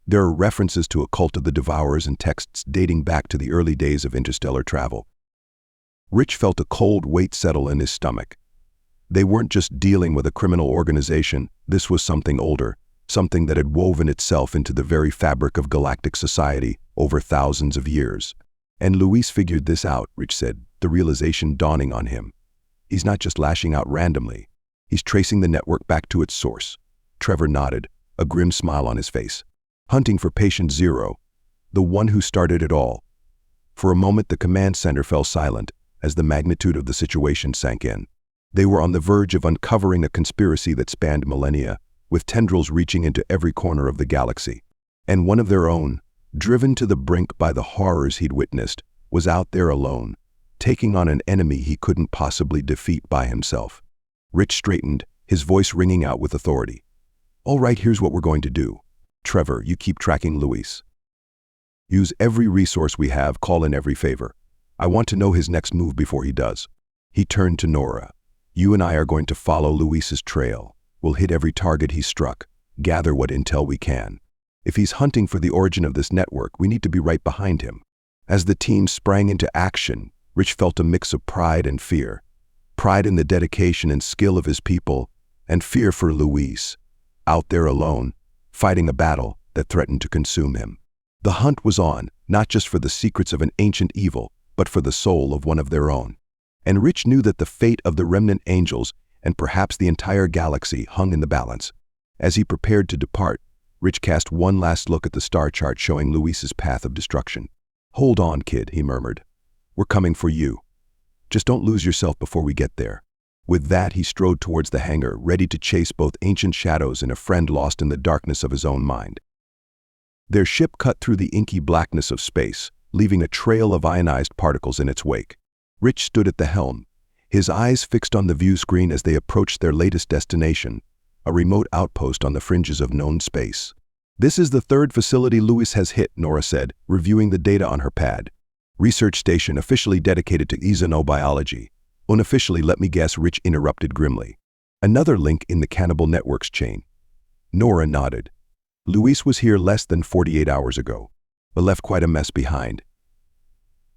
There are references to a cult of the Devourers and texts dating back to the early days of interstellar travel." Rich felt a cold weight settle in his stomach. They weren't just dealing with a criminal organization, this was something older, something that had woven itself into the very fabric of galactic society over thousands of years. "And Luis figured this out," Rich said, the realization dawning on him. "He's not just lashing out randomly. He's tracing the network back to its source." Trevor nodded, a grim smile on his face. "Hunting for Patient Zero, the one who started it all." For a moment the command center fell silent as the magnitude of the situation sank in. They were on the verge of uncovering a conspiracy that spanned millennia, with tendrils reaching into every corner of the galaxy. And one of their own, driven to the brink by the horrors he'd witnessed, was out there alone, taking on an enemy he couldn't possibly defeat by himself. Rich straightened, his voice ringing out with authority. "All right, here's what we're going to do. Trevor, you keep tracking Luis. Use every resource we have, call in every favor. I want to know his next move before he does." He turned to Nora. "You and I are going to follow Luis's trail. We'll hit every target he struck, gather what intel we can. If he's hunting for the origin of this network, we need to be right behind him." As the team sprang into action, Rich felt a mix of pride and fear. Pride in the dedication and skill of his people, and fear for Luis, out there alone, fighting a battle that threatened to consume him. The hunt was on, not just for the secrets of an ancient evil, but for the soul of one of their own. And Rich knew that the fate of the Remnant Angels and perhaps the entire galaxy hung in the balance. As he prepared to depart, Rich cast one last look at the star chart showing Luis's path of destruction. "Hold on, kid," he murmured. "We're coming for you. Just don't lose yourself before we get there." With that, he strode towards the hangar, ready to chase both ancient shadows and a friend lost in the darkness of his own mind. Their ship cut through the inky blackness of space, leaving a trail of ionized particles in its wake. Rich stood at the helm, his eyes fixed on the view screen as they approached their latest destination, a remote outpost on the fringes of known space. "This is the third facility Luis has hit," Nora said, reviewing the data on her pad. "Research station officially dedicated to xenobiology. Unofficially, let me guess," Rich interrupted grimly. "Another link in the cannibal network's chain." Nora nodded. "Luis was here less than 48 hours ago, but left quite a mess behind."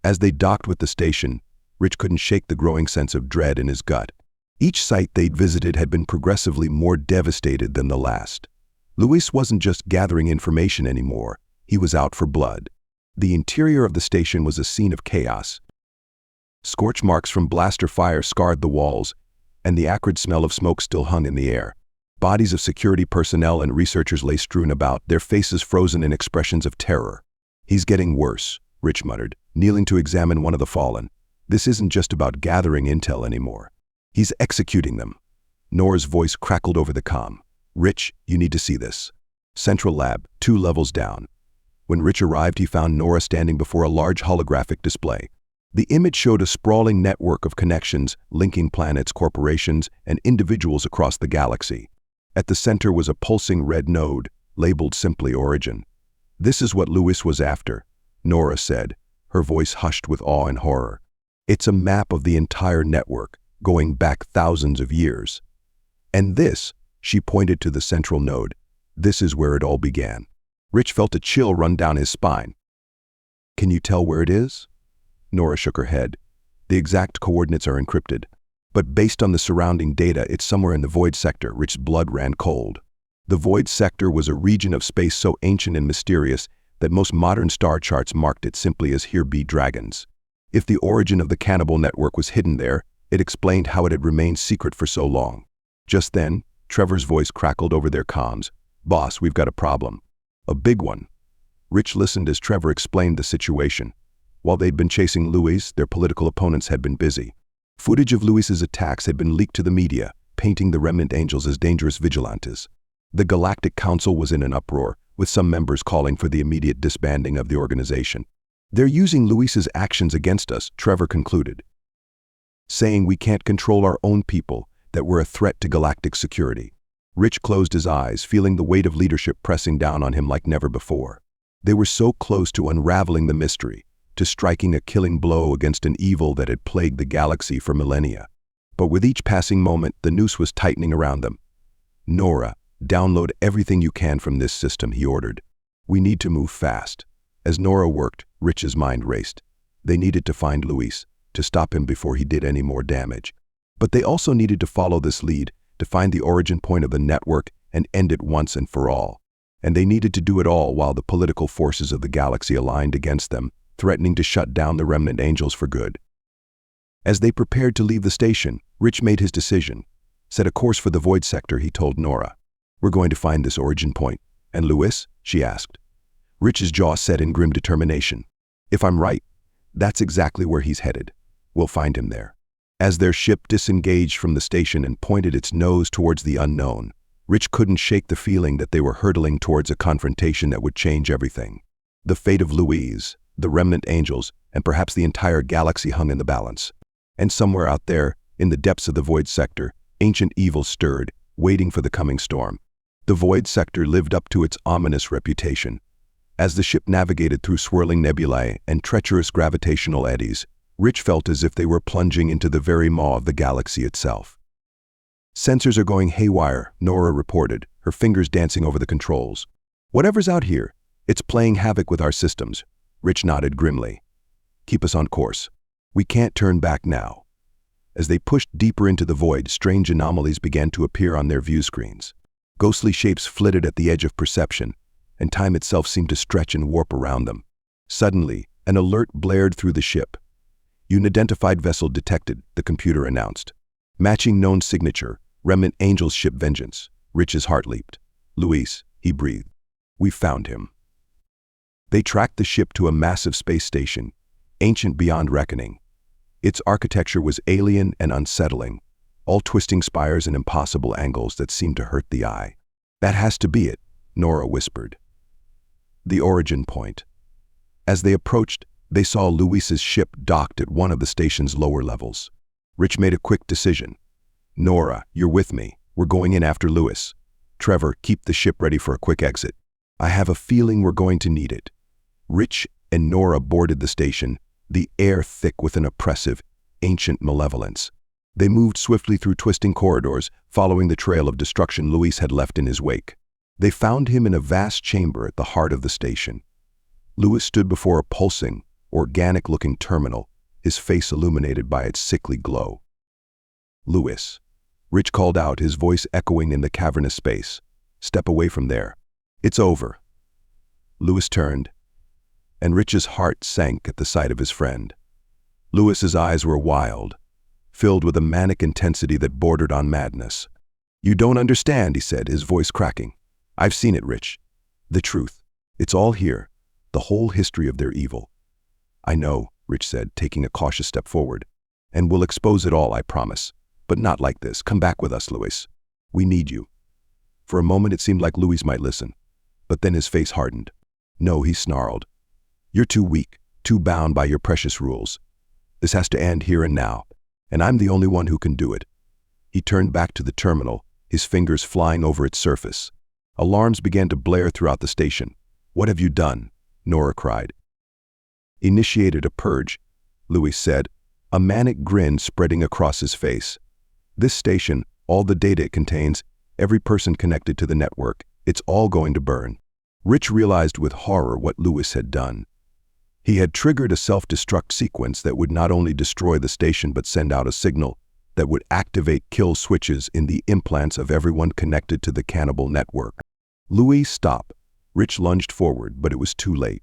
As they docked with the station, Rich couldn't shake the growing sense of dread in his gut. Each site they'd visited had been progressively more devastated than the last. Luis wasn't just gathering information anymore, he was out for blood. The interior of the station was a scene of chaos. Scorch marks from blaster fire scarred the walls, and the acrid smell of smoke still hung in the air. Bodies of security personnel and researchers lay strewn about, their faces frozen in expressions of terror. "He's getting worse," Rich muttered, kneeling to examine one of the fallen. "This isn't just about gathering intel anymore. He's executing them." Nora's voice crackled over the comm. "Rich, you need to see this." Central lab, 2 levels down. When Rich arrived, he found Nora standing before a large holographic display. The image showed a sprawling network of connections linking planets, corporations, and individuals across the galaxy. At the center was a pulsing red node, labeled simply Origin. "This is what Luis was after," Nora said, her voice hushed with awe and horror. "It's a map of the entire network, going back thousands of years. And this," she pointed to the central node, "this is where it all began." Rich felt a chill run down his spine. "Can you tell where it is?" Nora shook her head. "The exact coordinates are encrypted, but based on the surrounding data, it's somewhere in the Void Sector." Rich's blood ran cold. The Void Sector was a region of space so ancient and mysterious that most modern star charts marked it simply as "Here be dragons." If the origin of the cannibal network was hidden there, it explained how it had remained secret for so long. Just then, Trevor's voice crackled over their comms. "Boss, we've got a problem. A big one." Rich listened as Trevor explained the situation. While they'd been chasing Luis, their political opponents had been busy. Footage of Luis's attacks had been leaked to the media, painting the Remnant Angels as dangerous vigilantes. The Galactic Council was in an uproar, with some members calling for the immediate disbanding of the organization. "They're using Luis's actions against us," Trevor concluded, saying we can't control our own people, that we're a threat to galactic security. Rich closed his eyes, feeling the weight of leadership pressing down on him like never before. They were so close to unraveling the mystery, to striking a killing blow against an evil that had plagued the galaxy for millennia. But with each passing moment, the noose was tightening around them. "Nora, download everything you can from this system," he ordered. "We need to move fast." As Nora worked, Rich's mind raced. They needed to find Luis, to stop him before he did any more damage. But they also needed to follow this lead, to find the origin point of the network and end it once and for all. And they needed to do it all while the political forces of the galaxy aligned against them, threatening to shut down the Remnant Angels for good. As they prepared to leave the station, Rich made his decision. "Set a course for the Void Sector," he told Nora. "We're going to find this origin point." "And Luis?" she asked. Rich's jaw set in grim determination. "If I'm right, that's exactly where he's headed. We'll find him there." As their ship disengaged from the station and pointed its nose towards the unknown, Rich couldn't shake the feeling that they were hurtling towards a confrontation that would change everything. The fate of Luis, the Remnant Angels, and perhaps the entire galaxy hung in the balance. And somewhere out there, in the depths of the Void Sector, ancient evil stirred, waiting for the coming storm. The Void Sector lived up to its ominous reputation. As the ship navigated through swirling nebulae and treacherous gravitational eddies, Rich felt as if they were plunging into the very maw of the galaxy itself. "Sensors are going haywire," Nora reported, her fingers dancing over the controls. "Whatever's out here, it's playing havoc with our systems." Rich nodded grimly. "Keep us on course. We can't turn back now." As they pushed deeper into the void, strange anomalies began to appear on their view screens. Ghostly shapes flitted at the edge of perception, and time itself seemed to stretch and warp around them. Suddenly, an alert blared through the ship. "Unidentified vessel detected," the computer announced. Matching known signature, Remnant Angel's ship Vengeance. Rich's heart leaped. Luis, he breathed. We found him. They tracked the ship to a massive space station, ancient beyond reckoning. Its architecture was alien and unsettling, all twisting spires and impossible angles that seemed to hurt the eye. That has to be it, Nora whispered. The origin point. As they approached, they saw Luis's ship docked at one of the station's lower levels. Rich made a quick decision. Nora, you're with me. We're going in after Luis. Trevor, keep the ship ready for a quick exit. I have a feeling we're going to need it. Rich and Nora boarded the station, the air thick with an oppressive, ancient malevolence. They moved swiftly through twisting corridors, following the trail of destruction Luis had left in his wake. They found him in a vast chamber at the heart of the station. Luis stood before a pulsing, organic-looking terminal, his face illuminated by its sickly glow. Luis. Rich called out, his voice echoing in the cavernous space. Step away from there. It's over. Luis turned, and Rich's heart sank at the sight of his friend. Luis's eyes were wild, filled with a manic intensity that bordered on madness. You don't understand, he said, his voice cracking. I've seen it, Rich. The truth. It's all here. The whole history of their evil. I know, Rich said, taking a cautious step forward. And we'll expose it all, I promise. But not like this. Come back with us, Luis. We need you. For a moment it seemed like Luis might listen. But then his face hardened. No, he snarled. You're too weak, too bound by your precious rules. This has to end here and now. And I'm the only one who can do it. He turned back to the terminal, his fingers flying over its surface. Alarms began to blare throughout the station. What have you done? Nora cried. Initiated a purge, Luis said, a manic grin spreading across his face. This station, all the data it contains, every person connected to the network, it's all going to burn. Rich realized with horror what Luis had done. He had triggered a self-destruct sequence that would not only destroy the station but send out a signal that would activate kill switches in the implants of everyone connected to the cannibal network. Luis, stop. Rich lunged forward, but it was too late.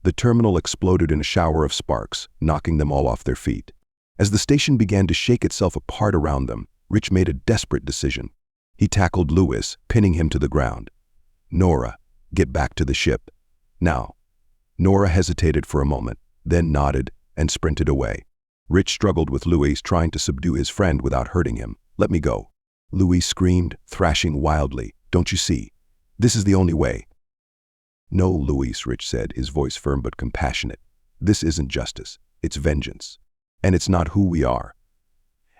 The terminal exploded in a shower of sparks, knocking them all off their feet. As the station began to shake itself apart around them, Rich made a desperate decision. He tackled Luis, pinning him to the ground. Nora, get back to the ship. Now. Nora hesitated for a moment, then nodded and sprinted away. Rich struggled with Luis, trying to subdue his friend without hurting him. Let me go. Luis screamed, thrashing wildly. Don't you see? This is the only way. No, Luis, Rich said, his voice firm but compassionate. This isn't justice. It's vengeance. And it's not who we are.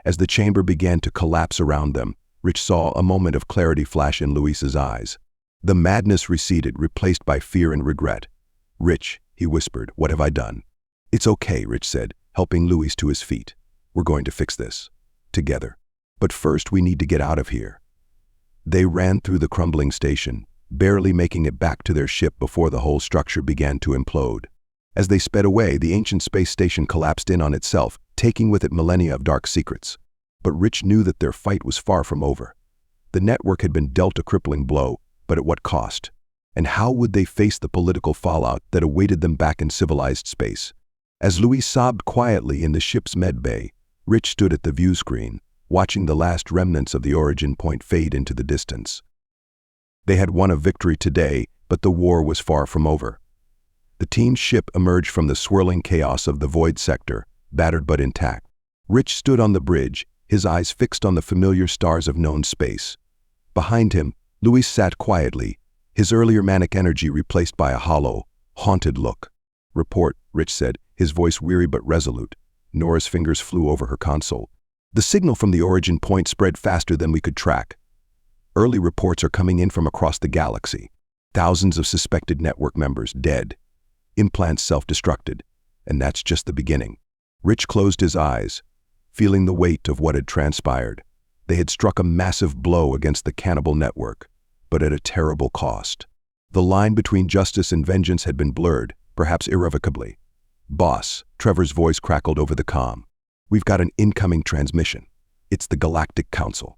As the chamber began to collapse around them, Rich saw a moment of clarity flash in Luis's eyes. The madness receded, replaced by fear and regret. Rich, he whispered, what have I done? It's okay, Rich said, helping Luis to his feet. We're going to fix this. Together. But first we need to get out of here. They ran through the crumbling station, barely making it back to their ship before the whole structure began to implode. As they sped away, the ancient space station collapsed in on itself, taking with it millennia of dark secrets. But Rich knew that their fight was far from over. The network had been dealt a crippling blow, but at what cost? And how would they face the political fallout that awaited them back in civilized space? As Luis sobbed quietly in the ship's med bay, Rich stood at the view screen, watching the last remnants of the origin point fade into the distance. They had won a victory today, but the war was far from over. The team's ship emerged from the swirling chaos of the void sector, battered but intact. Rich stood on the bridge, his eyes fixed on the familiar stars of known space. Behind him, Luis sat quietly, his earlier manic energy replaced by a hollow, haunted look. Report, Rich said, his voice weary but resolute. Nora's fingers flew over her console. The signal from the origin point spread faster than we could track. Early reports are coming in from across the galaxy. Thousands of suspected network members dead. Implants self-destructed. And that's just the beginning. Rich closed his eyes, feeling the weight of what had transpired. They had struck a massive blow against the cannibal network, but at a terrible cost. The line between justice and vengeance had been blurred, perhaps irrevocably. Boss, Trevor's voice crackled over the comm. We've got an incoming transmission. It's the Galactic Council.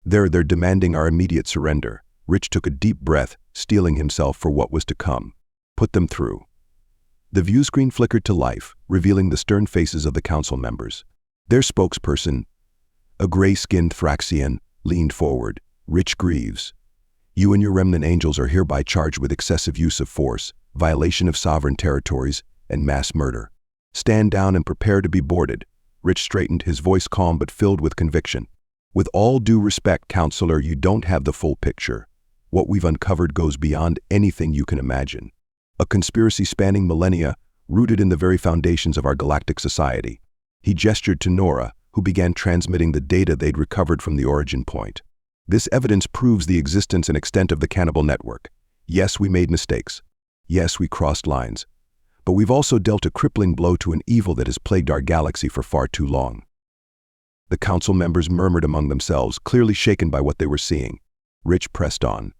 They're demanding our immediate surrender. Rich took a deep breath, steeling himself for what was to come. Put them through. The view screen flickered to life, revealing the stern faces of the council members. Their spokesperson, A gray-skinned Thraxian leaned forward. "Rich Greaves, you and your remnant angels are hereby charged with excessive use of force, violation of sovereign territories, and mass murder. Stand down and prepare to be boarded." Rich straightened, his voice calm but filled with conviction. "With all due respect, Counselor, you don't have the full picture. What we've uncovered goes beyond anything you can imagine. A conspiracy spanning millennia, rooted in the very foundations of our galactic society." He gestured to Nora, who began transmitting the data they'd recovered from the origin point. "This evidence proves the existence and extent of the cannibal network. Yes, we made mistakes. Yes, we crossed lines. But we've also dealt a crippling blow to an evil that has plagued our galaxy for far too long." The council members murmured among themselves, clearly shaken by what they were seeing. Rich pressed on.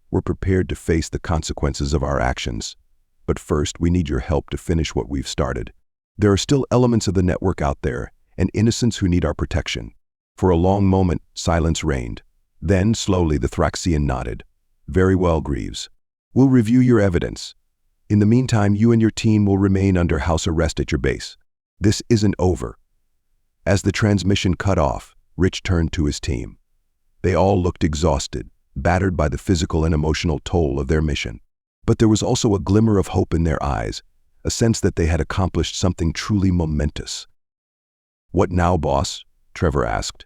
"We're prepared to face the consequences of our actions. But first, we need your help to finish what we've started. There are still elements of the network out there, and innocents who need our protection." For a long moment, silence reigned. Then, slowly, the Thraxian nodded. "Very well, Greaves. We'll review your evidence. In the meantime, you and your team will remain under house arrest at your base. This isn't over." As the transmission cut off, Rich turned to his team. They all looked exhausted, battered by the physical and emotional toll of their mission. But there was also a glimmer of hope in their eyes, a sense that they had accomplished something truly momentous. "What now, boss?" Trevor asked.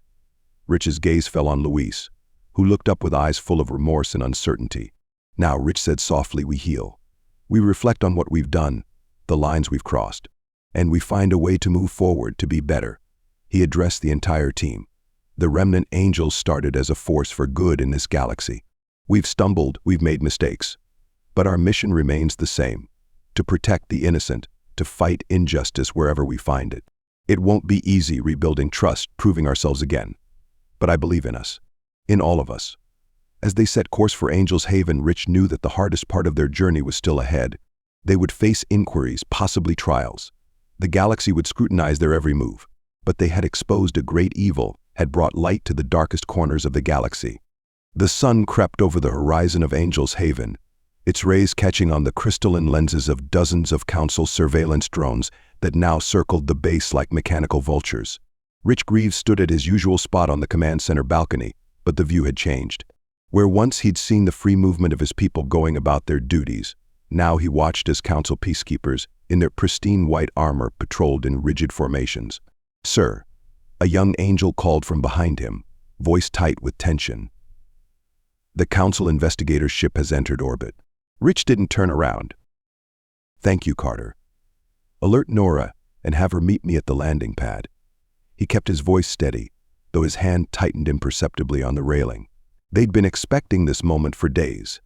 Rich's gaze fell on Luis, who looked up with eyes full of remorse and uncertainty. "Now," Rich said softly, "we heal. We reflect on what we've done, the lines we've crossed, and we find a way to move forward, to be better." He addressed the entire team. "The remnant angels started as a force for good in this galaxy. We've stumbled, we've made mistakes. But our mission remains the same: to protect the innocent, to fight injustice wherever we find it. It won't be easy rebuilding trust, proving ourselves again. But I believe in us, in all of us." As they set course for Angel's Haven, Rich knew that the hardest part of their journey was still ahead. They would face inquiries, possibly trials. The galaxy would scrutinize their every move. But they had exposed a great evil, had brought light to the darkest corners of the galaxy. The sun crept over the horizon of Angel's Haven, its rays catching on the crystalline lenses of dozens of Council surveillance drones that now circled the base like mechanical vultures. Rich Greaves stood at his usual spot on the command center balcony, but the view had changed. Where once he'd seen the free movement of his people going about their duties, now he watched as Council peacekeepers, in their pristine white armor, patrolled in rigid formations. "Sir," a young angel called from behind him, voice tight with tension. "The Council investigator's ship has entered orbit." Rich didn't turn around. "Thank you, Carter. Alert Nora and have her meet me at the landing pad." He kept his voice steady, though his hand tightened imperceptibly on the railing. They'd been expecting this moment for days.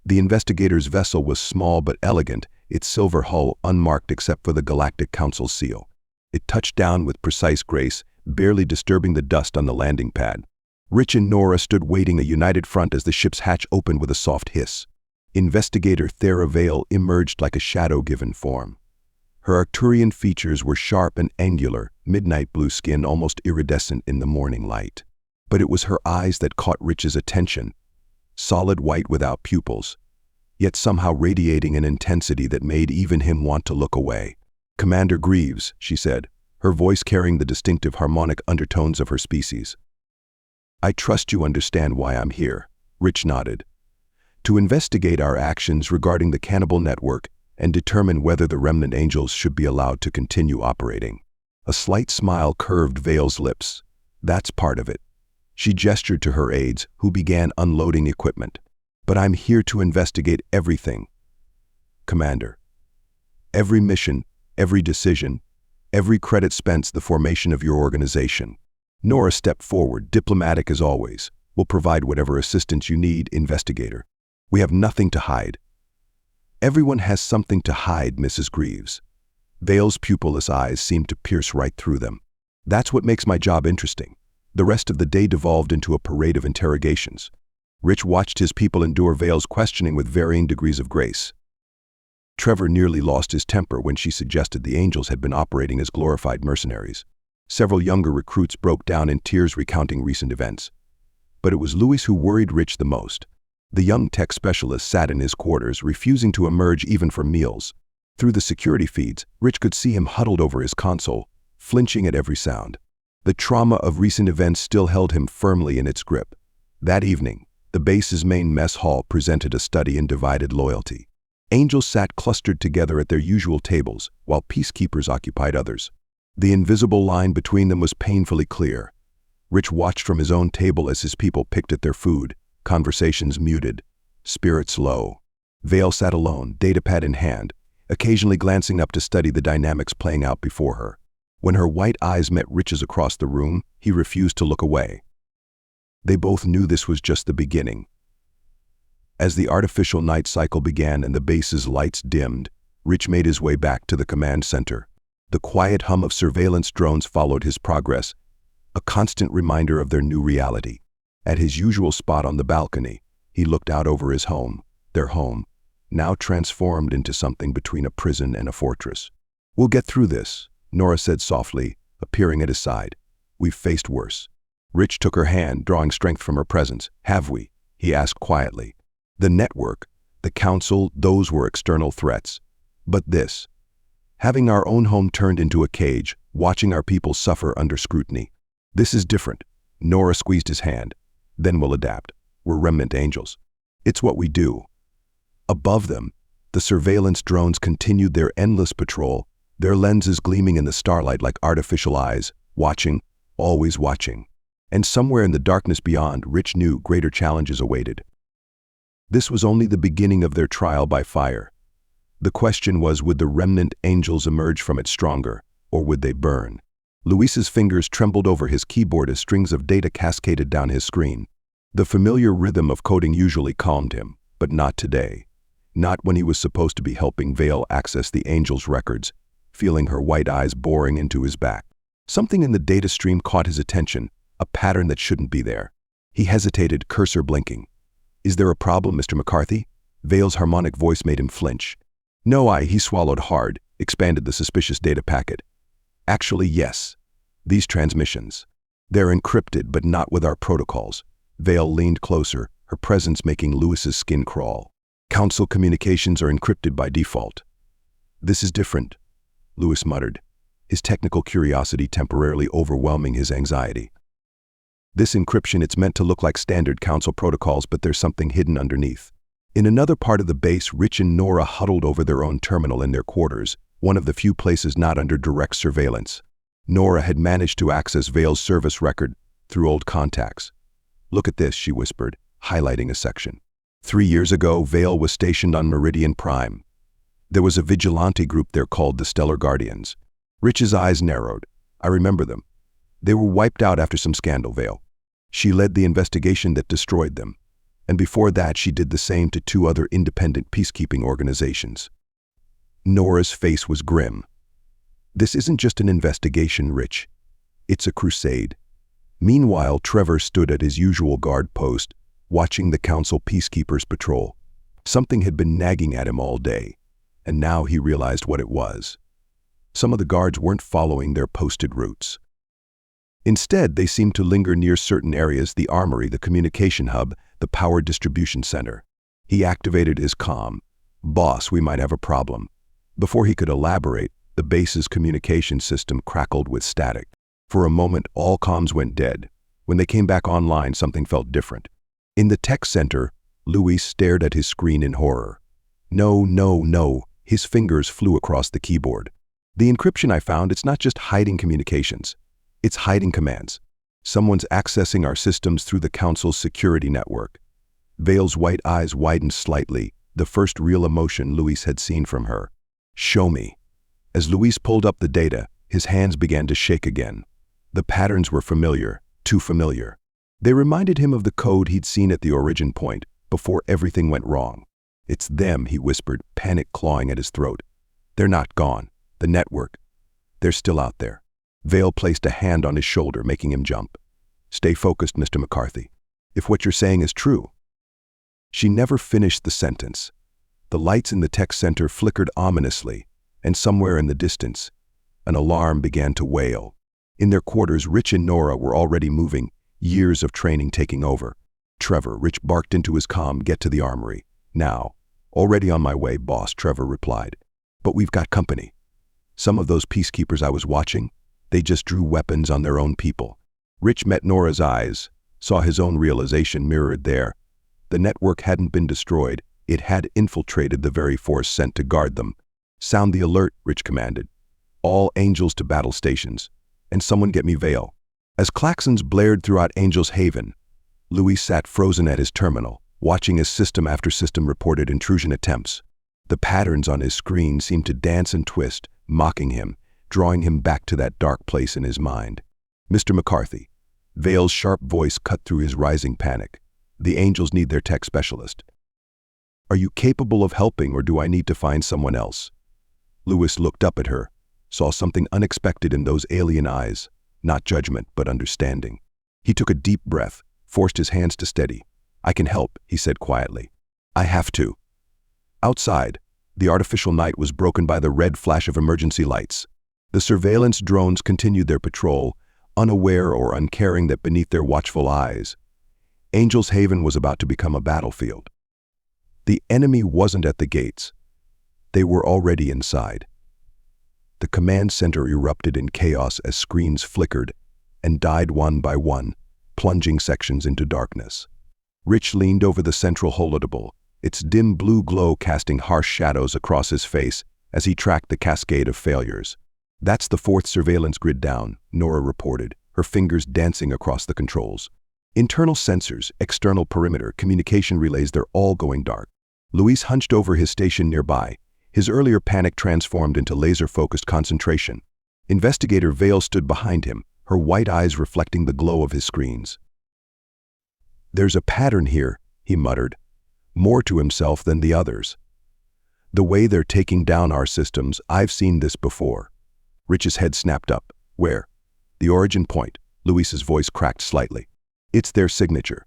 The investigator's vessel was small but elegant, its silver hull unmarked except for the Galactic Council seal. It touched down with precise grace, barely disturbing the dust on the landing pad. Rich and Nora stood waiting, a united front, as the ship's hatch opened with a soft hiss. Investigator Thera Vale emerged like a shadow given form. Her Arcturian features were sharp and angular, midnight blue skin almost iridescent in the morning light. But it was her eyes that caught Rich's attention, solid white without pupils, yet somehow radiating an intensity that made even him want to look away. "Commander Greaves," she said, her voice carrying the distinctive harmonic undertones of her species. "I trust you understand why I'm here." Rich nodded. "To investigate our actions regarding the cannibal network and determine whether the remnant angels should be allowed to continue operating." A slight smile curved Vale's lips. "That's part of it." She gestured to her aides, who began unloading equipment. "But I'm here to investigate everything, Commander. Every mission, every decision, every credit spent the formation of your organization." Nora stepped forward, diplomatic as always. "We'll provide whatever assistance you need, Investigator. We have nothing to hide." "Everyone has something to hide, Mrs. Greaves." Vale's pupilless eyes seemed to pierce right through them. "That's what makes my job interesting." The rest of the day devolved into a parade of interrogations. Rich watched his people endure Vale's questioning with varying degrees of grace. Trevor nearly lost his temper when she suggested the angels had been operating as glorified mercenaries. Several younger recruits broke down in tears recounting recent events. But it was Luis who worried Rich the most. The young tech specialist sat in his quarters, refusing to emerge even for meals. Through the security feeds, Rich could see him huddled over his console, flinching at every sound. The trauma of recent events still held him firmly in its grip. That evening, the base's main mess hall presented a study in divided loyalty. Angels sat clustered together at their usual tables, while peacekeepers occupied others. The invisible line between them was painfully clear. Rich watched from his own table as his people picked at their food, conversations muted, spirits low. Vale sat alone, datapad in hand, occasionally glancing up to study the dynamics playing out before her. When her white eyes met Rich's across the room, he refused to look away. They both knew this was just the beginning. As the artificial night cycle began and the base's lights dimmed, Rich made his way back to the command center. The quiet hum of surveillance drones followed his progress, a constant reminder of their new reality. At his usual spot on the balcony, he looked out over his home, their home, now transformed into something between a prison and a fortress. "We'll get through this," Nora said softly, appearing at his side. "We've faced worse." Rich took her hand, drawing strength from her presence. "Have we?" he asked quietly. The network, the council, those were external threats. But this, having our own home turned into a cage, watching our people suffer under scrutiny. This is different. Nora squeezed his hand. Then we'll adapt. We're Remnant Angels. It's what we do. Above them, the surveillance drones continued their endless patrol, their lenses gleaming in the starlight like artificial eyes, watching, always watching. And somewhere in the darkness beyond, Rich knew greater challenges awaited. This was only the beginning of their trial by fire. The question was, would the Remnant Angels emerge from it stronger, or would they burn? Luis's fingers trembled over his keyboard as strings of data cascaded down his screen. The familiar rhythm of coding usually calmed him, but not today. Not when he was supposed to be helping Vale access the Angels' records, feeling her white eyes boring into his back. Something in the data stream caught his attention, a pattern that shouldn't be there. He hesitated, cursor blinking. "Is there a problem, Mr. McCarthy?" Vale's harmonic voice made him flinch. "No, he swallowed hard, expanded the suspicious data packet. "Actually, yes. These transmissions. They're encrypted, but not with our protocols." Vale leaned closer, her presence making Luis's skin crawl. "Council communications are encrypted by default." "This is different," Luis muttered, his technical curiosity temporarily overwhelming his anxiety. "This encryption, it's meant to look like standard council protocols, but there's something hidden underneath." In another part of the base, Rich and Nora huddled over their own terminal in their quarters, one of the few places not under direct surveillance. Nora had managed to access Vale's service record through old contacts. "Look at this," she whispered, highlighting a section. 3 years ago, Vale was stationed on Meridian Prime. There was a vigilante group there called the Stellar Guardians. Rich's eyes narrowed. "I remember them. They were wiped out after some scandal, Vale. She led the investigation that destroyed them. And before that, she did the same to 2 other independent peacekeeping organizations." Nora's face was grim. "This isn't just an investigation, Rich. It's a crusade." Meanwhile, Trevor stood at his usual guard post, watching the council peacekeepers patrol. Something had been nagging at him all day, and now he realized what it was. Some of the guards weren't following their posted routes. Instead, they seemed to linger near certain areas: the armory, the communication hub, the power distribution center. He activated his comm. "Boss, we might have a problem." Before he could elaborate, the base's communication system crackled with static. For a moment, all comms went dead. When they came back online, something felt different. In the tech center, Luis stared at his screen in horror. "No, no, no." His fingers flew across the keyboard. "The encryption I found, it's not just hiding communications. It's hiding commands. Someone's accessing our systems through the council's security network." Vale's white eyes widened slightly, the first real emotion Luis had seen from her. "Show me." As Luis pulled up the data, his hands began to shake again. The patterns were familiar, too familiar. They reminded him of the code he'd seen at the origin point, before everything went wrong. "It's them," he whispered, panic clawing at his throat. "They're not gone. The network. They're still out there." Vale placed a hand on his shoulder, making him jump. "Stay focused, Mr. McCarthy. If what you're saying is true." She never finished the sentence. The lights in the tech center flickered ominously, and somewhere in the distance, an alarm began to wail. In their quarters, Rich and Nora were already moving, years of training taking over. "Trevor," Rich barked into his comm, "get to the armory. Now." "Already on my way, boss," Trevor replied. "But we've got company. Some of those peacekeepers I was watching, They just drew weapons on their own people. Rich met Nora's eyes, saw his own realization mirrored there. The network hadn't been destroyed, it had infiltrated the very force sent to guard them. "Sound the alert," Rich commanded. "All Angels to battle stations. And someone get me Vale." As klaxons blared throughout Angel's Haven, Louis sat frozen at his terminal, watching as system after system reported intrusion attempts. The patterns on his screen seemed to dance and twist, mocking him, drawing him back to that dark place in his mind. "Mr. McCarthy." Vale's sharp voice cut through his rising panic. "The Angels need their tech specialist. Are you capable of helping, or do I need to find someone else?" Louis looked up at her, saw something unexpected in those alien eyes, not judgment but understanding. He took a deep breath, forced his hands to steady. "I can help," he said quietly. "I have to." Outside, the artificial night was broken by the red flash of emergency lights. The surveillance drones continued their patrol, unaware or uncaring that beneath their watchful eyes, Angel's Haven was about to become a battlefield. The enemy wasn't at the gates. They were already inside. The command center erupted in chaos as screens flickered and died one by one, plunging sections into darkness. Rich leaned over the central holodable, its dim blue glow casting harsh shadows across his face as he tracked the cascade of failures. "That's the fourth surveillance grid down," Nora reported, her fingers dancing across the controls. "Internal sensors, external perimeter, communication relays, they're all going dark." Luis hunched over his station nearby, his earlier panic transformed into laser-focused concentration. Investigator Vale stood behind him, her white eyes reflecting the glow of his screens. "There's a pattern here," he muttered, more to himself than the others. "The way they're taking down our systems, I've seen this before." Rich's head snapped up. "Where?" "The origin point." Luis's voice cracked slightly. "It's their signature.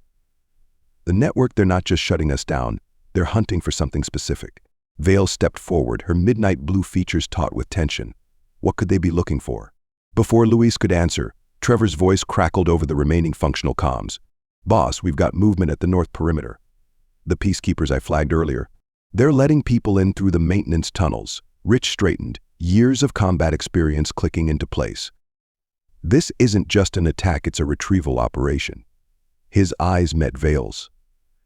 The network, they're not just shutting us down, they're hunting for something specific." Vale stepped forward, her midnight blue features taut with tension. What could they be looking for? Before Luis could answer, Trevor's voice crackled over the remaining functional comms. "Boss, we've got movement at the north perimeter. The peacekeepers I flagged earlier. They're letting people in through the maintenance tunnels." Rich straightened, years of combat experience clicking into place. "This isn't just an attack, it's a retrieval operation." His eyes met Vale's.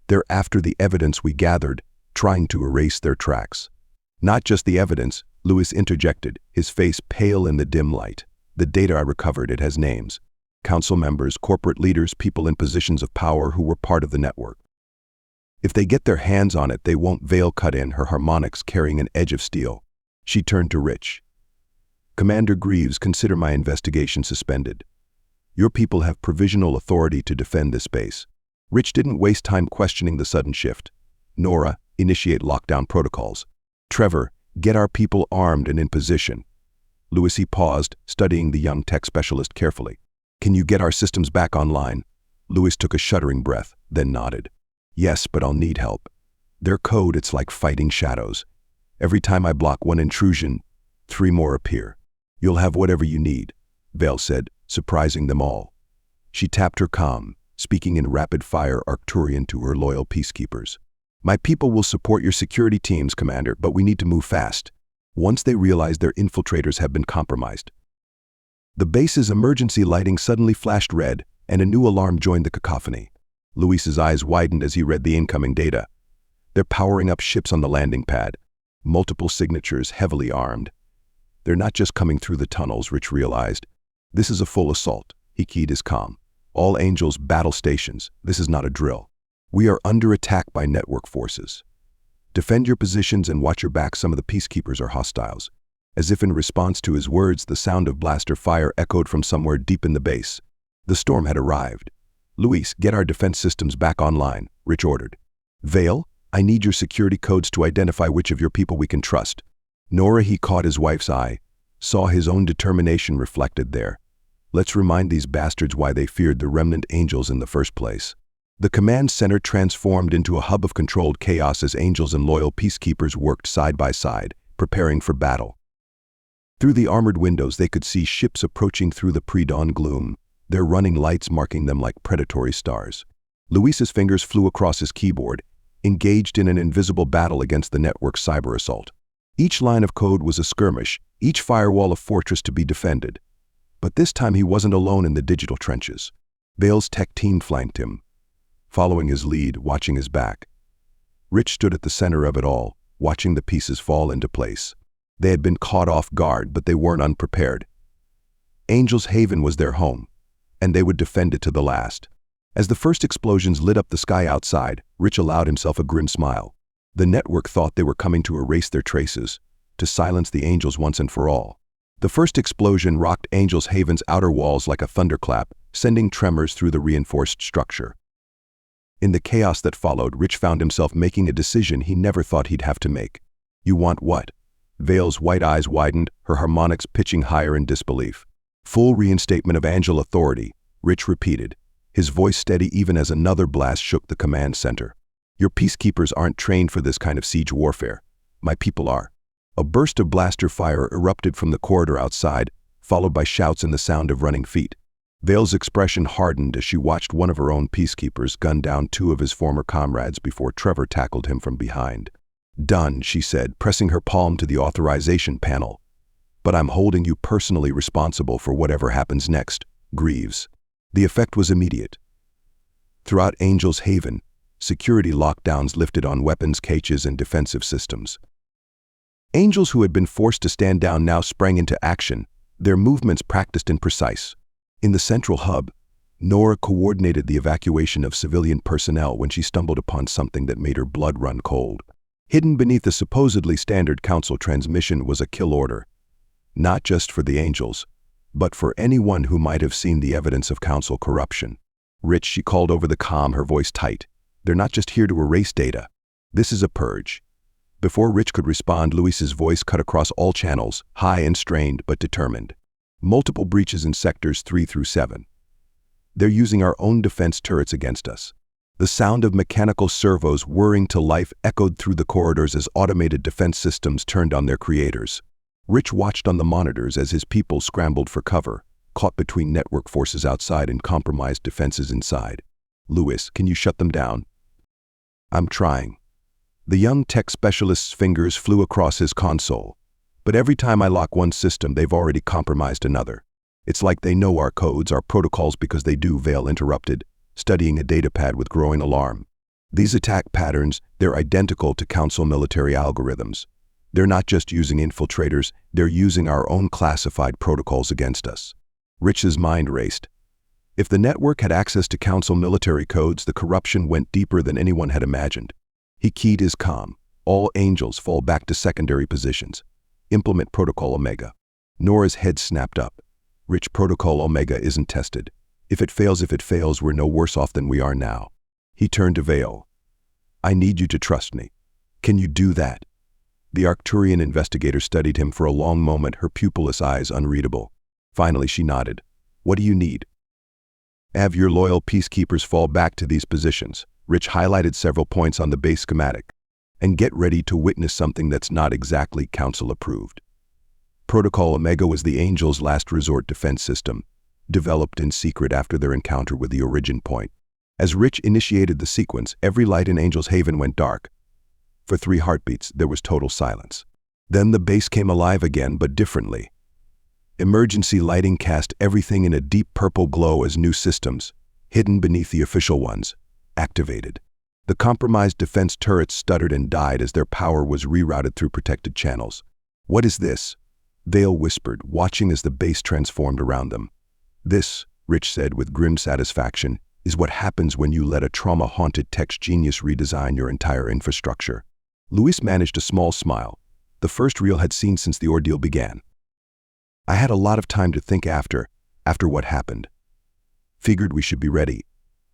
"They're after the evidence we gathered, trying to erase their tracks." "Not just the evidence," Louis interjected, his face pale in the dim light. "The data I recovered, it has names. Council members, corporate leaders, people in positions of power who were part of the network. If they get their hands on it, they won't." Vale cut in, her harmonics carrying an edge of steel. She turned to Rich. "Commander Greaves, consider my investigation suspended. Your people have provisional authority to defend this base." Rich didn't waste time questioning the sudden shift. "Nora, initiate lockdown protocols. Trevor, get our people armed and in position." Louis paused, studying the young tech specialist carefully. "Can you get our systems back online?" Louis took a shuddering breath, then nodded. "Yes, but I'll need help. Their code, it's like fighting shadows. Every time I block one intrusion, 3 more appear." "You'll have whatever you need," Vale said, surprising them all. She tapped her comm, speaking in rapid-fire Arcturian to her loyal peacekeepers. "My people will support your security teams, Commander, but we need to move fast. Once they realize their infiltrators have been compromised." The base's emergency lighting suddenly flashed red, and a new alarm joined the cacophony. Luis's eyes widened as he read the incoming data. "They're powering up ships on the landing pad. Multiple signatures, heavily armed. They're not just coming through the tunnels," Rich realized. "This is a full assault." He keyed his comm. "All Angels, battle stations. This is not a drill. We are under attack by network forces. Defend your positions and watch your back. Some of the peacekeepers are hostiles." As if in response to his words, the sound of blaster fire echoed from somewhere deep in the base. The storm had arrived. "Luis, get our defense systems back online," Rich ordered. "Vale, I need your security codes to identify which of your people we can trust." Nora, he caught his wife's eye, saw his own determination reflected there. "Let's remind these bastards why they feared the Remnant Angels in the first place." The command center transformed into a hub of controlled chaos as Angels and loyal peacekeepers worked side by side, preparing for battle. Through the armored windows they could see ships approaching through the pre-dawn gloom, their running lights marking them like predatory stars. Luis's fingers flew across his keyboard, engaged in an invisible battle against the network's cyber assault. Each line of code was a skirmish, each firewall a fortress to be defended. But this time he wasn't alone in the digital trenches. Vale's tech team flanked him, following his lead, watching his back. Rich stood at the center of it all, watching the pieces fall into place. They had been caught off guard, but they weren't unprepared. Angel's Haven was their home, and they would defend it to the last. As the first explosions lit up the sky outside, Rich allowed himself a grim smile. The network thought they were coming to erase their traces, to silence the Angels once and for all. The first explosion rocked Angel's Haven's outer walls like a thunderclap, sending tremors through the reinforced structure. In the chaos that followed, Rich found himself making a decision he never thought he'd have to make. You want what? Vale's white eyes widened, her harmonics pitching higher in disbelief. Full reinstatement of Angel authority, Rich repeated, his voice steady even as another blast shook the command center. Your peacekeepers aren't trained for this kind of siege warfare. My people are. A burst of blaster fire erupted from the corridor outside, followed by shouts and the sound of running feet. Vale's expression hardened as she watched one of her own peacekeepers gun down two of his former comrades before Trevor tackled him from behind. Done, she said, pressing her palm to the authorization panel. But I'm holding you personally responsible for whatever happens next, Greaves. The effect was immediate. Throughout Angel's Haven, security lockdowns lifted on weapons caches and defensive systems. Angels who had been forced to stand down now sprang into action, their movements practiced and precise. In the central hub, Nora coordinated the evacuation of civilian personnel when she stumbled upon something that made her blood run cold. Hidden beneath a supposedly standard council transmission was a kill order, not just for the Angels, but for anyone who might have seen the evidence of council corruption. Rich, she called over the comm, her voice tight. They're not just here to erase data. This is a purge. Before Rich could respond, Luis's voice cut across all channels, high and strained but determined. Multiple breaches in sectors 3 through 7. They're using our own defense turrets against us. The sound of mechanical servos whirring to life echoed through the corridors as automated defense systems turned on their creators. Rich watched on the monitors as his people scrambled for cover, caught between network forces outside and compromised defenses inside. Luis, can you shut them down? I'm trying. The young tech specialist's fingers flew across his console. But every time I lock one system, they've already compromised another. It's like they know our codes, our protocols because they do, Vale interrupted, studying a datapad with growing alarm. These attack patterns, they're identical to council military algorithms. They're not just using infiltrators, they're using our own classified protocols against us. Rich's mind raced. If the network had access to council military codes, the corruption went deeper than anyone had imagined. He keyed his comm. All Angels fall back to secondary positions. Implement Protocol Omega. Nora's head snapped up. Rich, Protocol Omega isn't tested. If it fails, we're no worse off than we are now. He turned to Vale. I need you to trust me. Can you do that? The Arcturian investigator studied him for a long moment, her pupilless eyes unreadable. Finally, she nodded. What do you need? Have your loyal peacekeepers fall back to these positions. Rich highlighted several points on the base schematic. And get ready to witness something that's not exactly council approved. Protocol Omega was the Angels' last resort defense system, developed in secret after their encounter with the Origin Point. As Rich initiated the sequence, every light in Angel's Haven went dark. For 3 heartbeats, there was total silence. Then the base came alive again, but differently. Emergency lighting cast everything in a deep purple glow as new systems, hidden beneath the official ones, activated. The compromised defense turrets stuttered and died as their power was rerouted through protected channels. What is this? Vale whispered, watching as the base transformed around them. This, Rich said with grim satisfaction, is what happens when you let a trauma-haunted tech genius redesign your entire infrastructure. Luis managed a small smile, the first real had seen since the ordeal began. I had a lot of time to think after what happened. Figured we should be ready,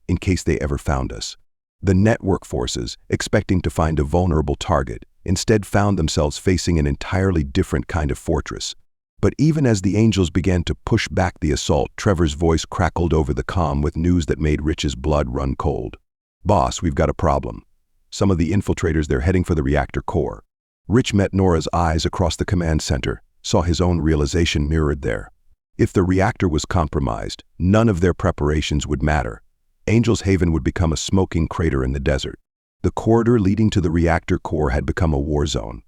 in case they ever found us. The network forces, expecting to find a vulnerable target, instead found themselves facing an entirely different kind of fortress. But even as the Angels began to push back the assault, Trevor's voice crackled over the comm with news that made Rich's blood run cold. Boss, we've got a problem. Some of the infiltrators, they're heading for the reactor core. Rich met Nora's eyes across the command center, saw his own realization mirrored there. If the reactor was compromised, none of their preparations would matter. Angel's Haven would become a smoking crater in the desert. The corridor leading to the reactor core had become a war zone.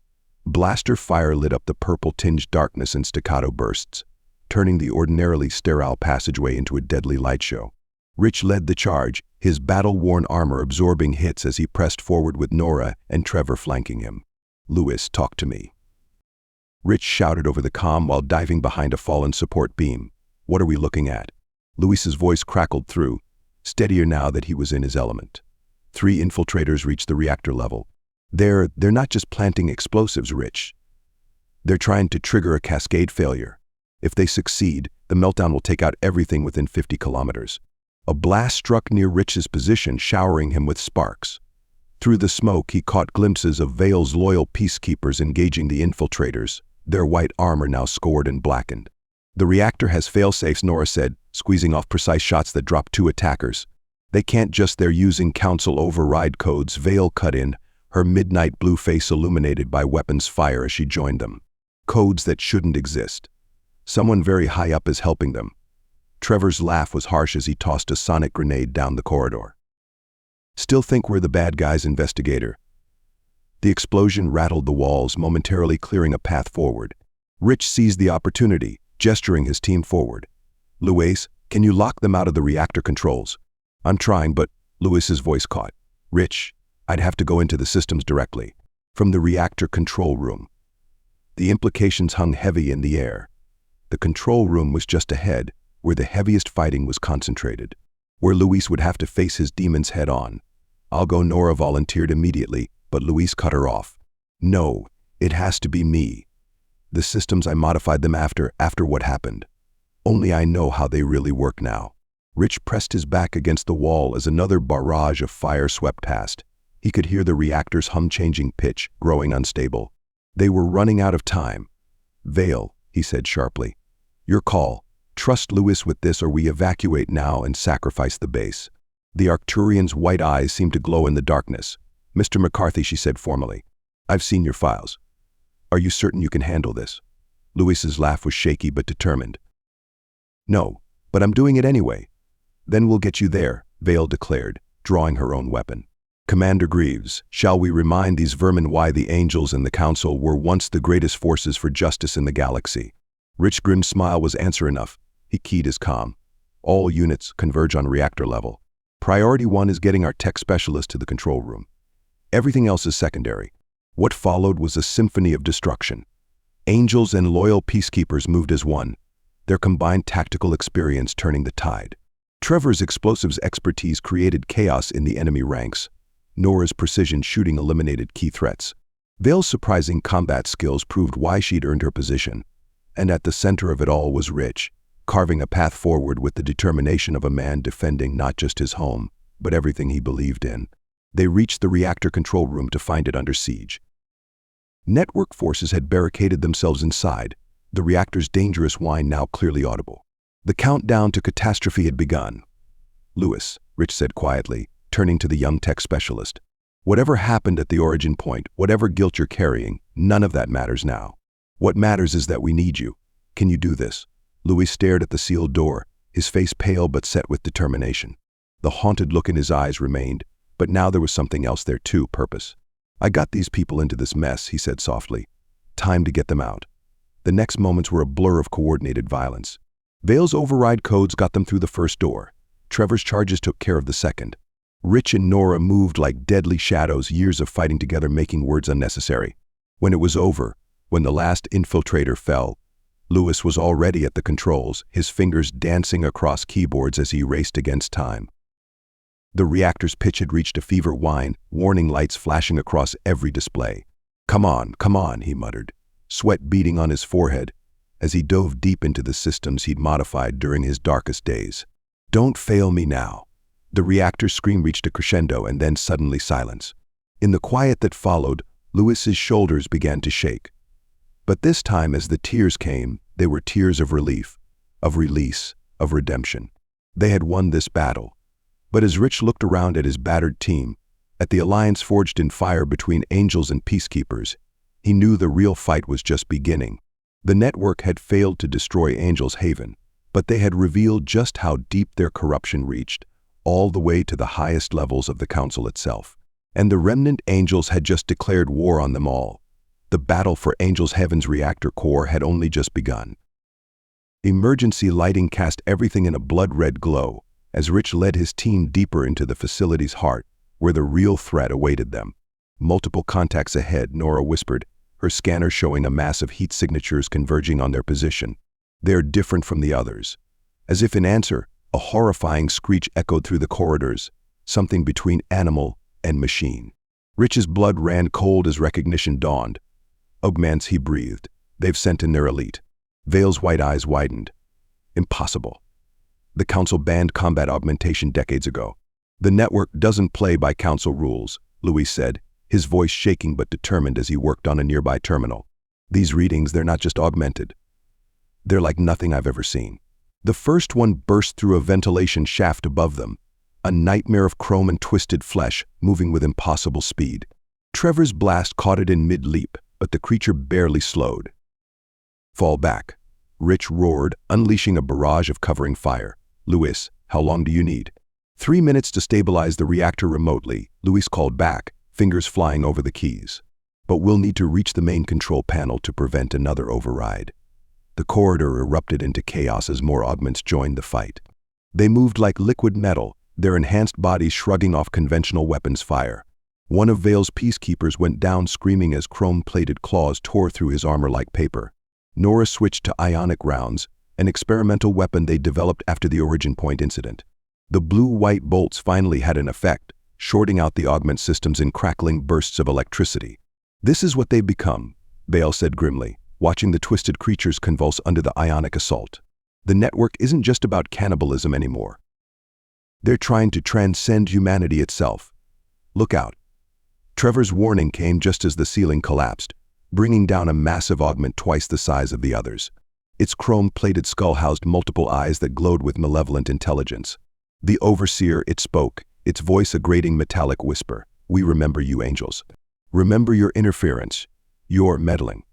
Blaster fire lit up the purple-tinged darkness in staccato bursts. turning the ordinarily sterile passageway into a deadly light show. Rich led the charge, his battle-worn armor absorbing hits as he pressed forward with Nora and Trevor flanking him. "Lewis, talk to me." Rich shouted over the comm while diving behind a fallen support beam. "What are we looking at?" Lewis's voice crackled through, steadier now that he was in his element. 3 infiltrators reached the reactor level. They're not just planting explosives, Rich. They're trying to trigger a cascade failure. If they succeed, the meltdown will take out everything within 50 kilometers. A blast struck near Rich's position, showering him with sparks. Through the smoke, he caught glimpses of Vale's loyal peacekeepers engaging the infiltrators, their white armor now scored and blackened. "The reactor has fail-safes," Nora said, squeezing off precise shots that dropped 2 attackers. "They can't just, they're using Council override codes," Vale cut in, her midnight blue face illuminated by weapons fire as she joined them. "Codes that shouldn't exist. Someone very high up is helping them." Trevor's laugh was harsh as he tossed a sonic grenade down the corridor. "Still think we're the bad guys, investigator?" The explosion rattled the walls, momentarily clearing a path forward. Rich seized the opportunity, gesturing his team forward. "Luis, can you lock them out of the reactor controls?" "I'm trying, but..." Lewis's voice caught. "Rich, I'd have to go into the systems directly. From the reactor control room." The implications hung heavy in the air. The control room was just ahead, where the heaviest fighting was concentrated, where Luis would have to face his demons head-on. "I'll go," Nora volunteered immediately, but Luis cut her off. "No, it has to be me. The systems, I modified them after what happened. Only I know how they really work now." Rich pressed his back against the wall as another barrage of fire swept past. He could hear the reactor's hum-changing pitch, growing unstable. They were running out of time. "Vale," he said sharply, "your call. Trust Lewis with this or we evacuate now and sacrifice the base." The Arcturian's white eyes seemed to glow in the darkness. "Mr. McCarthy," she said formally, "I've seen your files. Are you certain you can handle this?" Lewis's laugh was shaky but determined. "No, but I'm doing it anyway." "Then we'll get you there," Vale declared, drawing her own weapon. "Commander Greaves, shall we remind these vermin why the Angels and the Council were once the greatest forces for justice in the galaxy?" Rich Grimm's smile was answer enough. He keyed his comm. "All units converge on reactor level. Priority 1 is getting our tech specialist to the control room. Everything else is secondary." What followed was a symphony of destruction. Angels and loyal peacekeepers moved as one, their combined tactical experience turning the tide. Trevor's explosives expertise created chaos in the enemy ranks. Nora's precision shooting eliminated key threats. Vale's surprising combat skills proved why she'd earned her position. And at the center of it all was Rich, carving a path forward with the determination of a man defending not just his home, but everything he believed in. They reached the reactor control room to find it under siege. Network forces had barricaded themselves inside, the reactor's dangerous whine now clearly audible. The countdown to catastrophe had begun. "Lewis," Rich said quietly, turning to the young tech specialist, "whatever happened at the origin point, whatever guilt you're carrying, none of that matters now. What matters is that we need you. Can you do this?" Lewis stared at the sealed door, his face pale but set with determination. The haunted look in his eyes remained, but now there was something else there too, purpose. "I got these people into this mess," he said softly. "Time to get them out." The next moments were a blur of coordinated violence. Vale's override codes got them through the first door. Trevor's charges took care of the second. Rich and Nora moved like deadly shadows, years of fighting together making words unnecessary. When it was over, when the last infiltrator fell, Lewis was already at the controls, his fingers dancing across keyboards as he raced against time. The reactor's pitch had reached a fever whine, warning lights flashing across every display. Come on," he muttered, sweat beading on his forehead, as he dove deep into the systems he'd modified during his darkest days. "Don't fail me now." The reactor's scream reached a crescendo and then suddenly silence. In the quiet that followed, Lewis's shoulders began to shake. But this time as the tears came, they were tears of relief, of release, of redemption. They had won this battle. But as Rich looked around at his battered team, at the alliance forged in fire between angels and peacekeepers, he knew the real fight was just beginning. The network had failed to destroy Angel's Haven, but they had revealed just how deep their corruption reached, all the way to the highest levels of the Council itself. And the Remnant Angels had just declared war on them all. The battle for Angel's Heaven's reactor core had only just begun. Emergency lighting cast everything in a blood-red glow as Rich led his team deeper into the facility's heart, where the real threat awaited them. Multiple contacts ahead, Nora whispered, her scanner showing a mass of heat signatures converging on their position. They're different from the others. As if in answer, a horrifying screech echoed through the corridors, something between animal and machine. Rich's blood ran cold as recognition dawned. Augments, he breathed. They've sent in their elite. Vale's white eyes widened. Impossible. The Council banned combat augmentation decades ago. The network doesn't play by Council rules, Louis said, his voice shaking but determined as he worked on a nearby terminal. These readings, they're not just augmented. They're like nothing I've ever seen. The first one burst through a ventilation shaft above them, a nightmare of chrome and twisted flesh moving with impossible speed. Trevor's blast caught it in mid-leap, but the creature barely slowed. Fall back, Rich roared, unleashing a barrage of covering fire. Louis, how long do you need? 3 minutes to stabilize the reactor remotely, Louis called back, fingers flying over the keys. But we'll need to reach the main control panel to prevent another override. The corridor erupted into chaos as more augments joined the fight. They moved like liquid metal, their enhanced bodies shrugging off conventional weapons fire. One of Vale's peacekeepers went down screaming as chrome-plated claws tore through his armor like paper. Nora switched to ionic rounds, an experimental weapon they developed after the Origin Point incident. The blue-white bolts finally had an effect, shorting out the augment systems in crackling bursts of electricity. This is what they've become, Vale said grimly, watching the twisted creatures convulse under the ionic assault. The network isn't just about cannibalism anymore. They're trying to transcend humanity itself. Look out. Trevor's warning came just as the ceiling collapsed, bringing down a massive augment twice the size of the others. Its chrome-plated skull housed multiple eyes that glowed with malevolent intelligence. The Overseer, it spoke, its voice a grating metallic whisper. We remember you, angels. Remember your interference, your meddling.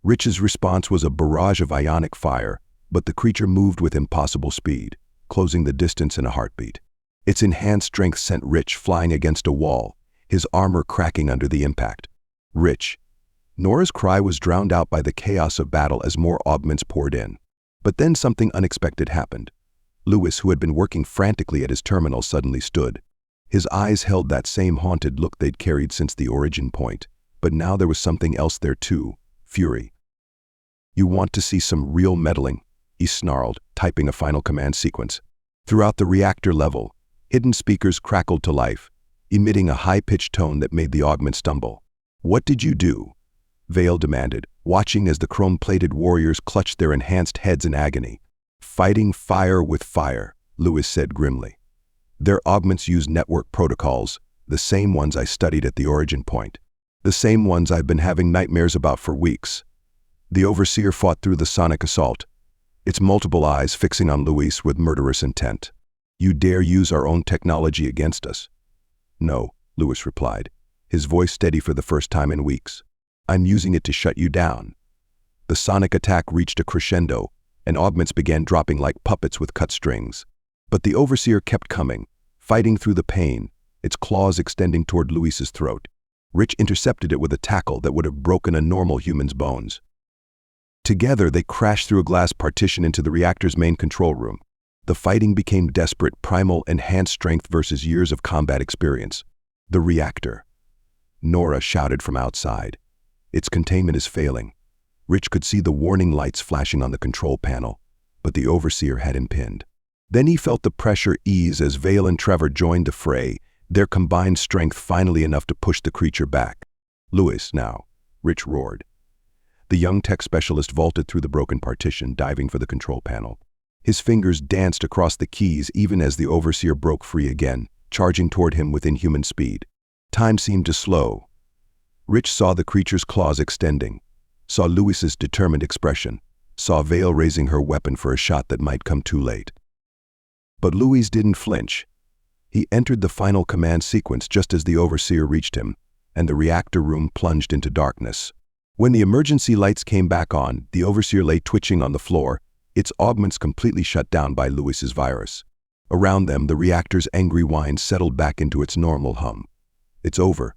Rich's response was a barrage of ionic fire, but the creature moved with impossible speed, closing the distance in a heartbeat. Its enhanced strength sent Rich flying against a wall, his armor cracking under the impact. Rich. Nora's cry was drowned out by the chaos of battle as more augments poured in. But then something unexpected happened. Louis, who had been working frantically at his terminal, suddenly stood. His eyes held that same haunted look they'd carried since the Origin Point, but now there was something else there too, fury. You want to see some real meddling? He snarled, typing a final command sequence. Throughout the reactor level, hidden speakers crackled to life, emitting a high-pitched tone that made the augment stumble. What did you do? Vale demanded, watching as the chrome-plated warriors clutched their enhanced heads in agony. Fighting fire with fire, Louis said grimly. Their augments use network protocols, the same ones I studied at the Origin Point. The same ones I've been having nightmares about for weeks. The Overseer fought through the sonic assault, its multiple eyes fixing on Louis with murderous intent. You dare use our own technology against us? No, Louis replied, his voice steady for the first time in weeks. I'm using it to shut you down. The sonic attack reached a crescendo, and augments began dropping like puppets with cut strings. But the Overseer kept coming, fighting through the pain, its claws extending toward Louis's throat. Rich intercepted it with a tackle that would have broken a normal human's bones. Together, they crashed through a glass partition into the reactor's main control room. The fighting became desperate, primal, enhanced strength versus years of combat experience. The reactor. Nora shouted from outside. Its containment is failing. Rich could see the warning lights flashing on the control panel, but the Overseer had him pinned. Then he felt the pressure ease as Vale and Trevor joined the fray, their combined strength finally enough to push the creature back. Louis, now, Rich roared. The young tech specialist vaulted through the broken partition, diving for the control panel. His fingers danced across the keys even as the Overseer broke free again, charging toward him with inhuman speed. Time seemed to slow. Rich saw the creature's claws extending, saw Louis's determined expression, saw Vale raising her weapon for a shot that might come too late. But Louis didn't flinch. He entered the final command sequence just as the Overseer reached him, and the reactor room plunged into darkness. When the emergency lights came back on, the Overseer lay twitching on the floor, its augments completely shut down by Louis's virus. Around them, the reactor's angry whine settled back into its normal hum. It's over,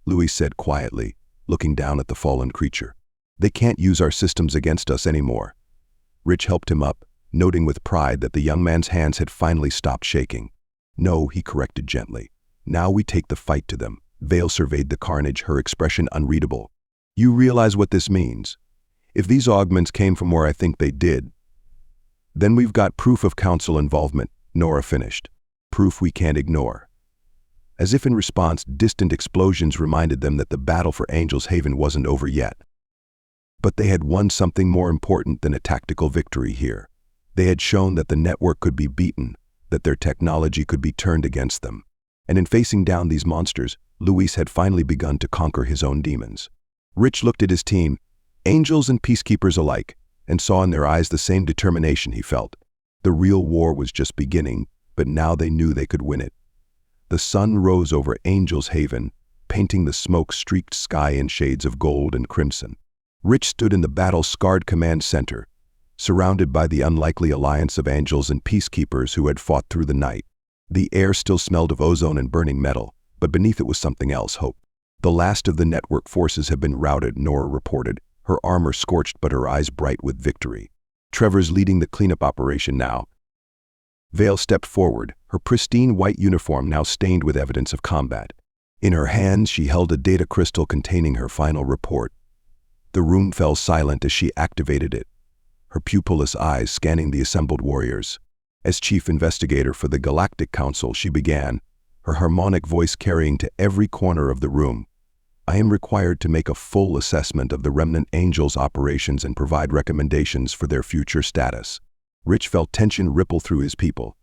Louis said quietly, looking down at the fallen creature. They can't use our systems against us anymore. Rich helped him up, noting with pride that the young man's hands had finally stopped shaking. "No," he corrected gently. "Now we take the fight to them." Vale surveyed the carnage, her expression unreadable. "You realize what this means? If these augments came from where I think they did, then we've got proof of council involvement," Nora finished. "Proof we can't ignore." As if in response, distant explosions reminded them that the battle for Angel's Haven wasn't over yet. But they had won something more important than a tactical victory here. They had shown that the network could be beaten, that their technology could be turned against them. And in facing down these monsters, Luis had finally begun to conquer his own demons. Rich looked at his team, angels and peacekeepers alike, and saw in their eyes the same determination he felt. The real war was just beginning, but now they knew they could win it. The sun rose over Angel's Haven, painting the smoke-streaked sky in shades of gold and crimson. Rich stood in the battle-scarred command center, surrounded by the unlikely alliance of angels and peacekeepers who had fought through the night. The air still smelled of ozone and burning metal, but beneath it was something else, hope. "The last of the network forces have been routed," Nora reported, her armor scorched but her eyes bright with victory. "Trevor's leading the cleanup operation now." Vale stepped forward, her pristine white uniform now stained with evidence of combat. In her hands, she held a data crystal containing her final report. The room fell silent as she activated it, her pupilless eyes scanning the assembled warriors. As chief investigator for the Galactic Council, she began, her harmonic voice carrying to every corner of the room. "I am required to make a full assessment of the Remnant Angels' operations and provide recommendations for their future status." Rich felt tension ripple through his people.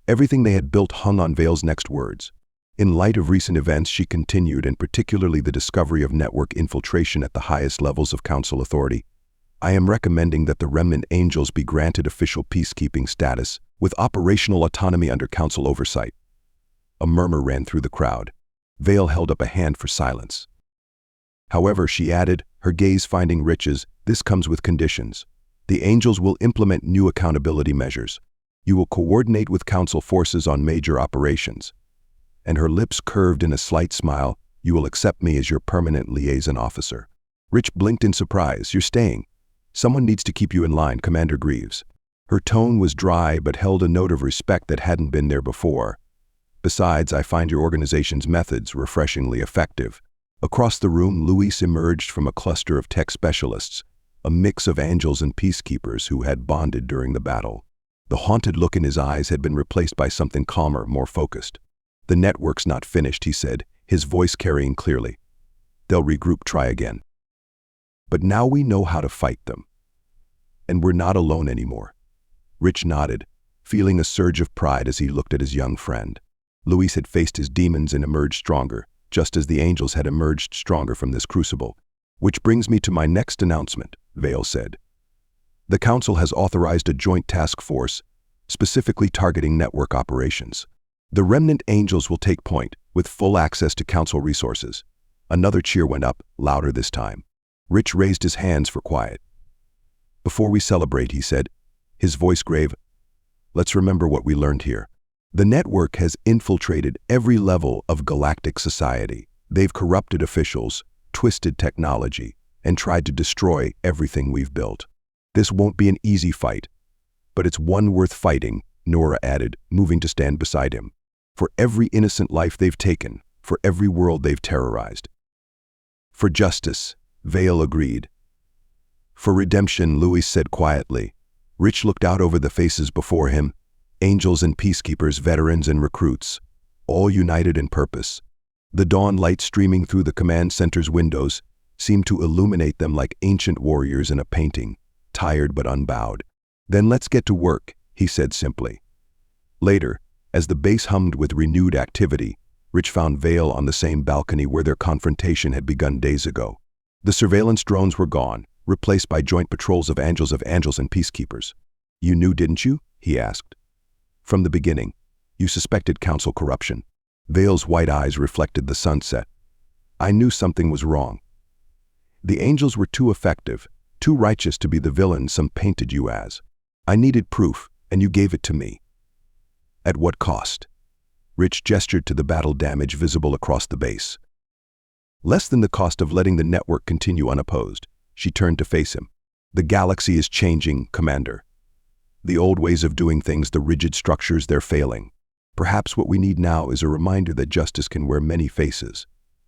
Everything they had built hung on Vale's next words. In light of recent events, she continued, and particularly the discovery of network infiltration at the highest levels of Council authority, "I am recommending that the Remnant Angels be granted official peacekeeping status, with operational autonomy under Council oversight." A murmur ran through the crowd. Vale held up a hand for silence. "However," she added, her gaze finding Rich's, "this comes with conditions. The Angels will implement new accountability measures. You will coordinate with Council forces on major operations." And her lips curved in a slight smile, "You will accept me as your permanent liaison officer." Rich blinked in surprise. "You're staying? Someone needs to keep you in line, Commander Greaves." Her tone was dry but held a note of respect that hadn't been there before. "Besides, I find your organization's methods refreshingly effective." Across the room, Luis emerged from a cluster of tech specialists, a mix of angels and peacekeepers who had bonded during the battle. The haunted look in his eyes had been replaced by something calmer, more focused. "The network's not finished," he said, his voice carrying clearly. "They'll regroup, try again. But now we know how to fight them. And we're not alone anymore." Rich nodded, feeling a surge of pride as he looked at his young friend. Luis had faced his demons and emerged stronger, just as the angels had emerged stronger from this crucible. "Which brings me to my next announcement," Vale said. "The Council has authorized a joint task force, specifically targeting network operations. The Remnant Angels will take point, with full access to Council resources." Another cheer went up, louder this time. Rich raised his hands for quiet. "Before we celebrate," he said, his voice grave, "let's remember what we learned here. The network has infiltrated every level of galactic society. They've corrupted officials, twisted technology, and tried to destroy everything we've built. This won't be an easy fight, but it's one worth fighting," Nora added, moving to stand beside him. "For every innocent life they've taken, for every world they've terrorized." "For justice," Vale agreed. "For redemption," Luis said quietly. Rich looked out over the faces before him, angels and peacekeepers, veterans and recruits, all united in purpose. The dawn light streaming through the command center's windows seemed to illuminate them like ancient warriors in a painting, tired but unbowed. "Then let's get to work," he said simply. Later, as the base hummed with renewed activity, Rich found Vale on the same balcony where their confrontation had begun days ago. The surveillance drones were gone, replaced by joint patrols of angels and peacekeepers. "You knew, didn't you?" he asked. "From the beginning. You suspected Council corruption." Vale's white eyes reflected the sunset. "I knew something was wrong. The angels were too effective, too righteous to be the villains some painted you as. I needed proof, and you gave it to me." "At what cost?" Rich gestured to the battle damage visible across the base. "Less than the cost of letting the network continue unopposed." She turned to face him. The galaxy is changing, Commander. The old ways of doing things, the rigid structures, they're failing. Perhaps what we need now is a reminder that justice can wear many faces.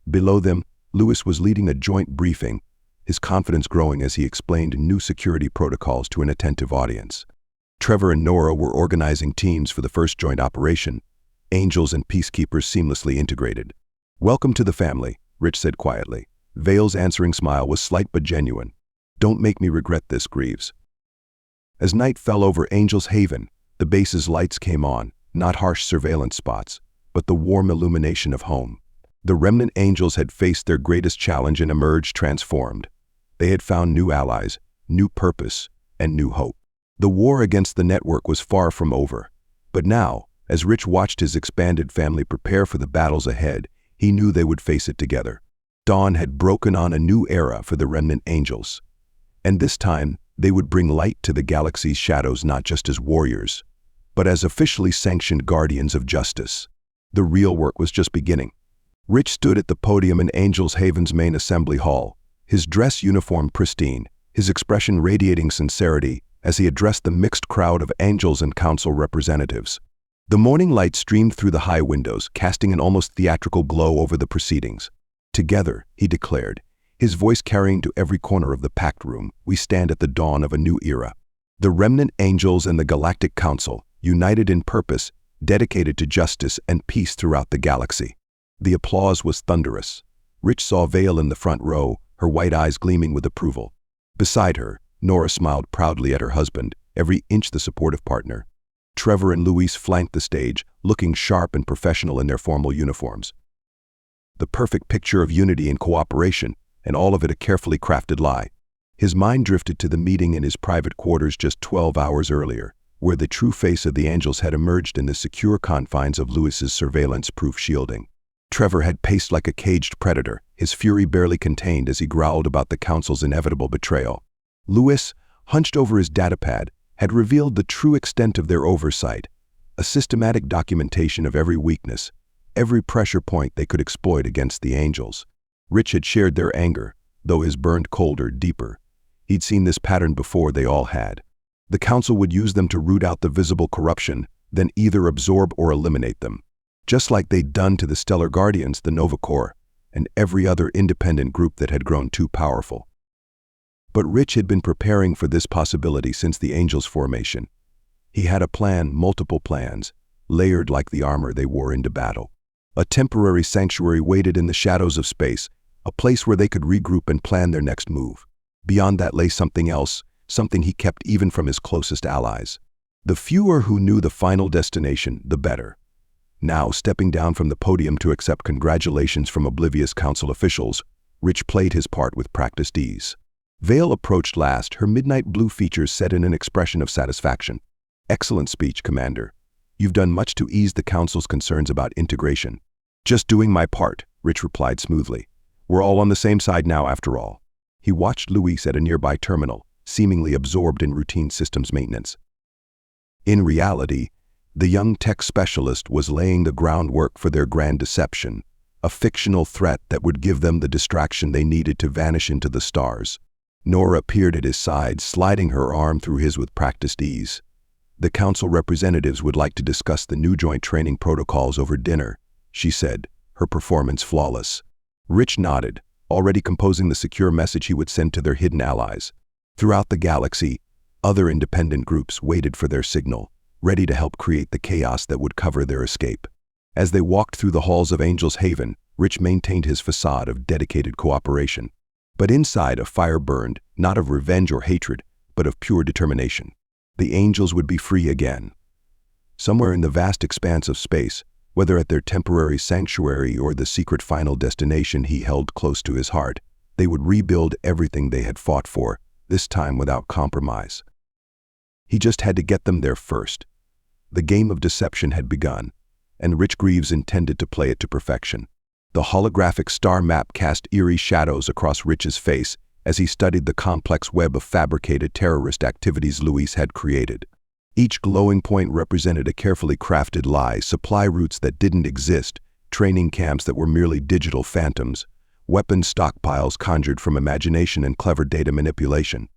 Below them, Lewis was leading a joint briefing, his confidence growing as he explained new security protocols to an attentive audience. Trevor and Nora were organizing teams for the first joint operation, angels and peacekeepers seamlessly integrated. "Welcome to the family," Rich said quietly. Vale's answering smile was slight but genuine. "Don't make me regret this, Greaves." As night fell over Angel's Haven, the base's lights came on, not harsh surveillance spots, but the warm illumination of home. The Remnant Angels had faced their greatest challenge and emerged transformed. They had found new allies, new purpose, and new hope. The war against the network was far from over. But now, as Rich watched his expanded family prepare for the battles ahead, he knew they would face it together. Dawn had broken on a new era for the Remnant Angels. And this time, they would bring light to the galaxy's shadows not just as warriors, but as officially sanctioned guardians of justice. The real work was just beginning. Rich stood at the podium in Angel's Haven's main assembly hall, his dress uniform pristine, his expression radiating sincerity as he addressed the mixed crowd of angels and council representatives. The morning light streamed through the high windows, casting an almost theatrical glow over the proceedings. "Together," he declared, his voice carrying to every corner of the packed room, "we stand at the dawn of a new era. The Remnant Angels and the Galactic Council, united in purpose, dedicated to justice and peace throughout the galaxy." The applause was thunderous. Rich saw Vale in the front row, her white eyes gleaming with approval. Beside her, Nora smiled proudly at her husband, every inch the supportive partner. Trevor and Luis flanked the stage, looking sharp and professional in their formal uniforms. The perfect picture of unity and cooperation, and all of it a carefully crafted lie. His mind drifted to the meeting in his private quarters just 12 hours earlier, where the true face of the Angels had emerged in the secure confines of Lewis's surveillance-proof shielding. Trevor had paced like a caged predator, his fury barely contained as he growled about the Council's inevitable betrayal. Lewis, hunched over his datapad, had revealed the true extent of their oversight, a systematic documentation of every weakness, every pressure point they could exploit against the Angels. Rich had shared their anger, though his burned colder, deeper. He'd seen this pattern before, they all had. The Council would use them to root out the visible corruption, then either absorb or eliminate them. Just like they'd done to the Stellar Guardians, the Nova Corps, and every other independent group that had grown too powerful. But Rich had been preparing for this possibility since the Angels' formation. He had a plan, multiple plans, layered like the armor they wore into battle. A temporary sanctuary waited in the shadows of space, a place where they could regroup and plan their next move. Beyond that lay something else, something he kept even from his closest allies. The fewer who knew the final destination, the better. Now, stepping down from the podium to accept congratulations from oblivious council officials, Rich played his part with practiced ease. Vale approached last, her midnight blue features set in an expression of satisfaction. "Excellent speech, Commander. You've done much to ease the Council's concerns about integration." "Just doing my part," Rich replied smoothly. "We're all on the same side now, after all." He watched Luis at a nearby terminal, seemingly absorbed in routine systems maintenance. In reality, the young tech specialist was laying the groundwork for their grand deception, a fictional threat that would give them the distraction they needed to vanish into the stars. Nora appeared at his side, sliding her arm through his with practiced ease. "The Council representatives would like to discuss the new joint training protocols over dinner," she said, her performance flawless. Rich nodded, already composing the secure message he would send to their hidden allies. Throughout the galaxy, other independent groups waited for their signal, ready to help create the chaos that would cover their escape. As they walked through the halls of Angel's Haven, Rich maintained his facade of dedicated cooperation. But inside, a fire burned, not of revenge or hatred, but of pure determination. The Angels would be free again. Somewhere in the vast expanse of space, whether at their temporary sanctuary or the secret final destination he held close to his heart, they would rebuild everything they had fought for, this time without compromise. He just had to get them there first. The game of deception had begun, and Rich Greaves intended to play it to perfection. The holographic star map cast eerie shadows across Rich's face as he studied the complex web of fabricated terrorist activities Luis had created. Each glowing point represented a carefully crafted lie, supply routes that didn't exist, training camps that were merely digital phantoms, weapons stockpiles conjured from imagination and clever data manipulation.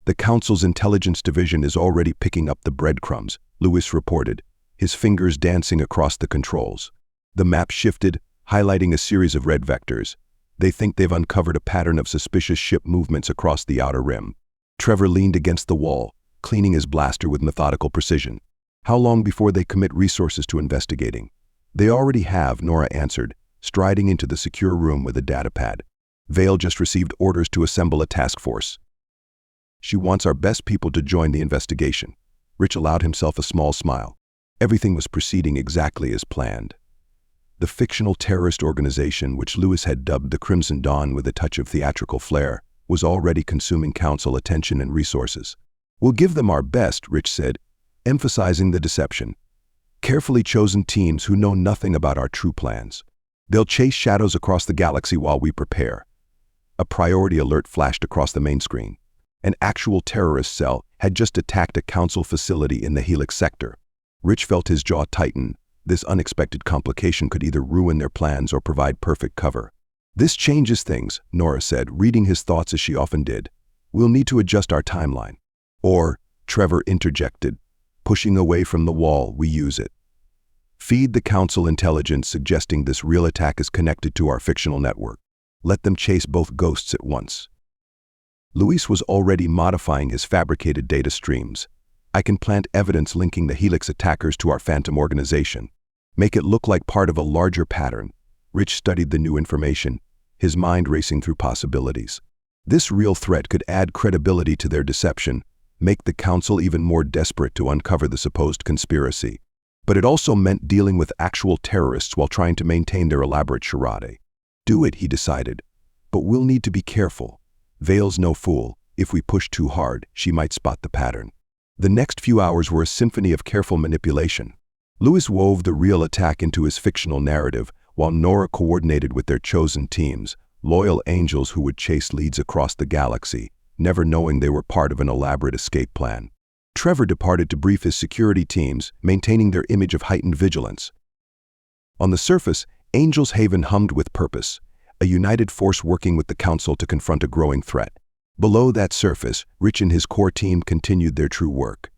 The Council's intelligence division is already picking up the breadcrumbs, Lewis reported, his fingers dancing across the controls. The map shifted, highlighting a series of red vectors. They think they've uncovered a pattern of suspicious ship movements across the outer rim. Trevor leaned against the wall, cleaning his blaster with methodical precision. How long before they commit resources to investigating? They already have, Nora answered, striding into the secure room with a datapad. Vale just received orders to assemble a task force. She wants our best people to join the investigation. Rich allowed himself a small smile. Everything was proceeding exactly as planned. The fictional terrorist organization, which Lewis had dubbed the Crimson Dawn with a touch of theatrical flair, was already consuming Council attention and resources. "We'll give them our best," Rich said, emphasizing the deception. "Carefully chosen teams who know nothing about our true plans. They'll chase shadows across the galaxy while we prepare." A priority alert flashed across the main screen. An actual terrorist cell had just attacked a Council facility in the Helix sector. Rich felt his jaw tighten. This unexpected complication could either ruin their plans or provide perfect cover. "This changes things," Nora said, reading his thoughts as she often did. "We'll need to adjust our timeline." "Or," Trevor interjected, "pushing away from the wall, we use it. Feed the Council intelligence suggesting this real attack is connected to our fictional network. Let them chase both ghosts at once." Luis was already modifying his fabricated data streams. "I can plant evidence linking the Helix attackers to our Phantom organization. Make it look like part of a larger pattern." Rich studied the new information, his mind racing through possibilities. This real threat could add credibility to their deception, make the Council even more desperate to uncover the supposed conspiracy. But it also meant dealing with actual terrorists while trying to maintain their elaborate charade. "Do it," he decided. "But we'll need to be careful. Vale's no fool. If we push too hard, she might spot the pattern." The next few hours were a symphony of careful manipulation. Lewis wove the real attack into his fictional narrative, while Nora coordinated with their chosen teams, loyal angels who would chase leads across the galaxy, never knowing they were part of an elaborate escape plan. Trevor departed to brief his security teams, maintaining their image of heightened vigilance. On the surface, Angel's Haven hummed with purpose, a united force working with the Council to confront a growing threat. Below that surface, Rich and his core team continued their true work.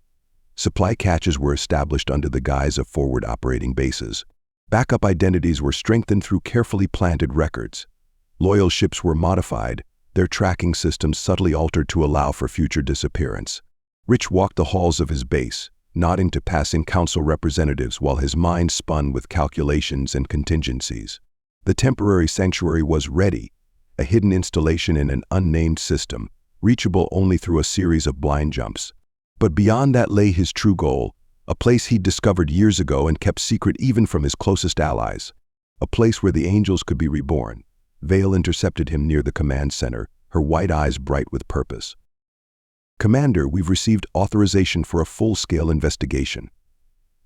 Supply caches were established under the guise of forward operating bases. Backup identities were strengthened through carefully planted records. Loyal ships were modified, their tracking systems subtly altered to allow for future disappearance. Rich walked the halls of his base, nodding to passing Council representatives while his mind spun with calculations and contingencies. The temporary sanctuary was ready, a hidden installation in an unnamed system, reachable only through a series of blind jumps. But beyond that lay his true goal, a place he'd discovered years ago and kept secret even from his closest allies. A place where the angels could be reborn. Vale intercepted him near the command center, her white eyes bright with purpose. "Commander, we've received authorization for a full-scale investigation.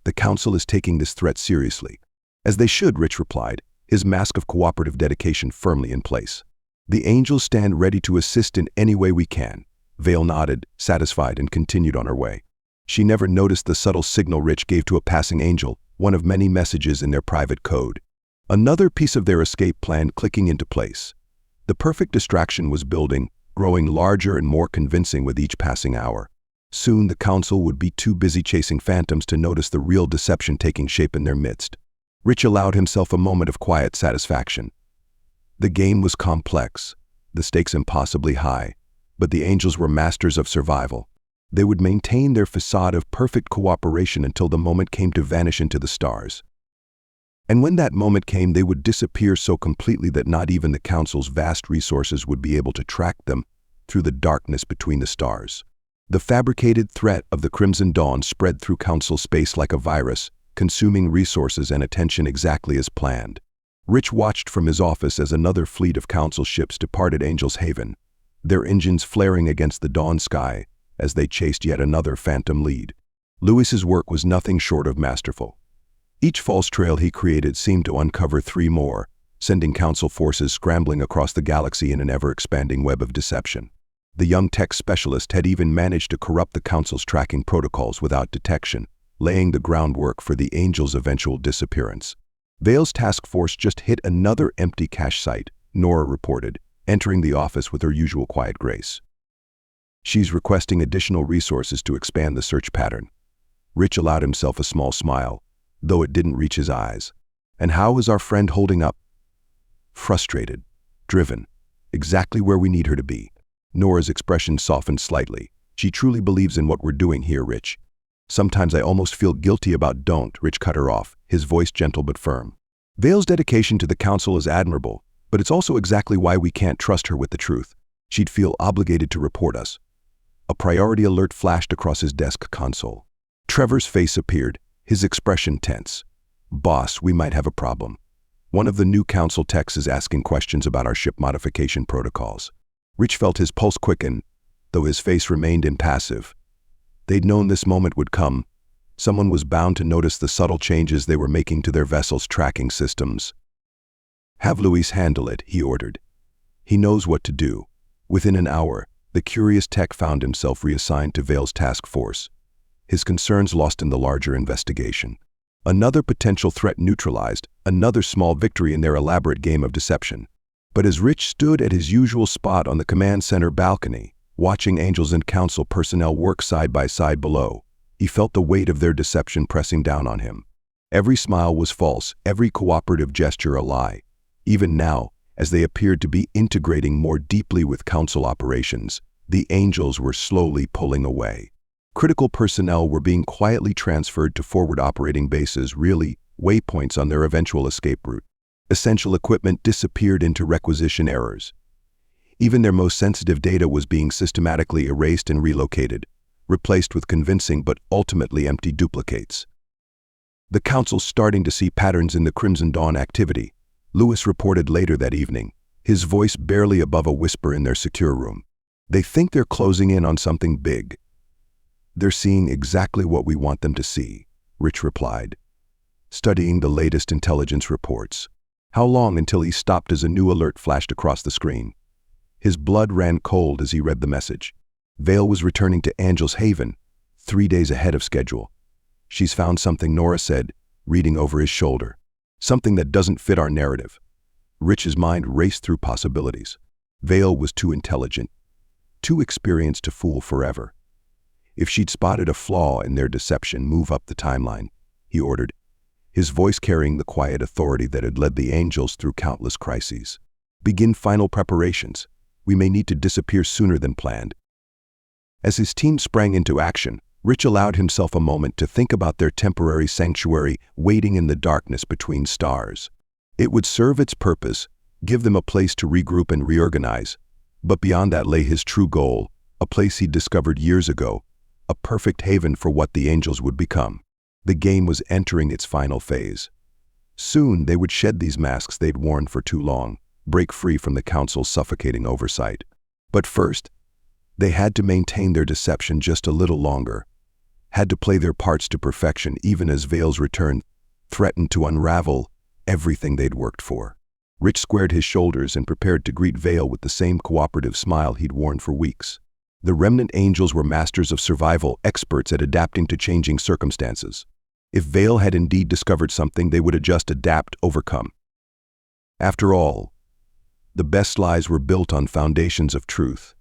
The Council is taking this threat seriously." "As they should," Rich replied, his mask of cooperative dedication firmly in place. "The angels stand ready to assist in any way we can." Vale nodded, satisfied, and continued on her way. She never noticed the subtle signal Rich gave to a passing angel, one of many messages in their private code. Another piece of their escape plan clicking into place. The perfect distraction was building, growing larger and more convincing with each passing hour. Soon the Council would be too busy chasing phantoms to notice the real deception taking shape in their midst. Rich allowed himself a moment of quiet satisfaction. The game was complex, the stakes impossibly high, but the angels were masters of survival. They would maintain their facade of perfect cooperation until the moment came to vanish into the stars. And when that moment came, they would disappear so completely that not even the Council's vast resources would be able to track them through the darkness between the stars. The fabricated threat of the Crimson Dawn spread through Council space like a virus, consuming resources and attention exactly as planned. Rich watched from his office as another fleet of Council ships departed Angel's Haven, their engines flaring against the dawn sky as they chased yet another phantom lead. Lewis's work was nothing short of masterful. Each false trail he created seemed to uncover 3 more, sending Council forces scrambling across the galaxy in an ever-expanding web of deception. The young tech specialist had even managed to corrupt the Council's tracking protocols without detection, laying the groundwork for the Angels' eventual disappearance. Vale's task force just hit another empty cache site, Nora reported, entering the office with her usual quiet grace. She's requesting additional resources to expand the search pattern. Rich allowed himself a small smile, though it didn't reach his eyes. And how is our friend holding up? Frustrated, driven, exactly where we need her to be. Nora's expression softened slightly. She truly believes in what we're doing here, Rich. Sometimes I almost feel guilty about don't, Rich cut her off, his voice gentle but firm. Vale's dedication to the council is admirable, but it's also exactly why we can't trust her with the truth. She'd feel obligated to report us. A priority alert flashed across his desk console. Trevor's face appeared, his expression tense. Boss, we might have a problem. One of the new council techs is asking questions about our ship modification protocols. Rich felt his pulse quicken, though his face remained impassive. They'd known this moment would come. Someone was bound to notice the subtle changes they were making to their vessel's tracking systems. Have Luis handle it, he ordered. He knows what to do. Within an hour, the curious tech found himself reassigned to Vale's task force, his concerns lost in the larger investigation. Another potential threat neutralized, another small victory in their elaborate game of deception. But as Rich stood at his usual spot on the command center balcony, watching Angels and Council personnel work side by side below, he felt the weight of their deception pressing down on him. Every smile was false, every cooperative gesture a lie. Even now, as they appeared to be integrating more deeply with Council operations, the Angels were slowly pulling away. Critical personnel were being quietly transferred to forward operating bases, really waypoints on their eventual escape route. Essential equipment disappeared into requisition errors. Even their most sensitive data was being systematically erased and relocated, replaced with convincing but ultimately empty duplicates. The Council's starting to see patterns in the Crimson Dawn activity, Lewis reported later that evening, his voice barely above a whisper in their secure room. They think they're closing in on something big. They're seeing exactly what we want them to see, Rich replied, studying the latest intelligence reports. How long until he stopped as a new alert flashed across the screen? His blood ran cold as he read the message. Vale was returning to Angel's Haven, 3 days ahead of schedule. She's found something, Nora said, reading over his shoulder. Something that doesn't fit our narrative. Rich's mind raced through possibilities. Vale was too intelligent, too experienced to fool forever. If she'd spotted a flaw in their deception, move up the timeline, he ordered, his voice carrying the quiet authority that had led the Angels through countless crises. Begin final preparations. We may need to disappear sooner than planned. As his team sprang into action, Rich allowed himself a moment to think about their temporary sanctuary waiting in the darkness between stars. It would serve its purpose, give them a place to regroup and reorganize, but beyond that lay his true goal, a place he'd discovered years ago, a perfect haven for what the Angels would become. The game was entering its final phase. Soon they would shed these masks they'd worn for too long, break free from the Council's suffocating oversight. But first, they had to maintain their deception just a little longer, had to play their parts to perfection even as Vale's return threatened to unravel everything they'd worked for. Rich squared his shoulders and prepared to greet Vale with the same cooperative smile he'd worn for weeks. The Remnant Angels were masters of survival, experts at adapting to changing circumstances. If Vale had indeed discovered something, they would adjust, adapt, overcome. After all, the best lies were built on foundations of truth.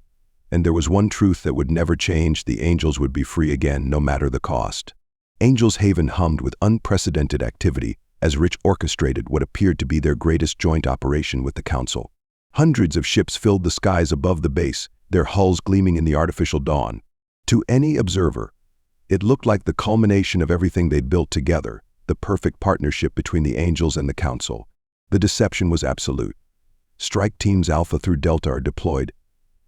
And there was one truth that would never change: the Angels would be free again, no matter the cost. Angel's Haven hummed with unprecedented activity as Rich orchestrated what appeared to be their greatest joint operation with the Council. Hundreds of ships filled the skies above the base, their hulls gleaming in the artificial dawn. To any observer, it looked like the culmination of everything they'd built together, the perfect partnership between the Angels and the Council. The deception was absolute. Strike teams Alpha through Delta are deployed.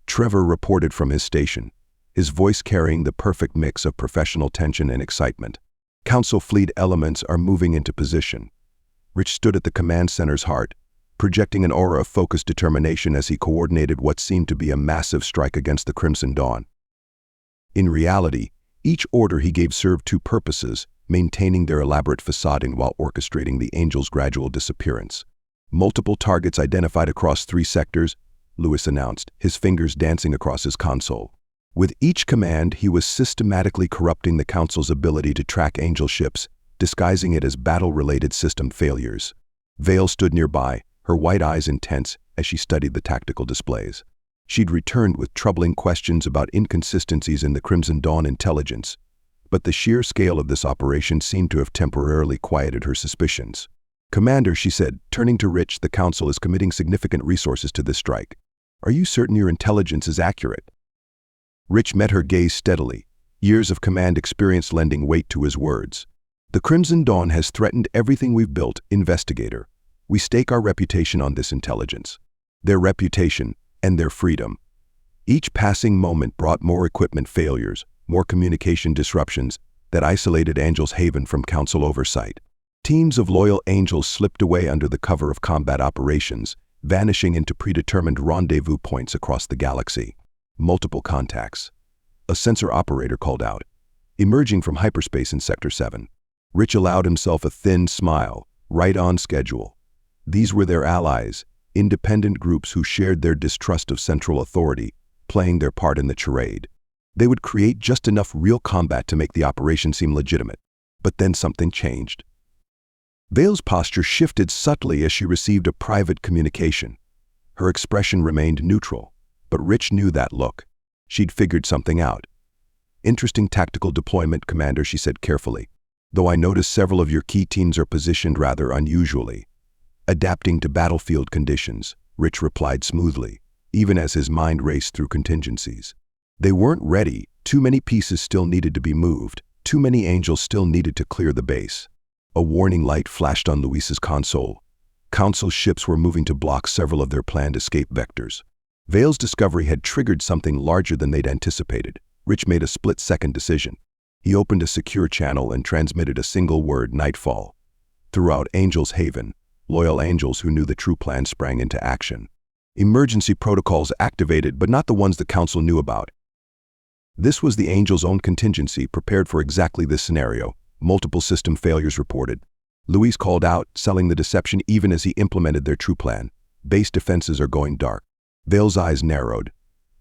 Trevor reported from his station, his voice carrying the perfect mix of professional tension and excitement. Council fleet elements are moving into position. Rich stood at the command center's heart, projecting an aura of focused determination as he coordinated what seemed to be a massive strike against the Crimson Dawn. In reality, each order he gave served two purposes: maintaining their elaborate facading while orchestrating the Angels' gradual disappearance. Multiple targets identified across 3 sectors, Lewis announced, his fingers dancing across his console. With each command, he was systematically corrupting the Council's ability to track Angel ships, disguising it as battle-related system failures. Vale stood nearby, her white eyes intense as she studied the tactical displays. She'd returned with troubling questions about inconsistencies in the Crimson Dawn intelligence, but the sheer scale of this operation seemed to have temporarily quieted her suspicions. "Commander," she said, turning to Rich, "the Council is committing significant resources to this strike. Are you certain your intelligence is accurate?" Rich met her gaze steadily, years of command experience lending weight to his words. "The Crimson Dawn has threatened everything we've built, Investigator. We stake our reputation on this intelligence. Their reputation and their freedom. Each passing moment brought more equipment failures, more communication disruptions that isolated Angel's Haven from Council oversight. Teams of loyal Angels slipped away under the cover of combat operations, vanishing into predetermined rendezvous points across the galaxy. Multiple contacts. A sensor operator called out, emerging from hyperspace in Sector 7. Rich allowed himself a thin smile, right on schedule. These were their allies, independent groups who shared their distrust of central authority, playing their part in the charade. They would create just enough real combat to make the operation seem legitimate. But then something changed. Vale's posture shifted subtly as she received a private communication. Her expression remained neutral, but Rich knew that look. She'd figured something out. "Interesting tactical deployment, Commander," she said carefully. "Though I notice several of your key teams are positioned rather unusually." "Adapting to battlefield conditions," Rich replied smoothly, even as his mind raced through contingencies. They weren't ready. Too many pieces still needed to be moved. Too many Angels still needed to clear the base. A warning light flashed on Luis's console. Council ships were moving to block several of their planned escape vectors. Vale's discovery had triggered something larger than they'd anticipated. Rich made a split-second decision. He opened a secure channel and transmitted a single word: nightfall. Throughout Angel's Haven, loyal Angels who knew the true plan sprang into action. Emergency protocols activated, but not the ones the Council knew about. This was the Angels' own contingency, prepared for exactly this scenario. Multiple system failures reported. Luis called out, selling the deception even as he implemented their true plan. "Base defenses are going dark." Vale's eyes narrowed.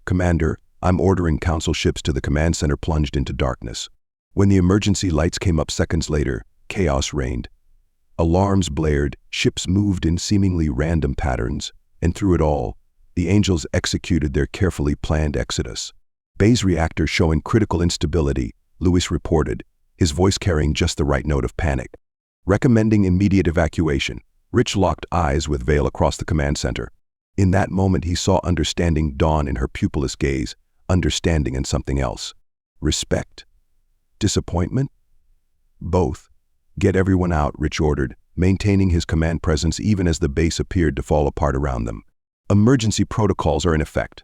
"Commander, I'm ordering Council ships to the command center." Plunged into darkness. When the emergency lights came up seconds later, chaos reigned. Alarms blared, ships moved in seemingly random patterns, and through it all, the Angels executed their carefully planned exodus. "Base reactor showing critical instability," Luis reported, his voice carrying just the right note of panic. Recommending immediate evacuation, Rich locked eyes with Vale across the command center. In that moment he saw understanding dawn in her pupilless gaze, understanding and something else. Respect? Disappointment? Both. "Get everyone out," Rich ordered, maintaining his command presence even as the base appeared to fall apart around them. "Emergency protocols are in effect."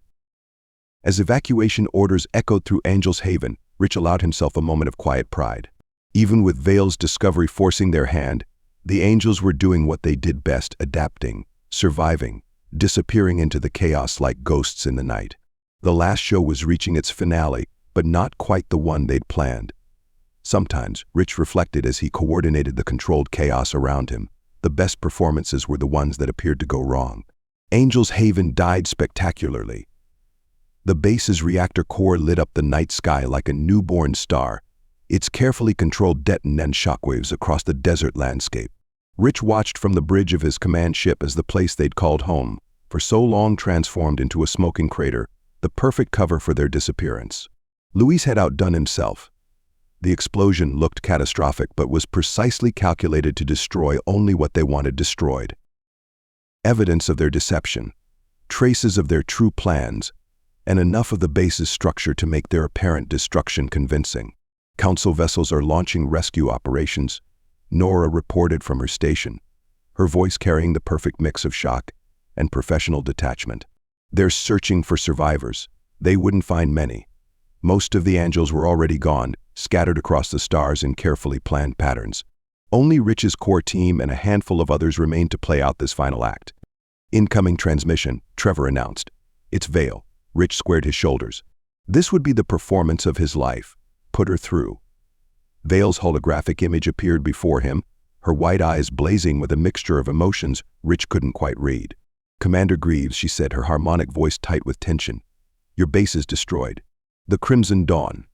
As evacuation orders echoed through Angel's Haven, Rich allowed himself a moment of quiet pride. Even with Vale's discovery forcing their hand, the Angels were doing what they did best: adapting, surviving, disappearing into the chaos like ghosts in the night. The last show was reaching its finale, but not quite the one they'd planned. Sometimes, Rich reflected as he coordinated the controlled chaos around him, the best performances were the ones that appeared to go wrong. Angel's Haven died spectacularly. The base's reactor core lit up the night sky like a newborn star, its carefully controlled detonate shockwaves across the desert landscape. Rich watched from the bridge of his command ship as the place they'd called home, for so long transformed into a smoking crater, the perfect cover for their disappearance. Luis had outdone himself. The explosion looked catastrophic but was precisely calculated to destroy only what they wanted destroyed. Evidence of their deception, traces of their true plans, and enough of the base's structure to make their apparent destruction convincing. "Council vessels are launching rescue operations," Nora reported from her station, her voice carrying the perfect mix of shock and professional detachment. "They're searching for survivors. They wouldn't find many. Most of the Angels were already gone, scattered across the stars in carefully planned patterns. Only Rich's core team and a handful of others remained to play out this final act." "Incoming transmission," Trevor announced. "It's Vale." Rich squared his shoulders. This would be the performance of his life. Put her through. Vale's holographic image appeared before him, her white eyes blazing with a mixture of emotions Rich couldn't quite read. "Commander Greaves," she said, her harmonic voice tight with tension. "Your base is destroyed. The Crimson Dawn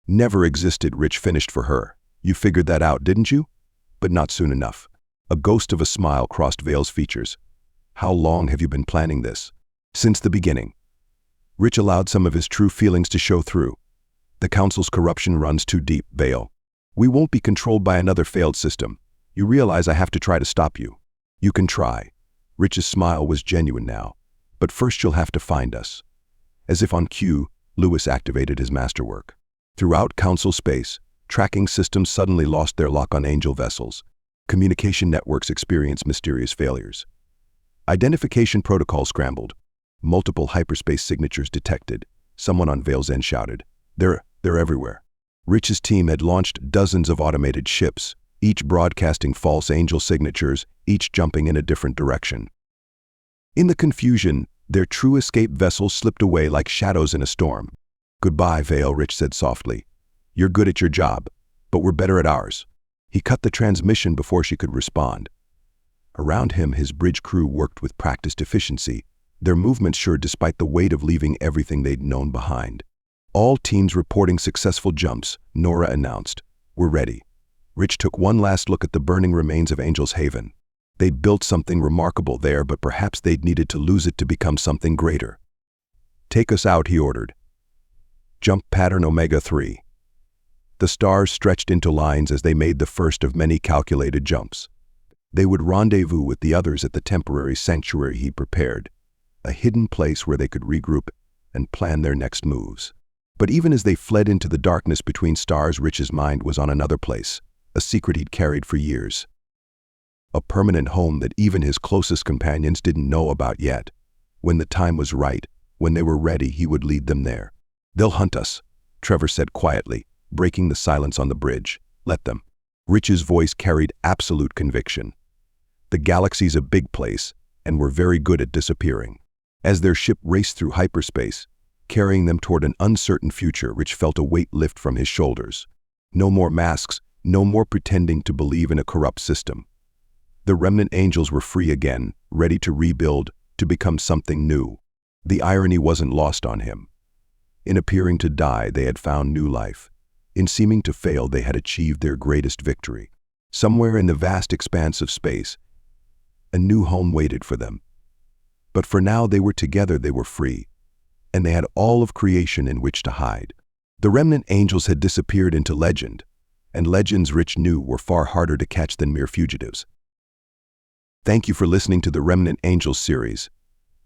never existed," Rich finished for her. "You figured that out, didn't you?" "But not soon enough." A ghost of a smile crossed Vale's features. "How long have you been planning this?" "Since the beginning. Rich allowed some of his true feelings to show through. The Council's corruption runs too deep, Vale. We won't be controlled by another failed system. You realize I have to try to stop you. You can try. Rich's smile was genuine now. But first you'll have to find us. As if on cue, Lewis activated his masterwork. Throughout Council space, tracking systems suddenly lost their lock on Angel vessels. Communication networks experienced mysterious failures. Identification protocols scrambled. Multiple hyperspace signatures detected. Someone on Vale's end shouted, They're everywhere. Rich's team had launched dozens of automated ships, each broadcasting false Angel signatures, each jumping in a different direction. In the confusion, their true escape vessels slipped away like shadows in a storm. Goodbye, Vale, Rich said softly. You're good at your job, but we're better at ours. He cut the transmission before she could respond. Around him, his bridge crew worked with practiced efficiency, their movements sure despite the weight of leaving everything they'd known behind. All teams reporting successful jumps, Nora announced. We're ready. Rich took one last look at the burning remains of Angel's Haven. They'd built something remarkable there, but perhaps they'd needed to lose it to become something greater. Take us out, he ordered. Jump pattern Omega 3. The stars stretched into lines as they made the first of many calculated jumps. They would rendezvous with the others at the temporary sanctuary he prepared, a hidden place where they could regroup and plan their next moves. But even as they fled into the darkness between stars, Rich's mind was on another place, a secret he'd carried for years. A permanent home that even his closest companions didn't know about yet. When the time was right, when they were ready, he would lead them there. They'll hunt us, Trevor said quietly, breaking the silence on the bridge. Let them. Rich's voice carried absolute conviction. The galaxy's a big place, and we're very good at disappearing. As their ship raced through hyperspace, carrying them toward an uncertain future, Rich felt a weight lift from his shoulders. No more masks, no more pretending to believe in a corrupt system. The remnant angels were free again, ready to rebuild, to become something new. The irony wasn't lost on him. In appearing to die, they had found new life. In seeming to fail, they had achieved their greatest victory. Somewhere in the vast expanse of space, a new home waited for them. But for now, they were together, they were free, and they had all of creation in which to hide. The remnant angels had disappeared into legend, and legends Rich knew were far harder to catch than mere fugitives. Thank you for listening to the Remnant Angels series.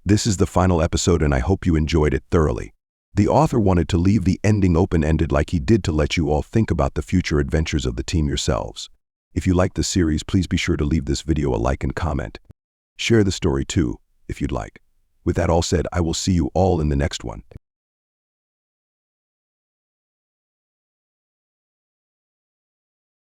This is the final episode, and I hope you enjoyed it thoroughly. The author wanted to leave the ending open-ended like he did to let you all think about the future adventures of the team yourselves. If you like the series, please be sure to leave this video a like and comment. Share the story too, if you'd like. With that all said, I will see you all in the next one.